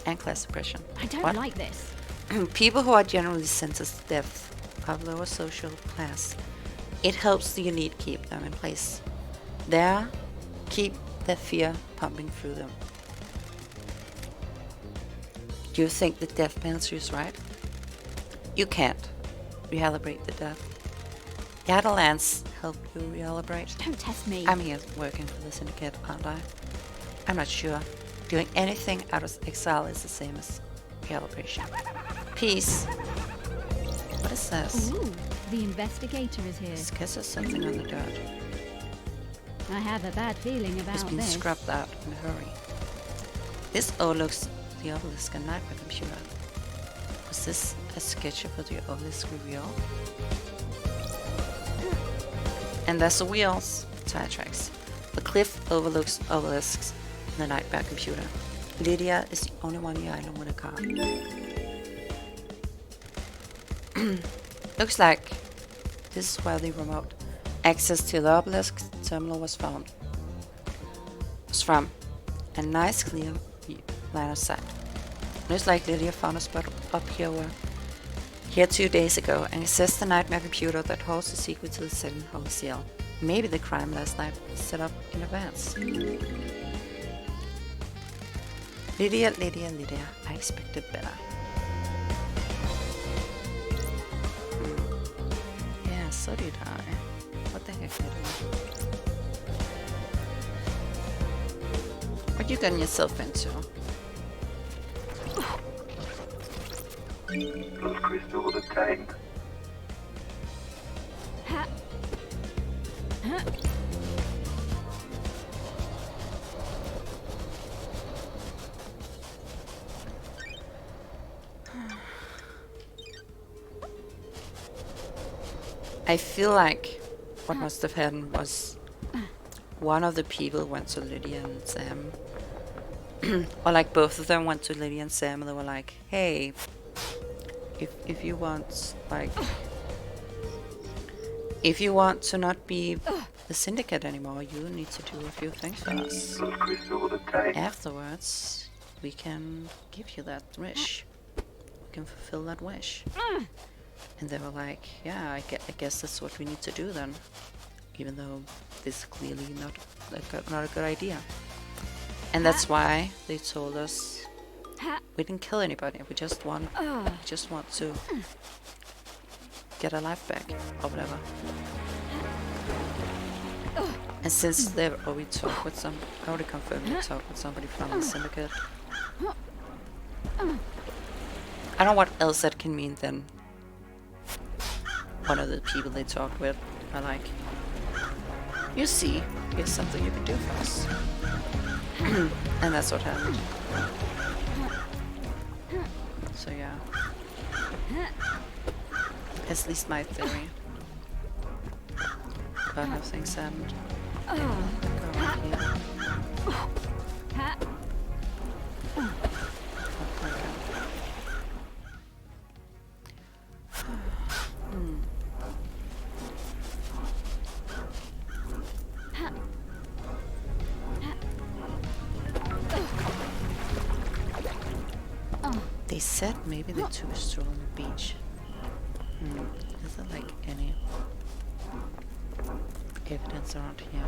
[SPEAKER 1] And class suppression.
[SPEAKER 4] I don't
[SPEAKER 1] What?
[SPEAKER 4] like this.
[SPEAKER 1] People who are generally sentenced to death are of lower social class. It helps the elite keep them in place. There, keep their fear pumping through them. Do you think the death penalty is right? You can't recalibrate the death. Yaddlelands help you recalibrate.
[SPEAKER 4] Don't test me.
[SPEAKER 1] I'm here working for the syndicate, aren't I? I'm not sure. Doing anything out of exile is the same as recalibration. Peace. What is this?
[SPEAKER 4] Ooh, the investigator is here.
[SPEAKER 1] This kisses something on the dirt.
[SPEAKER 4] I have a bad feeling
[SPEAKER 1] It's
[SPEAKER 4] about
[SPEAKER 1] been
[SPEAKER 4] this.
[SPEAKER 1] scrubbed out in a hurry. This overlooks the obelisk and night by computer. Was this a sketch of the obelisk reveal? And there's the wheels, the tire tracks. The cliff overlooks obelisks and the night by computer. Lydia is the only one on the island with a car. Looks like this is where the remote access to the obelisk terminal was from. A nice clear line of sight. Looks like Lydia found a spot up here 2 days ago, and it says the nightmare computer that holds the secret to the 7 Holy Seal. Maybe the crime last night was set up in advance. Lydia, I expected better. Yeah, so did I. What the heck, Lydia? What you gotten yourself into?
[SPEAKER 3] Blood crystal obtained.
[SPEAKER 1] I feel like what must have happened was one of the people went to Lydia and Sam. Or like both of them went to Lydia and Sam and they were like, hey, if you want like If you want to not be the syndicate anymore, you need to do a few things for us.
[SPEAKER 3] Those crystals obtained.
[SPEAKER 1] Afterwards, we can give you that wish. We can fulfill that wish. And they were like, yeah, I guess that's what we need to do then. Even though this is clearly not a good idea. And that's why they told us we didn't kill anybody. We just want to get our life back or whatever. And since they've already talked with some, I already confirmed they talked with somebody from the syndicate. I don't know what else that can mean than one of the people they talked with are like, you see, here's something you can do for us. And that's what happened. So yeah. At least my theory. But how things happened. Go around here. They said maybe they took a stroll on the beach. Is there like any evidence around here?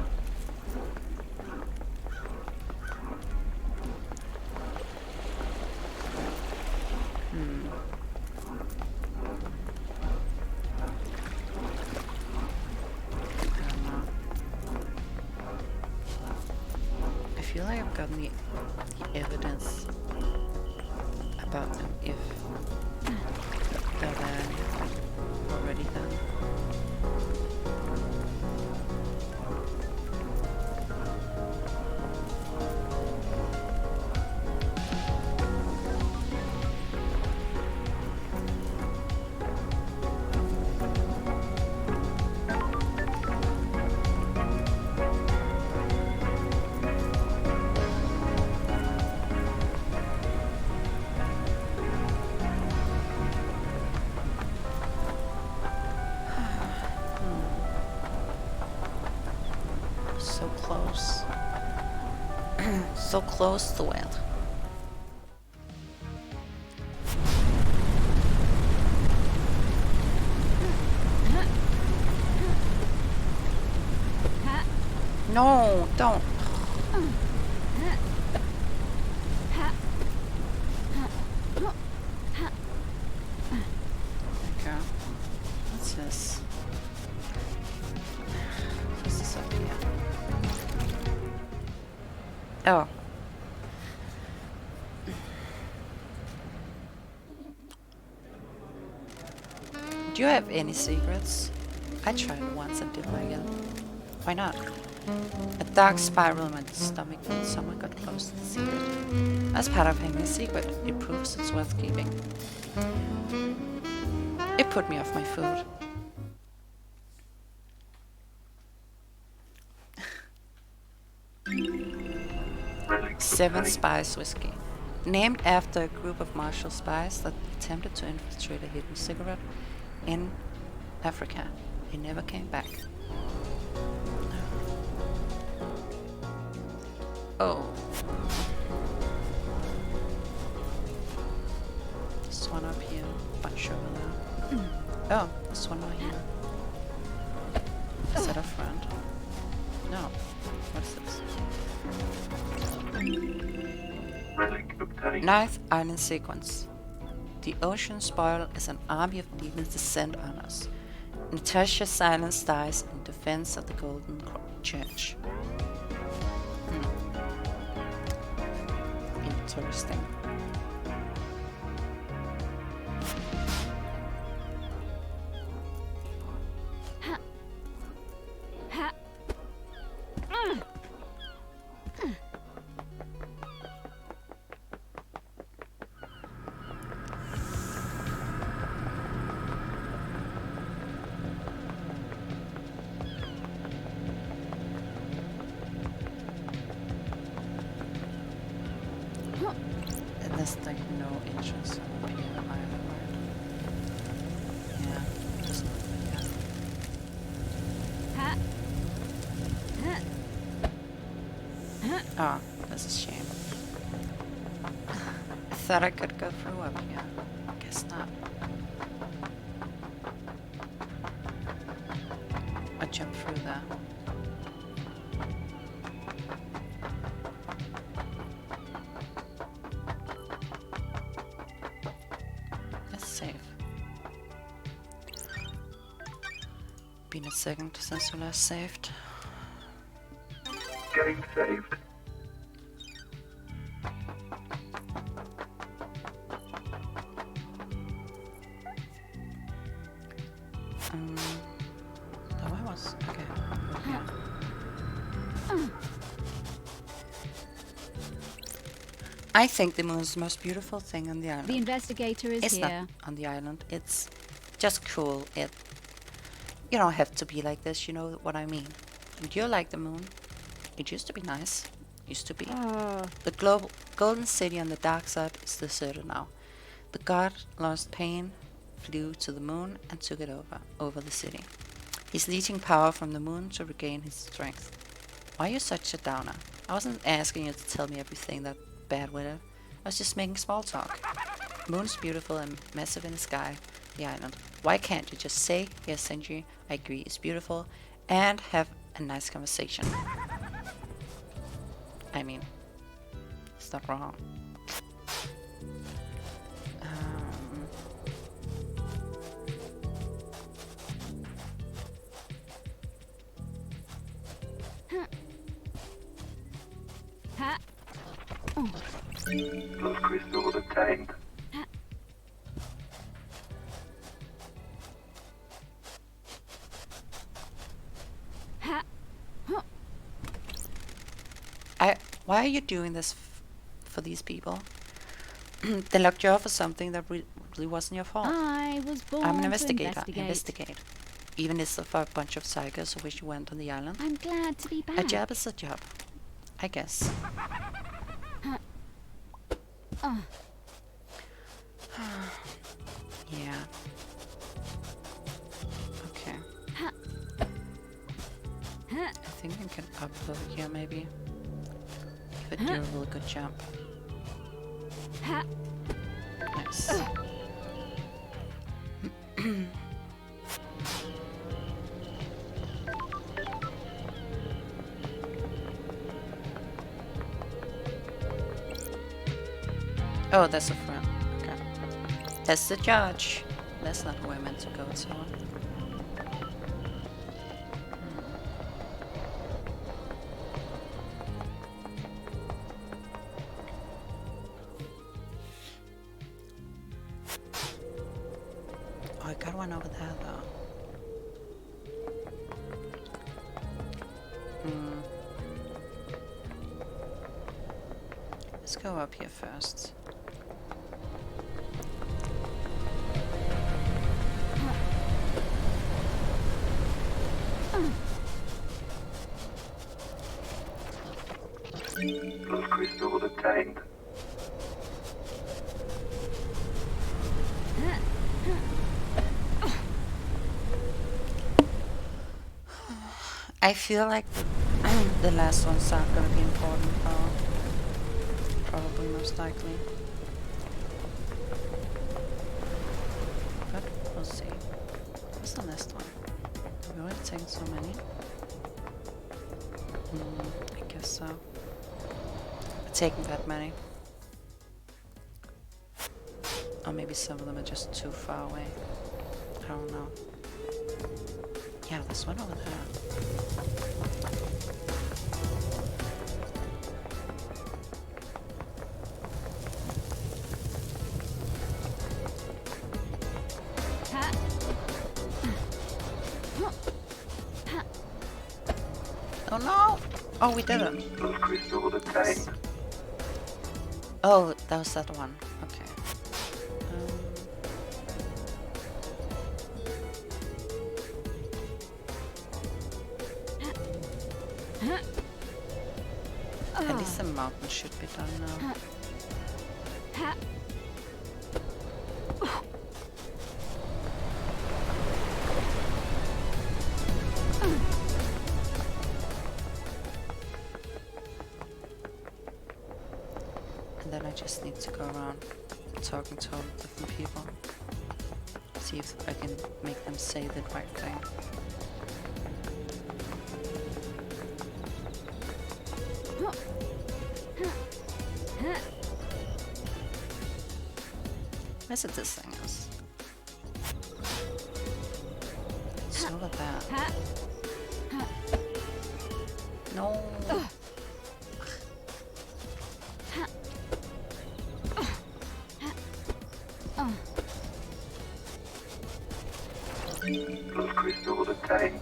[SPEAKER 1] I don't know. I feel like I've gotten the evidence about them if they're there already then. So close. So close to it. No, don't. Okay. What's this? What's this up here? Oh. Do you have any secrets? I tried it once and didn't like it. Why not? A dark spiral in my stomach when someone got close to the secret. As part of having a secret, it proves it's worth keeping. It put me off my food. Seven Spies Whiskey. Named after a group of Marshall spies that attempted to infiltrate a hidden cigarette in Africa. They never came back. Oh. This one up here. Bunch over there. Oh, this one right here. Is that a friend? No. What's this?
[SPEAKER 3] Relic obtained.
[SPEAKER 1] Ninth Island Sequence. The ocean spoil is an army of demons descend on us. Natasha Silence dies in defense of the Golden Church. Interesting. There's like no entrance up here either, right? Yeah, there's nothing here. Oh, that's a shame. I thought I could go through up here. Guess not. I jump through there. That's safe. Been a second since we last saved.
[SPEAKER 3] Game saved.
[SPEAKER 1] Oh, I was okay. Yeah. I think the moon is the most beautiful thing on the island.
[SPEAKER 4] The investigator is
[SPEAKER 1] It's
[SPEAKER 4] here.
[SPEAKER 1] not on the island. It's just cool. You don't have to be like this. You know what I mean. And you like the moon. It used to be nice. Used to be. The golden city on the dark side is deserted now. The god lost pain, flew to the moon and took it over the city. He's leeching power from the moon to regain his strength. Why are you such a downer? I wasn't asking you to tell me everything that bad with it. I was just making small talk. The moon's beautiful and massive in the sky, the island. Why can't you just say, yes, Senji, I agree, it's beautiful, and have a nice conversation? I mean, it's not wrong.
[SPEAKER 4] Ha!
[SPEAKER 3] Those crystals obtained.
[SPEAKER 4] Ha!
[SPEAKER 1] Why are you doing this for these people? They locked you up for something that really wasn't your fault.
[SPEAKER 4] I was born
[SPEAKER 1] I'm an
[SPEAKER 4] to
[SPEAKER 1] investigator.
[SPEAKER 4] investigate.
[SPEAKER 1] Even if for a bunch of psychos who wish you went on the island.
[SPEAKER 4] I'm glad to be back.
[SPEAKER 1] A job is a job, I guess. Yeah. Okay. I think I can up over here maybe. If I do a really good jump. Nice. Oh, that's a friend. Okay. That's the judge. That's not where I meant to go, so. Oh, I got one over there, though. Let's go up here first.
[SPEAKER 3] Those crystals obtained.
[SPEAKER 1] I feel like the last ones aren't gonna be important, probably most likely. But we'll see. What's the next one? Have we already taken so many? I guess so. I've taken that many. Or maybe some of them are just too far away. I don't know. Yeah, there's one over there. Oh no! Oh, we didn't.
[SPEAKER 3] Those crystals obtained.
[SPEAKER 1] Oh, that was that one. Okay. At least the mountain should be done now. then I just need to go around talking to all different people. See if I can make them say the right thing. Where's it this thing is? Let's look at that. No.
[SPEAKER 3] Plus crystal obtained.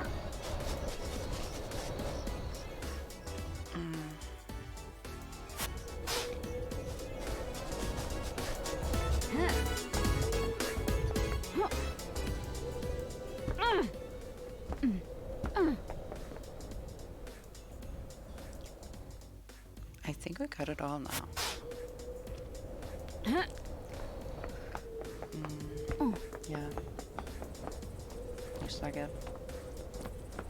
[SPEAKER 1] I think we got it all now. Yeah. Looks like it.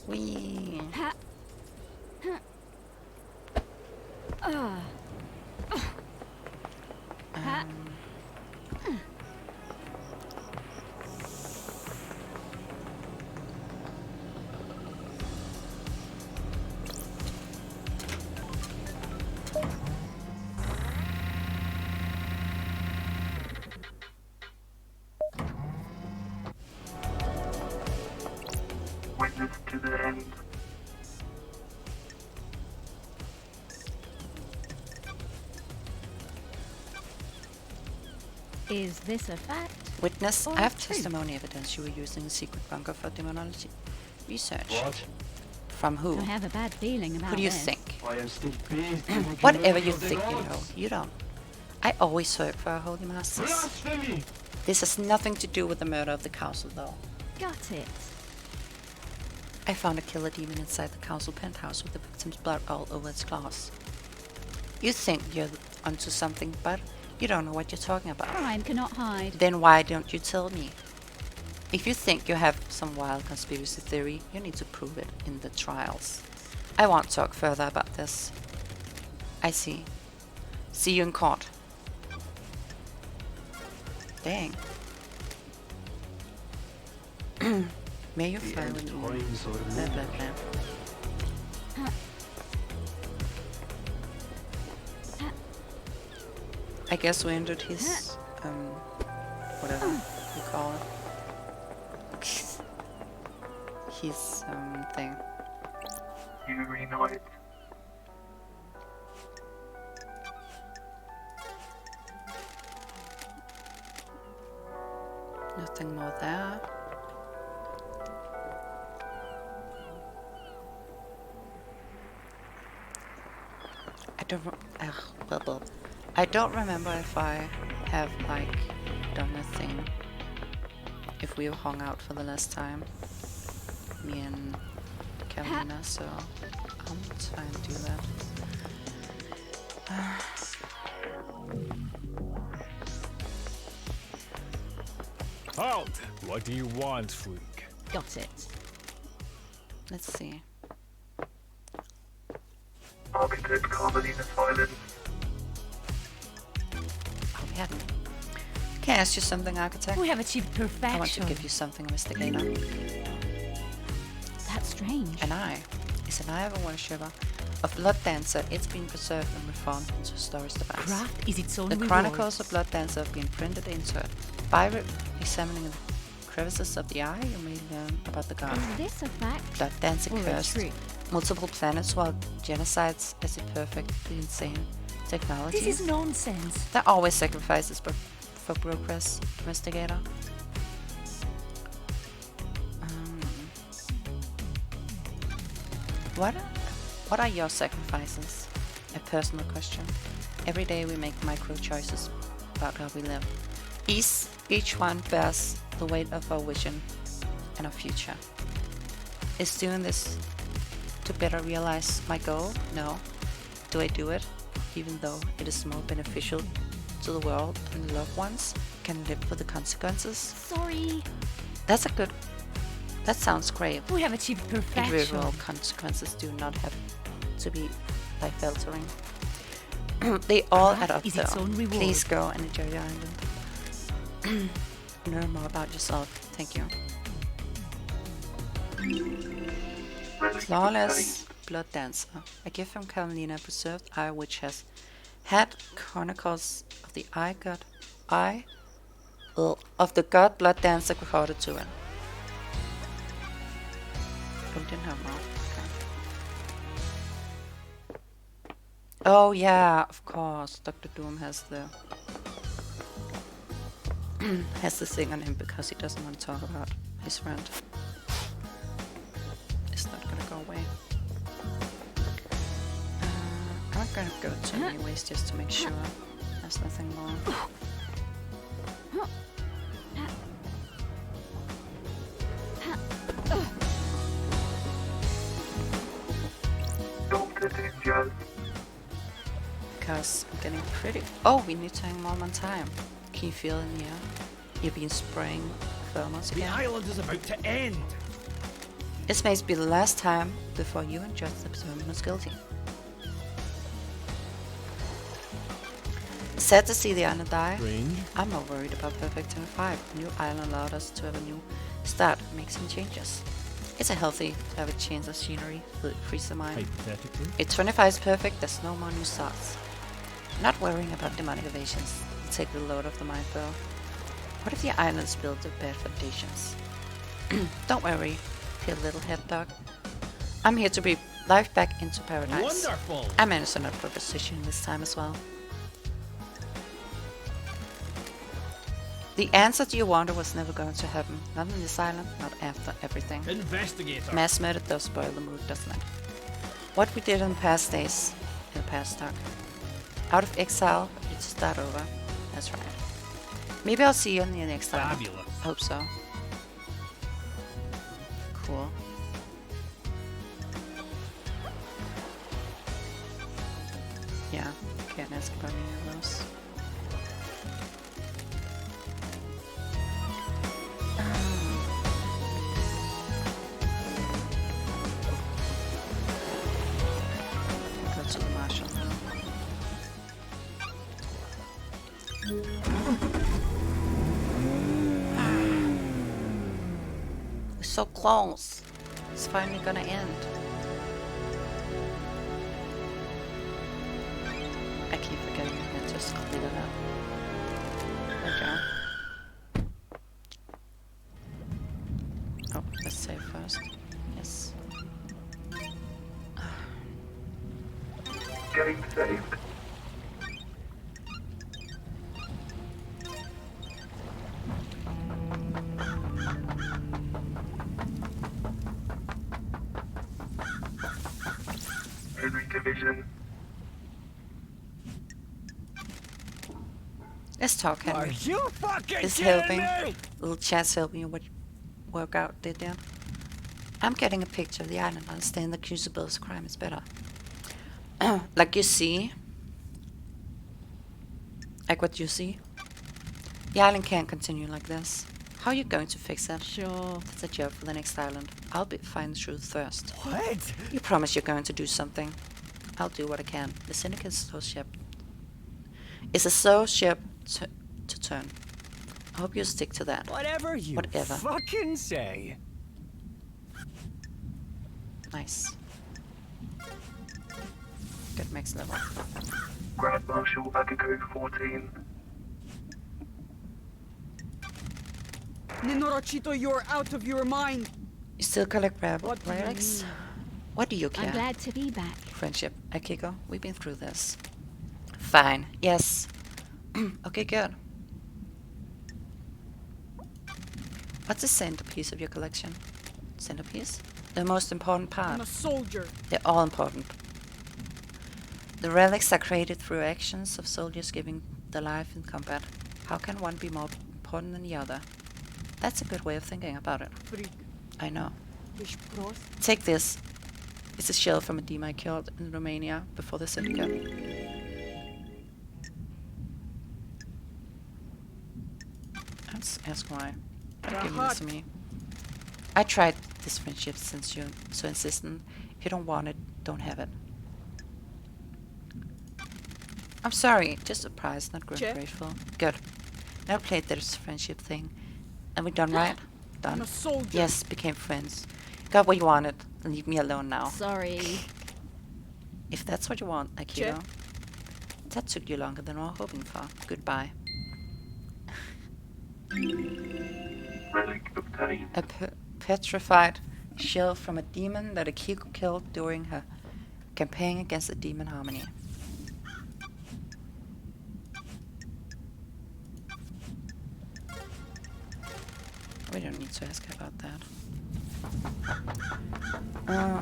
[SPEAKER 1] Whee!
[SPEAKER 3] Witness to the end.
[SPEAKER 4] Is this a fact?
[SPEAKER 1] Witness,
[SPEAKER 4] Or
[SPEAKER 1] I have
[SPEAKER 4] truth?
[SPEAKER 1] testimony evidence you were using a secret bunker for demonology research.
[SPEAKER 8] What?
[SPEAKER 1] From who?
[SPEAKER 4] I have a bad feeling about
[SPEAKER 1] Who do you
[SPEAKER 4] this.
[SPEAKER 1] think?
[SPEAKER 8] I am still pleased to make
[SPEAKER 1] Whatever
[SPEAKER 8] an
[SPEAKER 1] you
[SPEAKER 8] oath of the
[SPEAKER 1] think you know,
[SPEAKER 8] gods.
[SPEAKER 1] you don't. I always work for our holy masters.
[SPEAKER 8] Blasphemy!
[SPEAKER 1] This has nothing to do with the murder of the council, though.
[SPEAKER 4] Got it.
[SPEAKER 1] I found a killer demon inside the council penthouse with the victim's blood all over its claws. You think you're onto something, but you don't know what you're talking about.
[SPEAKER 4] Crime cannot hide.
[SPEAKER 1] Then why don't you tell me? If you think you have some wild conspiracy theory, you need to prove it in the trials. I won't talk further about this. I see. See you in court. Dang. May you
[SPEAKER 8] The
[SPEAKER 1] file
[SPEAKER 8] end
[SPEAKER 1] an
[SPEAKER 8] times are
[SPEAKER 1] blah, blah,
[SPEAKER 8] moving.
[SPEAKER 1] blah. I guess we entered his, whatever you call it. His, thing.
[SPEAKER 3] You reunite.
[SPEAKER 1] Nothing more there. Blah, blah. I don't remember if I have like done a thing. If we hung out for the last time, me and Carolina, so I'll try and do that.
[SPEAKER 6] Halt! What do you want, freak?
[SPEAKER 4] Got it.
[SPEAKER 1] Let's see.
[SPEAKER 3] Architect Carmelina Silence.
[SPEAKER 1] Oh, we hadn't. Can I ask you something, Architect?
[SPEAKER 4] We have achieved
[SPEAKER 1] I want to
[SPEAKER 4] perfection.
[SPEAKER 1] give you something, Investigator.
[SPEAKER 4] That's strange.
[SPEAKER 1] An eye is an eye of a worshipper. Of Blood Dancer, it's been preserved and reformed into a storage device.
[SPEAKER 7] Craft is its own
[SPEAKER 1] The
[SPEAKER 7] reward.
[SPEAKER 1] chronicles of Blood Dancer have been printed into it. By examining the crevices of the eye, you may learn about the god.
[SPEAKER 4] Is this a fact?
[SPEAKER 1] Blood Dancer
[SPEAKER 4] Or a
[SPEAKER 1] cursed.
[SPEAKER 4] truth?
[SPEAKER 1] Multiple planets while genocides is a perfectly insane technology.
[SPEAKER 7] This is nonsense.
[SPEAKER 1] There are always sacrifices for progress, Investigator. What are your sacrifices? A personal question. Every day we make micro choices about how we live. Each one bears the weight of our vision and our future. Is doing this to better realize my goal? No. Do I do it even though it is more beneficial to the world and the loved ones? Can I live with the consequences?
[SPEAKER 4] Sorry.
[SPEAKER 1] That sounds great.
[SPEAKER 7] We have achieved perfection.
[SPEAKER 1] Individual consequences do not have to be life-altering. They all add
[SPEAKER 7] Path
[SPEAKER 1] up
[SPEAKER 7] is
[SPEAKER 1] though.
[SPEAKER 7] its own reward.
[SPEAKER 1] Please go and enjoy your island. Learn more about yourself. Thank you. Flawless Blood Dancer. A gift from Carolina, a preserved eye which has had chronicles of the of the god Blood Dancer recorded to it. Oh, we didn't have more. Okay. Oh yeah, of course. Dr. Doom has the has the thing on him because he doesn't want to talk about his friend. It's not gonna go away. I'm gonna go to anyways just to make sure there's nothing more.
[SPEAKER 3] Dr. Ninja.
[SPEAKER 1] Because I'm getting pretty. Oh, we need to hang more on time. Can you feel in the air? You've been spraying thermals
[SPEAKER 6] The
[SPEAKER 1] again.
[SPEAKER 6] island is about to end.
[SPEAKER 1] This may be the last time before you and Judge determine who's guilty. Sad to see the island die.
[SPEAKER 6] Strange.
[SPEAKER 1] I'm not worried about Perfect 25. The new island allowed us to have a new start, make some changes. It's a healthy to have a change of scenery, freeze the mind.
[SPEAKER 6] Hypothetically.
[SPEAKER 1] If 25 is perfect, there's no more new starts. Not worrying about demonic evasions. Take the load off the mind though. What if the island is built with bad foundations? Don't worry, dear little head dog. I'm here to breathe life back into paradise.
[SPEAKER 6] Wonderful.
[SPEAKER 1] I managed another proposition this time as well. The answer to your wonder was never going to happen. Not on this island, not after everything.
[SPEAKER 6] Investigator.
[SPEAKER 1] Mass murder does spoil the mood, doesn't it? What we did in past days, in the past talk. Out of exile, we to start over. That's right. Maybe I'll see you in the next island.
[SPEAKER 6] Fabulous.
[SPEAKER 1] Hope so. Cool. Yeah, can't ask about any of those. Go to the marshal now. We're so close. It's finally gonna end. I keep forgetting I just clear it up. There we go. Oh, let's save first. Yes.
[SPEAKER 3] Getting saved. Henry Division.
[SPEAKER 1] Let's talk,
[SPEAKER 6] Are
[SPEAKER 1] Henry.
[SPEAKER 6] you fucking
[SPEAKER 1] Is
[SPEAKER 6] kidding
[SPEAKER 1] helping.
[SPEAKER 6] me?
[SPEAKER 1] Little chat's helping you with workout, did you? I'm getting a picture of the island. I understand the crucible's crime is better. Like you see. Like what you see. The island can't continue like this. How are you going to fix it?
[SPEAKER 4] Sure.
[SPEAKER 1] That's a job for the next island. I'll find the truth first.
[SPEAKER 6] What?
[SPEAKER 1] You promise you're going to do something. I'll do what I can. The Syndicate's slow ship is a slow ship to turn. I hope you stick to that.
[SPEAKER 6] Whatever you
[SPEAKER 1] Whatever.
[SPEAKER 6] fucking say.
[SPEAKER 1] Nice. Good max level.
[SPEAKER 3] Grand Marshal Akiko 14.
[SPEAKER 10] Nenorachito, you're out of your mind.
[SPEAKER 1] You still collect
[SPEAKER 10] What do you
[SPEAKER 1] relics?
[SPEAKER 10] mean?
[SPEAKER 1] What do you
[SPEAKER 4] I'm
[SPEAKER 1] care?
[SPEAKER 4] glad to be back.
[SPEAKER 1] Friendship. Akiko, we've been through this. Fine. Yes. Okay, good. What's the centerpiece of your collection? Centerpiece? The most important part.
[SPEAKER 10] I'm a soldier.
[SPEAKER 1] They're all important. The relics are created through actions of soldiers giving their life in combat. How can one be more important than the other? That's a good way of thinking about it.
[SPEAKER 10] Freak.
[SPEAKER 1] I know.
[SPEAKER 10] Fish cross.
[SPEAKER 1] Take this. It's a shell from a demon I killed in Romania before the Syndicate. Ask why. Don't give this to me. I tried this friendship since you're so insistent. If you don't want it, don't have it. I'm sorry, just surprised, not
[SPEAKER 10] Check.
[SPEAKER 1] grateful. Good. Now play this friendship thing. And we done right?
[SPEAKER 10] I'm
[SPEAKER 1] Done.
[SPEAKER 10] a soldier.
[SPEAKER 1] Yes, became friends. Got what you wanted. Leave me alone now.
[SPEAKER 4] Sorry.
[SPEAKER 1] If that's what you want, Aikido.
[SPEAKER 10] Check.
[SPEAKER 1] That took you longer than I was hoping for. Goodbye.
[SPEAKER 3] Relic obtained.
[SPEAKER 1] A petrified shell from a demon that Akiko killed during her campaign against the demon harmony. We don't need to ask her about that. I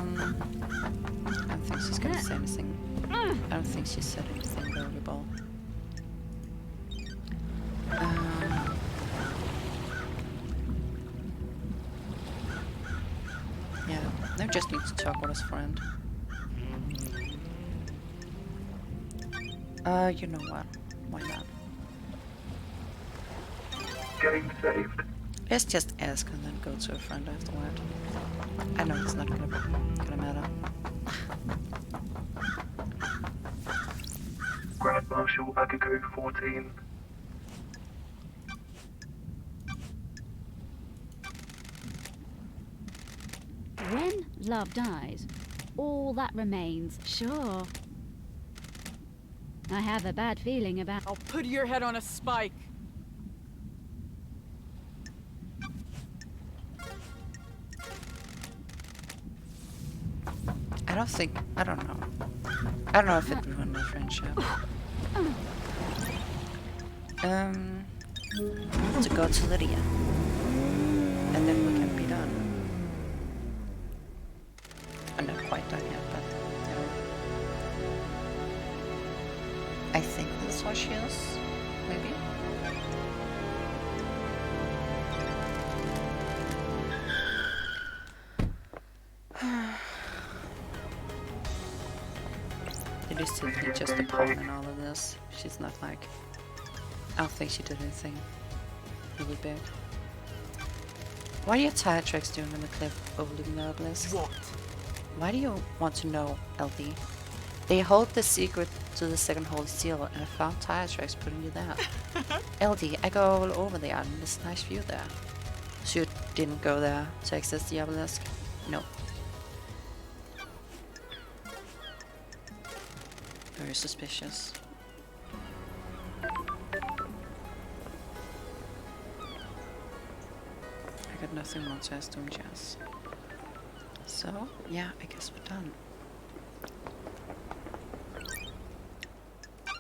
[SPEAKER 1] don't think she's gonna say anything. I don't think she said anything valuable. Yeah, I just need to talk with his friend. You know what? Why not?
[SPEAKER 3] Game saved.
[SPEAKER 1] Let's just ask and then go to a friend afterward. I know it's not gonna matter.
[SPEAKER 3] Grand Marshal Akiko 14.
[SPEAKER 4] When love dies, all that remains, sure. I have a bad feeling about...
[SPEAKER 10] I'll put your head on a spike.
[SPEAKER 1] I don't know. I don't know if it ruined my friendship. To go to Lydia. And then we can be done. I'm not quite done yet, but you know. I think this is what she is. Maybe. It is simply just a pawn in all of this. She's not like... I don't think she did anything really big. What are your tire tracks doing on the cliff overlooking the obelisk?
[SPEAKER 10] What?
[SPEAKER 1] Why do you want to know, LD? They hold the secret to the second holy seal, and I found tire tracks putting you there. LD, I go all over there, and there's a nice view there. So you didn't go there to access the obelisk? No. Very suspicious. I got nothing more to ask doing jazz. So, yeah, I guess we're done.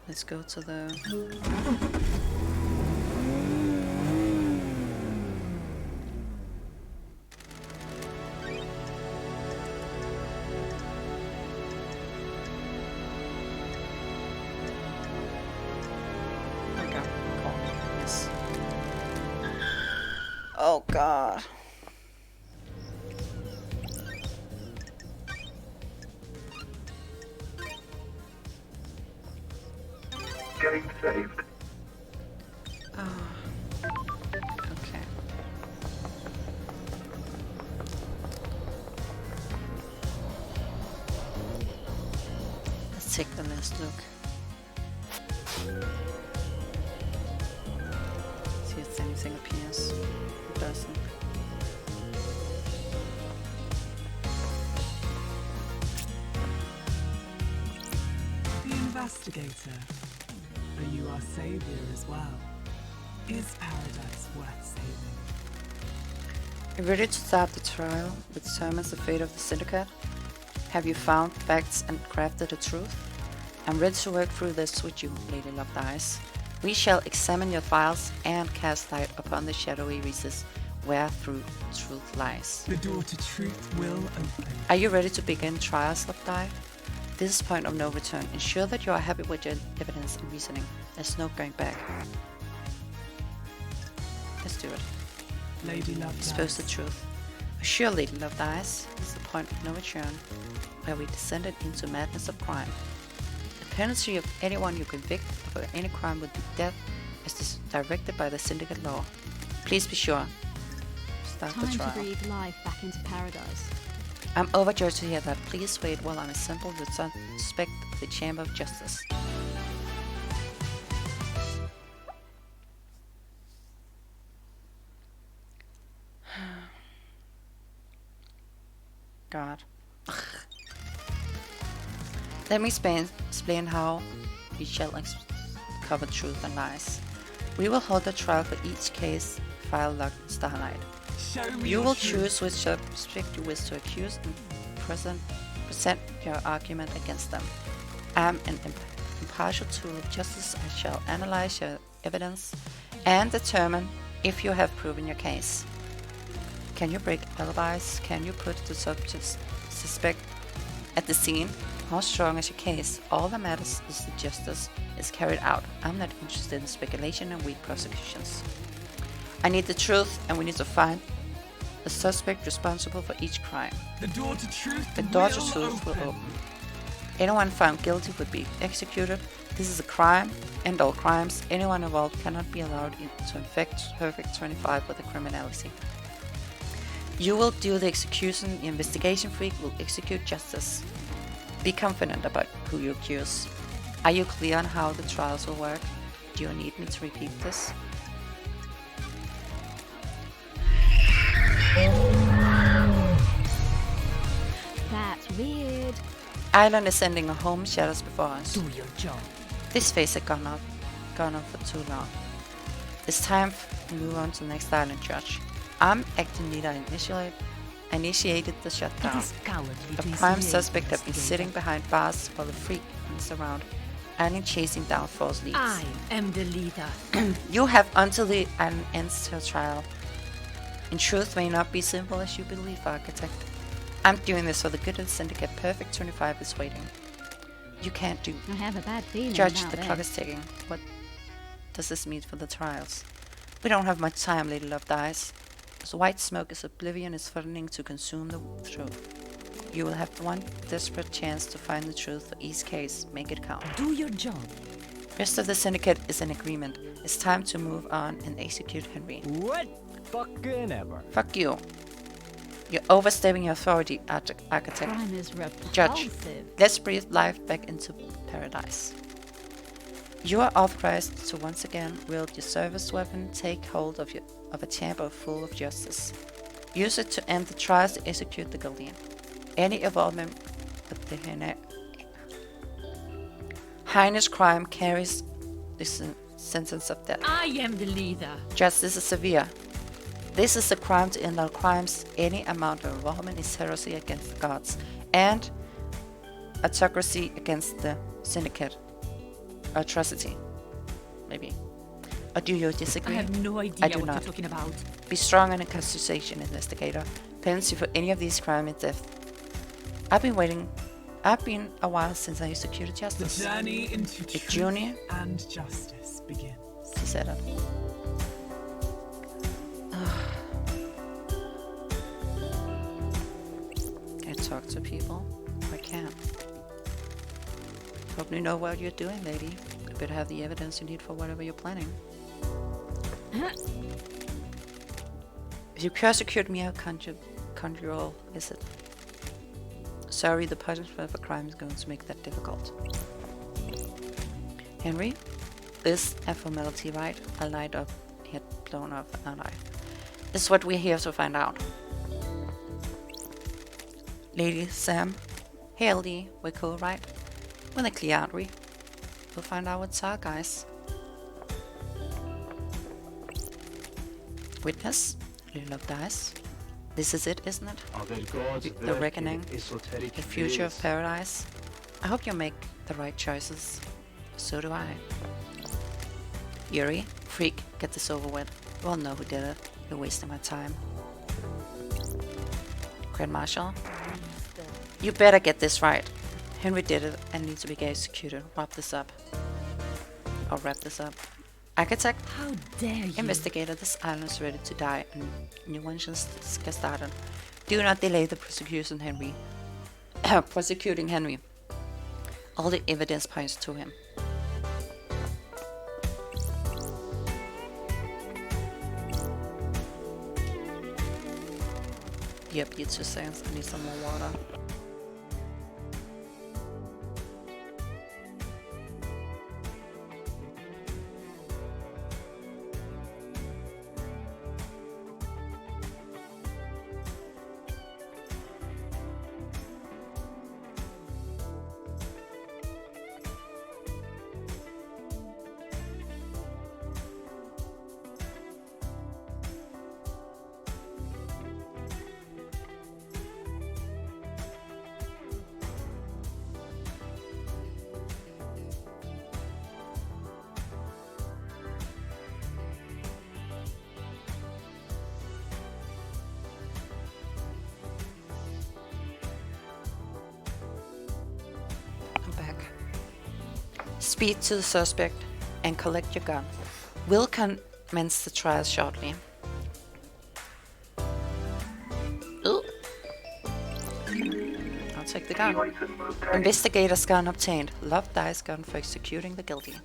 [SPEAKER 1] Let's go to the... Okay, cool. Yes. Oh god.
[SPEAKER 3] Game saved.
[SPEAKER 1] Okay. Let's take the last look. See if anything appears. It doesn't.
[SPEAKER 7] The investigator. Are you our savior as well? Is paradise worth saving?
[SPEAKER 1] You ready to start the trial that determines the fate of the syndicate? Have you found facts and crafted the truth? I'm ready to work through this with you, Lady Loved Eyes. We shall examine your files and cast light upon the shadowy recesses where truth lies.
[SPEAKER 7] The door to truth will open.
[SPEAKER 1] Are you ready to begin trials, Loved Eye? This is point of no return. Ensure that you are happy with your evidence and reasoning. There's no going back. Let's do it.
[SPEAKER 7] Lady Loved
[SPEAKER 1] Expose the
[SPEAKER 7] Eyes.
[SPEAKER 1] truth. Assure Lady Loved Eyes is the point of no return, where we descended into madness of crime. The penalty of anyone you convict of any crime would be death, as directed by the syndicate law. Please be sure. Start the
[SPEAKER 4] Time to
[SPEAKER 1] trial.
[SPEAKER 4] breathe life back into paradise.
[SPEAKER 1] I'm overjoyed to hear that. Please wait while I assemble the suspect of the Chamber of Justice. God. Let me explain how we shall cover truth and lies. We will hold a trial for each case file logged in Starlight. You will choose which subject you wish to accuse and present your argument against them. I am an impartial tool of justice. I shall analyze your evidence and determine if you have proven your case. Can you break alibis? Can you put the suspect at the scene? How strong is your case? All that matters is the justice is carried out. I'm not interested in speculation and weak prosecutions. I need the truth, and we need to find the suspect responsible for each crime.
[SPEAKER 7] The door to truth
[SPEAKER 1] will open. Anyone found guilty would be executed. This is a crime, and all crimes. Anyone involved cannot be allowed to infect Perfect 25 with a criminality. You will do the execution. The investigation freak will execute justice. Be confident about who you accuse. Are you clear on how the trials will work? Do you need me to repeat this?
[SPEAKER 4] That's weird.
[SPEAKER 1] Island is sending a home shadows before us.
[SPEAKER 7] Do your job.
[SPEAKER 1] This phase has gone on for too long. It's time to move on to the next island, Judge. I'm acting leader. Initiated the shutdown. A prime suspect has been sitting behind bars while the freak is around, only chasing down false leads.
[SPEAKER 7] I am the leader.
[SPEAKER 1] You have until the island ends your trial. In truth, may not be simple as you believe, Architect. I'm doing this for the good of the Syndicate. Perfect 25 is waiting. You can't do.
[SPEAKER 4] I have a bad feeling
[SPEAKER 1] Judge,
[SPEAKER 4] about
[SPEAKER 1] the
[SPEAKER 4] this.
[SPEAKER 1] clock is ticking. What does this mean for the trials? We don't have much time, Lady Love dies. As white smoke as oblivion is threatening to consume the truth. You will have one desperate chance to find the truth for each case. Make it count.
[SPEAKER 7] Do your job.
[SPEAKER 1] Rest of the Syndicate is in agreement. It's time to move on and execute Henry.
[SPEAKER 6] What fucking ever?
[SPEAKER 1] Fuck you. You're overstepping your authority, Architect.
[SPEAKER 4] Crime is repulsive.
[SPEAKER 1] Judge, let's breathe life back into paradise. You are authorized to once again wield your service weapon. Take hold of a chamber full of justice. Use it to end the trials to execute the guardian. Any involvement with the heinous crime carries the sentence of death.
[SPEAKER 7] I am the leader.
[SPEAKER 1] Justice is severe. This is a crime to end all crimes. Any amount of involvement is heresy against the gods and autocracy against the Syndicate. Atrocity, maybe. Or do you disagree?
[SPEAKER 7] I have no idea
[SPEAKER 1] I do
[SPEAKER 7] what
[SPEAKER 1] not.
[SPEAKER 7] you're talking about.
[SPEAKER 1] Be strong on accusation, investigator. Penalty for any of these crimes is death. I've been a while since I executed
[SPEAKER 7] The
[SPEAKER 1] justice.
[SPEAKER 7] journey into
[SPEAKER 1] The
[SPEAKER 7] truth
[SPEAKER 1] journey,
[SPEAKER 7] and justice begins.
[SPEAKER 1] she said it. Can I talk to people? I can't. Hope you know what you're doing, lady. You better have the evidence you need for whatever you're planning. If you persecute me, I'll conjure all, is it? Sorry, the punishment for crime is going to make that difficult. Henry, is a formality, right? A light up he had blown off an eye. This is what we're here to find out. Lady Sam, hey LD, we're cool, right? We're the clear, aren't we? We'll find out what's up, guys. Witness, Little Love dies. This is it, isn't it?
[SPEAKER 8] Are there gods
[SPEAKER 1] The reckoning,
[SPEAKER 8] esoteric
[SPEAKER 1] the future of
[SPEAKER 8] fields?
[SPEAKER 1] paradise. I hope you make the right choices. So do I. Yuri, freak, get this over with. We all know who did it. You're wasting my time. Grand Marshal, you better get this right. Henry did it and needs to be executed. Wrap this up. I'll wrap this up. Architect,
[SPEAKER 7] How dare you?
[SPEAKER 1] investigator, this island is ready to die and new ones just get started. Do not delay the prosecution, Henry. Prosecuting Henry. All the evidence points to him. Yep, you 2 seconds. I need some more water. Speed to the suspect and collect your gun. We'll commence the trial shortly. Ooh. I'll take the gun.
[SPEAKER 3] Item obtained.
[SPEAKER 1] Investigator's gun obtained. Love dice gun for executing the guilty.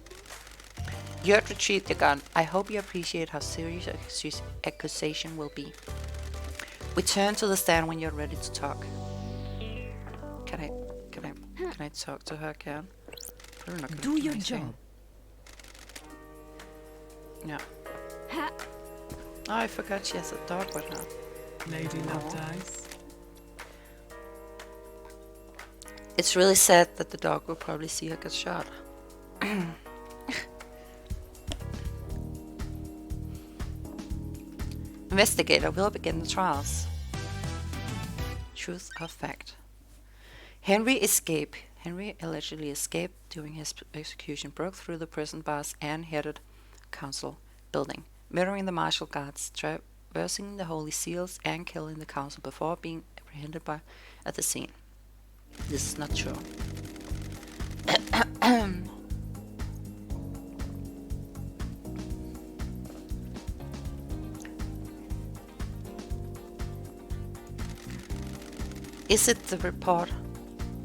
[SPEAKER 1] You had retrieved your gun. I hope you appreciate how serious accusation will be. Return to the stand when you're ready to talk. Can I talk to her again?
[SPEAKER 7] Do your job.
[SPEAKER 1] No. Oh, I forgot she has a dog with her.
[SPEAKER 7] Lady Love
[SPEAKER 1] Oh.
[SPEAKER 7] Dice.
[SPEAKER 1] It's really sad that the dog will probably see her get shot. Investigator will begin the trials. Truth or fact. Henry allegedly escaped during his execution, broke through the prison bars and headed council building, murdering the martial guards, traversing the holy seals, and killing the council before being apprehended at the scene. This is not true. Is it the report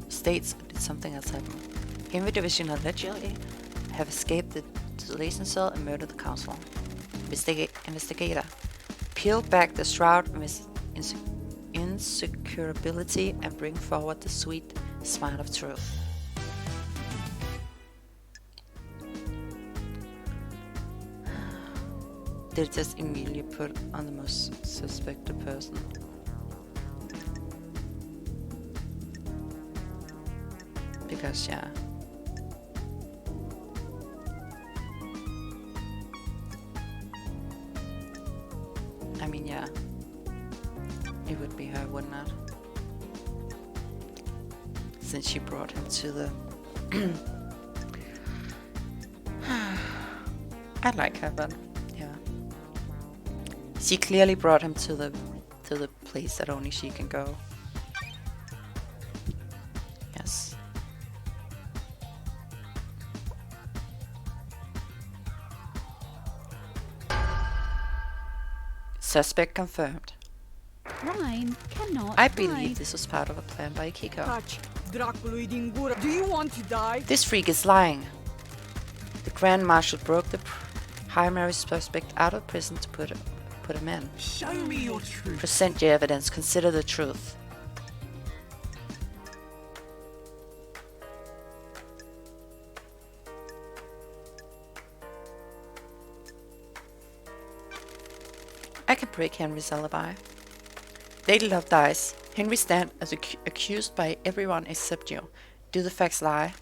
[SPEAKER 1] states did something else happen? Henry Division allegedly have escaped the desolation cell and murdered the council. Investigator. Peel back the shroud of insecurability and bring forward the sweet smile of truth. They just immediately put on the most suspected person. Because, yeah. I mean, yeah. It would be her, wouldn't it? Since she brought him to the... I like her, but yeah. She clearly brought him to the place that only she can go. Yes. Suspect confirmed.
[SPEAKER 4] Crime cannot
[SPEAKER 1] I believe
[SPEAKER 4] hide.
[SPEAKER 1] this was part of a plan by Akiko.
[SPEAKER 10] Touch Dracului din gură. Do you want to die?
[SPEAKER 1] This freak is lying. The Grand Marshal broke the primary suspect out of prison to put him in.
[SPEAKER 7] Show me your truth.
[SPEAKER 1] Present your evidence. Consider the truth. I can break Henry's alibi. Lady Love dies. Henry stands as accused by everyone except you. Do the facts lie?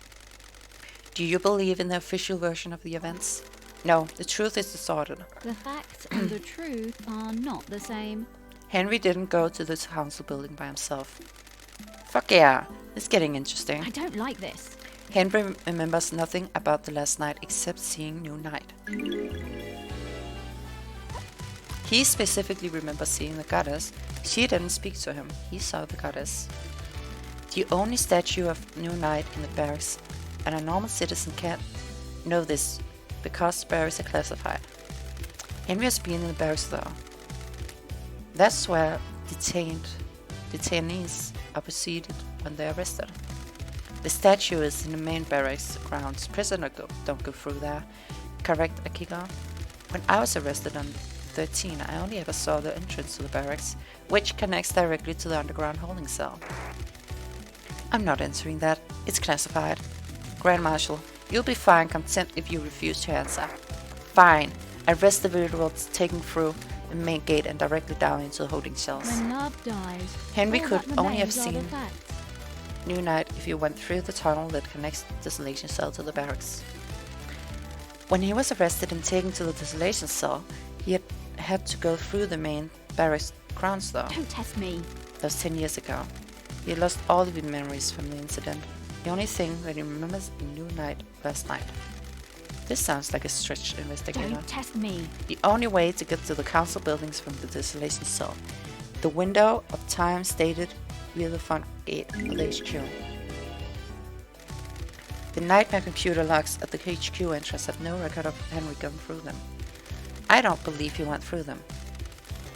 [SPEAKER 1] Do you believe in the official version of the events? No, the truth is distorted.
[SPEAKER 4] The facts and the truth are not the same.
[SPEAKER 1] Henry didn't go to this council building by himself. Fuck yeah, it's getting interesting.
[SPEAKER 4] I don't like this.
[SPEAKER 1] Henry remembers nothing about the last night except seeing New Night. He specifically remembers seeing the goddess. She didn't speak to him. He saw the goddess. The only statue of New Night in the barracks, and a normal citizen can't know this because the barracks are classified. Henry has been in the barracks though. That's where detainees are proceeded when they're arrested. The statue is in the main barracks grounds. Prisoners don't go through there. Correct, Akiko? When I was arrested on 13, I only ever saw the entrance to the barracks, which connects directly to the underground holding cell. I'm not answering that. It's classified. Grand Marshal, you'll be fined contempt if you refuse to answer. Fine. Arrest the individuals taken through the main gate and directly down into the holding cells.
[SPEAKER 4] When love dies,
[SPEAKER 1] Henry
[SPEAKER 4] all
[SPEAKER 1] could
[SPEAKER 4] that
[SPEAKER 1] only have
[SPEAKER 4] remains are the
[SPEAKER 1] seen
[SPEAKER 4] facts.
[SPEAKER 1] New Night if you went through the tunnel that connects the desolation cell to the barracks. When he was arrested and taken to the desolation cell, he had to go through the main barracks grounds though.
[SPEAKER 4] Don't test me.
[SPEAKER 1] That was 10 years ago. He had lost all of his memories from the incident. The only thing that he remembers is New Night last night. This sounds like a stretched investigator.
[SPEAKER 4] Don't test me.
[SPEAKER 1] The only way to get to the council buildings from the desolation cell. The window of time stated via the front gate of the HQ. The nightmare computer logs at the HQ entrance have no record of Henry going through them. I don't believe he went through them.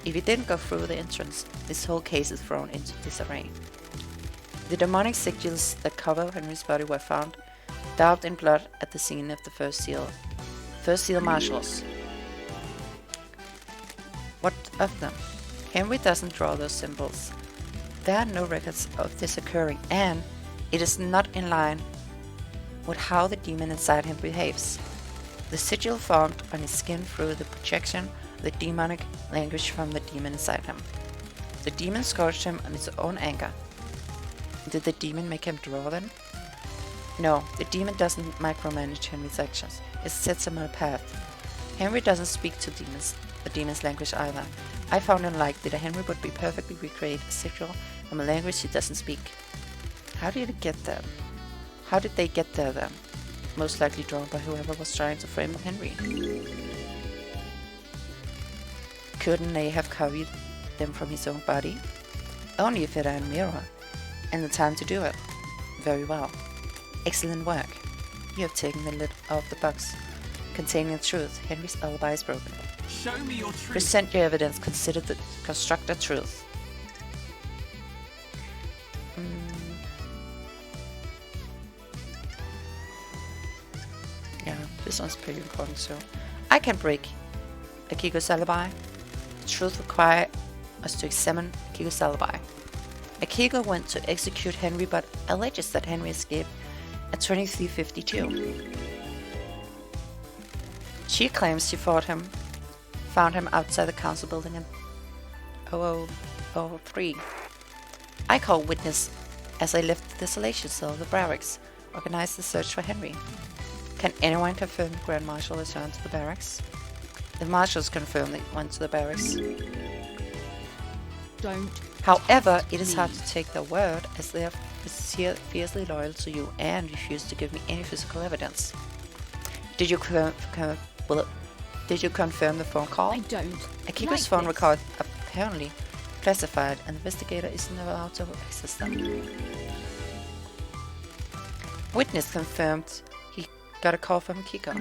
[SPEAKER 1] If he didn't go through the entrance, this whole case is thrown into disarray. The demonic sigils that cover Henry's body were found, daubed in blood at the scene of the first seal marshals. What of them? Henry doesn't draw those symbols. There are no records of this occurring, and it is not in line with how the demon inside him behaves. The sigil formed on his skin through the projection of the demonic language from the demon inside him. The demon scourged him on its own anger. Did the demon make him draw them? No, the demon doesn't micromanage Henry's actions. It sets him on a path. Henry doesn't speak to the demon's language either. I found unlikely that Henry would be perfectly recreate a sigil from a language he doesn't speak. How did it get there? How did they get there then? Most likely drawn by whoever was trying to frame Henry. Couldn't they have copied them from his own body? Only if it had a mirror and the time to do it. Very well. Excellent work. You have taken the lid off the box containing the truth. Henry's alibi is broken.
[SPEAKER 7] Show me your truth.
[SPEAKER 1] Present your evidence. Consider the constructed truth. Yeah, this one's pretty important. So, I can break Akiko's alibi. The truth requires us to examine Akiko's alibi. Akiko went to execute Henry, but alleges that Henry escaped at 2352. She claims she found him outside the council building in 0003. I call witness as I left the desolation cell of the barracks, organized the search for Henry. Can anyone confirm the Grand Marshal returned to the barracks? The marshals confirm they went to the barracks.
[SPEAKER 4] Don't.
[SPEAKER 1] However, it is hard to take their word as they are fiercely loyal to you and refuse to give me any physical evidence. Did you confirm the phone call?
[SPEAKER 4] I don't.
[SPEAKER 1] Akiko's phone record apparently classified, and the investigator isn't allowed to access them. Witness confirmed he got a call from Akiko.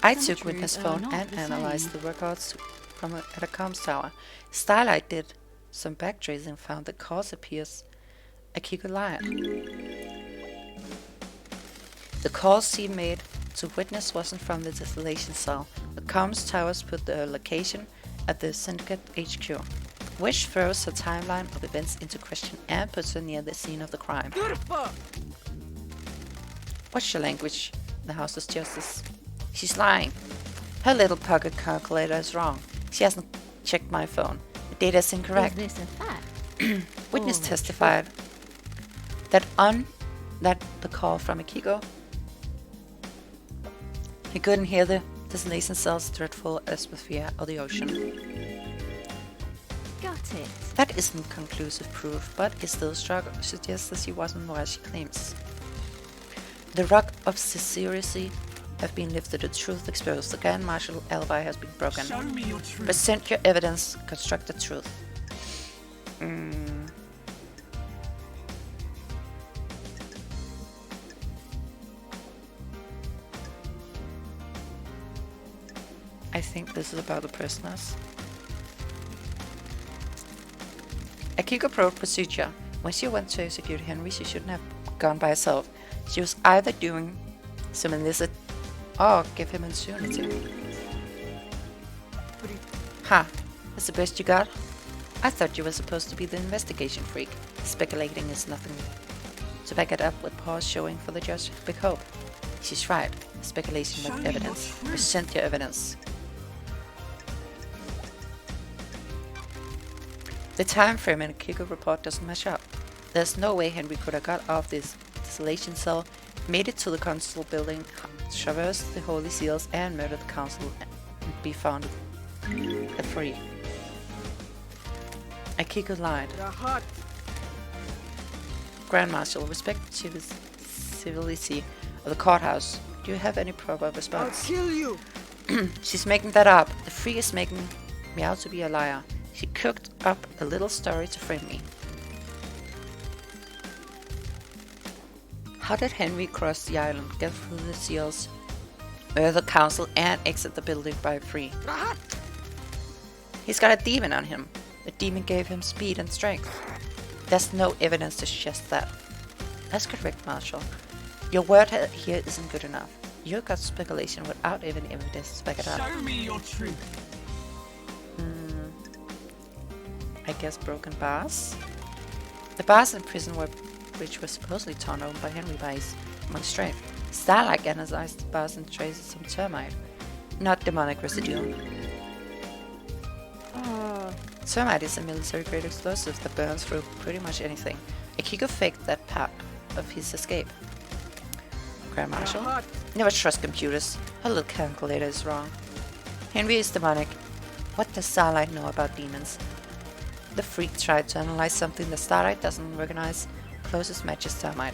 [SPEAKER 1] I took witness phone and analyzed the records from at a comms tower. Starlight did some backtracing and found the cause appears Akiko lied. The calls he made to witness wasn't from the desolation cell. The comms towers put the location at the Syndicate HQ, which throws her timeline of events into question and puts her near the scene of the crime. What's your language? The House of Justice. She's lying. Her little pocket calculator is wrong. She hasn't checked my phone. The data is incorrect.
[SPEAKER 4] Is this a fact?
[SPEAKER 1] Witness testified that the call from Akiko, he couldn't hear the desolation cell's dreadful atmosphere or the ocean.
[SPEAKER 4] Got it.
[SPEAKER 1] That isn't conclusive proof, but it still suggests that she wasn't what she claims. The rock of sincerity have been lifted, the truth exposed. The Grand Marshal alibi has been broken.
[SPEAKER 7] Show me your truth.
[SPEAKER 1] Present your evidence, construct the truth. I think this is about the prisoners. Akiko broke procedure. When she went to execute Henry, she shouldn't have gone by herself. She was either doing some illicit or give him immunity. Ha! That's the best you got? I thought you were supposed to be the investigation freak. Speculating is nothing. To back it up with pause showing for the judge big hope. She's right. Speculation with evidence. Present your evidence. The time frame in a Akiko report doesn't match up. There's no way Henry could have got off this desolation cell, made it to the council building, traversed the holy seals, and murdered the council and be found at free. Akiko lied. Grand Marshal, respect to the civility of the courthouse. Do you have any proper response?
[SPEAKER 10] I'll kill you!
[SPEAKER 1] She's making that up. The freak is making me out to be a liar. She cooked up a little story to frame me. How did Henry cross the island, get through the seals, murder the council, and exit the building by free? He's got a demon on him. The demon gave him speed and strength. There's no evidence to suggest that. That's correct, Marshal. Your word here isn't good enough. You got speculation without even evidence to back it up.
[SPEAKER 7] Show me your truth.
[SPEAKER 1] I guess broken bars? The bars in prison which were supposedly torn open by Henry by his demonic strength. Starlight analyzed the bars and traces some termite, not demonic residue. Termite is a military-grade explosive that burns through pretty much anything. Akiko faked that part of his escape. Grand Marshal? Never trust computers. Her little calculator is wrong. Henry is demonic. What does Starlight know about demons? The freak tried to analyze something that Starlight doesn't recognize. Closest match is termite.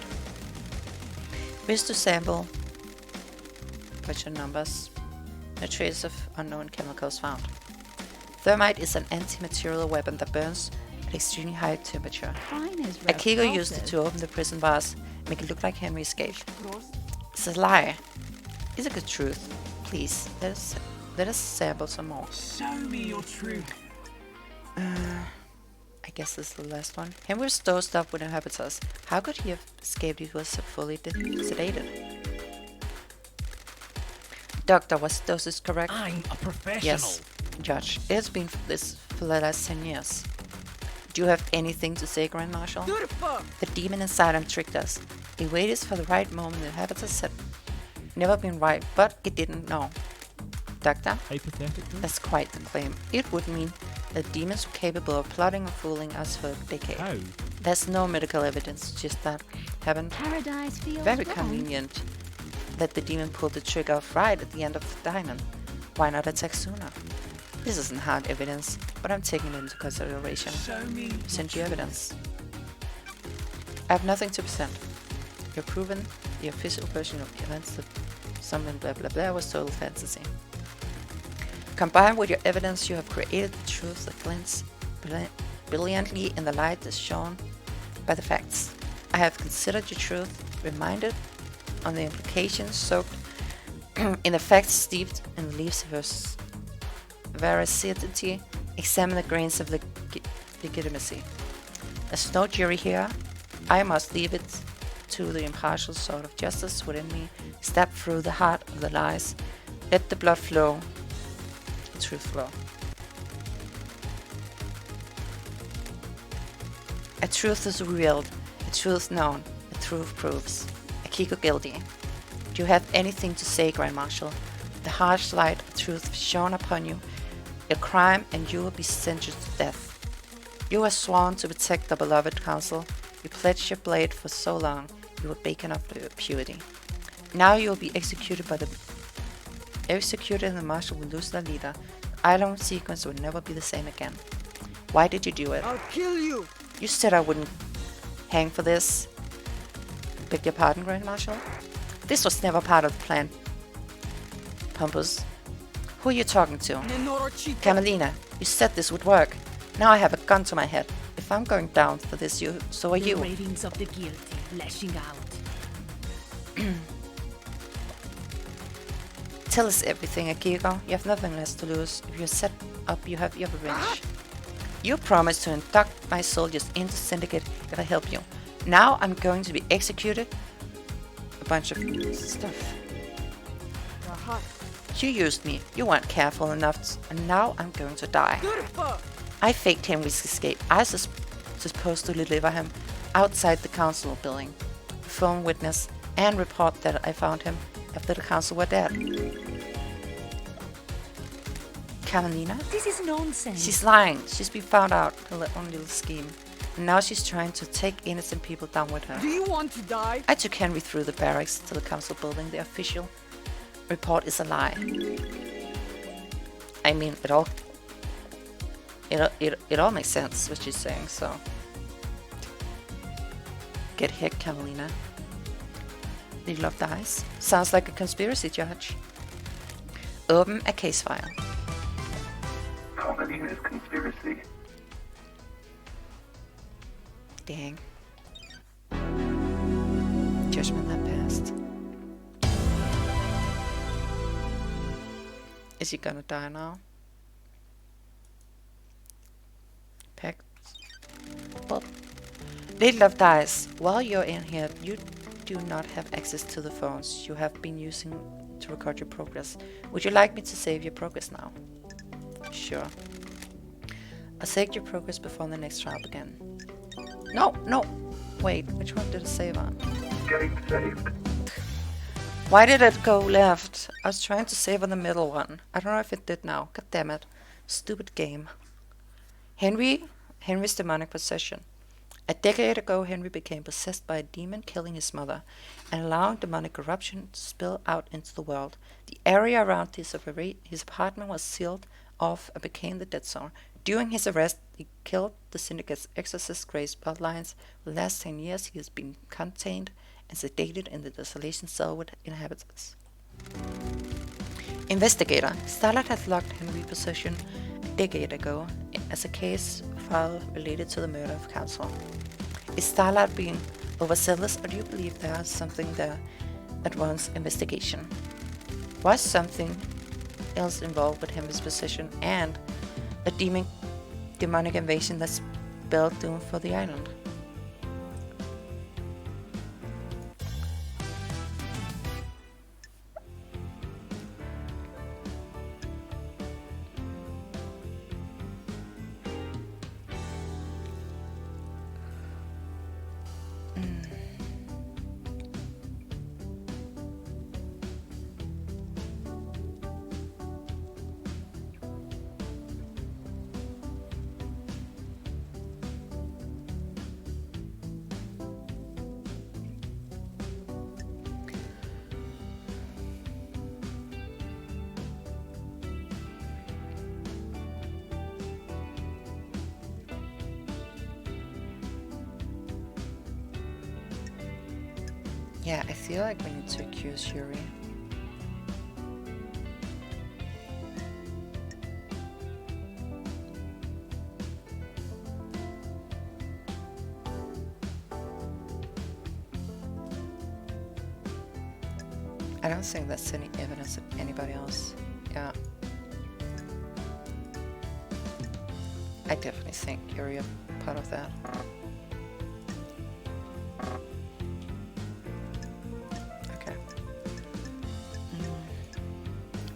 [SPEAKER 1] Wish to sample. Put your numbers. No trace of unknown chemicals found. Thermite is an anti-material weapon that burns at extremely high temperature. Akiko used it to open the prison bars, make it look like Henry escaped. It's a lie. Is it the truth? Please, let us sample some more.
[SPEAKER 7] Show me your truth.
[SPEAKER 1] I guess this is the last one. Henry was dosed up with a habitus. How could he have escaped if he was fully sedated? Doctor, was dosage correct?
[SPEAKER 7] I'm a professional.
[SPEAKER 1] Yes, Judge. It has been this for the last 10 years. Do you have anything to say, Grand Marshal? The demon inside him tricked us. He waited for the right moment. The habitus had never been right, but it didn't know. Doctor?
[SPEAKER 6] Hypothetically?
[SPEAKER 1] That's quite the claim. It would mean that demons were capable of plotting and fooling us for a decade.
[SPEAKER 6] How?
[SPEAKER 1] There's no medical evidence to suggest that happened.
[SPEAKER 4] Paradise feels
[SPEAKER 1] Very
[SPEAKER 4] wrong.
[SPEAKER 1] convenient that the demon pulled the trigger off right at the end of the diamond. Why not attack sooner? This isn't hard evidence, but I'm taking it into consideration.
[SPEAKER 7] Show me.
[SPEAKER 1] Send you evidence. I have nothing to present. You've proven the official version of the events that something blah blah blah was total fantasy. Combined with your evidence, you have created the truth that glints brilliantly in the light as shown by the facts. I have considered your truth, reminded on the implications soaked in the facts steeped in beliefs versus veracity, examine the grains of legitimacy. There's no jury here. I must leave it to the impartial sort of justice within me. Step through the heart of the lies. Let the blood flow. The truth flow. A truth is revealed. A truth known. A truth proves. Akiko guilty. Do you have anything to say, Grand Marshal? The harsh light of truth shone upon you. A crime, and you will be sentenced to death. You were sworn to protect the beloved council. You pledged your blade for so long. You were beacon of purity. Now you will be executed by the executed, and the marshal will lose their leader. The island sequence will never be the same again. Why did you do it?
[SPEAKER 10] I'll kill you.
[SPEAKER 1] You said I wouldn't hang for this. Beg your pardon, Grand Marshal? This was never part of the plan. Pompous. Who are you talking to? Camelina, you said this would work. Now I have a gun to my head. If I'm going down for this, so are you.
[SPEAKER 7] The ravings of the guilty, lashing out.
[SPEAKER 1] Tell us everything, Akiko. You have nothing less to lose. If you're set up, you have your revenge. You promised to induct my soldiers into Syndicate if I help you. Now I'm going to be executed. A bunch of stuff. You used me. You weren't careful enough, and now I'm going to die. I faked Henry's escape. I was supposed to deliver him outside the council building, phone witness, and report that I found him after the council were dead. Carolina?
[SPEAKER 7] This is nonsense.
[SPEAKER 1] She's lying. She's been found out her own little scheme. And now she's trying to take innocent people down with her.
[SPEAKER 10] Do you want to die?
[SPEAKER 1] I took Henry through the barracks to the council building. The official report is a lie. I mean, it all makes sense what she's saying, so get hit, Carolina. Needle of dice. Sounds like a conspiracy, Judge. Open a case file.
[SPEAKER 3] Carmelina's conspiracy.
[SPEAKER 1] Dang. Judge judgment had passed. Is he gonna die now? Packed. Well, Lady Love dies. While you're in here, you do not have access to the phones you have been using to record your progress. Would you like me to save your progress now? Sure. I'll save your progress before the next trial begins. No, no! Wait, which one did it save on?
[SPEAKER 3] Game saved.
[SPEAKER 1] Why did it go left? I was trying to save on the middle one. I don't know if it did now. God damn it. Stupid game. Henry's demonic possession. A decade ago, Henry became possessed by a demon, killing his mother and allowing demonic corruption to spill out into the world. The area around his apartment was sealed off and became the dead zone. During his arrest, he killed the syndicate's exorcist Grace bloodlines. For the last 10 years, he has been contained and sedated in the desolation cell with inhabitants. Investigator. Starlight had locked Henry possession a decade ago as a case file related to the murder of Council. Is Starlight being overzealous, or do you believe there is something there that warrants investigation? Was something else involved with Henry's possession and a demonic invasion that spelled doom for the island? Yeah, I feel like we need to accuse Yuri. I don't think that's any evidence of anybody else. Yeah. I definitely think Yuri is part of that.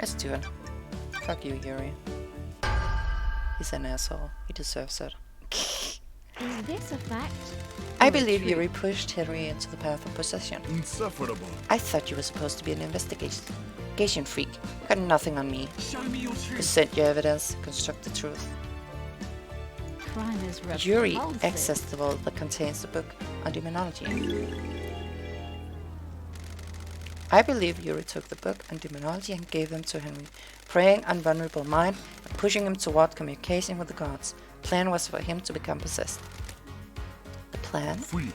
[SPEAKER 1] Let's do it. Fuck you, Yuri. He's an asshole. He deserves it.
[SPEAKER 4] Is this a fact?
[SPEAKER 1] I believe Yuri pushed Henry into the path of possession.
[SPEAKER 2] Insufferable.
[SPEAKER 1] I thought you were supposed to be an investigation freak. You got nothing on me.
[SPEAKER 7] Show me your truth.
[SPEAKER 1] Present your evidence. Construct the truth.
[SPEAKER 4] Crime is repulsive.
[SPEAKER 1] Yuri accessed the vault that contains the book on demonology. I believe Yuri took the book on demonology and gave them to Henry, preying on vulnerable mind and pushing him toward communication with the gods. The plan was for him to become possessed. The plan?
[SPEAKER 2] Free.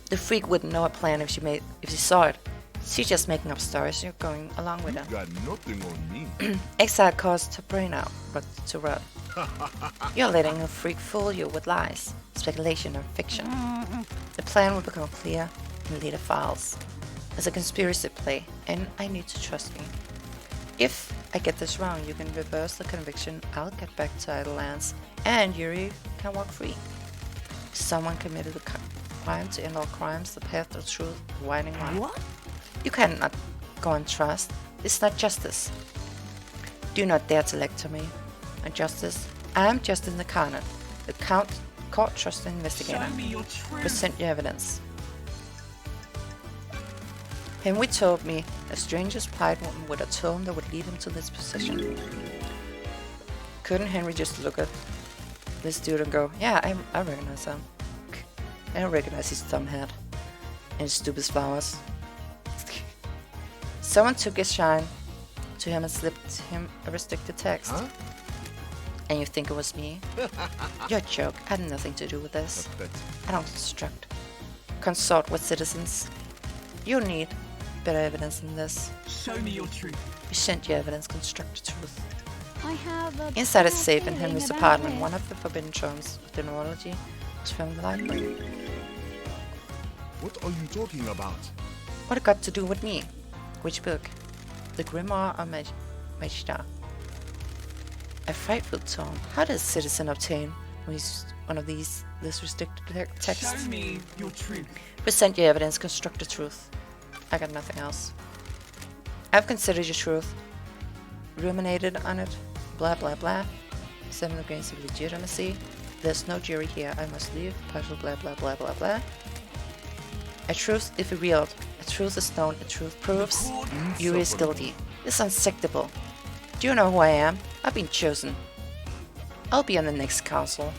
[SPEAKER 1] The freak wouldn't know a plan if she saw it. She's just making up stories. You're going along with
[SPEAKER 2] You
[SPEAKER 1] her.
[SPEAKER 2] got nothing on me.
[SPEAKER 1] Exile caused her brain out, but to rot. You're letting a freak fool you with lies, speculation, and fiction. The plan will become clear in later files as a conspiracy play, and I need to trust me. If I get this wrong, you can reverse the conviction. I'll get back to Idle Lands, and Yuri can walk free. Someone committed a crime to end all crimes. The path of truth, the winding line.
[SPEAKER 7] What?
[SPEAKER 1] You cannot go on trust. It's not justice. Do not dare to lecture me on justice. I am Justice Incarnate, the court trusted investigator.
[SPEAKER 7] Show me your truth.
[SPEAKER 1] Present your evidence. Henry told me a stranger's plight would atone that would lead him to this position. Couldn't Henry just look at this dude and go, yeah, I recognize him. I don't recognize his dumb hat and his stupid flowers. Someone took his shine to him and slipped him a restricted text.
[SPEAKER 2] Huh?
[SPEAKER 1] And you think it was me? You're a joke. I had nothing to do with this. I don't construct. Consult with citizens. You need better evidence than this.
[SPEAKER 7] Show me your truth.
[SPEAKER 1] Present your evidence. Construct the truth.
[SPEAKER 4] I have a
[SPEAKER 1] Inside a
[SPEAKER 4] bad
[SPEAKER 1] safe in
[SPEAKER 4] feeling
[SPEAKER 1] Henry's
[SPEAKER 4] about
[SPEAKER 1] apartment,
[SPEAKER 4] this.
[SPEAKER 1] one of the forbidden tomes of demonology was from the library.
[SPEAKER 2] What are you talking about?
[SPEAKER 1] What it got to do with me? Which book? The Grimoire of Magista. A frightful tome. How does a citizen obtain one of these this restricted texts?
[SPEAKER 7] Show me your truth.
[SPEAKER 1] Present your evidence, construct the truth. I got nothing else. I've considered your truth, ruminated on it, blah blah blah. 7 grains of legitimacy. There's no jury here, I must leave, partial blah blah blah blah blah. A truth is revealed, a truth is known, a truth proves Yuri is guilty. It's unacceptable. Do you know who I am? I've been chosen. I'll be on the next council.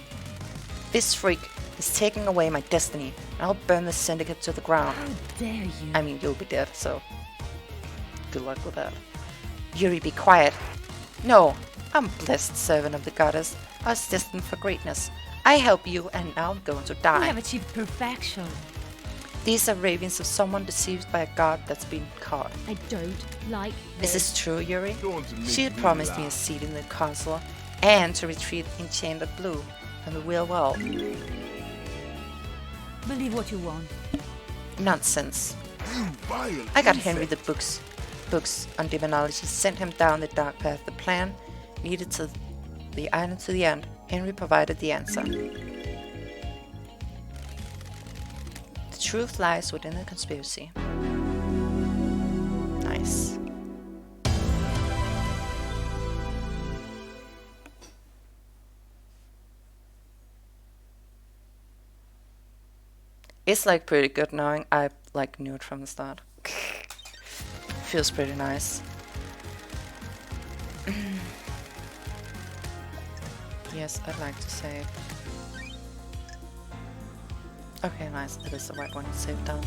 [SPEAKER 1] This freak is taking away my destiny, and I'll burn the syndicate to the ground.
[SPEAKER 4] How dare you?
[SPEAKER 1] I mean, you'll be dead, so good luck with that. Yuri, be quiet. No, I'm a blessed servant of the goddess. I was destined for greatness. I help you, and now I'm going to
[SPEAKER 4] You
[SPEAKER 1] die.
[SPEAKER 4] have achieved perfection.
[SPEAKER 1] These are ravings of someone deceived by a god that's been caught.
[SPEAKER 4] I don't like
[SPEAKER 1] Is
[SPEAKER 4] this.
[SPEAKER 1] this true, Yuri?
[SPEAKER 2] Don't make
[SPEAKER 1] She had
[SPEAKER 2] me
[SPEAKER 1] promised me a
[SPEAKER 2] laugh.
[SPEAKER 1] seat in the council and to retrieve Enchanted Blue from the real world.
[SPEAKER 4] Believe what you want.
[SPEAKER 1] Nonsense.
[SPEAKER 2] You vile
[SPEAKER 1] I got Henry
[SPEAKER 2] insect.
[SPEAKER 1] the books on demonology, sent him down the dark path. The plan needed to the island to the end. Henry provided the answer. The truth lies within the conspiracy. Nice. It's like pretty good knowing I like knew it from the start. Feels pretty nice. Yes, I'd like to save. Okay, nice. It is the right one to save down.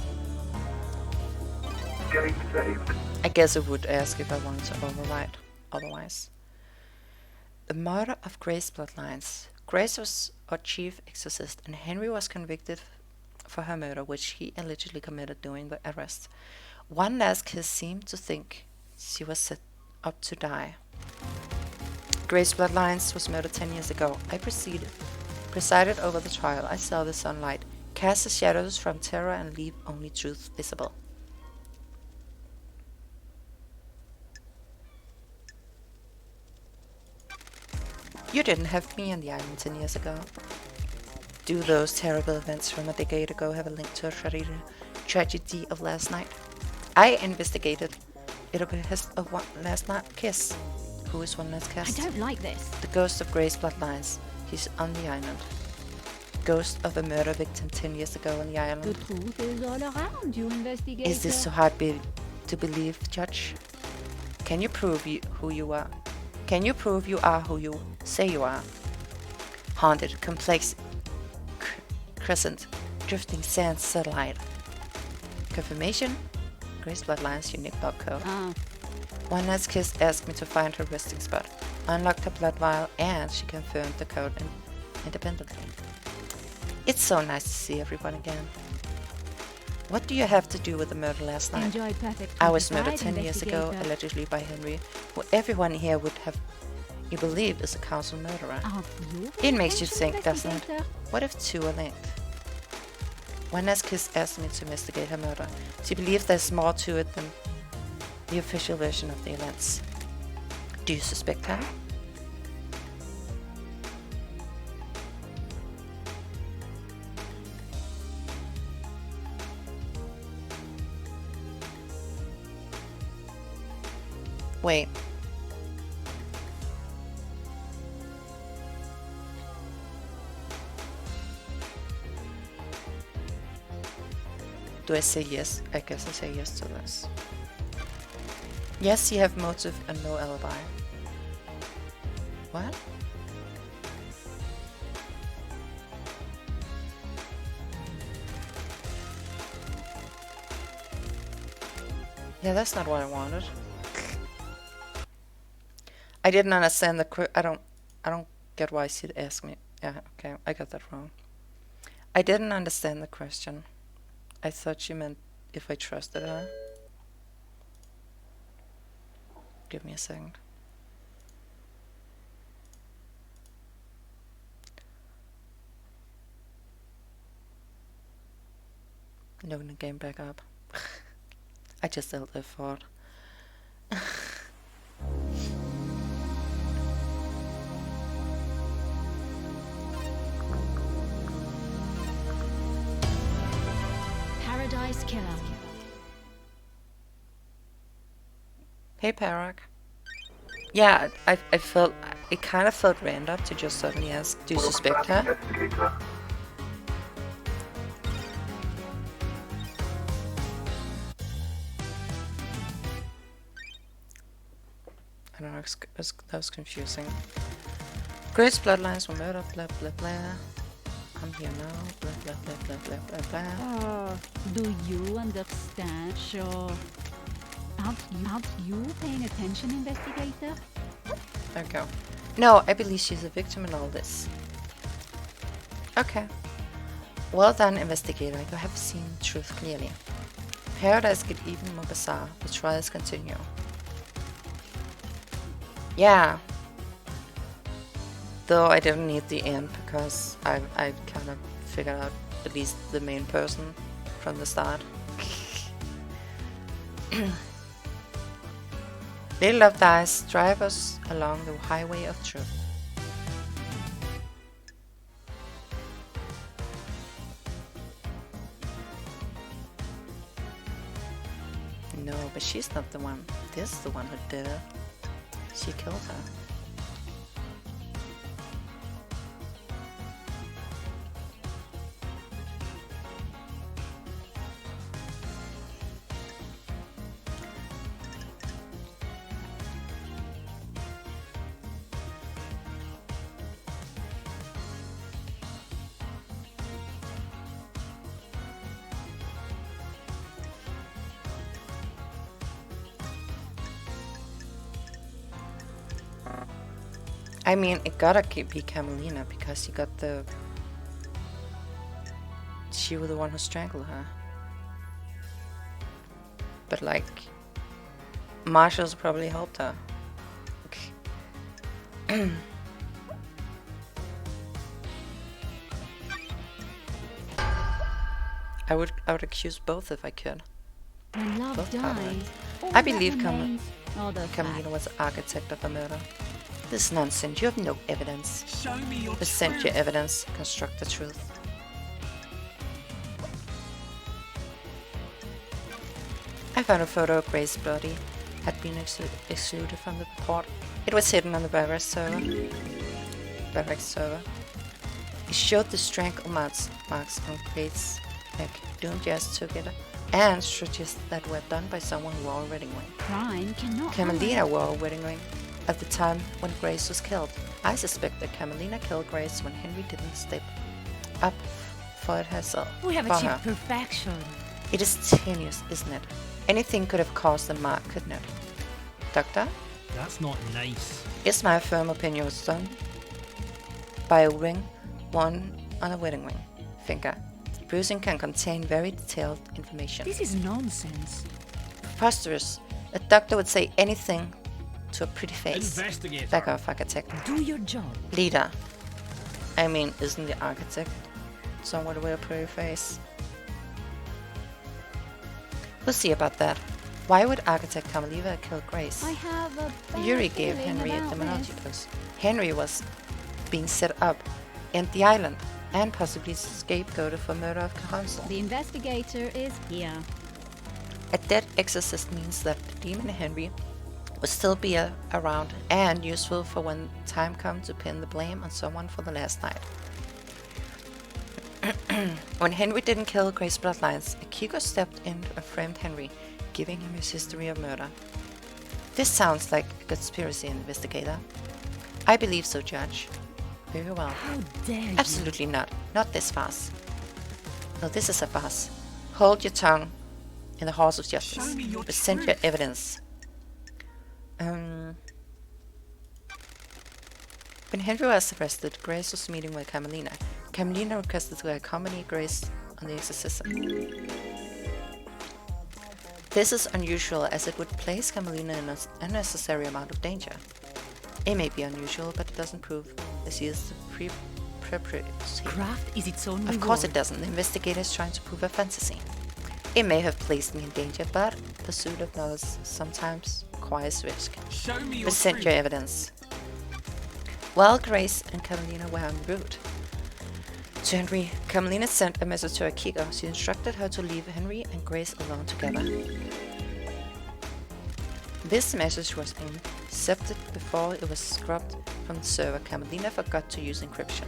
[SPEAKER 3] Game saved.
[SPEAKER 1] I guess it would ask if I wanted to override otherwise. The murder of Grace bloodlines. Grace was our chief exorcist, and Henry was convicted for her murder, which he allegedly committed during the arrest. One last kiss seemed to think she was set up to die. Grace Bloodlines was murdered 10 years ago. I presided over the trial. I saw the sunlight, cast the shadows from terror and leave only truth visible. You didn't have me on the island 10 years ago. Do those terrible events from a decade ago have a link to a tragedy of last night? I investigated it at the behest of one last night kiss. Who is one last
[SPEAKER 4] I
[SPEAKER 1] kiss?
[SPEAKER 4] don't like this.
[SPEAKER 1] The ghost of Grace Bloodlines. He's on the island. Ghost of a murder victim 10 years ago on the
[SPEAKER 4] The
[SPEAKER 1] island.
[SPEAKER 4] truth is all around you, investigator.
[SPEAKER 1] Is this so hard to believe, Judge? Can you prove who you are? Can you prove you are who you say you are? Haunted, complex, crescent, drifting sand satellite. Confirmation? Grace Bloodline's unique blood code.
[SPEAKER 4] Ah,
[SPEAKER 1] One last kiss asked me to find her resting spot, unlocked her blood vial, and she confirmed the code independently. It's so nice to see everyone again. What do you have to do with the murder last night?
[SPEAKER 4] enjoy perfect.
[SPEAKER 1] I was
[SPEAKER 4] countryside,
[SPEAKER 1] murdered 10 years ago,
[SPEAKER 4] investigator.
[SPEAKER 1] allegedly by Henry, who everyone here would have you believe is a council murderer.
[SPEAKER 4] Aren't you
[SPEAKER 1] It makes you
[SPEAKER 4] potential
[SPEAKER 1] think, doesn't it?
[SPEAKER 4] investigator?
[SPEAKER 1] What if two are linked? One last kiss asked me to investigate her murder. She believes there's more to it than the official version of the events. Do you suspect her? Wait. Do I say yes? I guess I say yes to this. Yes, you have motive and no alibi. What? Yeah, that's not what I wanted. I didn't understand the I don't get why she'd ask me. Yeah, okay, I got that wrong. I didn't understand the question. I thought she meant if I trusted her. Give me a second. Loading the game back up. I just held the fort.
[SPEAKER 4] Paradise Killer.
[SPEAKER 1] Hey, Parak. Yeah, I felt it kind of felt random to just suddenly ask, "Do you suspect her?"
[SPEAKER 3] Investigator.
[SPEAKER 1] I don't know, that was confusing. Grace bloodlines were murdered, blah blah blah. I'm here now, blah blah blah blah blah blah blah.
[SPEAKER 4] Do you understand? Sure. Aren't you paying attention, investigator?
[SPEAKER 1] There we go. No, I believe she's a victim in all this. Okay. Well done, investigator. You have seen truth clearly. Paradise get even more bizarre. The trials continue. Yeah. Though I didn't need the end because I kind of figured out at least the main person from the start. Little Love Dice drive us along the highway of truth. No, but she's not the one. This is the one who did it. She killed her. I mean, it gotta be Camelina because you got the... She was the one who strangled her. But like... Marshall's probably helped her. I would accuse both if I could.
[SPEAKER 4] When love
[SPEAKER 1] Both
[SPEAKER 4] dies,
[SPEAKER 1] parties.
[SPEAKER 4] all
[SPEAKER 1] I
[SPEAKER 4] that
[SPEAKER 1] believe
[SPEAKER 4] remains are the
[SPEAKER 1] Camelina
[SPEAKER 4] facts.
[SPEAKER 1] was the architect of the murder. This nonsense, you have no evidence.
[SPEAKER 7] Show me your
[SPEAKER 1] Present
[SPEAKER 7] truth.
[SPEAKER 1] your evidence, construct the truth. I found a photo of Grace's body had been excluded from the report. It was hidden on the barracks server. It showed the strangle marks on Grace's neck. Doom just took it and stretches that were done by someone who wore a wedding ring.
[SPEAKER 4] Crime cannot
[SPEAKER 1] Camelina wore a wedding ring at the time when Grace was killed. I suspect that Camelina killed Grace when Henry didn't step up for it herself.
[SPEAKER 4] We have
[SPEAKER 1] for
[SPEAKER 4] achieved
[SPEAKER 1] her.
[SPEAKER 4] perfection.
[SPEAKER 1] It is tenuous, isn't it? Anything could have caused the mark, couldn't it? Doctor?
[SPEAKER 6] That's not nice.
[SPEAKER 1] It's my firm opinion was done by a ring worn on a wedding ring finger. Bruising can contain very detailed information.
[SPEAKER 4] This is nonsense.
[SPEAKER 1] Preposterous. A doctor would say anything to a pretty face.
[SPEAKER 6] Investigator.
[SPEAKER 1] Back off, architect.
[SPEAKER 4] Do your job.
[SPEAKER 1] Leader. I mean, isn't the architect someone with a pretty face? We'll see about that. Why would architect Camelina kill Grace?
[SPEAKER 4] I have a bad
[SPEAKER 1] Yuri gave
[SPEAKER 4] feeling
[SPEAKER 1] Henry a
[SPEAKER 4] about
[SPEAKER 1] demonology
[SPEAKER 4] this.
[SPEAKER 1] post. Henry was being set up in the island and possibly scapegoated for murder of Council.
[SPEAKER 4] The investigator is here.
[SPEAKER 1] A dead exorcist means that the demon Henry will still be around and useful for when time comes to pin the blame on someone for the last night. When Henry didn't kill Grace's bloodlines, Akiko stepped in and framed Henry, giving him his history of murder. This sounds like a conspiracy, investigator. I believe so, Judge. Very well.
[SPEAKER 4] How dare you?
[SPEAKER 1] Absolutely not. Not this farce. No, this is a farce. Hold your tongue in the halls of justice.
[SPEAKER 7] Show me your
[SPEAKER 1] Present your
[SPEAKER 7] truth.
[SPEAKER 1] evidence. When Henry was arrested, Grace was meeting with Camelina. Camelina requested to accompany Grace on the exorcism. This is unusual as it would place Camelina in an unnecessary amount of danger. It may be unusual, but it doesn't prove that she is the perpetrator.
[SPEAKER 4] Craft is its own
[SPEAKER 1] Of
[SPEAKER 4] reward.
[SPEAKER 1] course it doesn't. The investigator is trying to prove a fantasy. It may have placed me in danger, but pursuit of knowledge sometimes requires risk.
[SPEAKER 7] Show me your
[SPEAKER 1] Present
[SPEAKER 7] truth.
[SPEAKER 1] your evidence. While Grace and Carmelina were en route to Henry, Carmelina sent a message to Akiko. She instructed her to leave Henry and Grace alone together. This message was intercepted before it was scrubbed from the server. Carmelina forgot to use encryption.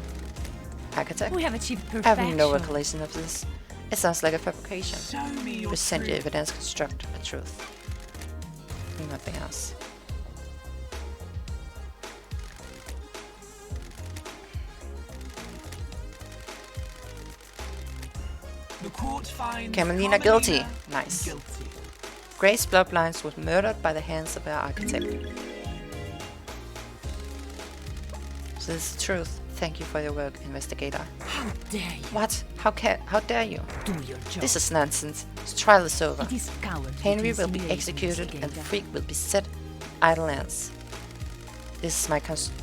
[SPEAKER 1] Hack attack?
[SPEAKER 7] We have achieved
[SPEAKER 1] I
[SPEAKER 7] perfection.
[SPEAKER 1] have no recollection of this. It sounds like a fabrication.
[SPEAKER 7] Show me your
[SPEAKER 1] Present your
[SPEAKER 7] truth.
[SPEAKER 1] evidence, construct a truth. Nothing else.
[SPEAKER 7] The court finds
[SPEAKER 1] Carmelina guilty.
[SPEAKER 7] Carmelina
[SPEAKER 1] Nice.
[SPEAKER 7] guilty.
[SPEAKER 1] Grace Bloodlines was murdered by the hands of her architect. So this is the truth. Thank you for your work, investigator.
[SPEAKER 7] How dare you
[SPEAKER 1] What? How dare you?
[SPEAKER 7] do your job?
[SPEAKER 1] This is nonsense. This trial is over.
[SPEAKER 7] It is cowardly.
[SPEAKER 1] Henry
[SPEAKER 7] to
[SPEAKER 1] will be
[SPEAKER 7] intimidate
[SPEAKER 1] executed and the
[SPEAKER 7] investigator.
[SPEAKER 1] freak will be set idle lands. This is my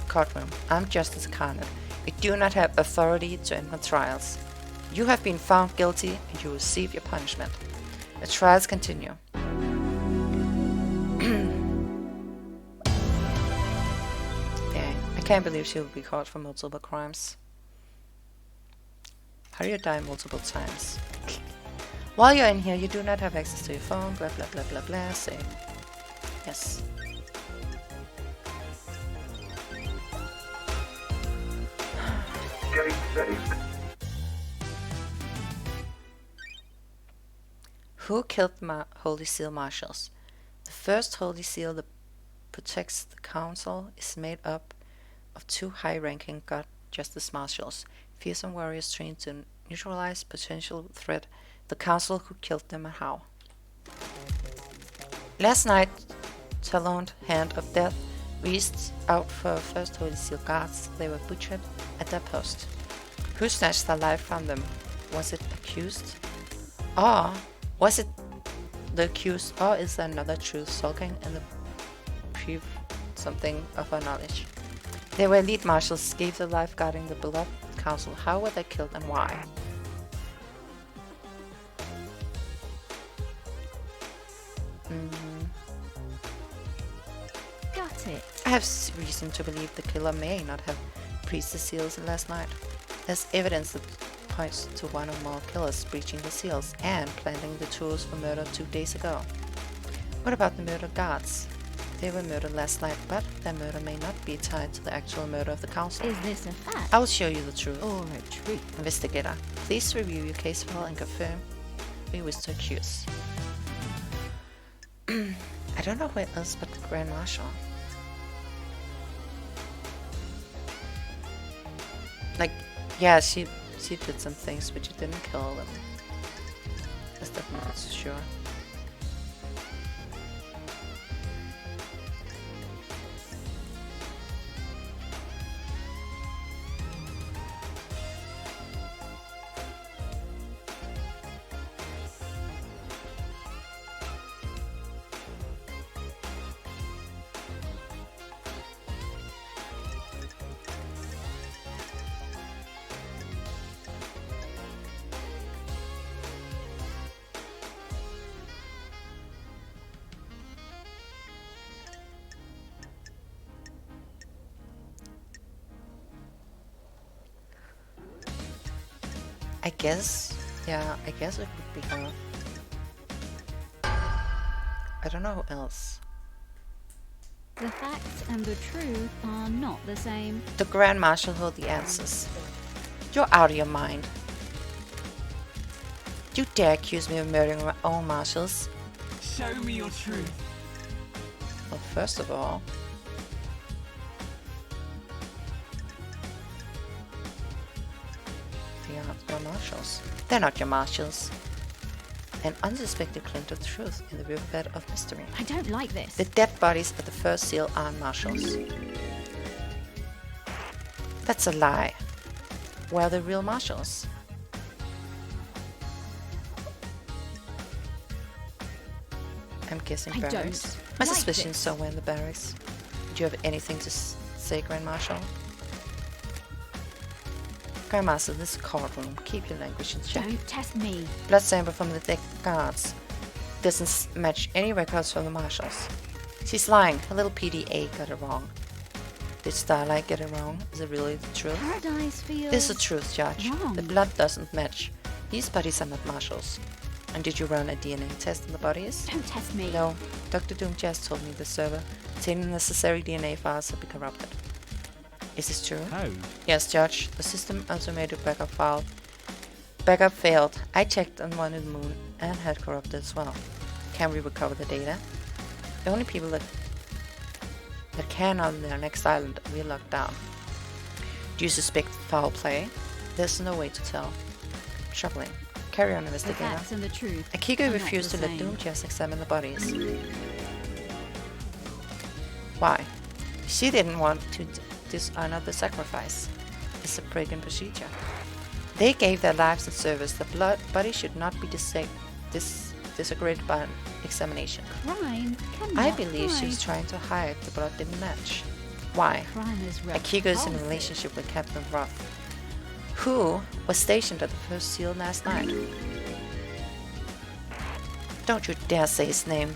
[SPEAKER 1] courtroom. I'm Justice Carnot. I do not have authority to enter trials. You have been found guilty and you will receive your punishment. The trials continue. Dang, I can't believe she will be caught for multiple crimes. How do you die multiple times? While you're in here, you do not have access to your phone, blah blah blah blah blah, save. Yes.
[SPEAKER 3] Game saved.
[SPEAKER 1] Who killed the Holy Seal Marshals? The first Holy Seal that protects the Council is made up of 2 high-ranking God Justice Marshals, fearsome warriors trained to neutralize potential threat. The Council who killed them and how. Last night, Taloned Hand of Death reached out for first Holy Seal guards. They were butchered at their post. Who snatched their life from them? Was it accused? Or was it the accused? Or is there another truth sulking in the prove something of our knowledge? They were elite marshals, gave their life guarding the beloved council. How were they killed and why?
[SPEAKER 4] Got it.
[SPEAKER 1] I have reason to believe the killer may not have breached the seals last night. There's evidence that points to one or more killers breaching the seals and planting the tools for murder 2 days ago. What about the murdered guards? They were murdered last night, but their murder may not be tied to the actual murder of the council.
[SPEAKER 4] Is this a fact?
[SPEAKER 1] I'll show you the truth.
[SPEAKER 4] Or a truth?
[SPEAKER 1] Investigator, please review your case file and confirm who you wish to accuse. I don't know where else but the Grand Marshal. Like, yeah, she did some things, but she didn't kill them. That's definitely not so sure. I guess, yeah, I guess it would be her. I don't know who else.
[SPEAKER 4] The facts and the truth are not the same.
[SPEAKER 1] The Grand Marshal hold the answers. You're out of your mind. You dare accuse me of murdering my own marshals?
[SPEAKER 7] Show me your truth.
[SPEAKER 1] Well, first of all, they are not your marshals. They're not your marshals. An unsuspected glint of truth in the riverbed of mystery.
[SPEAKER 4] I don't like this.
[SPEAKER 1] The dead bodies of the first seal aren't marshals. That's a lie. Where are the real marshals? I'm guessing
[SPEAKER 4] I don't
[SPEAKER 1] barracks. My
[SPEAKER 4] like
[SPEAKER 1] suspicion is
[SPEAKER 4] this.
[SPEAKER 1] somewhere in the barracks. Do you have anything to say, Grand Marshal? Grandmaster, this is a courtroom. Keep your language in check.
[SPEAKER 4] Don't test me.
[SPEAKER 1] Blood sample from the dead guards doesn't match any records from the marshals. She's lying. Her little PDA got it wrong. Did Starlight get it wrong? Is it really the truth?
[SPEAKER 4] Paradise feels
[SPEAKER 1] This is the truth, Judge.
[SPEAKER 4] wrong.
[SPEAKER 1] The blood doesn't match. These bodies are not marshals. And did you run a DNA test on the bodies?
[SPEAKER 4] Don't test me.
[SPEAKER 1] No. Dr. Doom just told me the server containing the necessary DNA files have been corrupted. Is this true?
[SPEAKER 6] How?
[SPEAKER 1] Yes, Judge. The system automated backup file. Backup failed. I checked on one in the moon and had corrupted as well. Can we recover the data? The only people that can on their next island will locked down. Do you suspect foul play? There's no way to tell. Troubling. Carry on,
[SPEAKER 4] The
[SPEAKER 1] investigator.
[SPEAKER 4] facts and the truth.
[SPEAKER 1] Akiko
[SPEAKER 4] are not
[SPEAKER 1] refused
[SPEAKER 4] the
[SPEAKER 1] to let
[SPEAKER 4] same.
[SPEAKER 1] Doom just examine the bodies. Why? She didn't want to dishonor the sacrifice. It's a break in procedure. They gave their lives in service. The body should not be desecrated by an examination.
[SPEAKER 4] Crime cannot
[SPEAKER 1] I believe she
[SPEAKER 4] hide.
[SPEAKER 1] was trying to hide the blood didn't match. Why?
[SPEAKER 4] Crime is
[SPEAKER 1] Akiko is in a
[SPEAKER 4] repulsive.
[SPEAKER 1] relationship with Captain Roth, who was stationed at the first seal last night. Don't you dare say his name.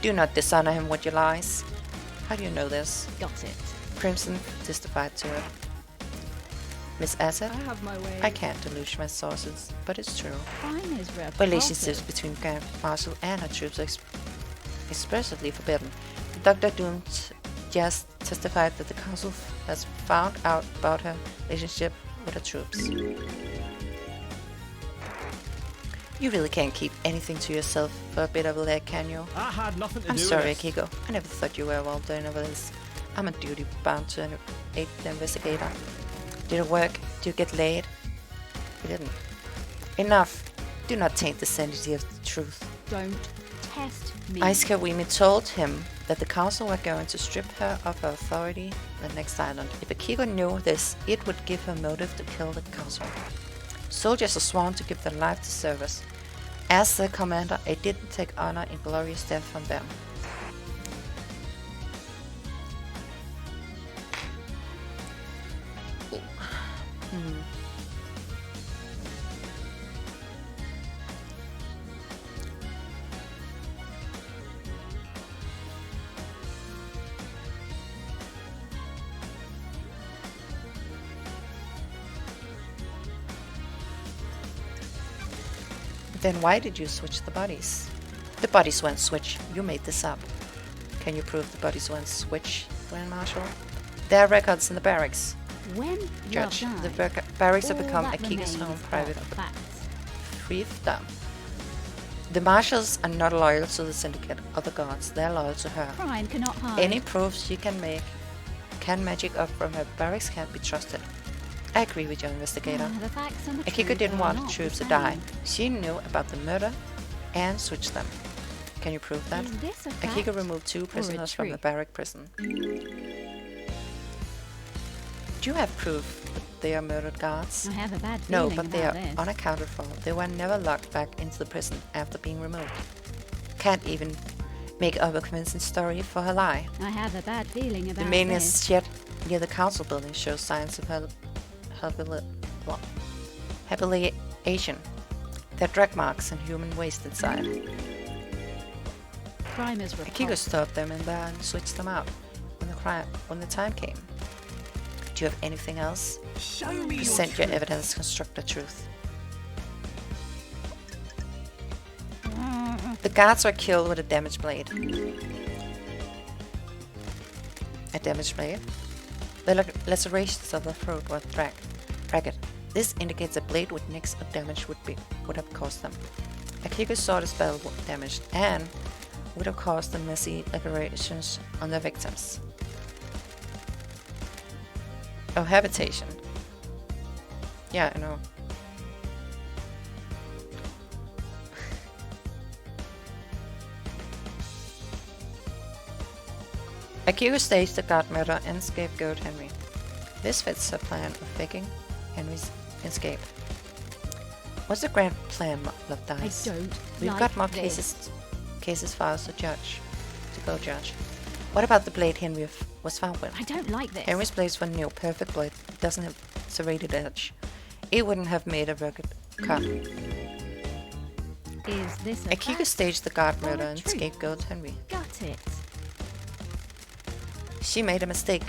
[SPEAKER 1] Do not dishonor him with your lies. How do you know this?
[SPEAKER 4] Got it.
[SPEAKER 1] Crimson testified to it. Miss Asset?
[SPEAKER 5] I have my way.
[SPEAKER 1] I can't deluge my sources, but it's true.
[SPEAKER 4] Crime is repulsive.
[SPEAKER 1] Relationships between Grand Marshal and her troops are expressively forbidden. Dr. Doom just testified that the council has found out about her relationship with her troops. You really can't keep anything to yourself for a bit of a leg, can you?
[SPEAKER 6] I had nothing to
[SPEAKER 1] I'm
[SPEAKER 6] do
[SPEAKER 1] sorry,
[SPEAKER 6] with it.
[SPEAKER 1] Akiko. I never thought you were well done over this. I'm a duty bound to aid the investigator. Did it work? Did you get laid? You didn't. Enough. Do not taint the sanity of the truth.
[SPEAKER 4] Don't test me.
[SPEAKER 1] Ice Kawimi told him that the council were going to strip her of her authority on the next island. If Akiko knew this, it would give her motive to kill the council. Soldiers are sworn to give their life to service. As the commander, I didn't take honor in glorious death from them. Then why did you switch the bodies? The bodies weren't switched. You made this up. Can you prove the bodies weren't switched, Grand Marshal? There are records in the barracks.
[SPEAKER 4] When
[SPEAKER 1] Judge,
[SPEAKER 4] love
[SPEAKER 1] the
[SPEAKER 4] dies,
[SPEAKER 1] barracks have
[SPEAKER 4] all
[SPEAKER 1] become
[SPEAKER 4] that
[SPEAKER 1] Akiko's
[SPEAKER 4] remains
[SPEAKER 1] home
[SPEAKER 4] are
[SPEAKER 1] private
[SPEAKER 4] the facts.
[SPEAKER 1] fiefdom. The marshals are not loyal to the syndicate or the guards. They're loyal to her.
[SPEAKER 4] Crime cannot hide.
[SPEAKER 1] Any proof she can magic up from her barracks can't be trusted. I agree with your investigator.
[SPEAKER 4] The facts and the
[SPEAKER 1] Akiko
[SPEAKER 4] truth
[SPEAKER 1] didn't
[SPEAKER 4] are
[SPEAKER 1] want
[SPEAKER 4] not
[SPEAKER 1] the troops
[SPEAKER 4] the
[SPEAKER 1] to die.
[SPEAKER 4] same.
[SPEAKER 1] She knew about the murder and switched them. Can you prove that?
[SPEAKER 4] Is this a
[SPEAKER 1] Akiko
[SPEAKER 4] fact
[SPEAKER 1] removed 2 prisoners from the
[SPEAKER 4] trick?
[SPEAKER 1] barrack prison. Do you have proof that they are murdered guards?
[SPEAKER 4] I have a bad
[SPEAKER 1] No,
[SPEAKER 4] feeling
[SPEAKER 1] but they are
[SPEAKER 4] about this.
[SPEAKER 1] unaccounted for. They were never locked back into the prison after being removed. Can't even make up a convincing story for her lie.
[SPEAKER 4] I have a bad feeling
[SPEAKER 1] The
[SPEAKER 4] about
[SPEAKER 1] maintenance
[SPEAKER 4] this.
[SPEAKER 1] shed near the council building shows signs of habilitation. There are drag marks and human waste inside.
[SPEAKER 4] Crime is
[SPEAKER 1] Akiko
[SPEAKER 4] repulsive.
[SPEAKER 1] stopped them in there and switched them out when the time came. Do you have anything else?
[SPEAKER 7] Show me
[SPEAKER 1] Present your evidence, construct the truth. The guards were killed with a damaged blade. A damaged blade? The lacerations of the throat were ragged. This indicates a blade with nicks or damage would have caused them. Akiko's sword is battle damaged and would have caused the messy lacerations on their victims. Oh, habitation. Yeah, I know. Akiko staged the guard murder and scapegoat Henry. This fits her plan of faking Henry's escape. What's the grand plan, Love
[SPEAKER 4] I
[SPEAKER 1] Dice?
[SPEAKER 4] don't
[SPEAKER 1] We've
[SPEAKER 4] like
[SPEAKER 1] got more
[SPEAKER 4] this.
[SPEAKER 1] cases files to go judge. What about the blade Henry was found with?
[SPEAKER 4] I don't like this.
[SPEAKER 1] Henry's blades were new, perfect blade, doesn't have serrated edge. It wouldn't have made a rugged cut.
[SPEAKER 4] Is this a
[SPEAKER 1] Akiko
[SPEAKER 4] fact
[SPEAKER 1] staged the guard
[SPEAKER 4] or a
[SPEAKER 1] murder and
[SPEAKER 4] truth?
[SPEAKER 1] scapegoat Henry.
[SPEAKER 4] Got it.
[SPEAKER 1] She made a mistake.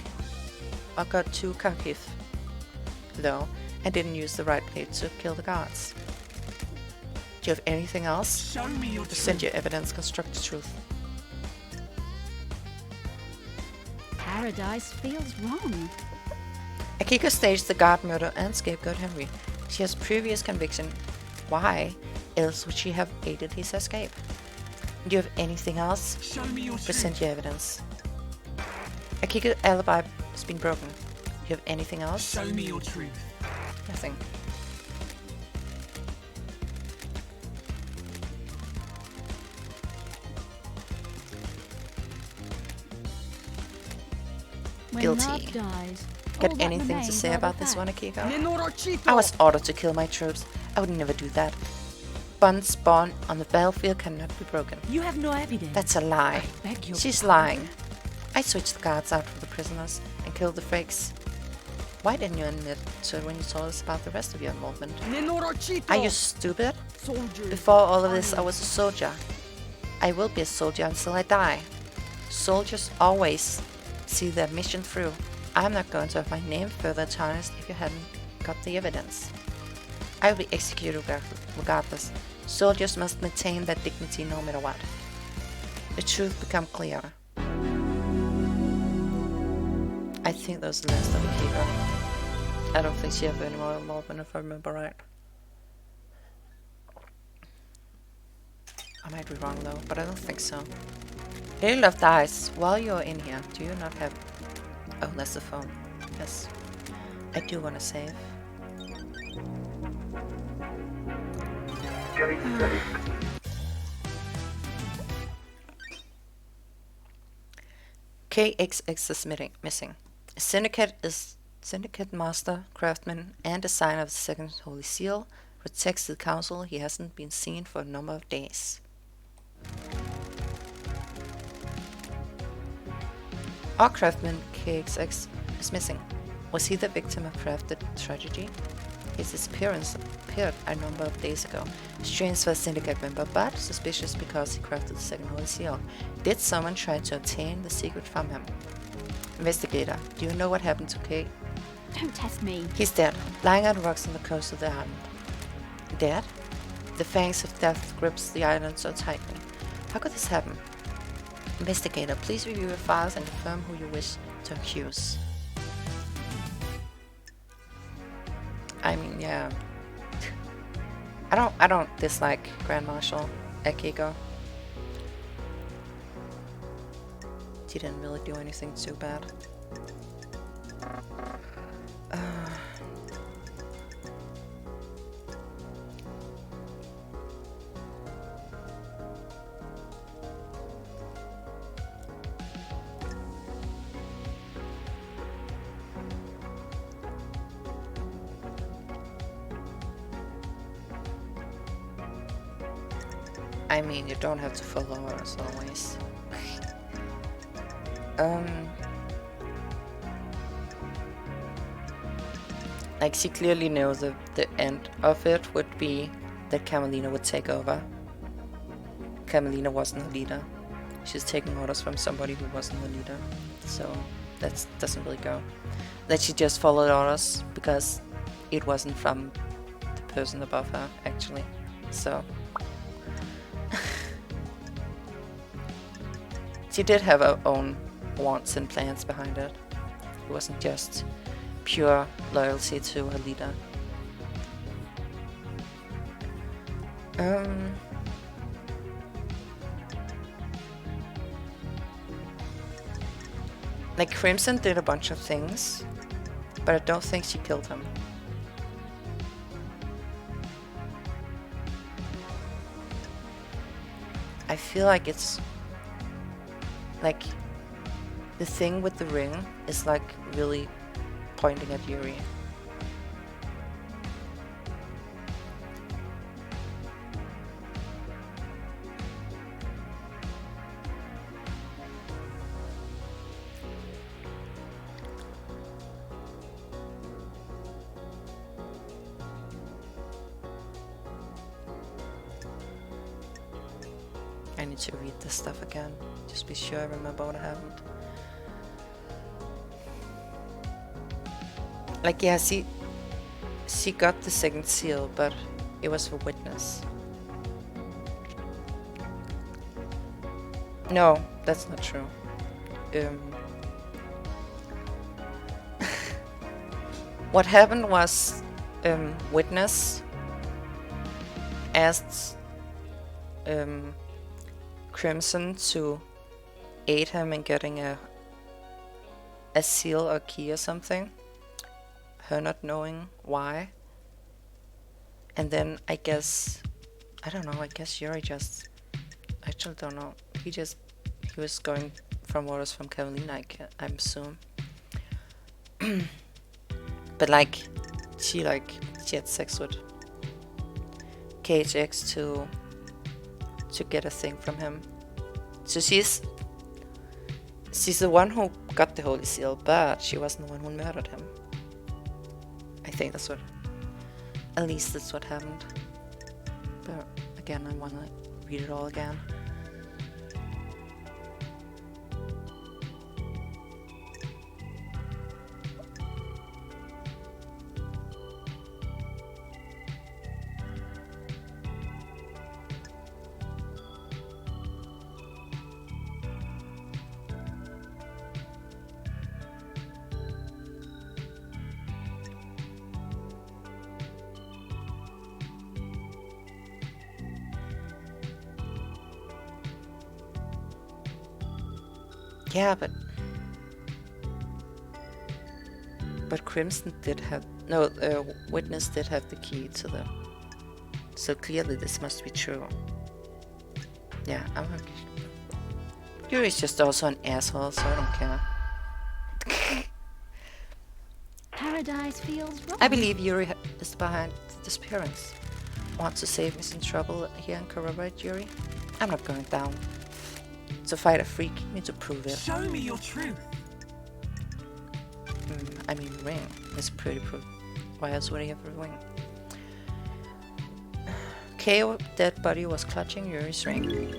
[SPEAKER 1] Or got too cocky, though, and didn't use the right blade to kill the guards. Do you have anything else?
[SPEAKER 7] Show me your
[SPEAKER 1] Present your evidence, construct the truth.
[SPEAKER 4] Paradise feels wrong.
[SPEAKER 1] Akiko staged the guard murder and scapegoat Henry. She has previous conviction. Why else would she have aided his escape? Do you have anything else?
[SPEAKER 7] Show me your
[SPEAKER 1] Present your evidence. Akiko's alibi has been broken. Do you have anything else?
[SPEAKER 7] Show me your truth.
[SPEAKER 1] Nothing.
[SPEAKER 4] When
[SPEAKER 1] Guilty.
[SPEAKER 4] love dies, all
[SPEAKER 1] Got
[SPEAKER 4] that
[SPEAKER 1] anything to
[SPEAKER 4] remains
[SPEAKER 1] say
[SPEAKER 4] are the
[SPEAKER 1] about this one,
[SPEAKER 4] facts.
[SPEAKER 1] Akiko?
[SPEAKER 10] Nenorocito!
[SPEAKER 1] I was ordered to kill my troops. I would never do that. Bonds born on the battlefield cannot be broken.
[SPEAKER 7] You have no evidence.
[SPEAKER 1] That's a lie.
[SPEAKER 7] Beg your
[SPEAKER 1] She's
[SPEAKER 7] pardon?
[SPEAKER 1] lying. I switched the guards out for the prisoners and killed the fakes. Why didn't you admit to it when you told us about the rest of your involvement?
[SPEAKER 10] Nenorocito!
[SPEAKER 1] Are you stupid?
[SPEAKER 10] Soldiers.
[SPEAKER 1] Before all of this, I was a soldier. I will be a soldier until I die. Soldiers always see their mission through. I'm not going to have my name further tarnished if you hadn't got the evidence. I will be executed regardless. Soldiers must maintain their dignity no matter what. The truth become clear. I think that was the last of Akiko. I don't think she had any more involvement if I remember right. I might be wrong though, but I don't think so. Lady Love dies. While you're in here, do you not have... Oh, that's the phone. Yes. I do want to save.
[SPEAKER 3] Game saved.
[SPEAKER 1] KXX is missing. Syndicate is Syndicate master, craftsman, and designer of the second Holy Seal. Protects the council. He hasn't been seen for a number of days. Our craftsman KXX is missing. Was he the victim of crafted tragedy? His disappearance appeared a number of days ago. Strange for a syndicate member, but suspicious because he crafted the second Holy Seal. Did someone try to obtain the secret from him? Investigator, do you know what happened to K?
[SPEAKER 4] Don't test me.
[SPEAKER 1] He's dead, lying on rocks on the coast of the island. Dead? The fangs of death grips the island so tightly. How could this happen? Investigator, please review your files and confirm who you wish to accuse. I mean, yeah. I don't dislike Grand Marshal Akiko. She didn't really do anything too bad. I mean, you don't have to follow us always. Like, she clearly knows that the end of it would be that Camelina would take over. Camelina wasn't the leader. She's taking orders from somebody who wasn't the leader. So, that doesn't really go. That she just followed orders because it wasn't from the person above her, actually. So... she did have her own wants and plans behind it. It wasn't just pure loyalty to her leader. Like, Crimson did a bunch of things, but I don't think she killed him. I feel like it's like the thing with the ring is like really pointing at Yuri. I need to read this stuff again. Just be sure I remember what happened. Like, yeah, she got the second seal, but it was for witness. No, that's not true. What happened was, witness asked Crimson to aid him in getting a seal or key or something. Her not knowing why. And then I guess, I don't know, I guess Yuri just, I actually don't know. He was going from orders from Carolina, I assume. But like, she had sex with KHX to get a thing from him. So she's the one who got the Holy Seal, but she wasn't the one who murdered him. I think that's what, at least that's what happened. But again, I wanna read it all again. Yeah, but Crimson did have, no, Witness did have the key to the, so clearly this must be true. Yeah, I'm okay. Yuri's just also an asshole, so I don't care.
[SPEAKER 4] Paradise feels wrong.
[SPEAKER 1] I believe Yuri is behind the disappearance. Want to save me some trouble here and corroborate Yuri? I'm not going down to fight a freak, need to prove it.
[SPEAKER 7] Show me your truth.
[SPEAKER 1] I mean, ring is pretty proof. Why else would he have a ring? KO dead body was clutching Yuri's ring.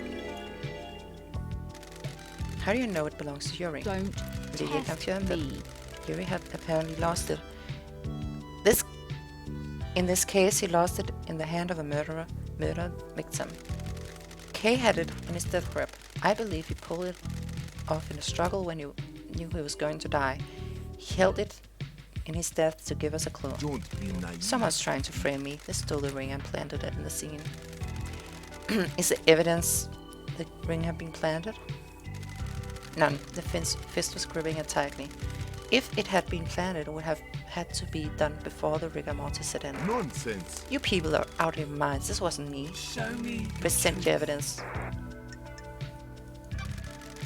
[SPEAKER 1] How do you know it belongs to Yuri?
[SPEAKER 4] Don't
[SPEAKER 1] Did you confirm that
[SPEAKER 4] me.
[SPEAKER 1] Yuri had apparently lost it? In this case, he lost it in the hand of a murdered victim. Kay had it in his death grip. I believe he pulled it off in a struggle when he knew he was going to die. He held it in his death to give us a clue.
[SPEAKER 2] Don't be naive.
[SPEAKER 1] Someone's trying to frame me. They stole the ring and planted it in the scene. Is there evidence the ring had been planted? None. The fist was gripping it tightly. If it had been planted, it would have had to be done before the rigor mortis set in.
[SPEAKER 2] Nonsense.
[SPEAKER 1] You people are out of your minds. This wasn't me.
[SPEAKER 7] Show me.
[SPEAKER 1] Present your evidence.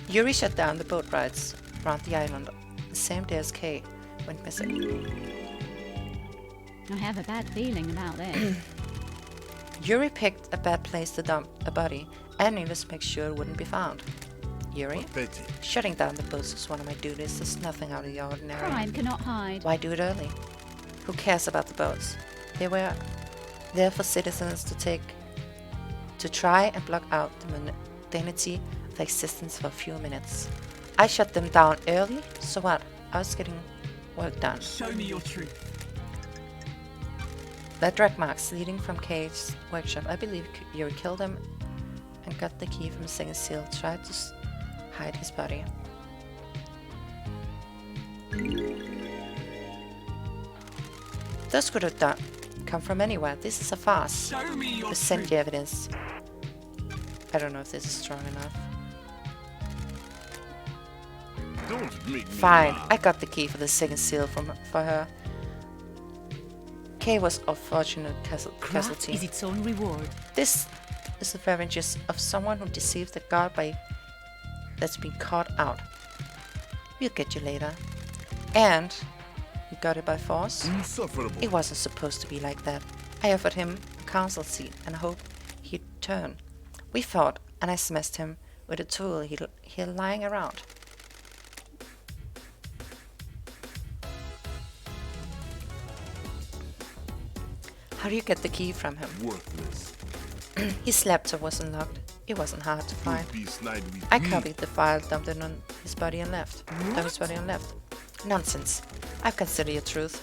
[SPEAKER 1] Yuri shut down the boat rides around the island the same day as Kay went missing.
[SPEAKER 4] I have a bad feeling about this.
[SPEAKER 1] Yuri picked a bad place to dump a body and needed to make sure it wouldn't be found. Yuri?
[SPEAKER 2] Pathetic.
[SPEAKER 1] Shutting down the boats is one of my duties. There's nothing out of the ordinary.
[SPEAKER 4] Crime cannot hide.
[SPEAKER 1] Why do it early? Who cares about the boats? They were there for citizens to try and block out the mundanity of existence for a few minutes. I shut them down early, so what? I was getting work done.
[SPEAKER 7] Show me your truth.
[SPEAKER 1] The drag marks leading from Kate's workshop. I believe Yuri killed him and got the key from the second seal. Tried to hide his body. Those could have come from anywhere. This is a farce.
[SPEAKER 7] Show me your
[SPEAKER 1] Present
[SPEAKER 7] truth.
[SPEAKER 1] your evidence. I don't know if this is strong enough.
[SPEAKER 2] Don't make me
[SPEAKER 1] Fine,
[SPEAKER 2] laugh.
[SPEAKER 1] I got the key for the second seal for her. Kay was a fortunate casualty.
[SPEAKER 7] is its own reward.
[SPEAKER 1] This is the revenges of someone who deceived the god that's been caught out. We'll get you later. And you got it by force?
[SPEAKER 2] Insufferable.
[SPEAKER 1] It wasn't supposed to be like that. I offered him a council seat and hoped he'd turn. We fought, and I smashed him with a tool he had lying around. How do you get the key from him?
[SPEAKER 2] Worthless.
[SPEAKER 1] His laptop was unlocked. It wasn't hard to find.
[SPEAKER 2] Don't be snide with
[SPEAKER 1] I
[SPEAKER 2] me.
[SPEAKER 1] copied the file, dumped it on his body and left. Dumped his body and left. Nonsense. I've considered your truth.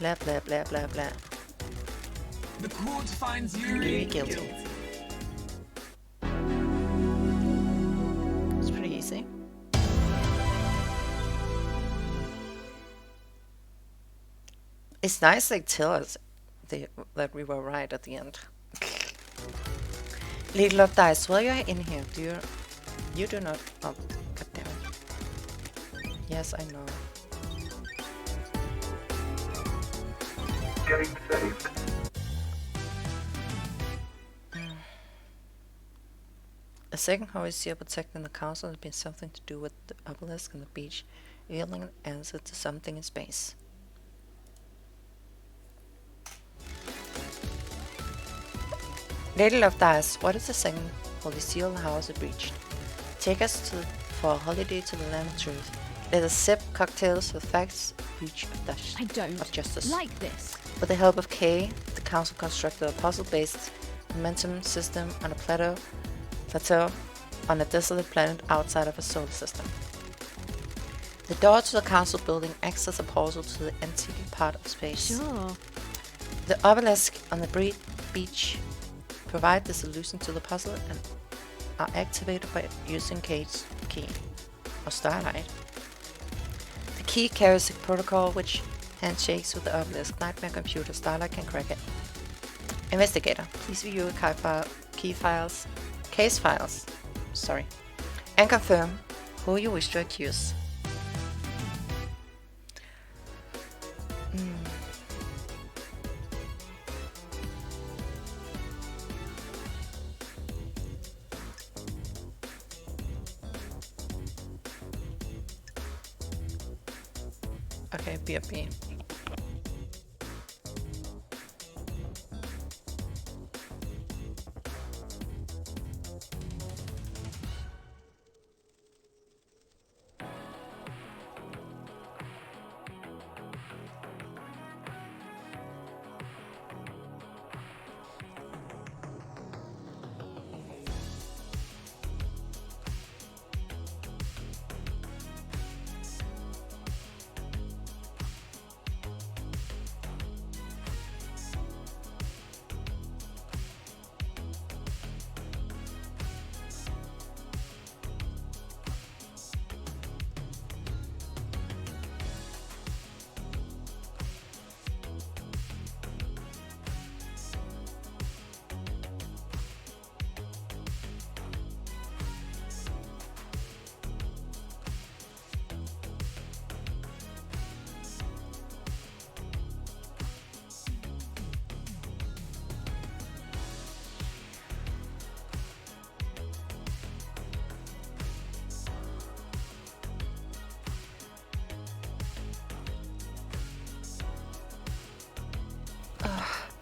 [SPEAKER 1] Blah blah blah blah blah.
[SPEAKER 7] The court finds
[SPEAKER 1] You're guilty. It's pretty easy. It's nice they tell us that we were right at the end. Little of dice, while you're in here, you do not... Oh, goddammit. Yes, I know.
[SPEAKER 3] Game saved.
[SPEAKER 1] A second Horacio protecting the castle has been something to do with the obelisk on the beach, yielding an answer to something in space. Lady of Dice, what is the second holy seal and how is it breached? Take us for a holiday to the land of truth. Let us sip cocktails with facts, breach of justice.
[SPEAKER 4] Like this.
[SPEAKER 1] With the help of Kay, the council constructed a puzzle-based momentum system on a plateau on a desolate planet outside of a solar system. The door to the council building acts as a portal to the antique part of space.
[SPEAKER 4] Sure.
[SPEAKER 1] The obelisk on the beach provide the solution to the puzzle and are activated by using Kay's key, or Starlight. The key carries a protocol which handshakes with the obelisk. Nightmare computer, Starlight can crack it. Investigator, please view case files, and confirm who you wish to accuse. Okay, BFB.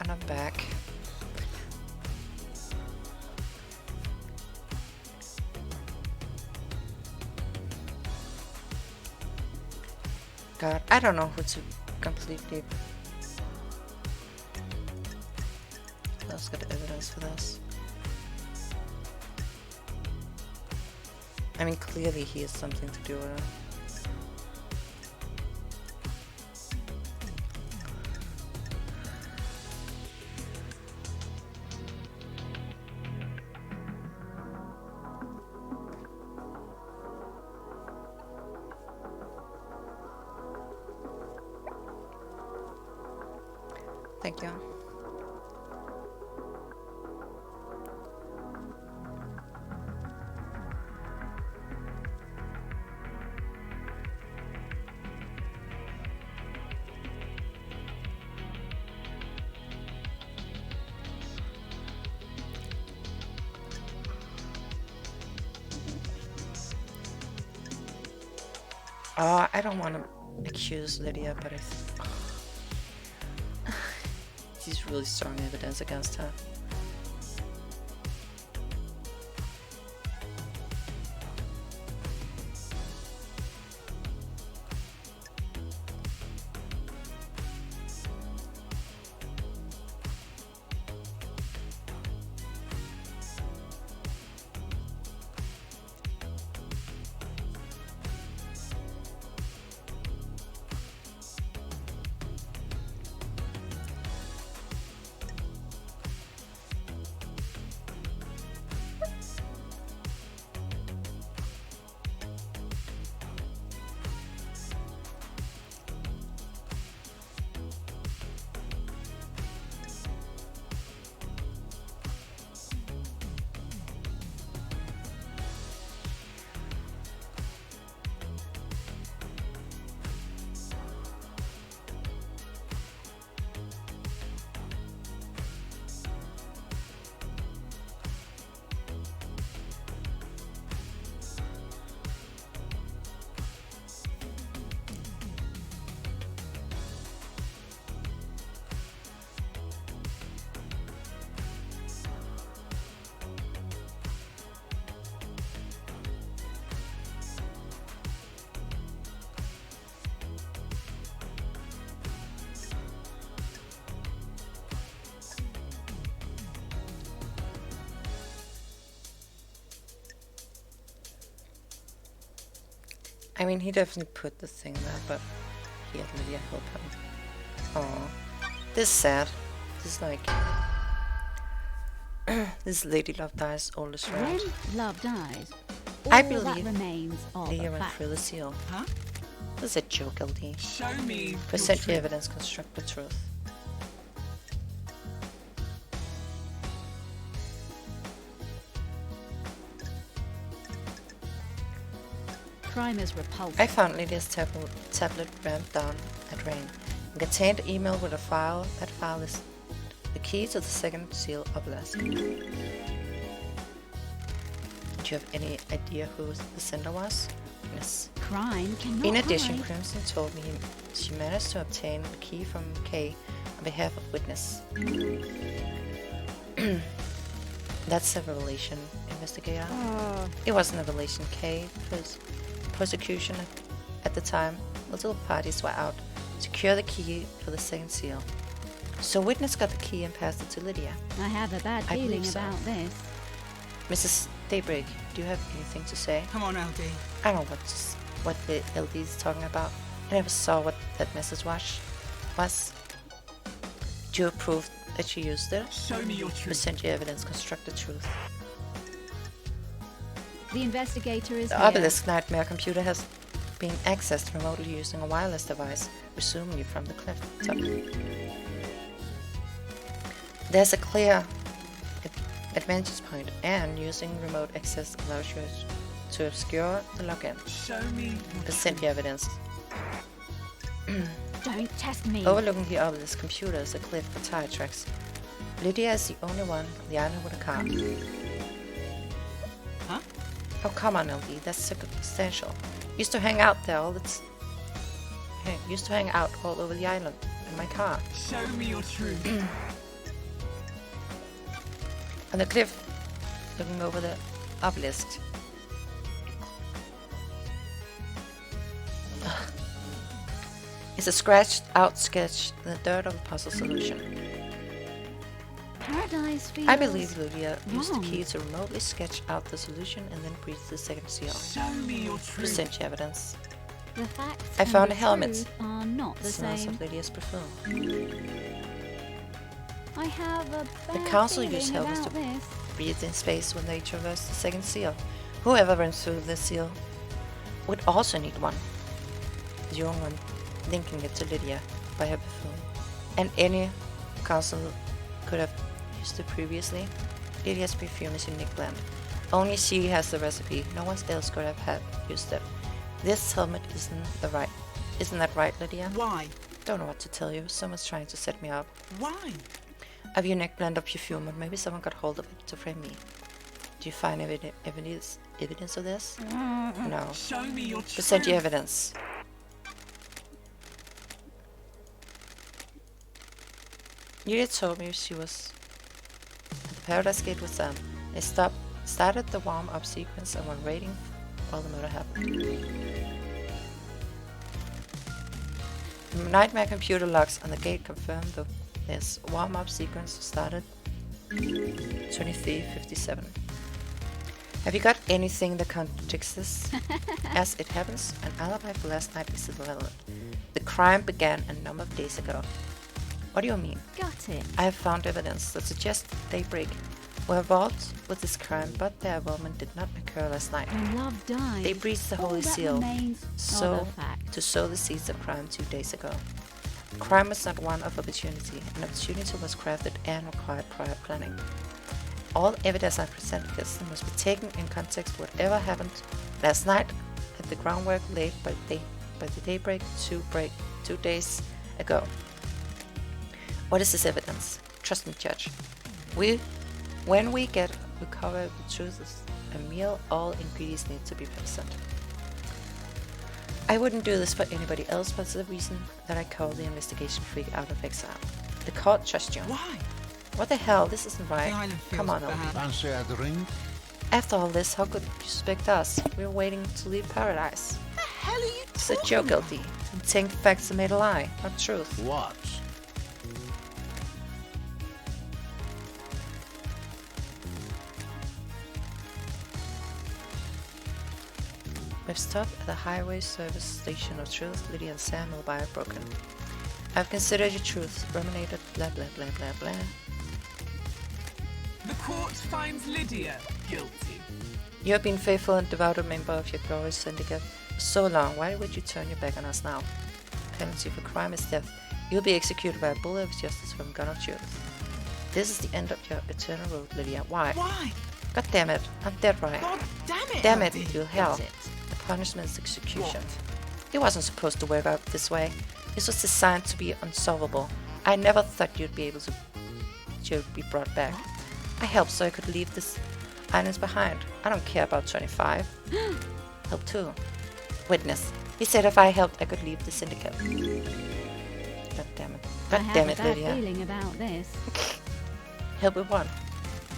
[SPEAKER 1] And I'm back. God, I don't know who to completely... Let's get evidence for this. I mean, clearly he has something to do with it. Thank you. I don't want to accuse Lydia, but he's really strong evidence against her. I mean, he definitely put the thing there, but he had Lydia help him. Aw. This is sad. This is like... this Lady Love Dies oldest round.
[SPEAKER 4] When love dies, all
[SPEAKER 1] I
[SPEAKER 4] that
[SPEAKER 1] believe
[SPEAKER 4] remains are
[SPEAKER 1] Lydia
[SPEAKER 4] the
[SPEAKER 1] went
[SPEAKER 4] facts.
[SPEAKER 1] through the seal.
[SPEAKER 7] Huh?
[SPEAKER 1] This is a joke, LD.
[SPEAKER 7] Show me.
[SPEAKER 1] Present your evidence, construct the truth.
[SPEAKER 4] Crime is repulsive.
[SPEAKER 1] I found Lydia's tablet ramped down at rain. It contained an email with a file. That file is the key to the second seal obelisk. Do you have any idea who the sender was? Yes.
[SPEAKER 4] Crime cannot
[SPEAKER 1] In addition,
[SPEAKER 4] hide.
[SPEAKER 1] Crimson told me she managed to obtain the key from Kay on behalf of witness. That's a revelation, investigator. It wasn't a revelation, Kay, because prosecution at the time, multiple parties were out to secure the key for the second seal. So witness got the key and passed it to Lydia.
[SPEAKER 4] I have a bad
[SPEAKER 1] I
[SPEAKER 4] feeling
[SPEAKER 1] believe so.
[SPEAKER 4] about this.
[SPEAKER 1] Mrs. Daybreak, do you have anything to say?
[SPEAKER 7] Come on, LD.
[SPEAKER 1] I don't know what the LD is talking about. I never saw what that message was. Do you approve that you used it?
[SPEAKER 7] Show me your truth.
[SPEAKER 1] Present your evidence, construct the truth.
[SPEAKER 4] The investigator is
[SPEAKER 1] The
[SPEAKER 4] here.
[SPEAKER 1] obelisk nightmare computer has been accessed remotely using a wireless device, presumably from the cliff top. There's a clear advantage point, and using remote access allows you to obscure the login.
[SPEAKER 7] Show me your
[SPEAKER 1] Present your evidence.
[SPEAKER 4] Don't test me.
[SPEAKER 1] Overlooking the obelisk computer is a cliff for tire tracks. Lydia is the only one on the island with a car.
[SPEAKER 7] Huh?
[SPEAKER 1] Oh, come on, LD, that's circumstantial. Used to hang out there all the used to hang out all over the island in my car.
[SPEAKER 7] Show me your truth.
[SPEAKER 1] On the cliff, looking over the obelisk. Ugh. It's a scratched out sketch in the dirt of a puzzle solution.
[SPEAKER 4] Paradise feels
[SPEAKER 1] I believe Lydia used the
[SPEAKER 4] wrong.
[SPEAKER 1] key to remotely sketch out the solution and then breathe the second seal.
[SPEAKER 7] Show me your truth.
[SPEAKER 1] Present your evidence.
[SPEAKER 4] The facts
[SPEAKER 1] I
[SPEAKER 4] and
[SPEAKER 1] found
[SPEAKER 4] the
[SPEAKER 1] a helmet.
[SPEAKER 4] truth are not the
[SPEAKER 1] Smells
[SPEAKER 4] same.
[SPEAKER 1] of Lydia's perfume.
[SPEAKER 4] I have a bad
[SPEAKER 1] The council
[SPEAKER 4] feeling
[SPEAKER 1] used helmets
[SPEAKER 4] about
[SPEAKER 1] to
[SPEAKER 4] this.
[SPEAKER 1] breathe in space when they traverse the second seal. Whoever runs through the seal would also need one. The only one linking it to Lydia by her perfume. And any council could have used it previously. Lydia's perfume is a unique blend. Only she has the recipe. No one else could have used it. This helmet isn't that right, Lydia?
[SPEAKER 7] Why?
[SPEAKER 1] Don't know what to tell you. Someone's trying to set me up.
[SPEAKER 7] Why?
[SPEAKER 1] A unique blend of perfume, or maybe someone got hold of it to frame me. Do you find evidence of this? No.
[SPEAKER 7] Show me your truth.
[SPEAKER 1] Present your evidence. Lydia told me she was at the Paradise Gate with them. They started the warm-up sequence and were waiting while the murder happened. The nightmare computer logs on the gate confirmed this warm-up sequence started 23:57. Have you got anything that contradicts this? As it happens, an alibi for last night is irrelevant. The crime began a number of days ago. What do you mean?
[SPEAKER 4] Got it.
[SPEAKER 1] I have found evidence that suggests Daybreak were involved with this crime, but their involvement did not occur last night.
[SPEAKER 4] When love dies,
[SPEAKER 1] They breached the
[SPEAKER 4] all
[SPEAKER 1] Holy
[SPEAKER 4] that
[SPEAKER 1] Seal
[SPEAKER 4] remains are the facts.
[SPEAKER 1] to sow the seeds of crime 2 days ago. Crime was not one of opportunity. An opportunity was crafted and required prior planning. All evidence I present against them must be taken in context with whatever happened last night at the groundwork laid by the Daybreak 2 days ago. What is this evidence? Trust me, Judge. When we recover the truth is a meal, all ingredients need to be present. I wouldn't do this for anybody else, but it's the reason that I call the investigation freak out of exile. The court trusts you.
[SPEAKER 7] Why?
[SPEAKER 1] What the hell? This isn't
[SPEAKER 7] The
[SPEAKER 1] right.
[SPEAKER 7] island feels
[SPEAKER 1] Come on,
[SPEAKER 7] bad.
[SPEAKER 1] Ellie.
[SPEAKER 2] Fancy a drink?
[SPEAKER 1] After all this, how could you suspect us? We're waiting to leave paradise.
[SPEAKER 7] What the hell are you
[SPEAKER 1] It's a
[SPEAKER 7] talking
[SPEAKER 1] joke,
[SPEAKER 7] about?
[SPEAKER 1] LD. And think facts are made a lie, not truth.
[SPEAKER 2] What?
[SPEAKER 1] We've stopped at the highway service station of Truth, Lydia and Sam will buy broken. I've considered your truth, ruminated, blah blah blah blah blah.
[SPEAKER 7] The court finds Lydia guilty.
[SPEAKER 1] You have been faithful and devoted member of your glorious syndicate for so long. Why would you turn your back on us now? Penalty for crime is death. You'll be executed by a bullet of justice from gun of truth. This is the end of your eternal road, Lydia. Why?
[SPEAKER 7] Why?
[SPEAKER 1] God damn it. I'm dead right.
[SPEAKER 7] God damn it,
[SPEAKER 1] Damn it,
[SPEAKER 7] LD.
[SPEAKER 1] you hell. The punishment is execution. It wasn't supposed to work out this way. This was designed to be unsolvable. I never thought you'd be able to be brought back. I helped so I could leave this islands behind. I don't care about 25. Help too. Witness. He said if I helped, I could leave the syndicate. God damn it. God damn it,
[SPEAKER 4] I have a bad
[SPEAKER 1] Lydia.
[SPEAKER 4] feeling about this.
[SPEAKER 1] Help with what?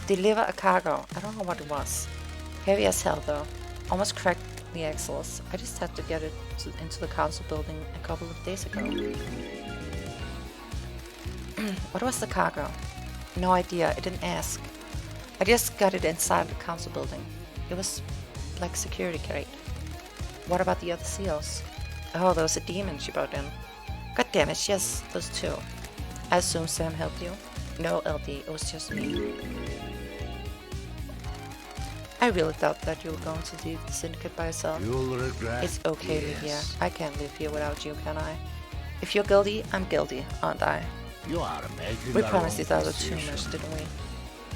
[SPEAKER 1] Deliver a cargo. I don't know what it was. Heavy as hell though. Almost cracked the axles. I just had to get it into the council building a couple of days ago. What was the cargo? No idea. I didn't ask. I just got it inside the council building. It was like security crate. What about the other seals? Oh, there was a demon she brought in. God damn it, yes, those two. I assume Sam helped you? No, LD, it was just me. I really thought that you were going to leave the syndicate by yourself.
[SPEAKER 2] You'll regret.
[SPEAKER 1] It's okay, Lydia. I can't live here without you, can I? If you're guilty, I'm guilty, aren't I?
[SPEAKER 2] You are making
[SPEAKER 1] We
[SPEAKER 2] the
[SPEAKER 1] promised
[SPEAKER 2] wrong
[SPEAKER 1] each other too
[SPEAKER 2] decision.
[SPEAKER 1] much, didn't we?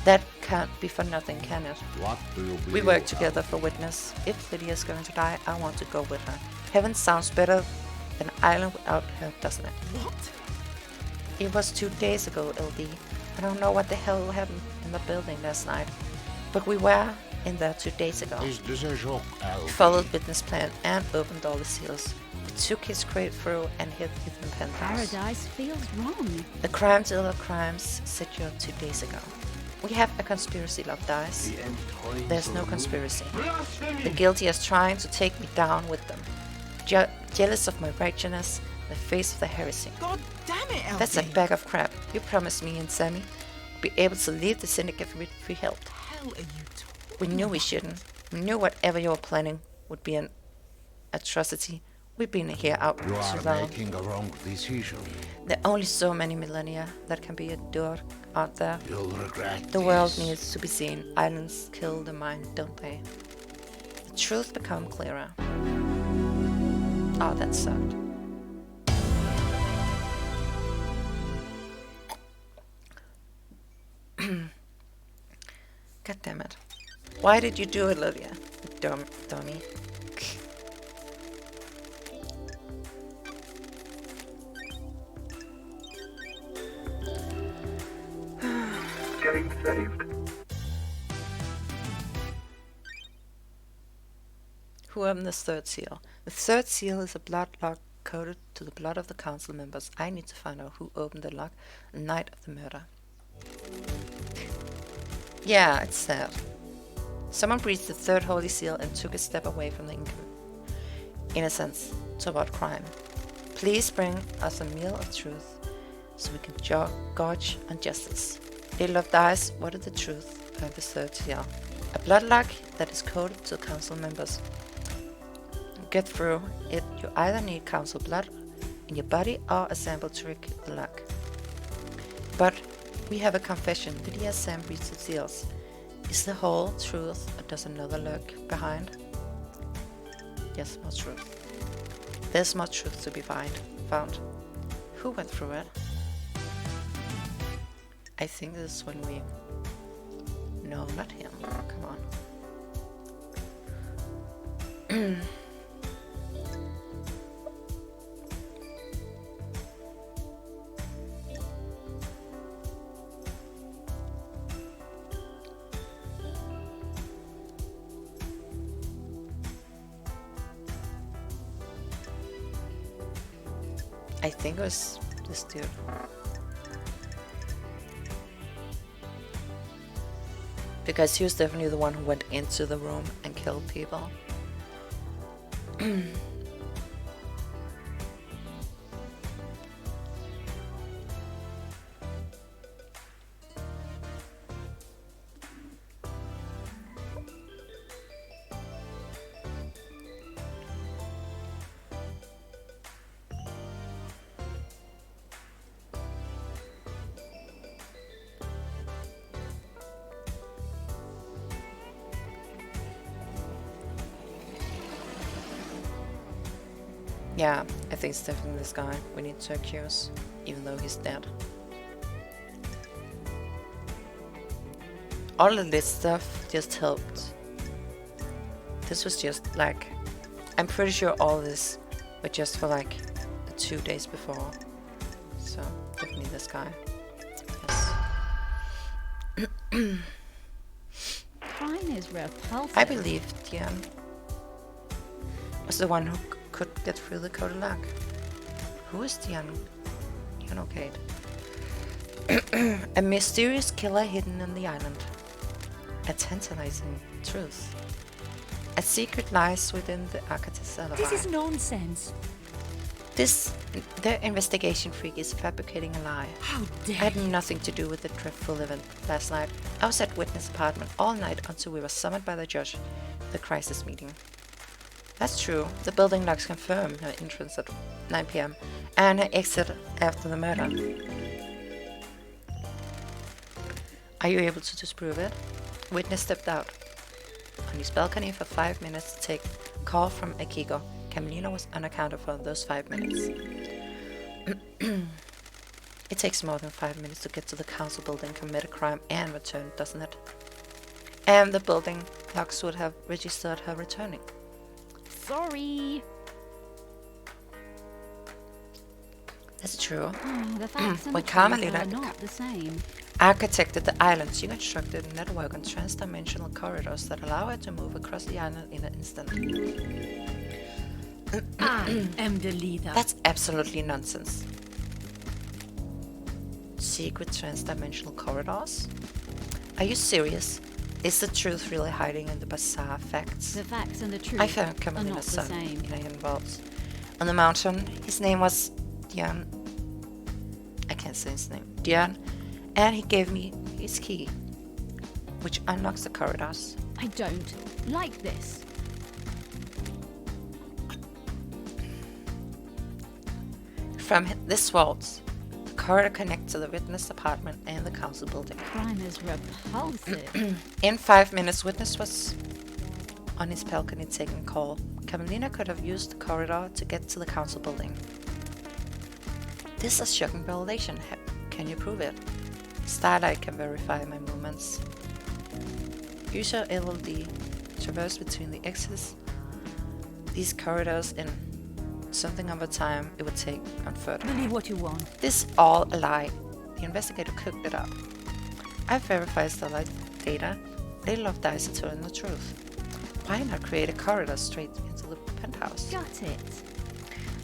[SPEAKER 1] That can't be for nothing, can it?
[SPEAKER 2] What do you
[SPEAKER 1] We
[SPEAKER 2] believe
[SPEAKER 1] work
[SPEAKER 2] about?
[SPEAKER 1] together for witness. If Lydia's going to die, I want to go with her. Heaven sounds better than an island without her, doesn't it?
[SPEAKER 7] What?
[SPEAKER 1] It was 2 days ago, LD. I don't know what the hell happened in the building last night. But we were in there 2 days ago.
[SPEAKER 2] Is this a joke,
[SPEAKER 1] We followed witness plan and opened all the seals. We took his crate through and hid it in the penthouse.
[SPEAKER 4] Paradise feels wrong.
[SPEAKER 1] The crime dealer of crimes set you up 2 days ago. We have a conspiracy, Love Dice.
[SPEAKER 8] The end times
[SPEAKER 1] There's
[SPEAKER 8] are
[SPEAKER 1] no
[SPEAKER 8] moving.
[SPEAKER 1] conspiracy. The guilty is trying to take me down with them. Jealous of my righteousness, the face of the heresy.
[SPEAKER 7] God damn it, LD.
[SPEAKER 1] That's a bag of crap. You promised me and Sammy would be able to leave the syndicate with free help.
[SPEAKER 7] What the hell are you talking
[SPEAKER 1] We knew we shouldn't. We knew whatever you were planning would be an atrocity. We've been here out
[SPEAKER 2] You are
[SPEAKER 1] too long.
[SPEAKER 2] making a wrong decision.
[SPEAKER 1] There are only so many millennia that can be endured, aren't there?
[SPEAKER 2] You'll regret
[SPEAKER 1] The world
[SPEAKER 2] this.
[SPEAKER 1] needs to be seen. Islands kill the mind, don't they? The truth become clearer. Oh, that sucked. God damn it. Why did you do it, Lydia? Dummy.
[SPEAKER 3] Game saved.
[SPEAKER 1] Who opened this third seal? The third seal is a blood lock coded to the blood of the council members. I need to find out who opened the lock the night of the murder. Yeah, it's sad. Someone breached the third holy seal and took a step away from the innocence toward crime. Please bring us a meal of truth so we can gauge on justice. Little of Dice, what is the truth behind the third seal? A blood lock that is coded to council members. Get through it, you either need council blood in your body or a sample to rig the lock. But we have a confession. Lydia Sam breached the seals. Is the whole truth or does another lurk behind? Yes, more truth. There's more truth to be found. Who went through it? I think this is when we... No, not him. Come on. I think it was this dude. Because he was definitely the one who went into the room and killed people. Yeah, I think it's definitely this guy we need to accuse, even though he's dead. All of this stuff just helped. This was just like, I'm pretty sure all this was just for like the 2 days before. So definitely this guy. Yes.
[SPEAKER 4] Crime is repulsive.
[SPEAKER 1] I believe Diane was the one who could get through the code of luck. Who is Diane? Diane O'Kade. A mysterious killer hidden in the island. A tantalizing truth. A secret lies within the architect's alibi.
[SPEAKER 11] This is nonsense.
[SPEAKER 1] The investigation freak is fabricating a lie.
[SPEAKER 11] How dare
[SPEAKER 1] I had nothing to do with the dreadful event last night. I was at witness apartment all night until we were summoned by the judge for the crisis meeting. That's true. The building locks confirm her entrance at 9 p.m. and her exit after the murder. Are you able to disprove it? Witness stepped out on his balcony for 5 minutes to take a call from Akiko. Carmelina was unaccounted for those 5 minutes. It takes more than 5 minutes to get to the council building, commit a crime, and return, doesn't it? And the building locks would have registered her returning.
[SPEAKER 4] Sorry.
[SPEAKER 1] That's true.
[SPEAKER 4] The facts and
[SPEAKER 1] When
[SPEAKER 4] the truth
[SPEAKER 1] Carmelina
[SPEAKER 4] are not the same.
[SPEAKER 1] architected the island, she constructed a network on trans-dimensional corridors that allow her to move across the island in an instant.
[SPEAKER 11] I am the leader.
[SPEAKER 1] That's absolutely nonsense. Secret trans-dimensional corridors? Are you serious? Is the truth really hiding in the bizarre facts?
[SPEAKER 4] The facts and the truth
[SPEAKER 1] I found
[SPEAKER 4] are not
[SPEAKER 1] Carmelina's
[SPEAKER 4] the
[SPEAKER 1] son
[SPEAKER 4] same.
[SPEAKER 1] in a hidden vault. On the mountain, his name was Diane. I can't say his name. Diane. And he gave me his key, which unlocks the corridors.
[SPEAKER 4] I don't like this.
[SPEAKER 1] From this vault, the corridor connects to the witness apartment and the council building.
[SPEAKER 4] Crime is repulsive.
[SPEAKER 1] In 5 minutes, witness was on his balcony taking a call. Carmelina could have used the corridor to get to the council building. This is shocking revelation. Can you prove it? Starlight can verify my movements. Use your LLD. Traverse between the exits. These corridors in something of a time it would take on foot.
[SPEAKER 11] Believe what you want.
[SPEAKER 1] This all a lie. The investigator cooked it up. I verified Starlight data. Little of dice is telling the truth. Why not create a corridor straight into the penthouse?
[SPEAKER 4] Got it.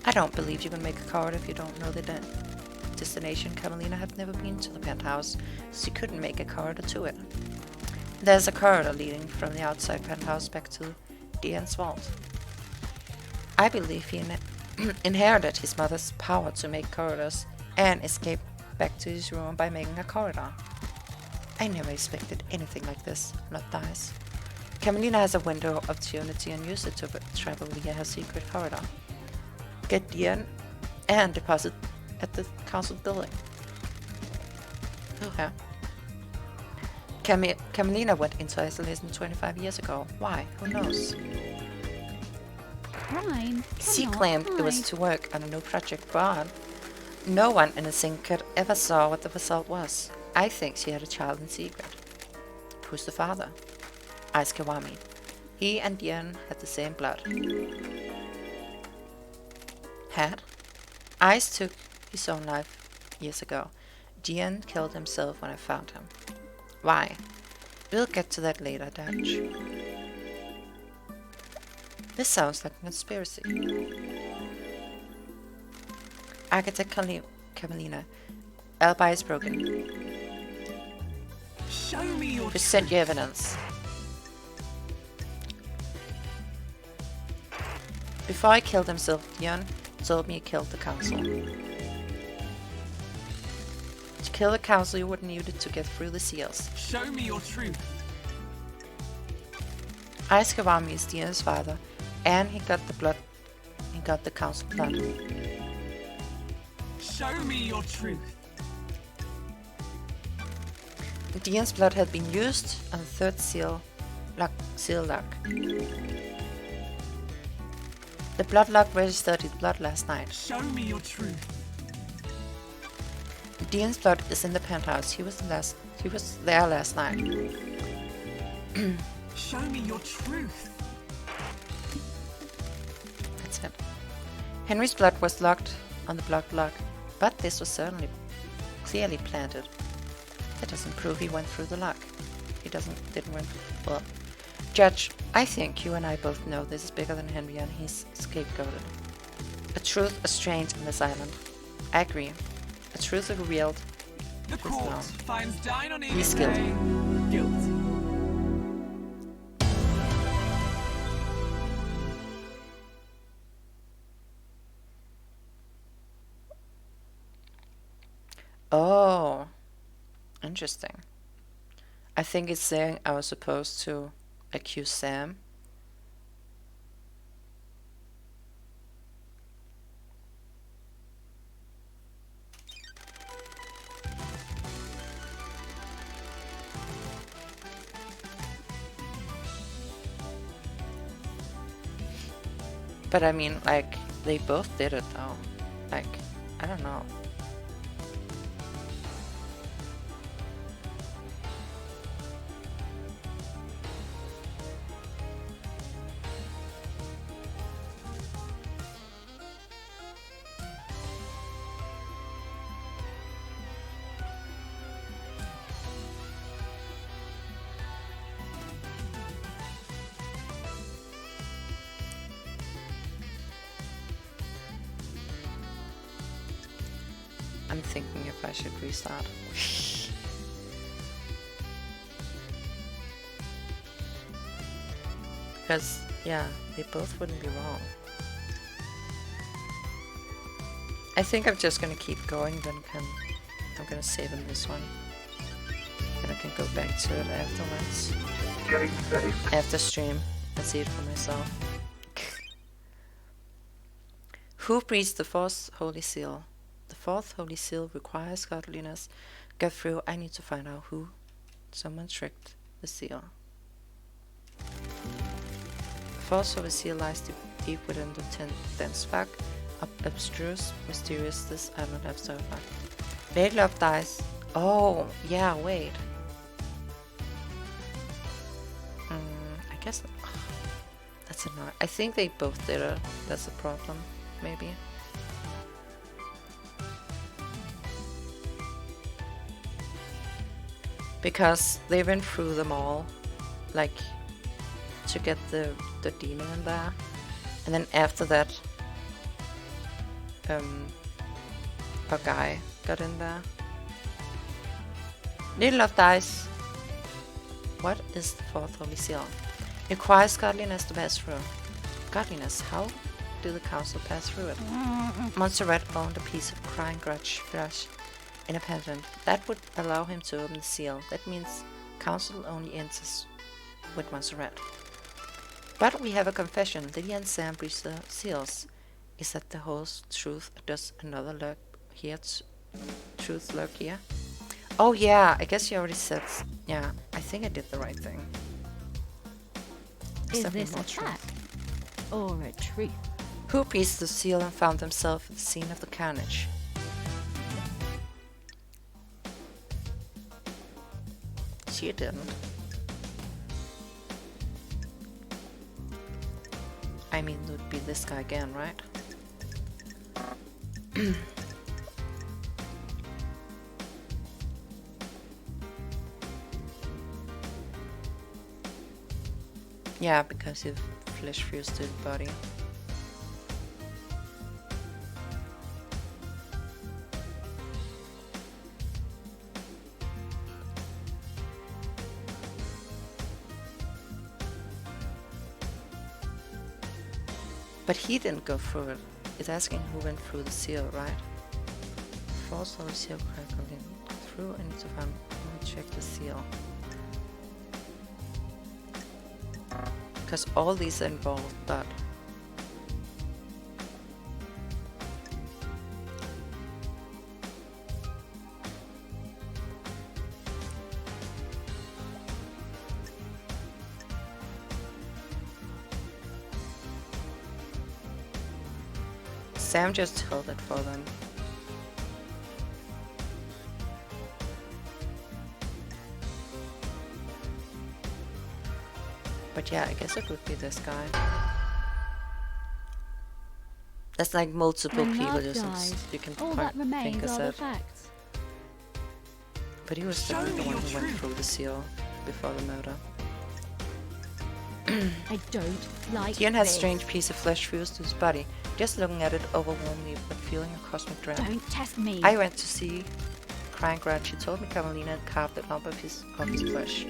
[SPEAKER 1] I don't believe you can make a corridor if you don't know the destination. Carmelina had never been to the penthouse, so you couldn't make a corridor to it. There's a corridor leading from the outside penthouse back to Diane's vault. I believe he inherited his mother's power to make corridors and escape back to his room by making a corridor. I never expected anything like this, not dice. Carmelina has a window of opportunity and use it to travel via her secret corridor. Get Diane and deposit at the council building. Okay. Carmelina went into isolation 25 years ago. Why? Who knows?
[SPEAKER 4] Crime
[SPEAKER 1] She
[SPEAKER 4] cannot
[SPEAKER 1] claimed it was
[SPEAKER 4] hide.
[SPEAKER 1] to work on a new project, but no one in the syndicate ever saw what the result was. I think she had a child in secret. Who's the father? Ice Kawami. He and Diane had the same blood. Had? Ice took his own life years ago. Diane killed himself when I found him. Why? We'll get to that later, Dutch. This sounds like a conspiracy. Architect Carmelina. Alibi is broken.
[SPEAKER 7] Show me your
[SPEAKER 1] Present your evidence. Before I killed himself, Dion told me he killed the council. To kill the council, you would need it to get through the seals.
[SPEAKER 7] Show me your truth.
[SPEAKER 1] Ice Kawami is Dion's father, and he got the blood. He got the council blood.
[SPEAKER 7] Show me your truth.
[SPEAKER 1] Dion's blood had been used on the third seal lock. The The blood log registered his blood last night.
[SPEAKER 7] Show me your truth.
[SPEAKER 1] Dean's blood is in the penthouse. He was there last night.
[SPEAKER 7] Show me your truth.
[SPEAKER 1] That's it. Henry's blood was locked on the blood log, but this was certainly clearly planted. That doesn't prove he went through the lock. Didn't went. Well, Judge, I think you and I both know this is bigger than Henry and he's scapegoated. A truth is strange on this island. I agree. A truth is revealed.
[SPEAKER 7] The court finds Dine on
[SPEAKER 1] He's guilty.
[SPEAKER 7] guilty.
[SPEAKER 1] Oh, interesting. I think it's saying I was supposed to accuse Sam. But I mean, like, they both did it though. Like, I don't know. I'm thinking if I should restart. Because, yeah, they both wouldn't be wrong. I think I'm just gonna keep going, then I'm gonna save in this one. And I can go back to it afterwards.
[SPEAKER 3] Getting saved.
[SPEAKER 1] After stream, and see it for myself. Who breathes the fourth holy seal? The fourth holy seal requires godliness. Go through, I need to find out who. Someone tricked the seal. The fourth holy seal lies deep within the dense fog. Abstruse, mysterious, this island have so far. Lady Love dies. Oh, yeah, wait. I guess that's annoying. I think they both did it. That's a problem, maybe. Because they went through them all, like, to get the demon in there. And then after that, a guy got in there. Little Love dies. What is the fourth holy seal? It requires godliness to pass through. Godliness, how do the council pass through it? Montserrat owned a piece of crying grudge flesh in a pendant. That would allow him to open the seal. That means council only enters with Montserrat. But we have a confession. Lydia and Sam breach the seals. Is that the whole truth? Does another lurk here? Truth lurk here? Oh yeah, I guess you already said. Yeah, I think I did the right thing.
[SPEAKER 4] Is this a fact or a truth?
[SPEAKER 1] Who breached the seal and found himself at the scene of the carnage? She didn't. I mean, it would be this guy again, right? Yeah, because his flesh fused to his body. But he didn't go through it. It's asking who went through the seal, right? False or seal crackling through. I need to find. Let me check the seal. Because all these are involved, but Sam just held it for them. But yeah, I guess it would be this guy. There's like multiple
[SPEAKER 4] When
[SPEAKER 1] people
[SPEAKER 4] love
[SPEAKER 1] you
[SPEAKER 4] dies,
[SPEAKER 1] you can
[SPEAKER 4] all that
[SPEAKER 1] think
[SPEAKER 4] remains
[SPEAKER 1] as
[SPEAKER 4] are the
[SPEAKER 1] that.
[SPEAKER 4] facts.
[SPEAKER 1] But he was the one who went through the seal before the murder.
[SPEAKER 4] I don't like
[SPEAKER 1] Dion has a
[SPEAKER 4] this.
[SPEAKER 1] strange piece of flesh fused to his body. Just looking at it overwhelmed me with a feeling of cosmic dread.
[SPEAKER 4] Don't test me.
[SPEAKER 1] I went to see crying Grant. She told me Carolina had carved a lump of his flesh.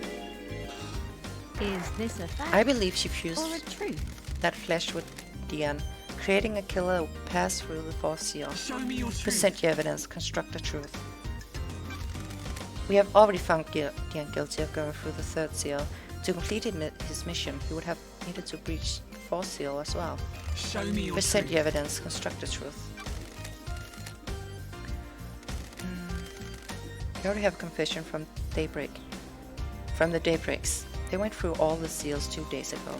[SPEAKER 4] Is this a fact
[SPEAKER 1] I believe she
[SPEAKER 4] or a
[SPEAKER 1] fused
[SPEAKER 4] truth?
[SPEAKER 1] that flesh with Dion, creating a killer who passed through the fourth seal. Present your evidence, construct the truth. We have already found Dion guilty of going through the third seal. To complete his mission, he would have needed to breach the fourth seal as well. Present your evidence, construct the truth. We already have a confession from Daybreak. From the Daybreaks. They went through all the seals 2 days ago.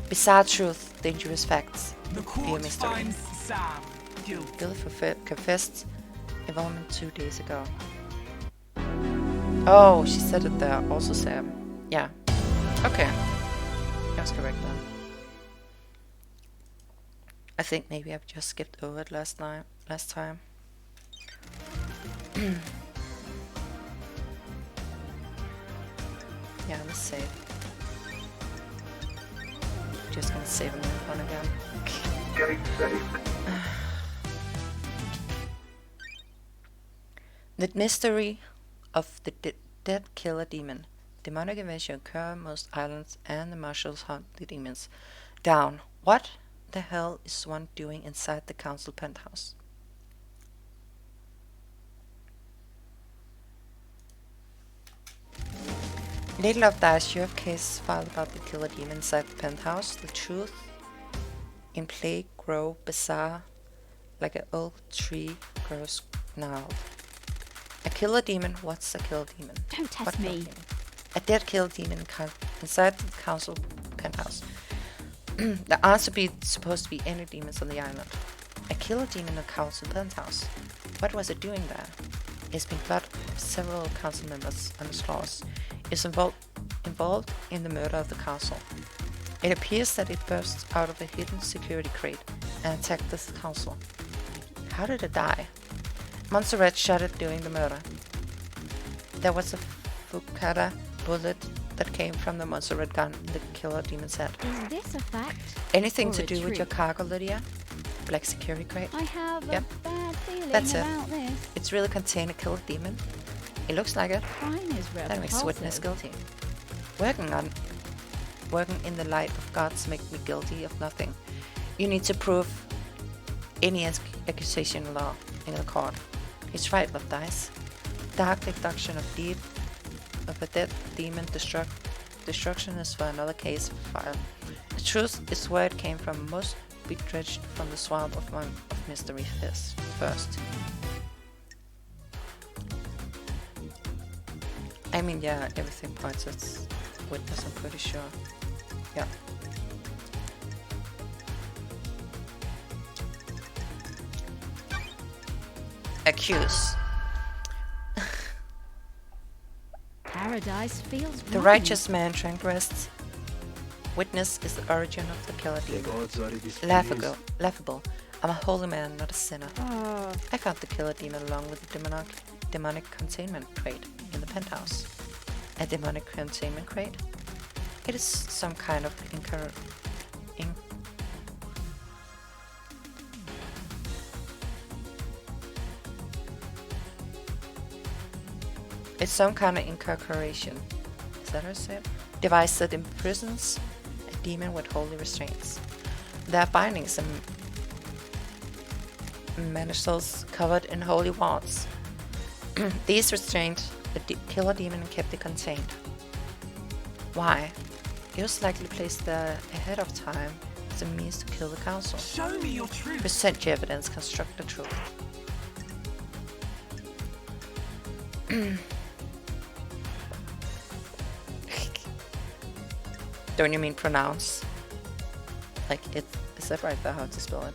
[SPEAKER 1] Bizarre truth, dangerous facts.
[SPEAKER 7] The
[SPEAKER 1] Dear
[SPEAKER 7] court
[SPEAKER 1] mystery.
[SPEAKER 7] finds Sam guilty.
[SPEAKER 1] Gilly confessed involvement 2 days ago. Oh, she said it there. Also Sam. Yeah. Okay. I was correct then. I think maybe I've just skipped over it last time. Yeah, let's save. Just gonna save him one again.
[SPEAKER 3] Getting saved.
[SPEAKER 1] The mystery of the dead killer demon. Demonic events occur on most islands, and the marshals hunt the demons down. What the hell is one doing inside the council penthouse? Lady Love dies. You have case filed about the killer demon inside the penthouse. The truth in play grow bizarre, like an old tree grows gnarled. A killer demon? What's a killer demon?
[SPEAKER 4] Don't test
[SPEAKER 1] What
[SPEAKER 4] me.
[SPEAKER 1] killer demon? A dead killer demon inside the council penthouse. There aren't supposed to be any demons on the island. A killer demon in a council penthouse. What was it doing there? It's been blood of several council members on its floors. It's involved in the murder of the council. It appears that it burst out of a hidden security crate and attacked the council. How did it die? Montserrat shot it during the murder. There was a Fukada bullet that came from the Montserrat gun in the killer demon's head.
[SPEAKER 4] Is this a fact?
[SPEAKER 1] Anything
[SPEAKER 4] or
[SPEAKER 1] to
[SPEAKER 4] a
[SPEAKER 1] do with your
[SPEAKER 4] truth?
[SPEAKER 1] cargo, Lydia? Black security crate?
[SPEAKER 4] I have
[SPEAKER 1] Yep.
[SPEAKER 4] a bad feeling
[SPEAKER 1] That's it.
[SPEAKER 4] about this.
[SPEAKER 1] It's really contained a killer demon? It looks like it.
[SPEAKER 4] Crime is
[SPEAKER 1] That makes witness
[SPEAKER 4] repulsive.
[SPEAKER 1] guilty. Working in the light of gods make me guilty of nothing. You need to prove any accusation law in the court. He's right, Love Dice. Dark deduction of a dead demon destruction is for another case file. The truth is where it came from. Must be dredged from the swamp of mystery first. I mean, yeah, everything points at witness, I'm pretty sure. Yeah. Accuse.
[SPEAKER 4] Paradise feels
[SPEAKER 1] The
[SPEAKER 4] wrong.
[SPEAKER 1] righteous man transgressed. Witness is the origin of the killer
[SPEAKER 8] The
[SPEAKER 1] demon.
[SPEAKER 8] gods are displeased.
[SPEAKER 1] Laughable. I'm a holy man, not a sinner.
[SPEAKER 4] Oh,
[SPEAKER 1] I found the killer demon along with the demonic containment crate in the penthouse. A demonic containment crate? It is some kind of It's some kind of incorporation. Is that how I say it? Device that imprisons a demon with holy restraints. There are bindings and manacles covered in holy wands. These restrained the killer demon and kept it contained. Why? It was likely placed there ahead of time as a means to kill the council.
[SPEAKER 7] Show me your truth.
[SPEAKER 1] Present your evidence, construct the truth. Don't you mean pronounce? Like it, is that right there how to spell it?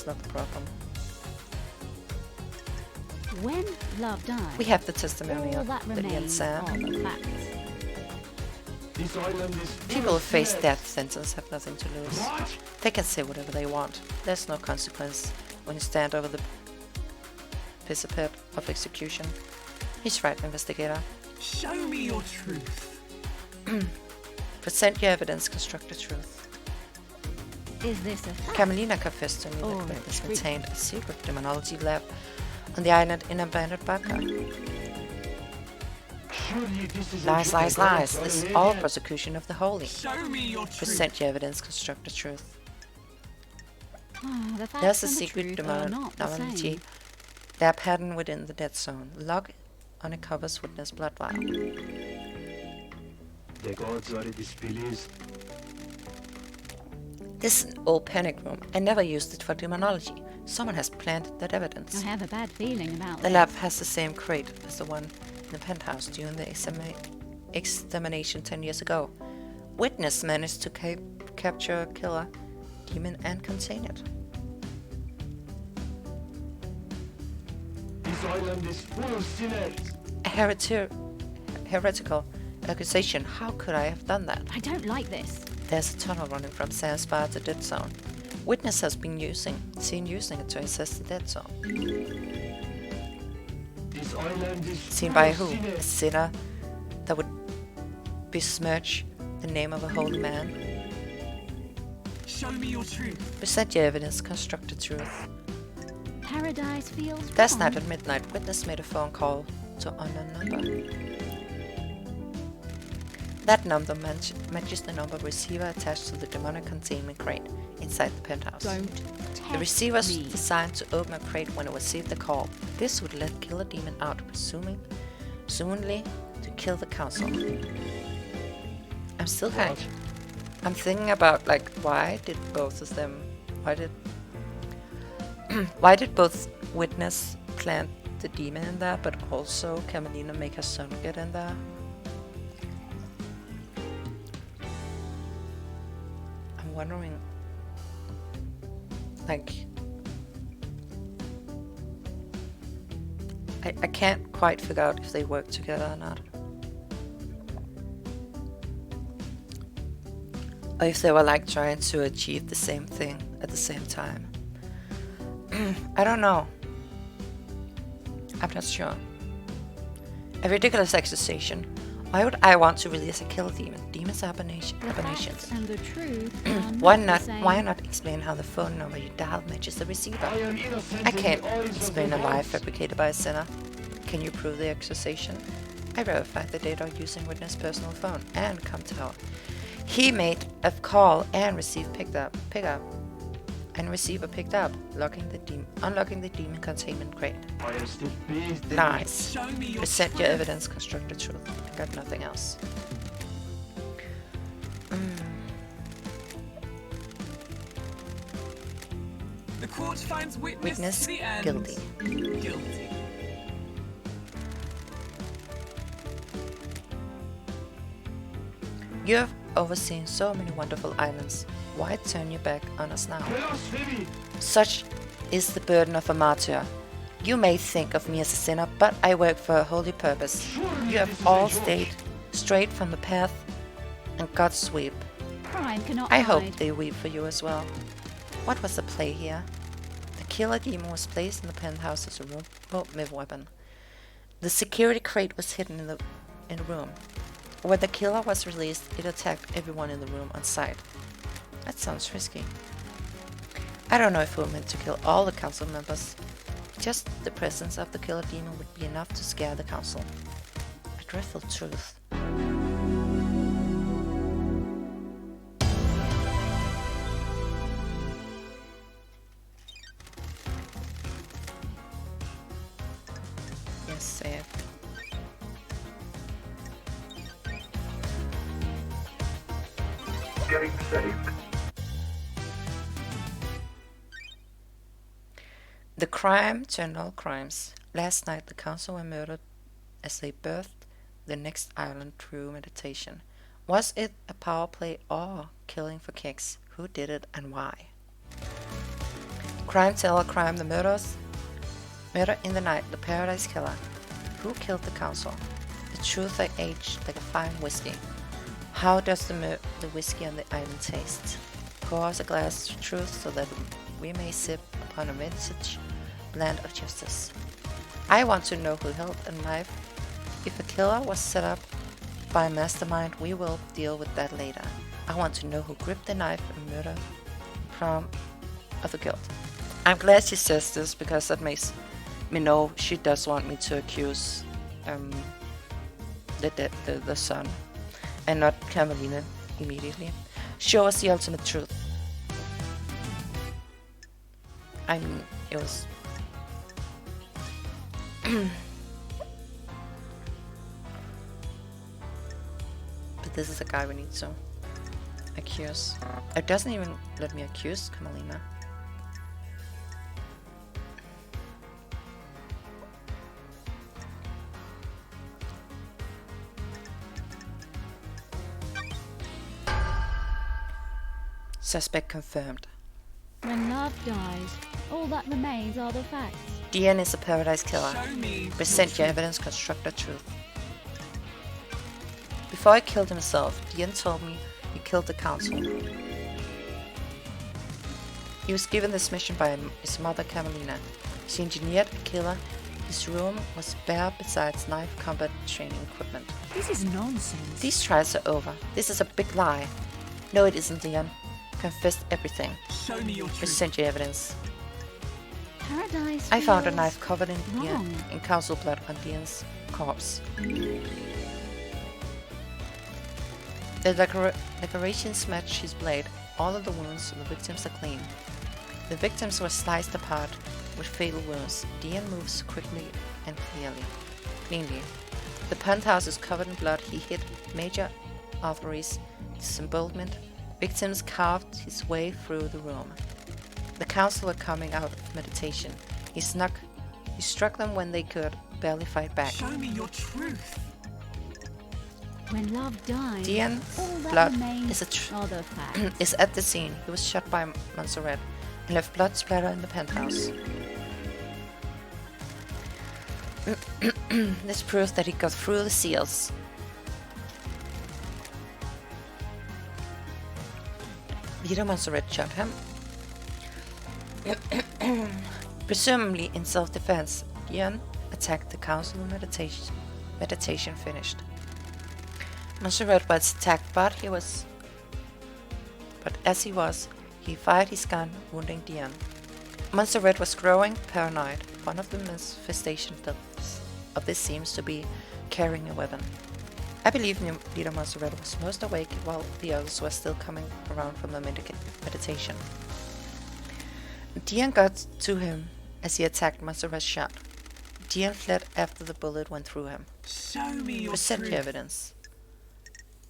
[SPEAKER 1] not the problem.
[SPEAKER 4] When love dies,
[SPEAKER 1] We have the testimony
[SPEAKER 4] all
[SPEAKER 1] of
[SPEAKER 4] that
[SPEAKER 1] Lily and
[SPEAKER 4] remains
[SPEAKER 1] Sam.
[SPEAKER 4] are the facts.
[SPEAKER 8] This island is
[SPEAKER 1] People who face death sentence have nothing to lose. They can say whatever they want. There's no consequence when you stand over the precipice of execution. He's right, investigator.
[SPEAKER 7] Show me your truth.
[SPEAKER 1] Present your evidence, construct the truth.
[SPEAKER 4] Is this a fact?
[SPEAKER 1] Carmelina confessed to me
[SPEAKER 4] Or
[SPEAKER 1] that Witness
[SPEAKER 4] truth?
[SPEAKER 1] maintained a secret demonology lab on the island in an abandoned bunker.
[SPEAKER 8] surely this is
[SPEAKER 1] Lies, lies, lies. This is all persecution of the holy.
[SPEAKER 7] Show me your truth.
[SPEAKER 1] Present your evidence, construct the truth.
[SPEAKER 4] Ah, the facts
[SPEAKER 1] There's a
[SPEAKER 4] and the
[SPEAKER 1] secret
[SPEAKER 4] truth are not the
[SPEAKER 1] demonology
[SPEAKER 4] same.
[SPEAKER 1] lab hidden within the dead zone. Log on a covers Witness blood vial.
[SPEAKER 8] The gods are displeased.
[SPEAKER 1] This is an old panic room. I never used it for demonology. Someone has planted that evidence.
[SPEAKER 4] I have a bad feeling about
[SPEAKER 1] The
[SPEAKER 4] this.
[SPEAKER 1] lab has the same crate as the one in the penthouse during the examination 10 years ago. Witness managed to capture a killer demon and contain it.
[SPEAKER 8] This island is full of sinners.
[SPEAKER 1] A heretical accusation. How could I have done that?
[SPEAKER 4] I don't like this.
[SPEAKER 1] There's a tunnel running from Sam's bar to dead zone. Witness has been seen using it to assess the dead zone.
[SPEAKER 8] This island is
[SPEAKER 1] Seen
[SPEAKER 8] full
[SPEAKER 1] by
[SPEAKER 8] of
[SPEAKER 1] who? A
[SPEAKER 8] sinners.
[SPEAKER 1] sinner that would besmirch the name of a holy man?
[SPEAKER 7] Show me your truth.
[SPEAKER 1] Present your evidence, construct the truth.
[SPEAKER 4] Paradise feels
[SPEAKER 1] Last
[SPEAKER 4] wrong.
[SPEAKER 1] night at midnight, Witness made a phone call to an unknown number. That number matches the number receiver attached to the demonic containment crate inside the penthouse.
[SPEAKER 4] Don't
[SPEAKER 1] The
[SPEAKER 4] test
[SPEAKER 1] receiver was
[SPEAKER 4] me.
[SPEAKER 1] designed to open a crate when it received the call. This would let Killer Demon out, presumably to kill the council. I'm still hanging. I'm thinking about, like, why did both of them... Why did both Witness plant the demon in there, but also Carmelina make her son get in there? I'm wondering... Like... I can't quite figure out if they work together or not. Or if they were like trying to achieve the same thing at the same time. I don't know. I'm not sure. A ridiculous accusation. Why would I want to release a killer demon? Demons are
[SPEAKER 4] The
[SPEAKER 1] abominations.
[SPEAKER 4] facts and the truth are
[SPEAKER 1] Why
[SPEAKER 4] not
[SPEAKER 1] not?
[SPEAKER 4] the same.
[SPEAKER 1] Why not explain how the phone number you dialed matches the receiver?
[SPEAKER 8] I am innocent
[SPEAKER 1] I
[SPEAKER 8] in the
[SPEAKER 1] can't
[SPEAKER 8] eyes of
[SPEAKER 1] explain
[SPEAKER 8] the
[SPEAKER 1] a lie
[SPEAKER 8] gods.
[SPEAKER 1] fabricated by a sinner. Can you prove the accusation? I verified the data using Witness' personal phone and com tower. He made a call and receiver picked up, unlocking the demon containment crate.
[SPEAKER 8] I am still pleased.
[SPEAKER 1] Lies.
[SPEAKER 7] Show me your
[SPEAKER 1] Present
[SPEAKER 7] truth.
[SPEAKER 1] your evidence, construct the truth. I got nothing else.
[SPEAKER 7] The court finds witness,
[SPEAKER 1] Witness
[SPEAKER 7] to the end.
[SPEAKER 1] guilty.
[SPEAKER 7] Guilty.
[SPEAKER 1] You have overseen so many wonderful islands. Why turn your back on us now?
[SPEAKER 8] Blasphemy!
[SPEAKER 1] Such is the burden of a martyr. You may think of me as a sinner, but I work for a holy purpose. You have all stayed straight from the path, and God's weep.
[SPEAKER 4] Crime cannot
[SPEAKER 1] I hope
[SPEAKER 4] hide.
[SPEAKER 1] they weep for you as well. What was the play here? The killer demon was placed in the penthouse as a remote weapon. The security crate was hidden in the room. When the killer was released, it attacked everyone in the room on sight. That sounds risky. I don't know if we were meant to kill all the council members. Just the presence of the killer demon would be enough to scare the council. A dreadful truth. Yes, save.
[SPEAKER 3] Getting saved.
[SPEAKER 1] The crime turned all crimes. Last night the council were murdered as they birthed the next island through meditation. Was it a power play or killing for kicks? Who did it and why? Crime teller, crime, the murders. Murder in the night, the Paradise Killer. Who killed the council? The truth that aged like a fine whiskey. How does the whiskey on the island taste? Pour us a glass of truth so that we may sip upon a vintage blend of justice. I want to know who held a knife. If a killer was set up by a mastermind, we will deal with that later. I want to know who gripped the knife and murdered from the guilt. I'm glad she says this because that makes me know she does want me to accuse the son and not Carmelina immediately. Show us the ultimate truth. I mean, it was... But this is a guy we need to accuse. It doesn't even let me accuse Carmelina. Suspect confirmed.
[SPEAKER 4] When love dies, all that remains are the facts.
[SPEAKER 1] Dian is a Paradise Killer.
[SPEAKER 7] Show me
[SPEAKER 1] Present your evidence, construct the truth. Before he killed himself, Dian told me he killed the council. He was given this mission by his mother Carmelina. She engineered a killer. His room was bare besides knife combat training equipment.
[SPEAKER 11] This is nonsense.
[SPEAKER 1] These trials are over. This is a big lie. No, it isn't, Dian. Confessed everything.
[SPEAKER 7] Show me your truth.
[SPEAKER 1] Present your evidence.
[SPEAKER 4] Paradise
[SPEAKER 1] I found a
[SPEAKER 4] feels
[SPEAKER 1] knife covered in
[SPEAKER 4] wrong.
[SPEAKER 1] in council blood on Dian's corpse. The decorations match his blade. All of the wounds of the victims are clean. The victims were sliced apart with fatal wounds. Dian moves quickly and cleanly. The penthouse is covered in blood. He hit major arteries, disembowelment. Victims carved his way through the room. The council were coming out of meditation. He struck them when they could barely fight back.
[SPEAKER 7] Show me your truth.
[SPEAKER 4] When love dies,
[SPEAKER 1] Dian's
[SPEAKER 4] all that
[SPEAKER 1] blood
[SPEAKER 4] remains
[SPEAKER 1] is
[SPEAKER 4] are the facts.
[SPEAKER 1] is at the scene. He was shot by Montserrat and left blood splatter in the penthouse. This proves that he got through the seals. Peter Montserrat shot him. Presumably in self-defense, Dian attacked the council and meditation finished. Montserrat was attacked, but as he was, he fired his gun, wounding Dian. Montserrat was growing paranoid. One of the manifestations of this seems to be carrying a weapon. I believe Leader Montserrat was most awake while the others were still coming around from the meditation. Dian got to him as he attacked Montserrat's shot. Dian fled after the bullet went through him.
[SPEAKER 7] Show me your
[SPEAKER 1] Present
[SPEAKER 7] truth.
[SPEAKER 1] your evidence.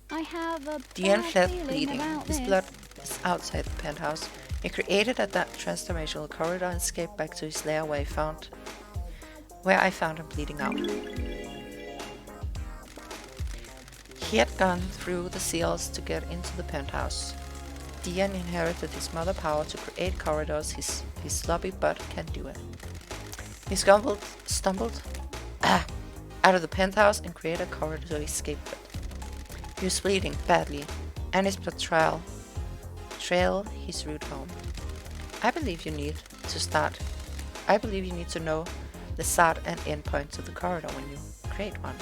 [SPEAKER 4] I have a
[SPEAKER 1] Dian
[SPEAKER 4] bad
[SPEAKER 1] fled
[SPEAKER 4] feeling
[SPEAKER 1] bleeding.
[SPEAKER 4] about
[SPEAKER 1] His
[SPEAKER 4] this.
[SPEAKER 1] blood is outside the penthouse. He created a transdimensional corridor and escaped back to his lair where I found him bleeding out. He had gone through the seals to get into the penthouse. Dian inherited his mother power to create corridors. His sloppy butt can't do it. He stumbled out of the penthouse and created a corridor to escape it. He was bleeding badly, and his blood trailed his route home. I believe you need to know the start and end points of the corridor when you create one.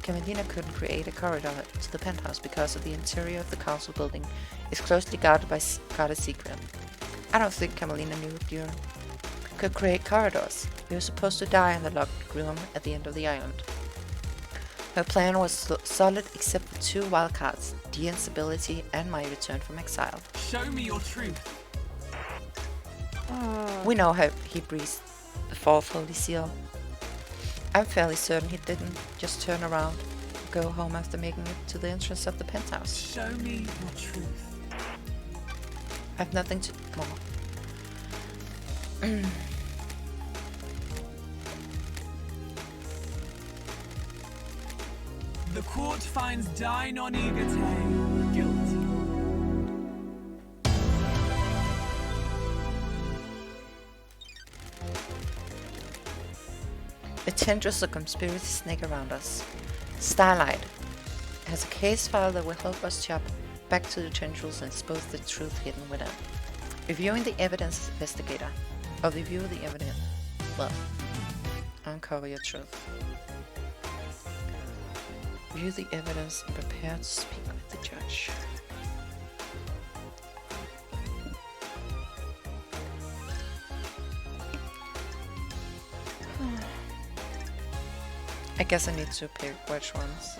[SPEAKER 1] Carmelina couldn't create a corridor to the penthouse because of the interior of the council building is closely guarded secret. I don't think Carmelina knew Dian could create corridors. He was supposed to die in the locked room at the end of the island. Her plan was solid except for two wildcards, Dian's ability and my return from exile.
[SPEAKER 7] Show me your truth.
[SPEAKER 1] We know how he breathed before Holy Seal. I'm fairly certain he didn't just turn around and go home after making it to the entrance of the penthouse.
[SPEAKER 7] Show me your truth.
[SPEAKER 1] I have nothing to more.
[SPEAKER 7] The court finds Dine on Igate guilty.
[SPEAKER 1] The tendrils of conspiracy snake around us. Starlight has a case file that will help us chop back to the tendrils and expose the truth hidden within. Reviewing the evidence as investigator. Or review the evidence. Well, uncover your truth. Review the evidence and prepare to speak with the judge. I guess I need to pick which ones.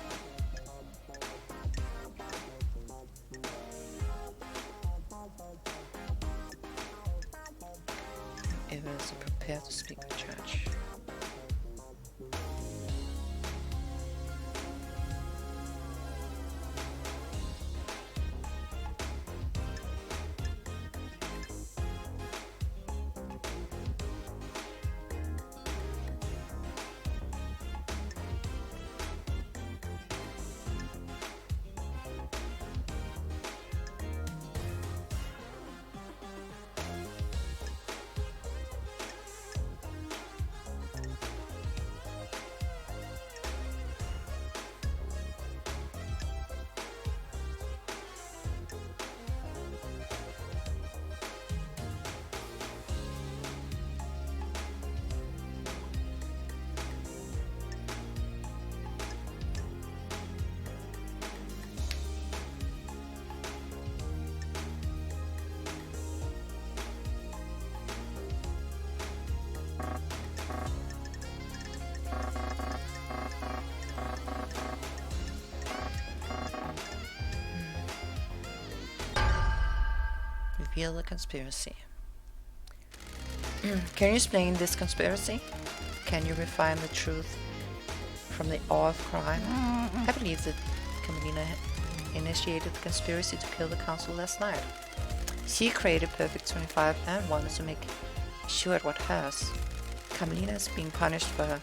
[SPEAKER 1] Evidence and prepare to speak with the judge. Reveal the conspiracy. Can you explain this conspiracy? Can you refine the truth from the awe of crime? I believe that Carmelina initiated the conspiracy to kill the council last night. She created Perfect 25 and wanted to make sure it was hers. Carmelina is being punished for her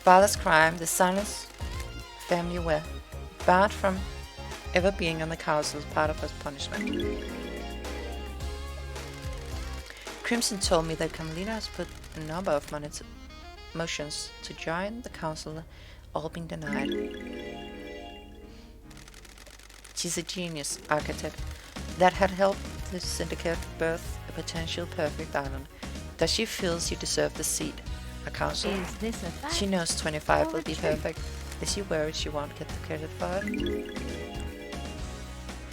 [SPEAKER 1] father's crime. The Silence family were barred from ever being on the council as part of her punishment. Crimson told me that Carmelina has put a number of motions to join the council, all being denied. She's a genius architect that had helped the syndicate birth a potential perfect island. Does she feel she deserves the seat? A council?
[SPEAKER 4] Is this a fact?
[SPEAKER 1] She knows 25
[SPEAKER 4] or
[SPEAKER 1] will
[SPEAKER 4] a
[SPEAKER 1] be
[SPEAKER 4] truth?
[SPEAKER 1] perfect. Is she worried she won't get the credit for it?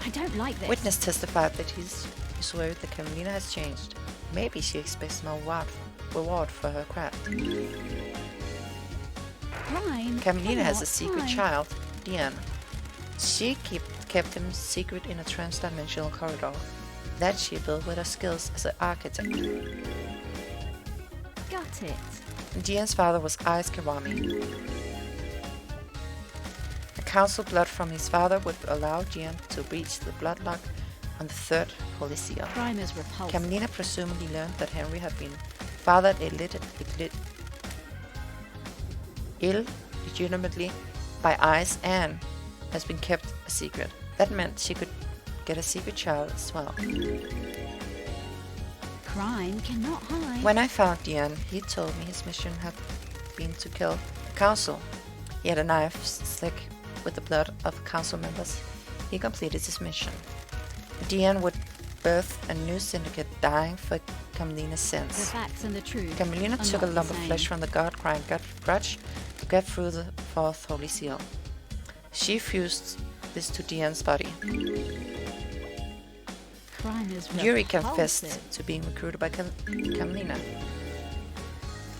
[SPEAKER 4] I don't like this.
[SPEAKER 1] Witness testified that he's worried that Carmelina has changed. Maybe she expects no reward for her craft.
[SPEAKER 4] Crime
[SPEAKER 1] Carmelina has a
[SPEAKER 4] cannot
[SPEAKER 1] secret
[SPEAKER 4] hide.
[SPEAKER 1] child, Diane. She kept him secret in a trans-dimensional corridor that she built with her skills as an architect.
[SPEAKER 4] Got it.
[SPEAKER 1] Diane's father was Ais Kirami. A council blood from his father would allow Diane to breach the bloodlock on the third Holy Seal.
[SPEAKER 4] Crime is repulsive.
[SPEAKER 1] Carmelina presumably learned that Henry had been fathered illegitimately by Ice and has been kept a secret. That meant she could get a secret child as well.
[SPEAKER 4] Crime cannot hide.
[SPEAKER 1] When I found Diane, he told me his mission had been to kill the council. He had a knife slick with the blood of council members. He completed his mission. Diane would birth a new syndicate, dying for Carmelina's
[SPEAKER 4] The
[SPEAKER 1] sins.
[SPEAKER 4] facts and the truth.
[SPEAKER 1] Carmelina
[SPEAKER 4] are
[SPEAKER 1] took
[SPEAKER 4] not
[SPEAKER 1] a lump
[SPEAKER 4] the
[SPEAKER 1] of
[SPEAKER 4] same.
[SPEAKER 1] flesh from the god crying grudge to get through the fourth Holy Seal. She fused this to Diane's body.
[SPEAKER 4] Crime is
[SPEAKER 1] Yuri
[SPEAKER 4] repulsive.
[SPEAKER 1] confessed to being recruited by Carmelina.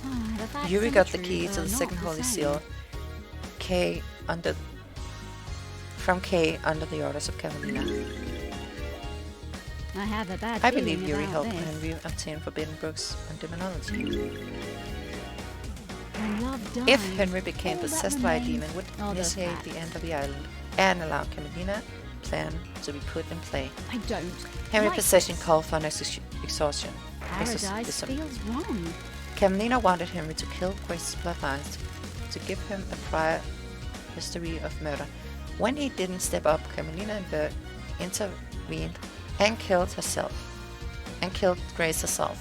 [SPEAKER 4] Ah, the facts
[SPEAKER 1] Yuri
[SPEAKER 4] and
[SPEAKER 1] got the
[SPEAKER 4] truth
[SPEAKER 1] key
[SPEAKER 4] are
[SPEAKER 1] to the
[SPEAKER 4] not
[SPEAKER 1] second
[SPEAKER 4] the
[SPEAKER 1] Holy
[SPEAKER 4] same.
[SPEAKER 1] Seal, from K under the orders of Carmelina.
[SPEAKER 4] I have a bad
[SPEAKER 1] I
[SPEAKER 4] feeling
[SPEAKER 1] believe Yuri
[SPEAKER 4] about
[SPEAKER 1] helped
[SPEAKER 4] this.
[SPEAKER 1] Henry obtain forbidden books and demonology.
[SPEAKER 4] When love dies,
[SPEAKER 1] If Henry became
[SPEAKER 4] all that
[SPEAKER 1] possessed by a
[SPEAKER 4] remains
[SPEAKER 1] demon, would
[SPEAKER 4] are the
[SPEAKER 1] initiate the
[SPEAKER 4] facts.
[SPEAKER 1] end of the island and allow Carmelina plan to be put in play.
[SPEAKER 4] I don't.
[SPEAKER 1] Henry
[SPEAKER 4] like
[SPEAKER 1] possession
[SPEAKER 4] this.
[SPEAKER 1] called for an exhaustion.
[SPEAKER 4] Paradise
[SPEAKER 1] Exorcism.
[SPEAKER 4] feels wrong.
[SPEAKER 1] Carmelina wanted Henry to kill Grace's bloodlines to give him a prior history of murder. When he didn't step up, Carmelina intervened and killed Grace herself.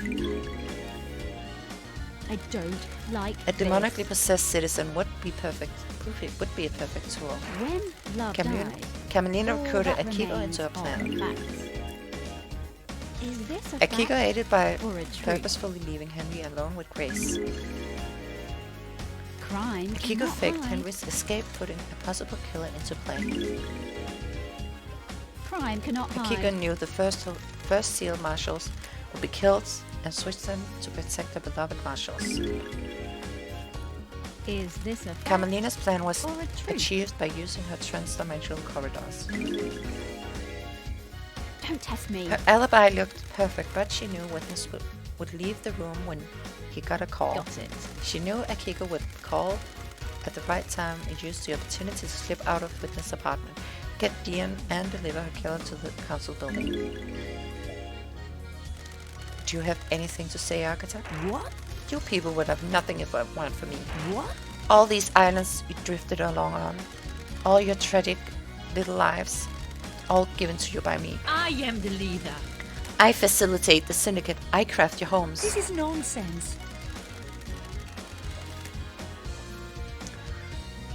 [SPEAKER 4] I don't like
[SPEAKER 1] A demonically
[SPEAKER 4] this.
[SPEAKER 1] possessed citizen would be perfect. Would be a perfect tool.
[SPEAKER 4] When love dies,
[SPEAKER 1] Carmelina
[SPEAKER 4] all
[SPEAKER 1] recruited
[SPEAKER 4] that
[SPEAKER 1] Akiko
[SPEAKER 4] remains
[SPEAKER 1] into her
[SPEAKER 4] are
[SPEAKER 1] plan.
[SPEAKER 4] facts. Is this a
[SPEAKER 1] Akiko
[SPEAKER 4] fact
[SPEAKER 1] aided by
[SPEAKER 4] or a truth?
[SPEAKER 1] purposefully leaving Henry alone with Grace.
[SPEAKER 4] Crime
[SPEAKER 1] Akiko
[SPEAKER 4] cannot
[SPEAKER 1] faked
[SPEAKER 4] hide.
[SPEAKER 1] Henry's escape, putting a possible killer into play.
[SPEAKER 4] Crime cannot hide.
[SPEAKER 1] Akiko knew the first SEAL marshals would be killed and switched them to protect the beloved marshals.
[SPEAKER 4] Is this a fact
[SPEAKER 1] Carmelina's plan was
[SPEAKER 4] or a truth?
[SPEAKER 1] achieved by using her transdimensional corridors.
[SPEAKER 4] Don't test me.
[SPEAKER 1] Her alibi looked perfect, but she knew witness would leave the room when he got a call.
[SPEAKER 4] Got it.
[SPEAKER 1] She knew Akiko would call at the right time and use the opportunity to slip out of witness' apartment, get Dion, and deliver her killer to the council building. Do you have anything to say, Architect?
[SPEAKER 11] What?
[SPEAKER 1] You people would have nothing if I want for me.
[SPEAKER 11] What?
[SPEAKER 1] All these islands you drifted along on, all your tragic little lives, all given to you by me.
[SPEAKER 11] I am the leader.
[SPEAKER 1] I facilitate the syndicate. I craft your homes.
[SPEAKER 11] This is nonsense.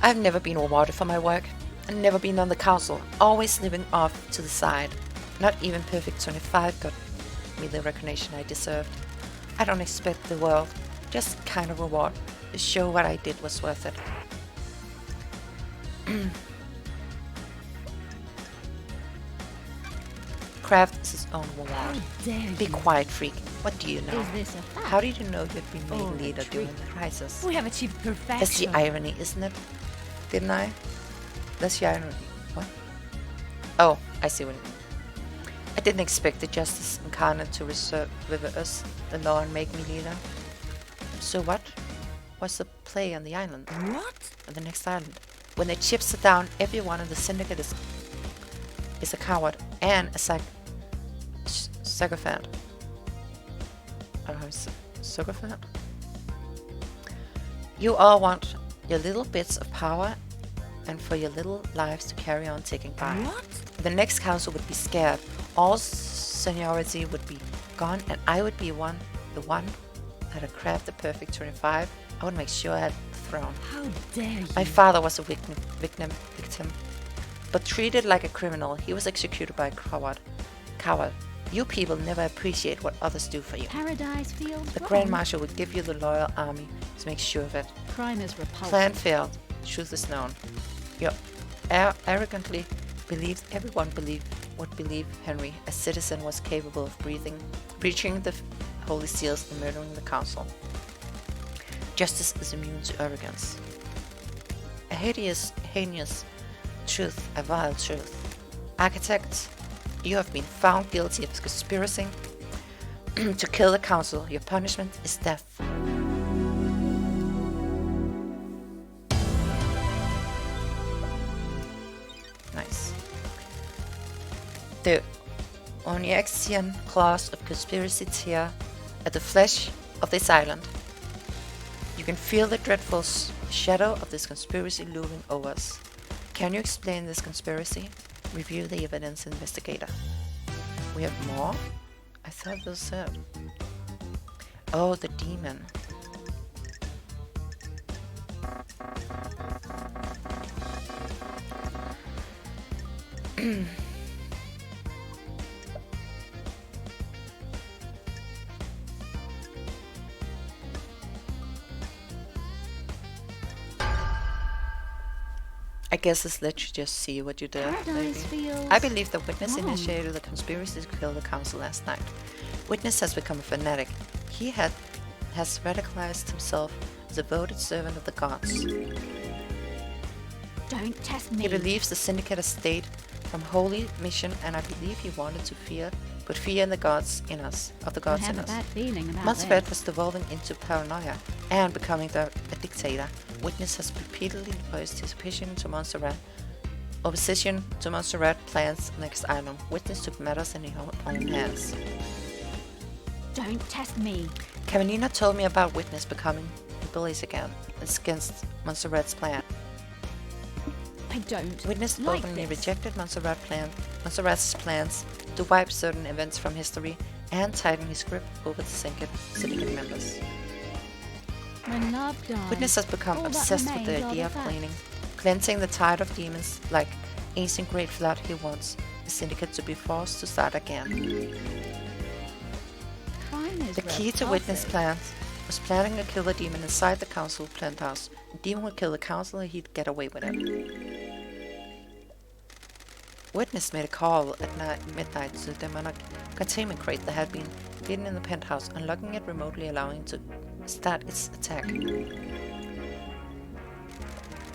[SPEAKER 1] I've never been rewarded for my work. I've never been on the council, always living off to the side. Not even Perfect 25 got me the recognition I deserved. I don't expect the world, just kind of reward to show what I did was worth it. Craft is his own reward.
[SPEAKER 11] How dare
[SPEAKER 1] Be
[SPEAKER 11] you?
[SPEAKER 1] quiet, freak. What do you know?
[SPEAKER 4] Is this a fact?
[SPEAKER 1] How did you know you'd been made
[SPEAKER 11] Oh,
[SPEAKER 1] leader
[SPEAKER 11] trick.
[SPEAKER 1] during the crisis?
[SPEAKER 11] We have achieved
[SPEAKER 1] That's the
[SPEAKER 11] perfection.
[SPEAKER 1] irony, isn't it? Didn't I? That's the irony. What? Oh, I see what you mean. I didn't expect the justice incarnate to reverse the law and make me leader. So what? What's the play on the island?
[SPEAKER 11] What?
[SPEAKER 1] On the next island? When the chips are down, everyone in the syndicate is a coward and a psychopath. Psychopath? You all want your little bits of power and for your little lives to carry on ticking by.
[SPEAKER 11] What?
[SPEAKER 1] The next council would be scared. All seniority would be gone, and I would be the one that had crafted the perfect 25. I would make sure I had the throne.
[SPEAKER 11] How dare you?
[SPEAKER 1] My father was a victim, but treated like a criminal. He was executed by a coward. You people never appreciate what others do for you.
[SPEAKER 4] Paradise feels
[SPEAKER 1] The
[SPEAKER 4] wrong.
[SPEAKER 1] Grand Marshal would give you the loyal army to make sure of it.
[SPEAKER 4] Crime is repulsive.
[SPEAKER 1] Plan failed. Truth is known. You arrogantly believed everyone would believe Henry, a citizen, was capable of breaching the holy seals and murdering the council. Justice is immune to arrogance. A heinous truth, a vile truth. Architect, you have been found guilty of conspiracy to kill the council. Your punishment is death. Nice. The Onyxian claws of conspiracy tear at the flesh of this island. You can feel the dreadful shadow of this conspiracy looming over us. Can you explain this conspiracy? Review the evidence, investigator. We have more? I thought it was it. Oh, the demon. I guess this let you just see what you did.
[SPEAKER 4] Paradise
[SPEAKER 1] Maybe.
[SPEAKER 4] feels
[SPEAKER 1] I believe the witness
[SPEAKER 4] wrong.
[SPEAKER 1] initiated the conspiracy to kill the council last night. Witness has become a fanatic. He has radicalized himself as a devoted servant of the gods.
[SPEAKER 4] Don't test me.
[SPEAKER 1] He believes the syndicate has stayed from holy mission, and I believe he wanted to put fear in the gods in us, of the
[SPEAKER 4] I
[SPEAKER 1] gods
[SPEAKER 4] have
[SPEAKER 1] in
[SPEAKER 4] a
[SPEAKER 1] us.
[SPEAKER 4] bad feeling about
[SPEAKER 1] Montserrat
[SPEAKER 4] this.
[SPEAKER 1] was devolving into paranoia and becoming a dictator. Witness has repeatedly voiced his opposition to Montserrat plans next island. Witness took matters in his own hands.
[SPEAKER 4] Don't test me.
[SPEAKER 1] Carmelina told me about Witness becoming rebellious against Montserrat's plan.
[SPEAKER 4] I don't
[SPEAKER 1] Witness
[SPEAKER 4] like
[SPEAKER 1] openly
[SPEAKER 4] this.
[SPEAKER 1] rejected Montserrat's plans to wipe certain events from history and tighten his grip over the syndicate members.
[SPEAKER 4] When love dies,
[SPEAKER 1] Witness has become
[SPEAKER 4] all that
[SPEAKER 1] obsessed with the
[SPEAKER 4] remains are
[SPEAKER 1] idea of
[SPEAKER 4] facts.
[SPEAKER 1] cleaning, cleansing the tide of demons like ancient great flood. He wants the syndicate to be forced to start again.
[SPEAKER 4] Crime is
[SPEAKER 1] The key to Witness'
[SPEAKER 4] repulsive.
[SPEAKER 1] plans was planning a killer demon inside the council plant house. The demon would kill the council and he'd get away with it. Witness made a call at midnight to the demonic containment crate that had been hidden in the penthouse, unlocking it remotely, allowing it to start its attack.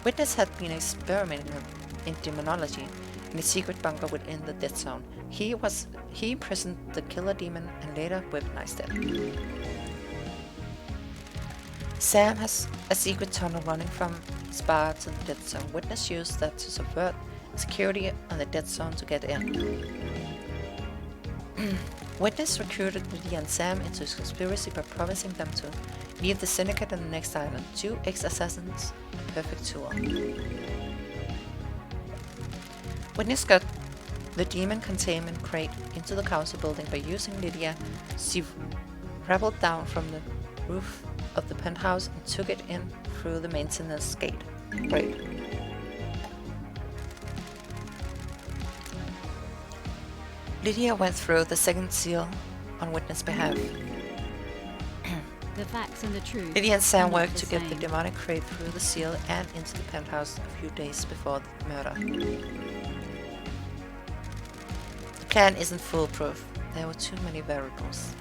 [SPEAKER 1] Witness had been experimenting in demonology in a secret bunker within the dead zone. He imprisoned the killer demon and later weaponized it. Sam has a secret tunnel running from his bar to the dead zone. Witness used that to subvert security on the dead zone to get in. Witness recruited Lydia and Sam into his conspiracy by promising them to leave the syndicate on the next island. 2 ex-assassins, a perfect tool. Witness got the demon containment crate into the council building by using Lydia. She rappelled down from the roof of the penthouse and took it in through the maintenance gate. Great. Lydia went through the second seal on Witness' behalf.
[SPEAKER 4] The facts and the truth.
[SPEAKER 1] Lydia and
[SPEAKER 4] are
[SPEAKER 1] Sam
[SPEAKER 4] not
[SPEAKER 1] worked
[SPEAKER 4] the
[SPEAKER 1] to get the
[SPEAKER 4] same.
[SPEAKER 1] demonic crate through the seal and into the penthouse a few days before the murder. The plan isn't foolproof. There were too many variables.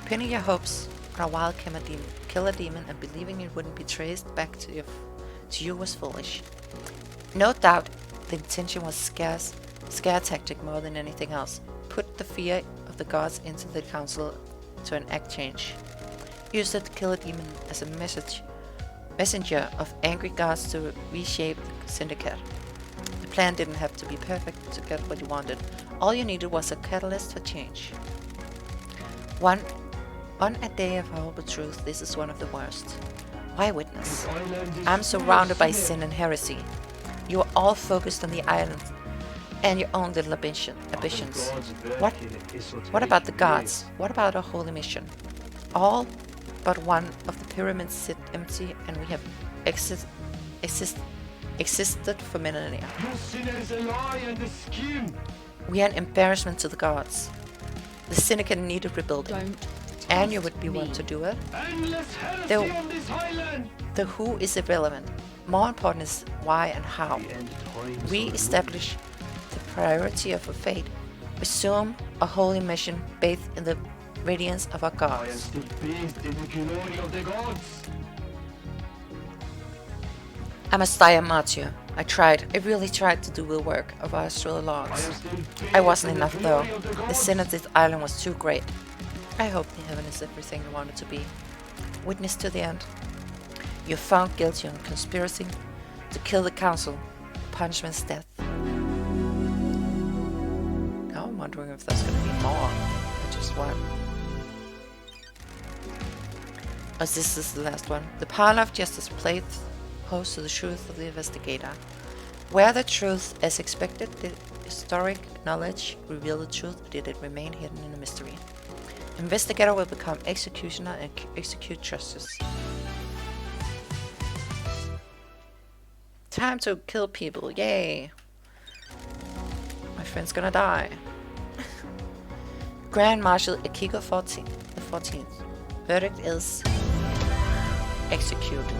[SPEAKER 1] Pinning your hopes on a wild killer demon and believing it wouldn't be traced back to you was foolish. No doubt the intention was scare tactic more than anything else. Put the fear of the gods into the council to enact change. Used the killer demon as a messenger of angry gods to reshape the syndicate. The plan didn't have to be perfect to get what you wanted. All you needed was a catalyst for change. On a day of horrible truth, this is one of the worst. Why Witness? I'm surrounded by sin and heresy. You are all focused on the island and your own little ambitions. What about the gods? What about our holy mission? All but one of the pyramids sit empty, and we have existed for millennia. We are an embarrassment to the gods. The syndicate needed rebuilding,
[SPEAKER 4] Don't
[SPEAKER 1] and you
[SPEAKER 4] test
[SPEAKER 1] would be
[SPEAKER 4] me.
[SPEAKER 1] one to do it. The who is irrelevant. More important is why and how. Re-establish the priority of our fate. Resume a holy mission bathed in the radiance of our gods. I must die a martyr. I really tried to do the work of our astral lords. I wasn't enough though. The sin of this island was too great. I hope the heaven is everything you want it to be. Witness to the end. You're found guilty on conspiracy to kill the council. Punishment's death. Now I'm wondering if there's gonna be more. Or just one. Oh, this is the last one. The parlor of justice played host to the truth of the investigator. Where the truth, as expected, did historic knowledge reveal the truth, or did it remain hidden in a mystery? Investigator will become executioner and execute justice. Time to kill people, yay! My friend's gonna die. Grand Marshal Akiko the 14th. Verdict is execute.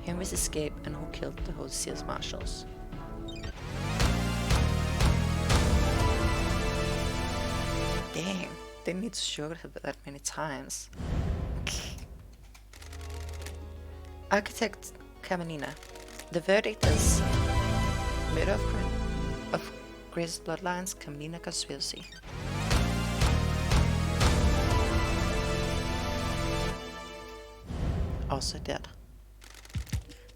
[SPEAKER 1] Henry's escape and who killed the Hosiers marshals. Dang, didn't need to show it that many times. Architect Kamanina. The verdict is murder of Grace's bloodlines, Kamanina conspiracy. Also dead.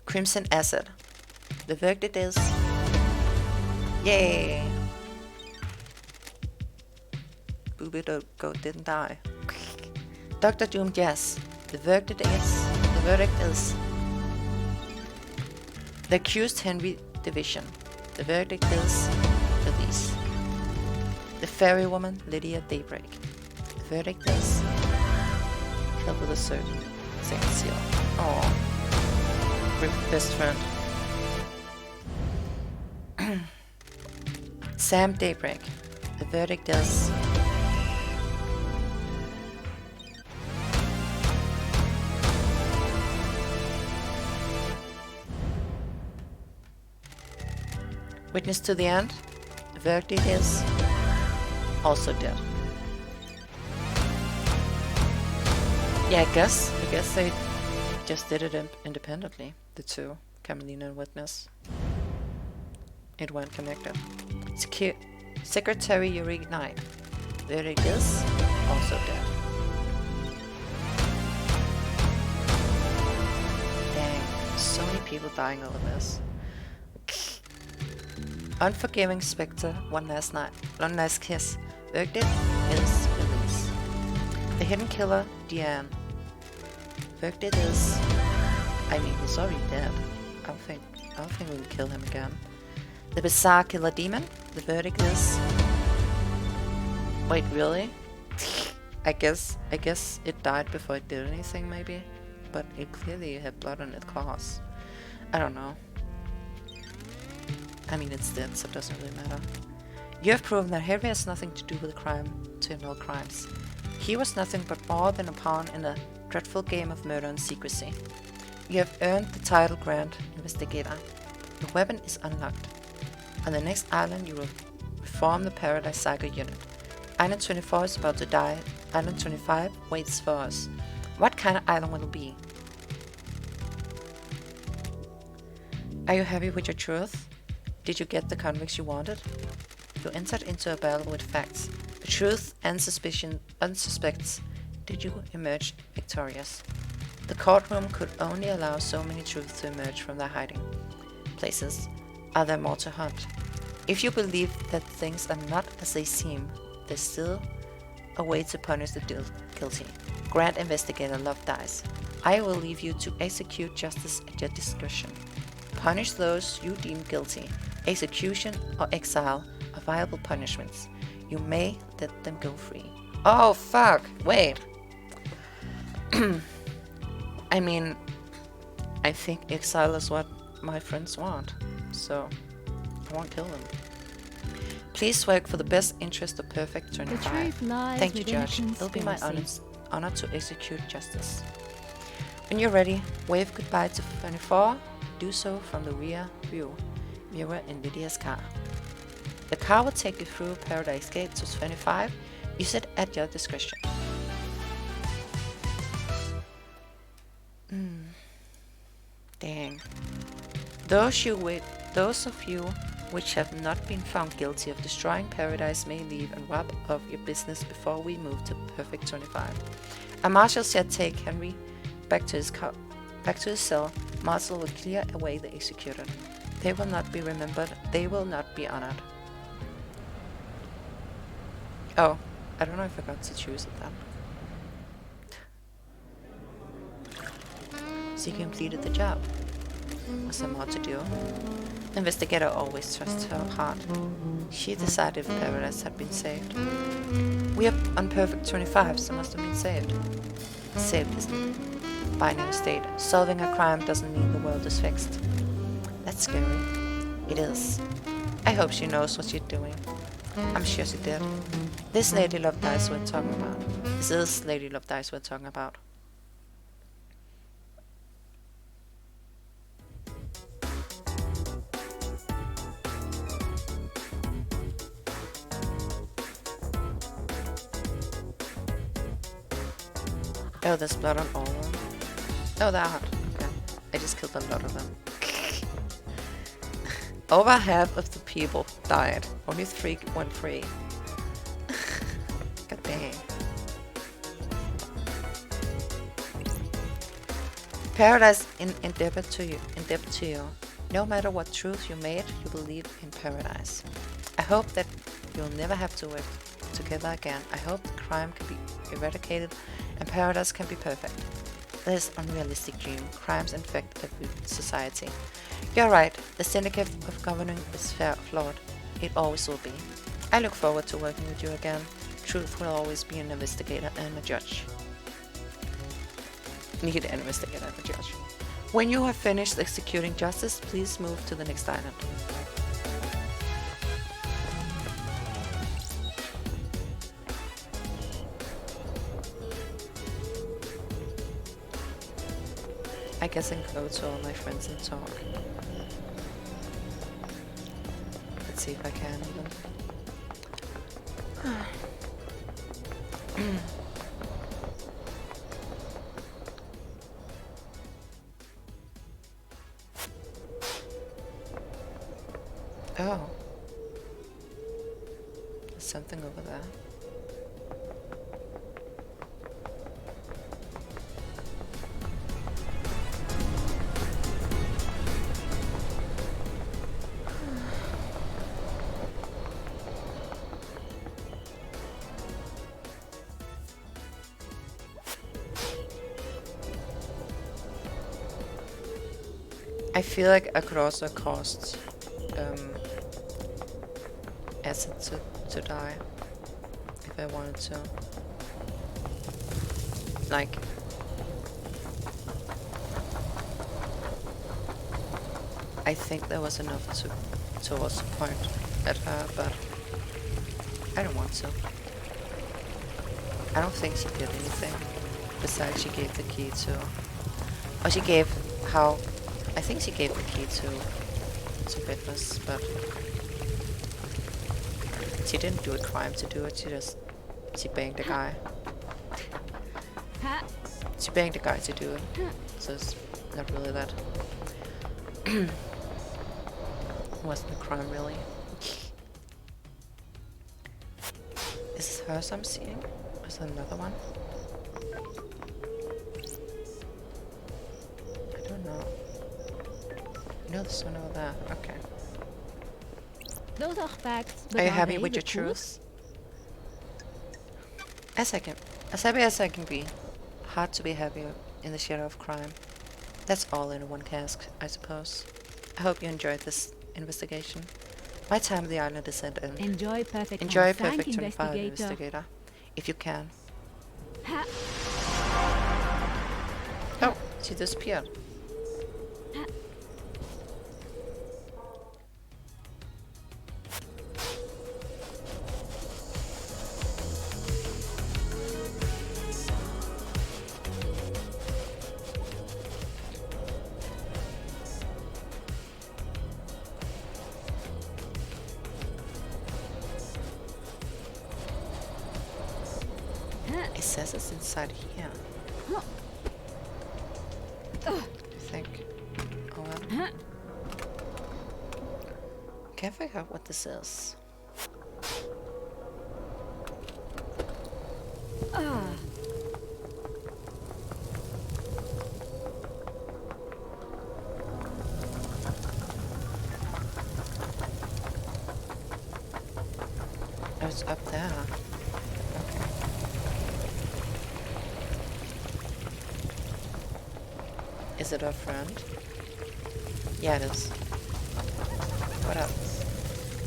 [SPEAKER 1] Crimson Acid. The verdict is yay! Booby Goat didn't die. Dr. Doom, yes. The verdict is the accused Henry Division. The verdict is release. The fairy woman Lydia Daybreak. The verdict is killed with a sword. Second seal. Oh. Best friend. Sam Daybreak. The verdict is... Witness to the end. The verdict is... also dead. Yeah, I guess they just did it independently, the two, Carmelina and Witness. It weren't connected. Secretary Eureka Knight. Verdict is also dead. Dang, so many people dying over this. Unforgiving Spectre, one last kiss. Verdict is release. The hidden killer, Diane. Verdict is... I mean, he's already dead. I don't think we will kill him again. The bizarre killer demon. The verdict is... Wait, really? I guess it died before it did anything, maybe? But it clearly had blood on its claws. I don't know. I mean, it's dead, so it doesn't really matter. You have proven that Henry has nothing to do with the crime, to know crimes. He was nothing but more than a pawn in a dreadful game of murder and secrecy. You have earned the title Grand Investigator. The weapon is unlocked. On the next island, you will reform the Paradise Cycle unit. Island 24 is about to die. Island 25 waits for us. What kind of island will it be? Are you happy with your truth? Did you get the convicts you wanted? You entered into a battle with facts, the truth and suspicion unsuspects. Did you emerge victorious? The courtroom could only allow so many truths to emerge from their hiding places. Are there more to hunt? If you believe that things are not as they seem, there's still a way to punish the guilty. Grand Investigator Love dies. I will leave you to execute justice at your discretion. Punish those you deem guilty. Execution or exile are viable punishments. You may let them go free. Oh fuck, wait. I mean, I think exile is what my friends want, so I won't kill them. Please work for the best interest of Perfect 25.
[SPEAKER 4] The truth lies
[SPEAKER 1] Thank you,
[SPEAKER 4] within a
[SPEAKER 1] Judge. It'll be my
[SPEAKER 4] conspiracy.
[SPEAKER 1] honor to execute justice. When you're ready, wave goodbye to 24. Do so from the rear view mirror in Lydia's car. The car will take you through Paradise Gate to 25. Use it at your discretion. Dang. Those of you which have not been found guilty of destroying Paradise may leave and wrap up your business before we move to Perfect 25. A marshal shall take Henry back to his cell. Marshal will clear away the executed. They will not be remembered. They will not be honored. Oh, I don't know if I forgot to choose it then. She completed the job. Was there more to do? Investigator always trusts her heart. She decided if Paradise had been saved. We are on Perfect 25, so must have been saved. Saved isn't binding state. Solving a crime doesn't mean the world is fixed. That's scary. It is. I hope she knows what she's doing. I'm sure she did. This Lady Love Dice we're talking about. This is Lady Love Dice we're talking about. Oh, there's blood on all of them. Oh, that. Okay. I just killed a lot of them. Over half of the people died. Only 3 went free. God dang. Paradise indebted to you. No matter what truth you made, you believe in paradise. I hope that you'll never have to work together again. I hope the crime can be eradicated and paradise can be perfect. This unrealistic dream. Crimes infect every society. You're right. The syndicate of governing is flawed. It always will be. I look forward to working with you again. Truth will always be an investigator and a judge. Need an investigator to judge. When you have finished executing justice, please move to the next island. I guess I can go to all my friends and talk. Let's see if I can even. Oh. There's something over there. I feel like I could also cost acid to die if I wanted to. Like, I think there was enough towards the point at her, but I don't want to. I don't think she did anything besides she gave the key to, or she gave how. I think she gave the key to witness, but she didn't do a crime to do it. She banged the guy. She banged the guy to do it, so it's not really that. It wasn't a crime, really. Is this hers I'm seeing? Or is there another one? I don't know. No, there's one over there. Okay.
[SPEAKER 4] Those are facts. But
[SPEAKER 1] Are you
[SPEAKER 4] are
[SPEAKER 1] happy
[SPEAKER 4] they
[SPEAKER 1] with
[SPEAKER 4] the
[SPEAKER 1] your
[SPEAKER 4] truth?
[SPEAKER 1] truth? As happy as I can be. Hard to be happy in the shadow of crime. That's all in one cask, I suppose. I hope you enjoyed this investigation. My time on the island is at end.
[SPEAKER 4] Enjoy perfect.
[SPEAKER 1] Enjoy
[SPEAKER 4] Thank
[SPEAKER 1] perfect 25
[SPEAKER 4] investigator.
[SPEAKER 1] investigator. If you can.
[SPEAKER 4] Ha.
[SPEAKER 1] Oh, she disappeared. It says it's inside here. I think. Oh well. Can't figure out what this is. Oh, it's up there. Okay. Is it our friend? Yeah, it is. What up?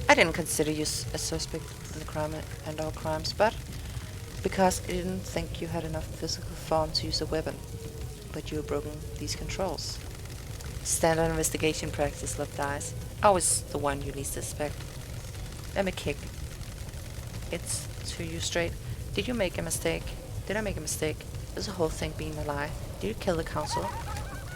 [SPEAKER 1] I didn't consider you a suspect in the crime and all crimes, but because I didn't think you had enough physical form to use a weapon, but you have broken these controls. Standard investigation practice, love dies. Always the one you least suspect. Let me kick. It's to you straight. Did you make a mistake? Did I make a mistake? Is the whole thing being a lie? Did you kill the council?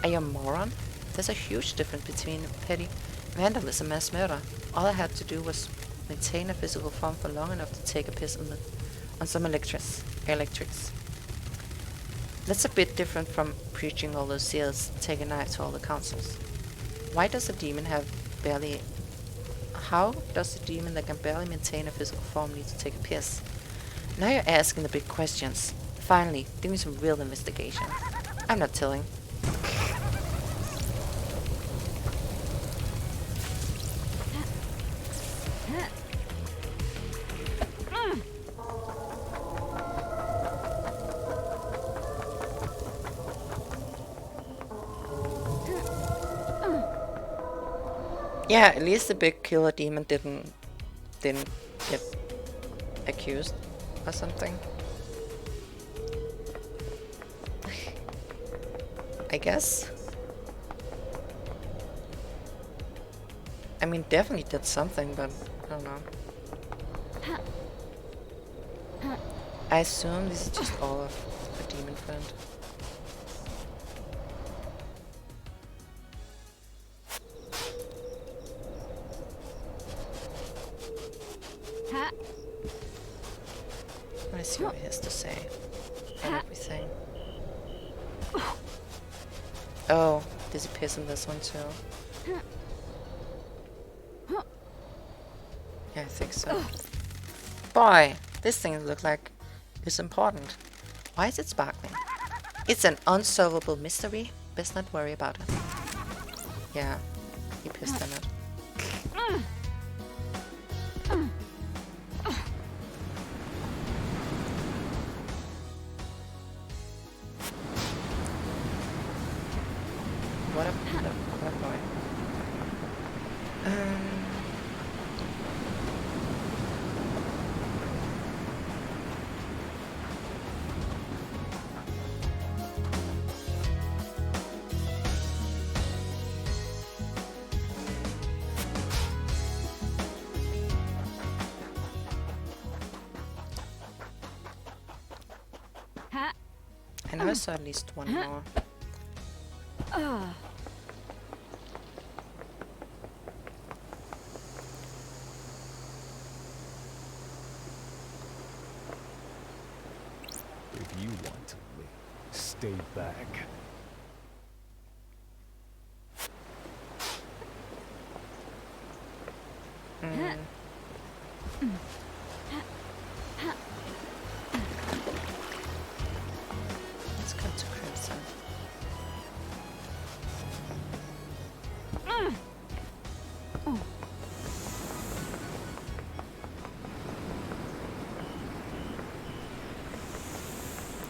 [SPEAKER 1] Are you a moron? There's a huge difference between petty vandalism and mass murder. All I had to do was maintain a physical form for long enough to take a piss on some electrics. That's a bit different from preaching all those seals, take a knife to all the councils. Why does a demon How does a demon that can barely maintain a physical form need to take a piss? Now you're asking the big questions. Finally, give me some real investigation. I'm not telling. Yeah, at least the big killer demon didn't get accused or something. I guess. I mean, definitely did something, but I don't know. I assume this is just all of a demon friend. Let's see what he has to say about everything. Oh, does he piss in this one too? Yeah, I think so. Boy, this thing looks like it's important. Why is it sparkling? It's an unsolvable mystery. Best not worry about it. Yeah, he pissed in it. What a boy. I know I saw at least one more.
[SPEAKER 6] If you want to live, stay back.
[SPEAKER 1] Let's go to Crimson.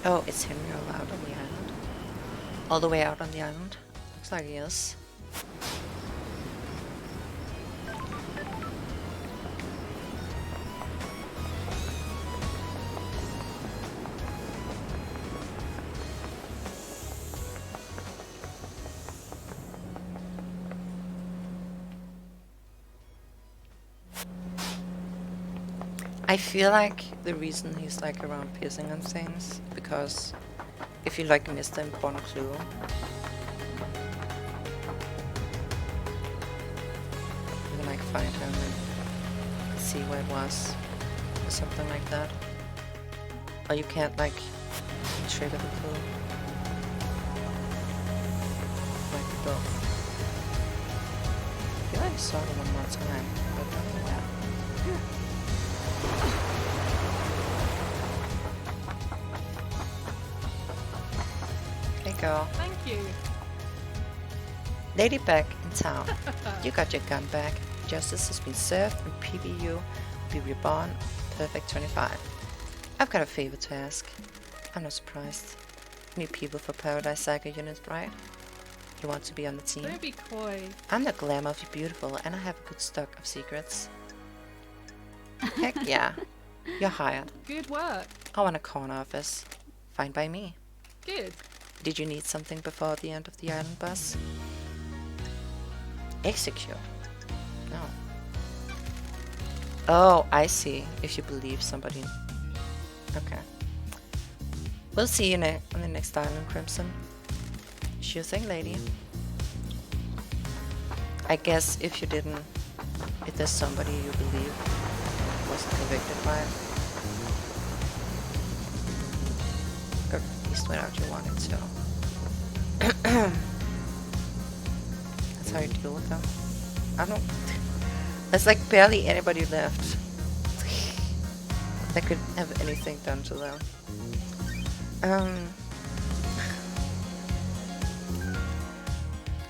[SPEAKER 1] Oh, is Henry allowed on the island? All the way out on the island? Looks like he is. I feel like the reason he's like around pissing on things, because if you like miss the important clue, you can like find him and see where it was, or something like that. Or you can't like trigger the clue. Might be both. I feel like I saw it one more time, but yeah. Go.
[SPEAKER 5] Thank you.
[SPEAKER 1] Lady back in town. You got your gun back. Justice has been served and PBU will be reborn. Perfect 25. I've got a favor to ask. I'm not surprised. New people for Paradise Saga unit, right? You want to be on the team?
[SPEAKER 5] Don't be coy.
[SPEAKER 1] I'm the glamour of you beautiful and I have a good stock of secrets. Heck yeah. You're hired.
[SPEAKER 5] Good work.
[SPEAKER 1] I want a corner office. Fine by me.
[SPEAKER 5] Good.
[SPEAKER 1] Did you need something before the end of the island bus? Execute. No. Oh, I see. If you believe somebody. Okay. We'll see you on the next island, Crimson. Sure thing, lady. I guess if there's somebody you believe wasn't convicted by it, or at least without you wanting to. That's how you deal with them. I don't. There's like barely anybody left that could have anything done to them.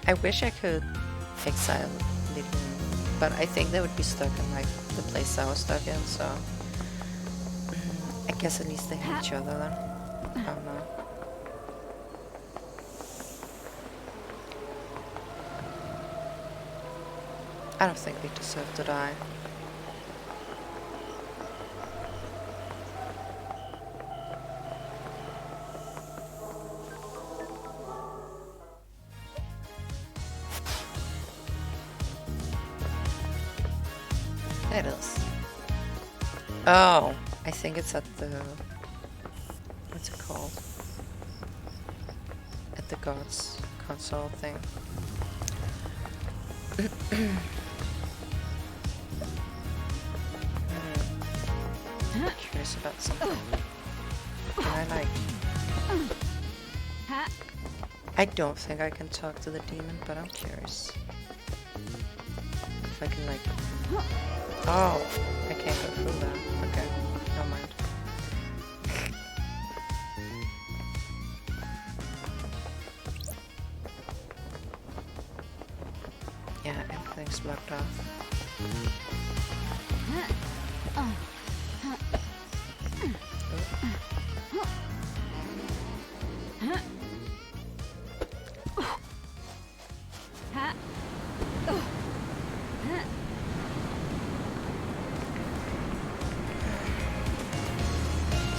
[SPEAKER 1] I wish I could exile Lydian, but I think they would be stuck in like the place I was stuck in, so I guess at least they hate each other then. I don't know. I don't think we deserve to die. It is. Oh, I think it's at the... What's it called? At the gods console thing. Curious about something. Can I like... I don't think I can talk to the demon, but I'm curious. If I can like... Oh, I can't go through that. Okay, never mind. Yeah, everything's blocked off.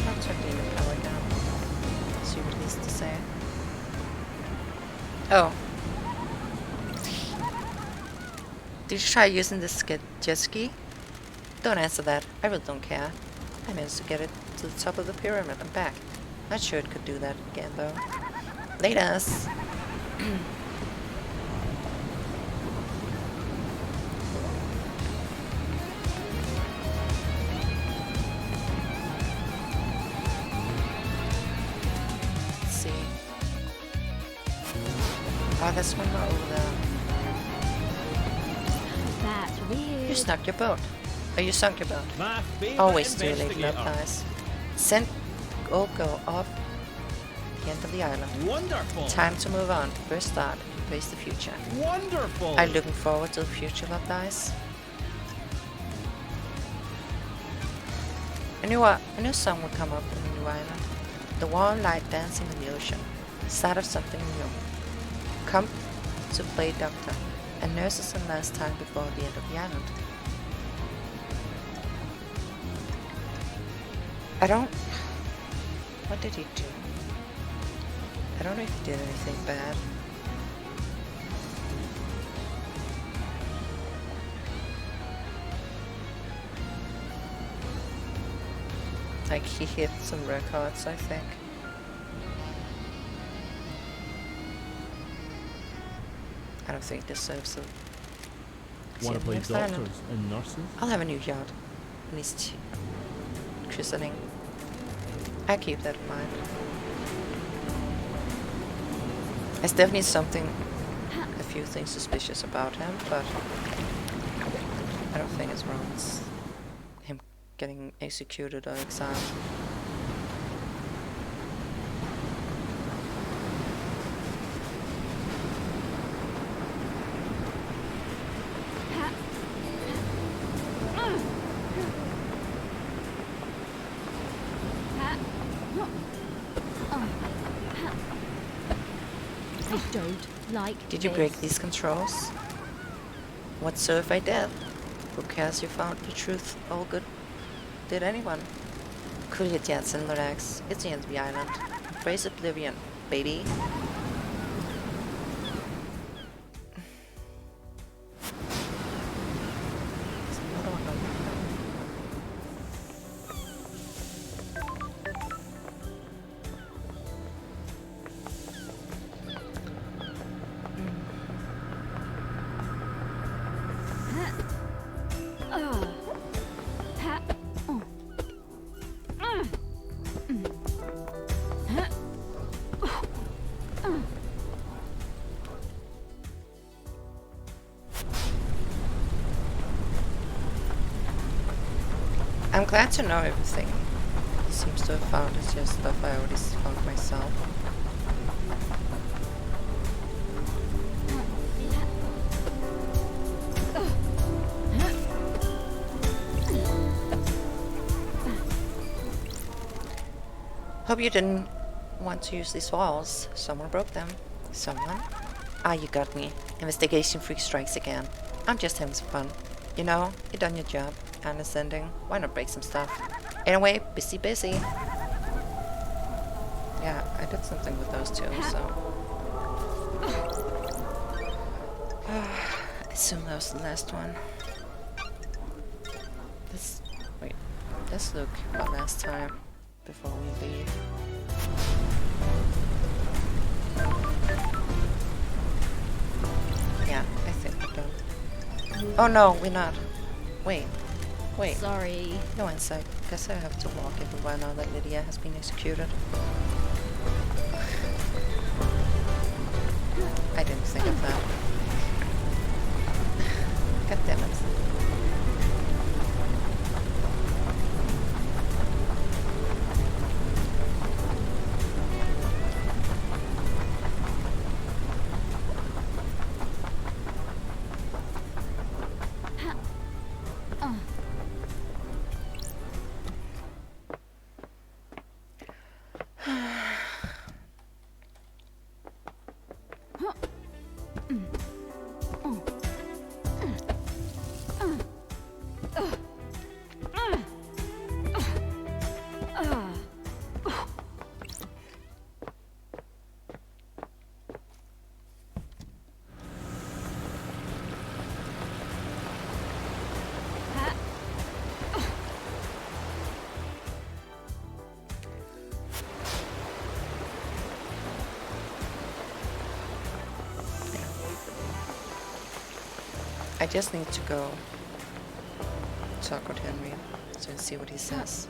[SPEAKER 1] Let's check demon power down. See what it is to say. Oh. Did you try using this jet ski? Don't answer that. I really don't care. I managed to get it to the top of the pyramid and back. Not sure it could do that again, though. Laters! Let's see. Oh, there's one more over there.
[SPEAKER 4] That's weird.
[SPEAKER 1] You snuck your boat. Oh, you sunk your boat.
[SPEAKER 6] My favorite
[SPEAKER 1] Always too late, love
[SPEAKER 6] investigator.
[SPEAKER 1] guys. Send or go off the end of the island.
[SPEAKER 6] Wonderful.
[SPEAKER 1] Time to move on. First start, face the future.
[SPEAKER 6] Wonderful.
[SPEAKER 1] Are you looking forward to the future, love guys? I knew song would come up in the new island. The warm light dancing in the ocean. Start of something new. Come to play doctor and nurses and last time before the end of the island. I don't... What did he do? I don't know if he did anything bad. Like, he hit some records, I think. I don't think he deserves it.
[SPEAKER 6] Want to play
[SPEAKER 1] Next island.
[SPEAKER 6] doctors and nurses?
[SPEAKER 1] I'll have a new yacht. At least christening. I keep that in mind. There's definitely something, a few things suspicious about him, but I don't think it's wrong. It's him getting executed or exiled.
[SPEAKER 4] I don't like
[SPEAKER 1] Did you break these controls? What so if I did? Who cares you found the truth? All good. Did anyone? Cool your jets and relax. It's the end of the island. Embrace oblivion, baby. There's another one over there. I'm glad to know everything. He seems to have found is just stuff I already found myself. Hope you didn't want to use these walls. Someone broke them. Someone? Ah, you got me. Investigation freak strikes again. I'm just having some fun. You know, you done your job. Understanding. Why not break some stuff? Anyway, busy. Yeah, I did something with those two, so... I assume that was the last one. Wait. Let's look one last time before we leave. Yeah, I think we're done. Oh no, we're not. Wait. Wait.
[SPEAKER 4] Sorry.
[SPEAKER 1] No insight. Guess I have to walk everywhere now that Lydia has been executed. I didn't think of that. God damn it. I just need to go talk with Henry so and see what he says.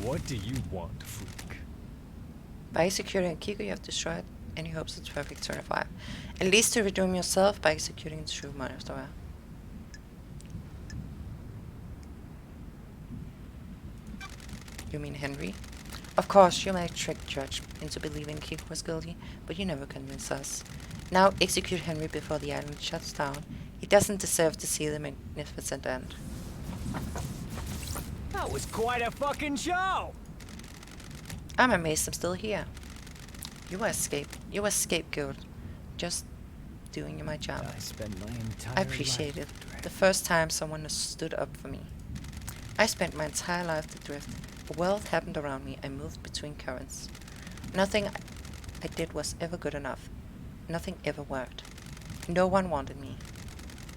[SPEAKER 6] What do you want, freak?
[SPEAKER 1] By executing Kiko, you have destroyed any hopes of Perfect 25. At least to redeem yourself by executing the true monster. You mean Henry? Of course, you may trick Judge into believing Kiko was guilty, but you never convince us. Now execute Henry before the island shuts down. He doesn't deserve to see the magnificent end.
[SPEAKER 6] That was quite a fucking show!
[SPEAKER 1] I'm amazed I'm still here. You were a scapegoat. Just doing my job.
[SPEAKER 6] I spent my entire
[SPEAKER 1] I appreciate it. The first time someone stood up for me. I spent my entire life adrift. The world happened around me. I moved between currents. Nothing I did was ever good enough. Nothing ever worked. No one wanted me.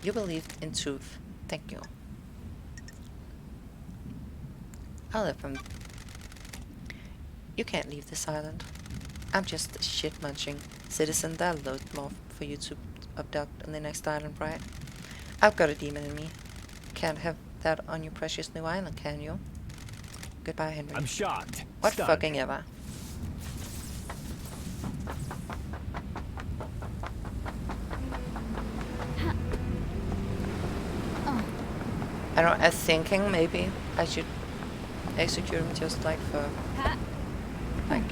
[SPEAKER 1] You believed in truth. Thank you. I'll let them. You can't leave this island. I'm just a shit-munching citizen. That'll load more for you to abduct on the next island, right? I've got a demon in me. Can't have that on your precious new island, can you? Goodbye, Henry.
[SPEAKER 6] I'm shocked.
[SPEAKER 1] What
[SPEAKER 6] Stunned.
[SPEAKER 1] fucking ever. I don't know, I'm thinking maybe I should execute him just like for like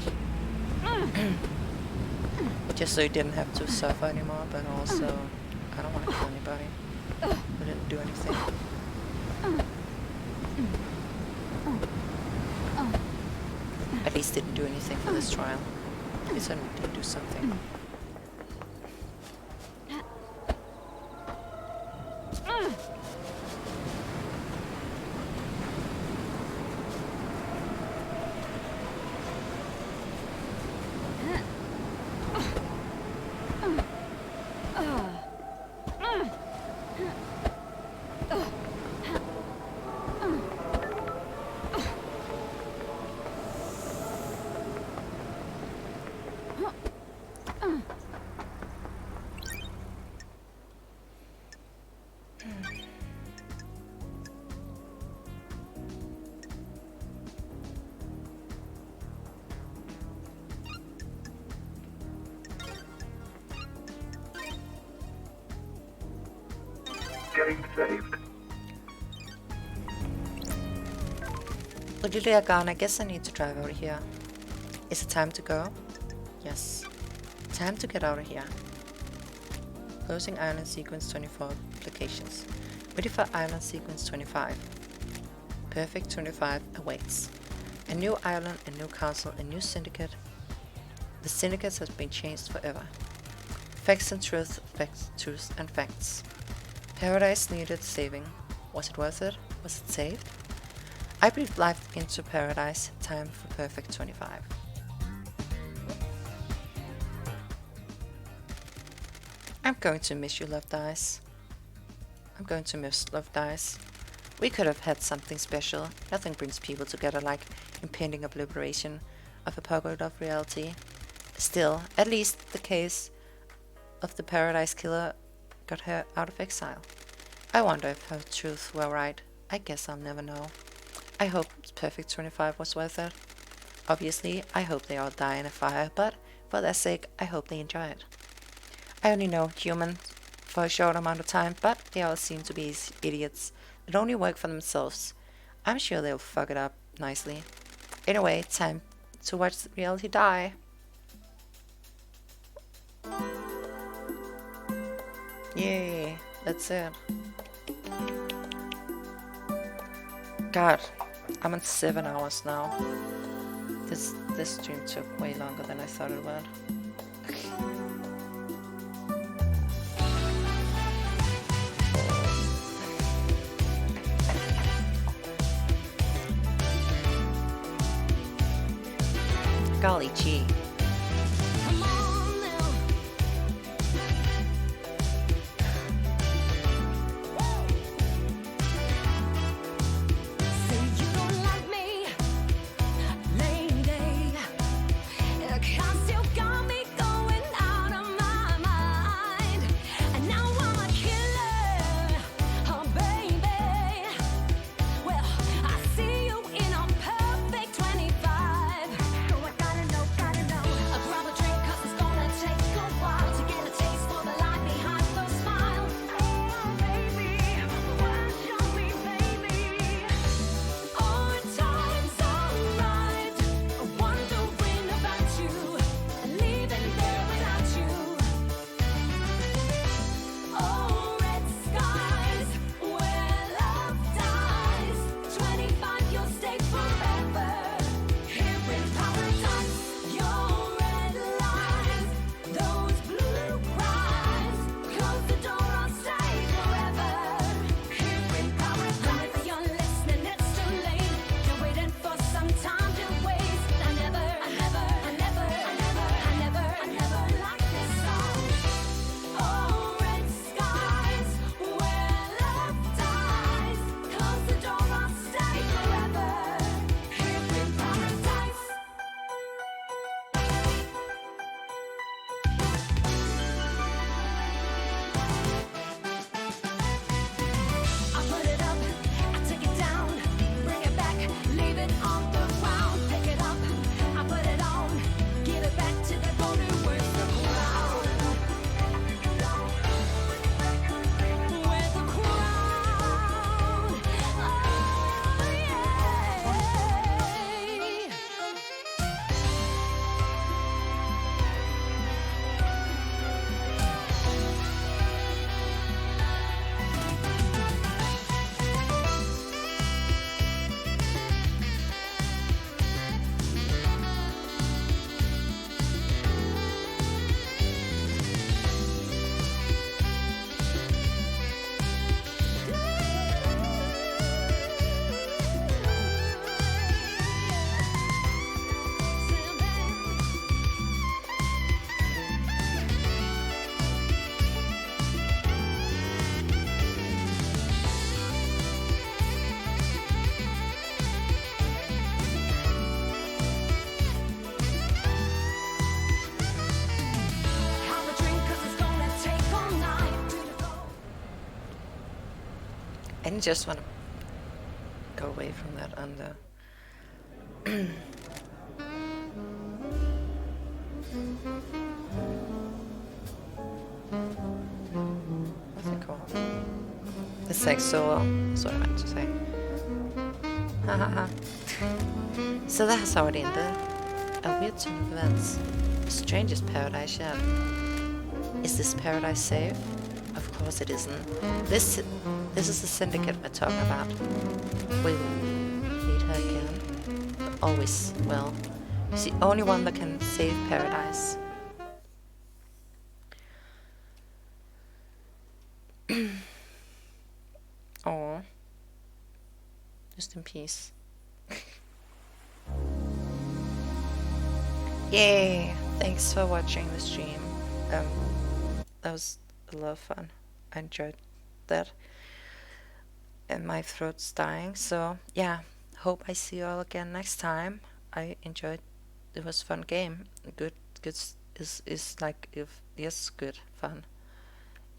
[SPEAKER 1] just so he didn't have to suffer anymore, but also I don't want to kill anybody who didn't do anything. At least didn't do anything for this trial. At least I did do something.
[SPEAKER 3] getting saved.
[SPEAKER 1] Nerglia gone, I guess I need to drive over here. Is it time to go? Yes. Time to get out of here. Closing island sequence 24 applications. Ready for island sequence 25. Perfect 25 awaits. A new island, a new council, a new syndicate. The syndicate has been changed forever. Facts and truth and facts. Paradise needed saving. Was it worth it? Was it saved? I breathed life into paradise. Time for perfect 25. I'm going to miss you, Love Dice. I'm going to miss Love Dice. We could have had something special. Nothing brings people together like impending obliteration of a pocket of reality. Still, at least the case of the Paradise Killer got her out of exile. I wonder if her truth were right. I guess I'll never know. I hope Perfect 25 was worth it. Obviously, I hope they all die in a fire, but for their sake, I hope they enjoy it. I only know humans for a short amount of time, but they all seem to be idiots that only work for themselves. I'm sure they'll fuck it up nicely. Anyway, time to watch reality die. Yay, that's it. God, I'm on 7 hours now. This stream took way longer than I thought it would. Golly gee. I just want to go away from that under. What's it called? The sexual, så jag meant to say. Hahaha. So that's how it ended. A weird turn of events. Strangest paradise yet. Is this paradise safe? Of course it isn't. This is the syndicate we're talking about. We will meet her again. Always will. She's the only one that can save paradise. Oh, just in peace. Yay! Thanks for watching the stream. That was a lot of fun. I enjoyed that. And my throat's dying, so yeah. Hope I see you all again next time. I enjoyed. It was a fun game. Good is like if yes, good fun.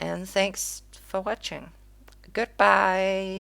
[SPEAKER 1] And thanks for watching. Goodbye.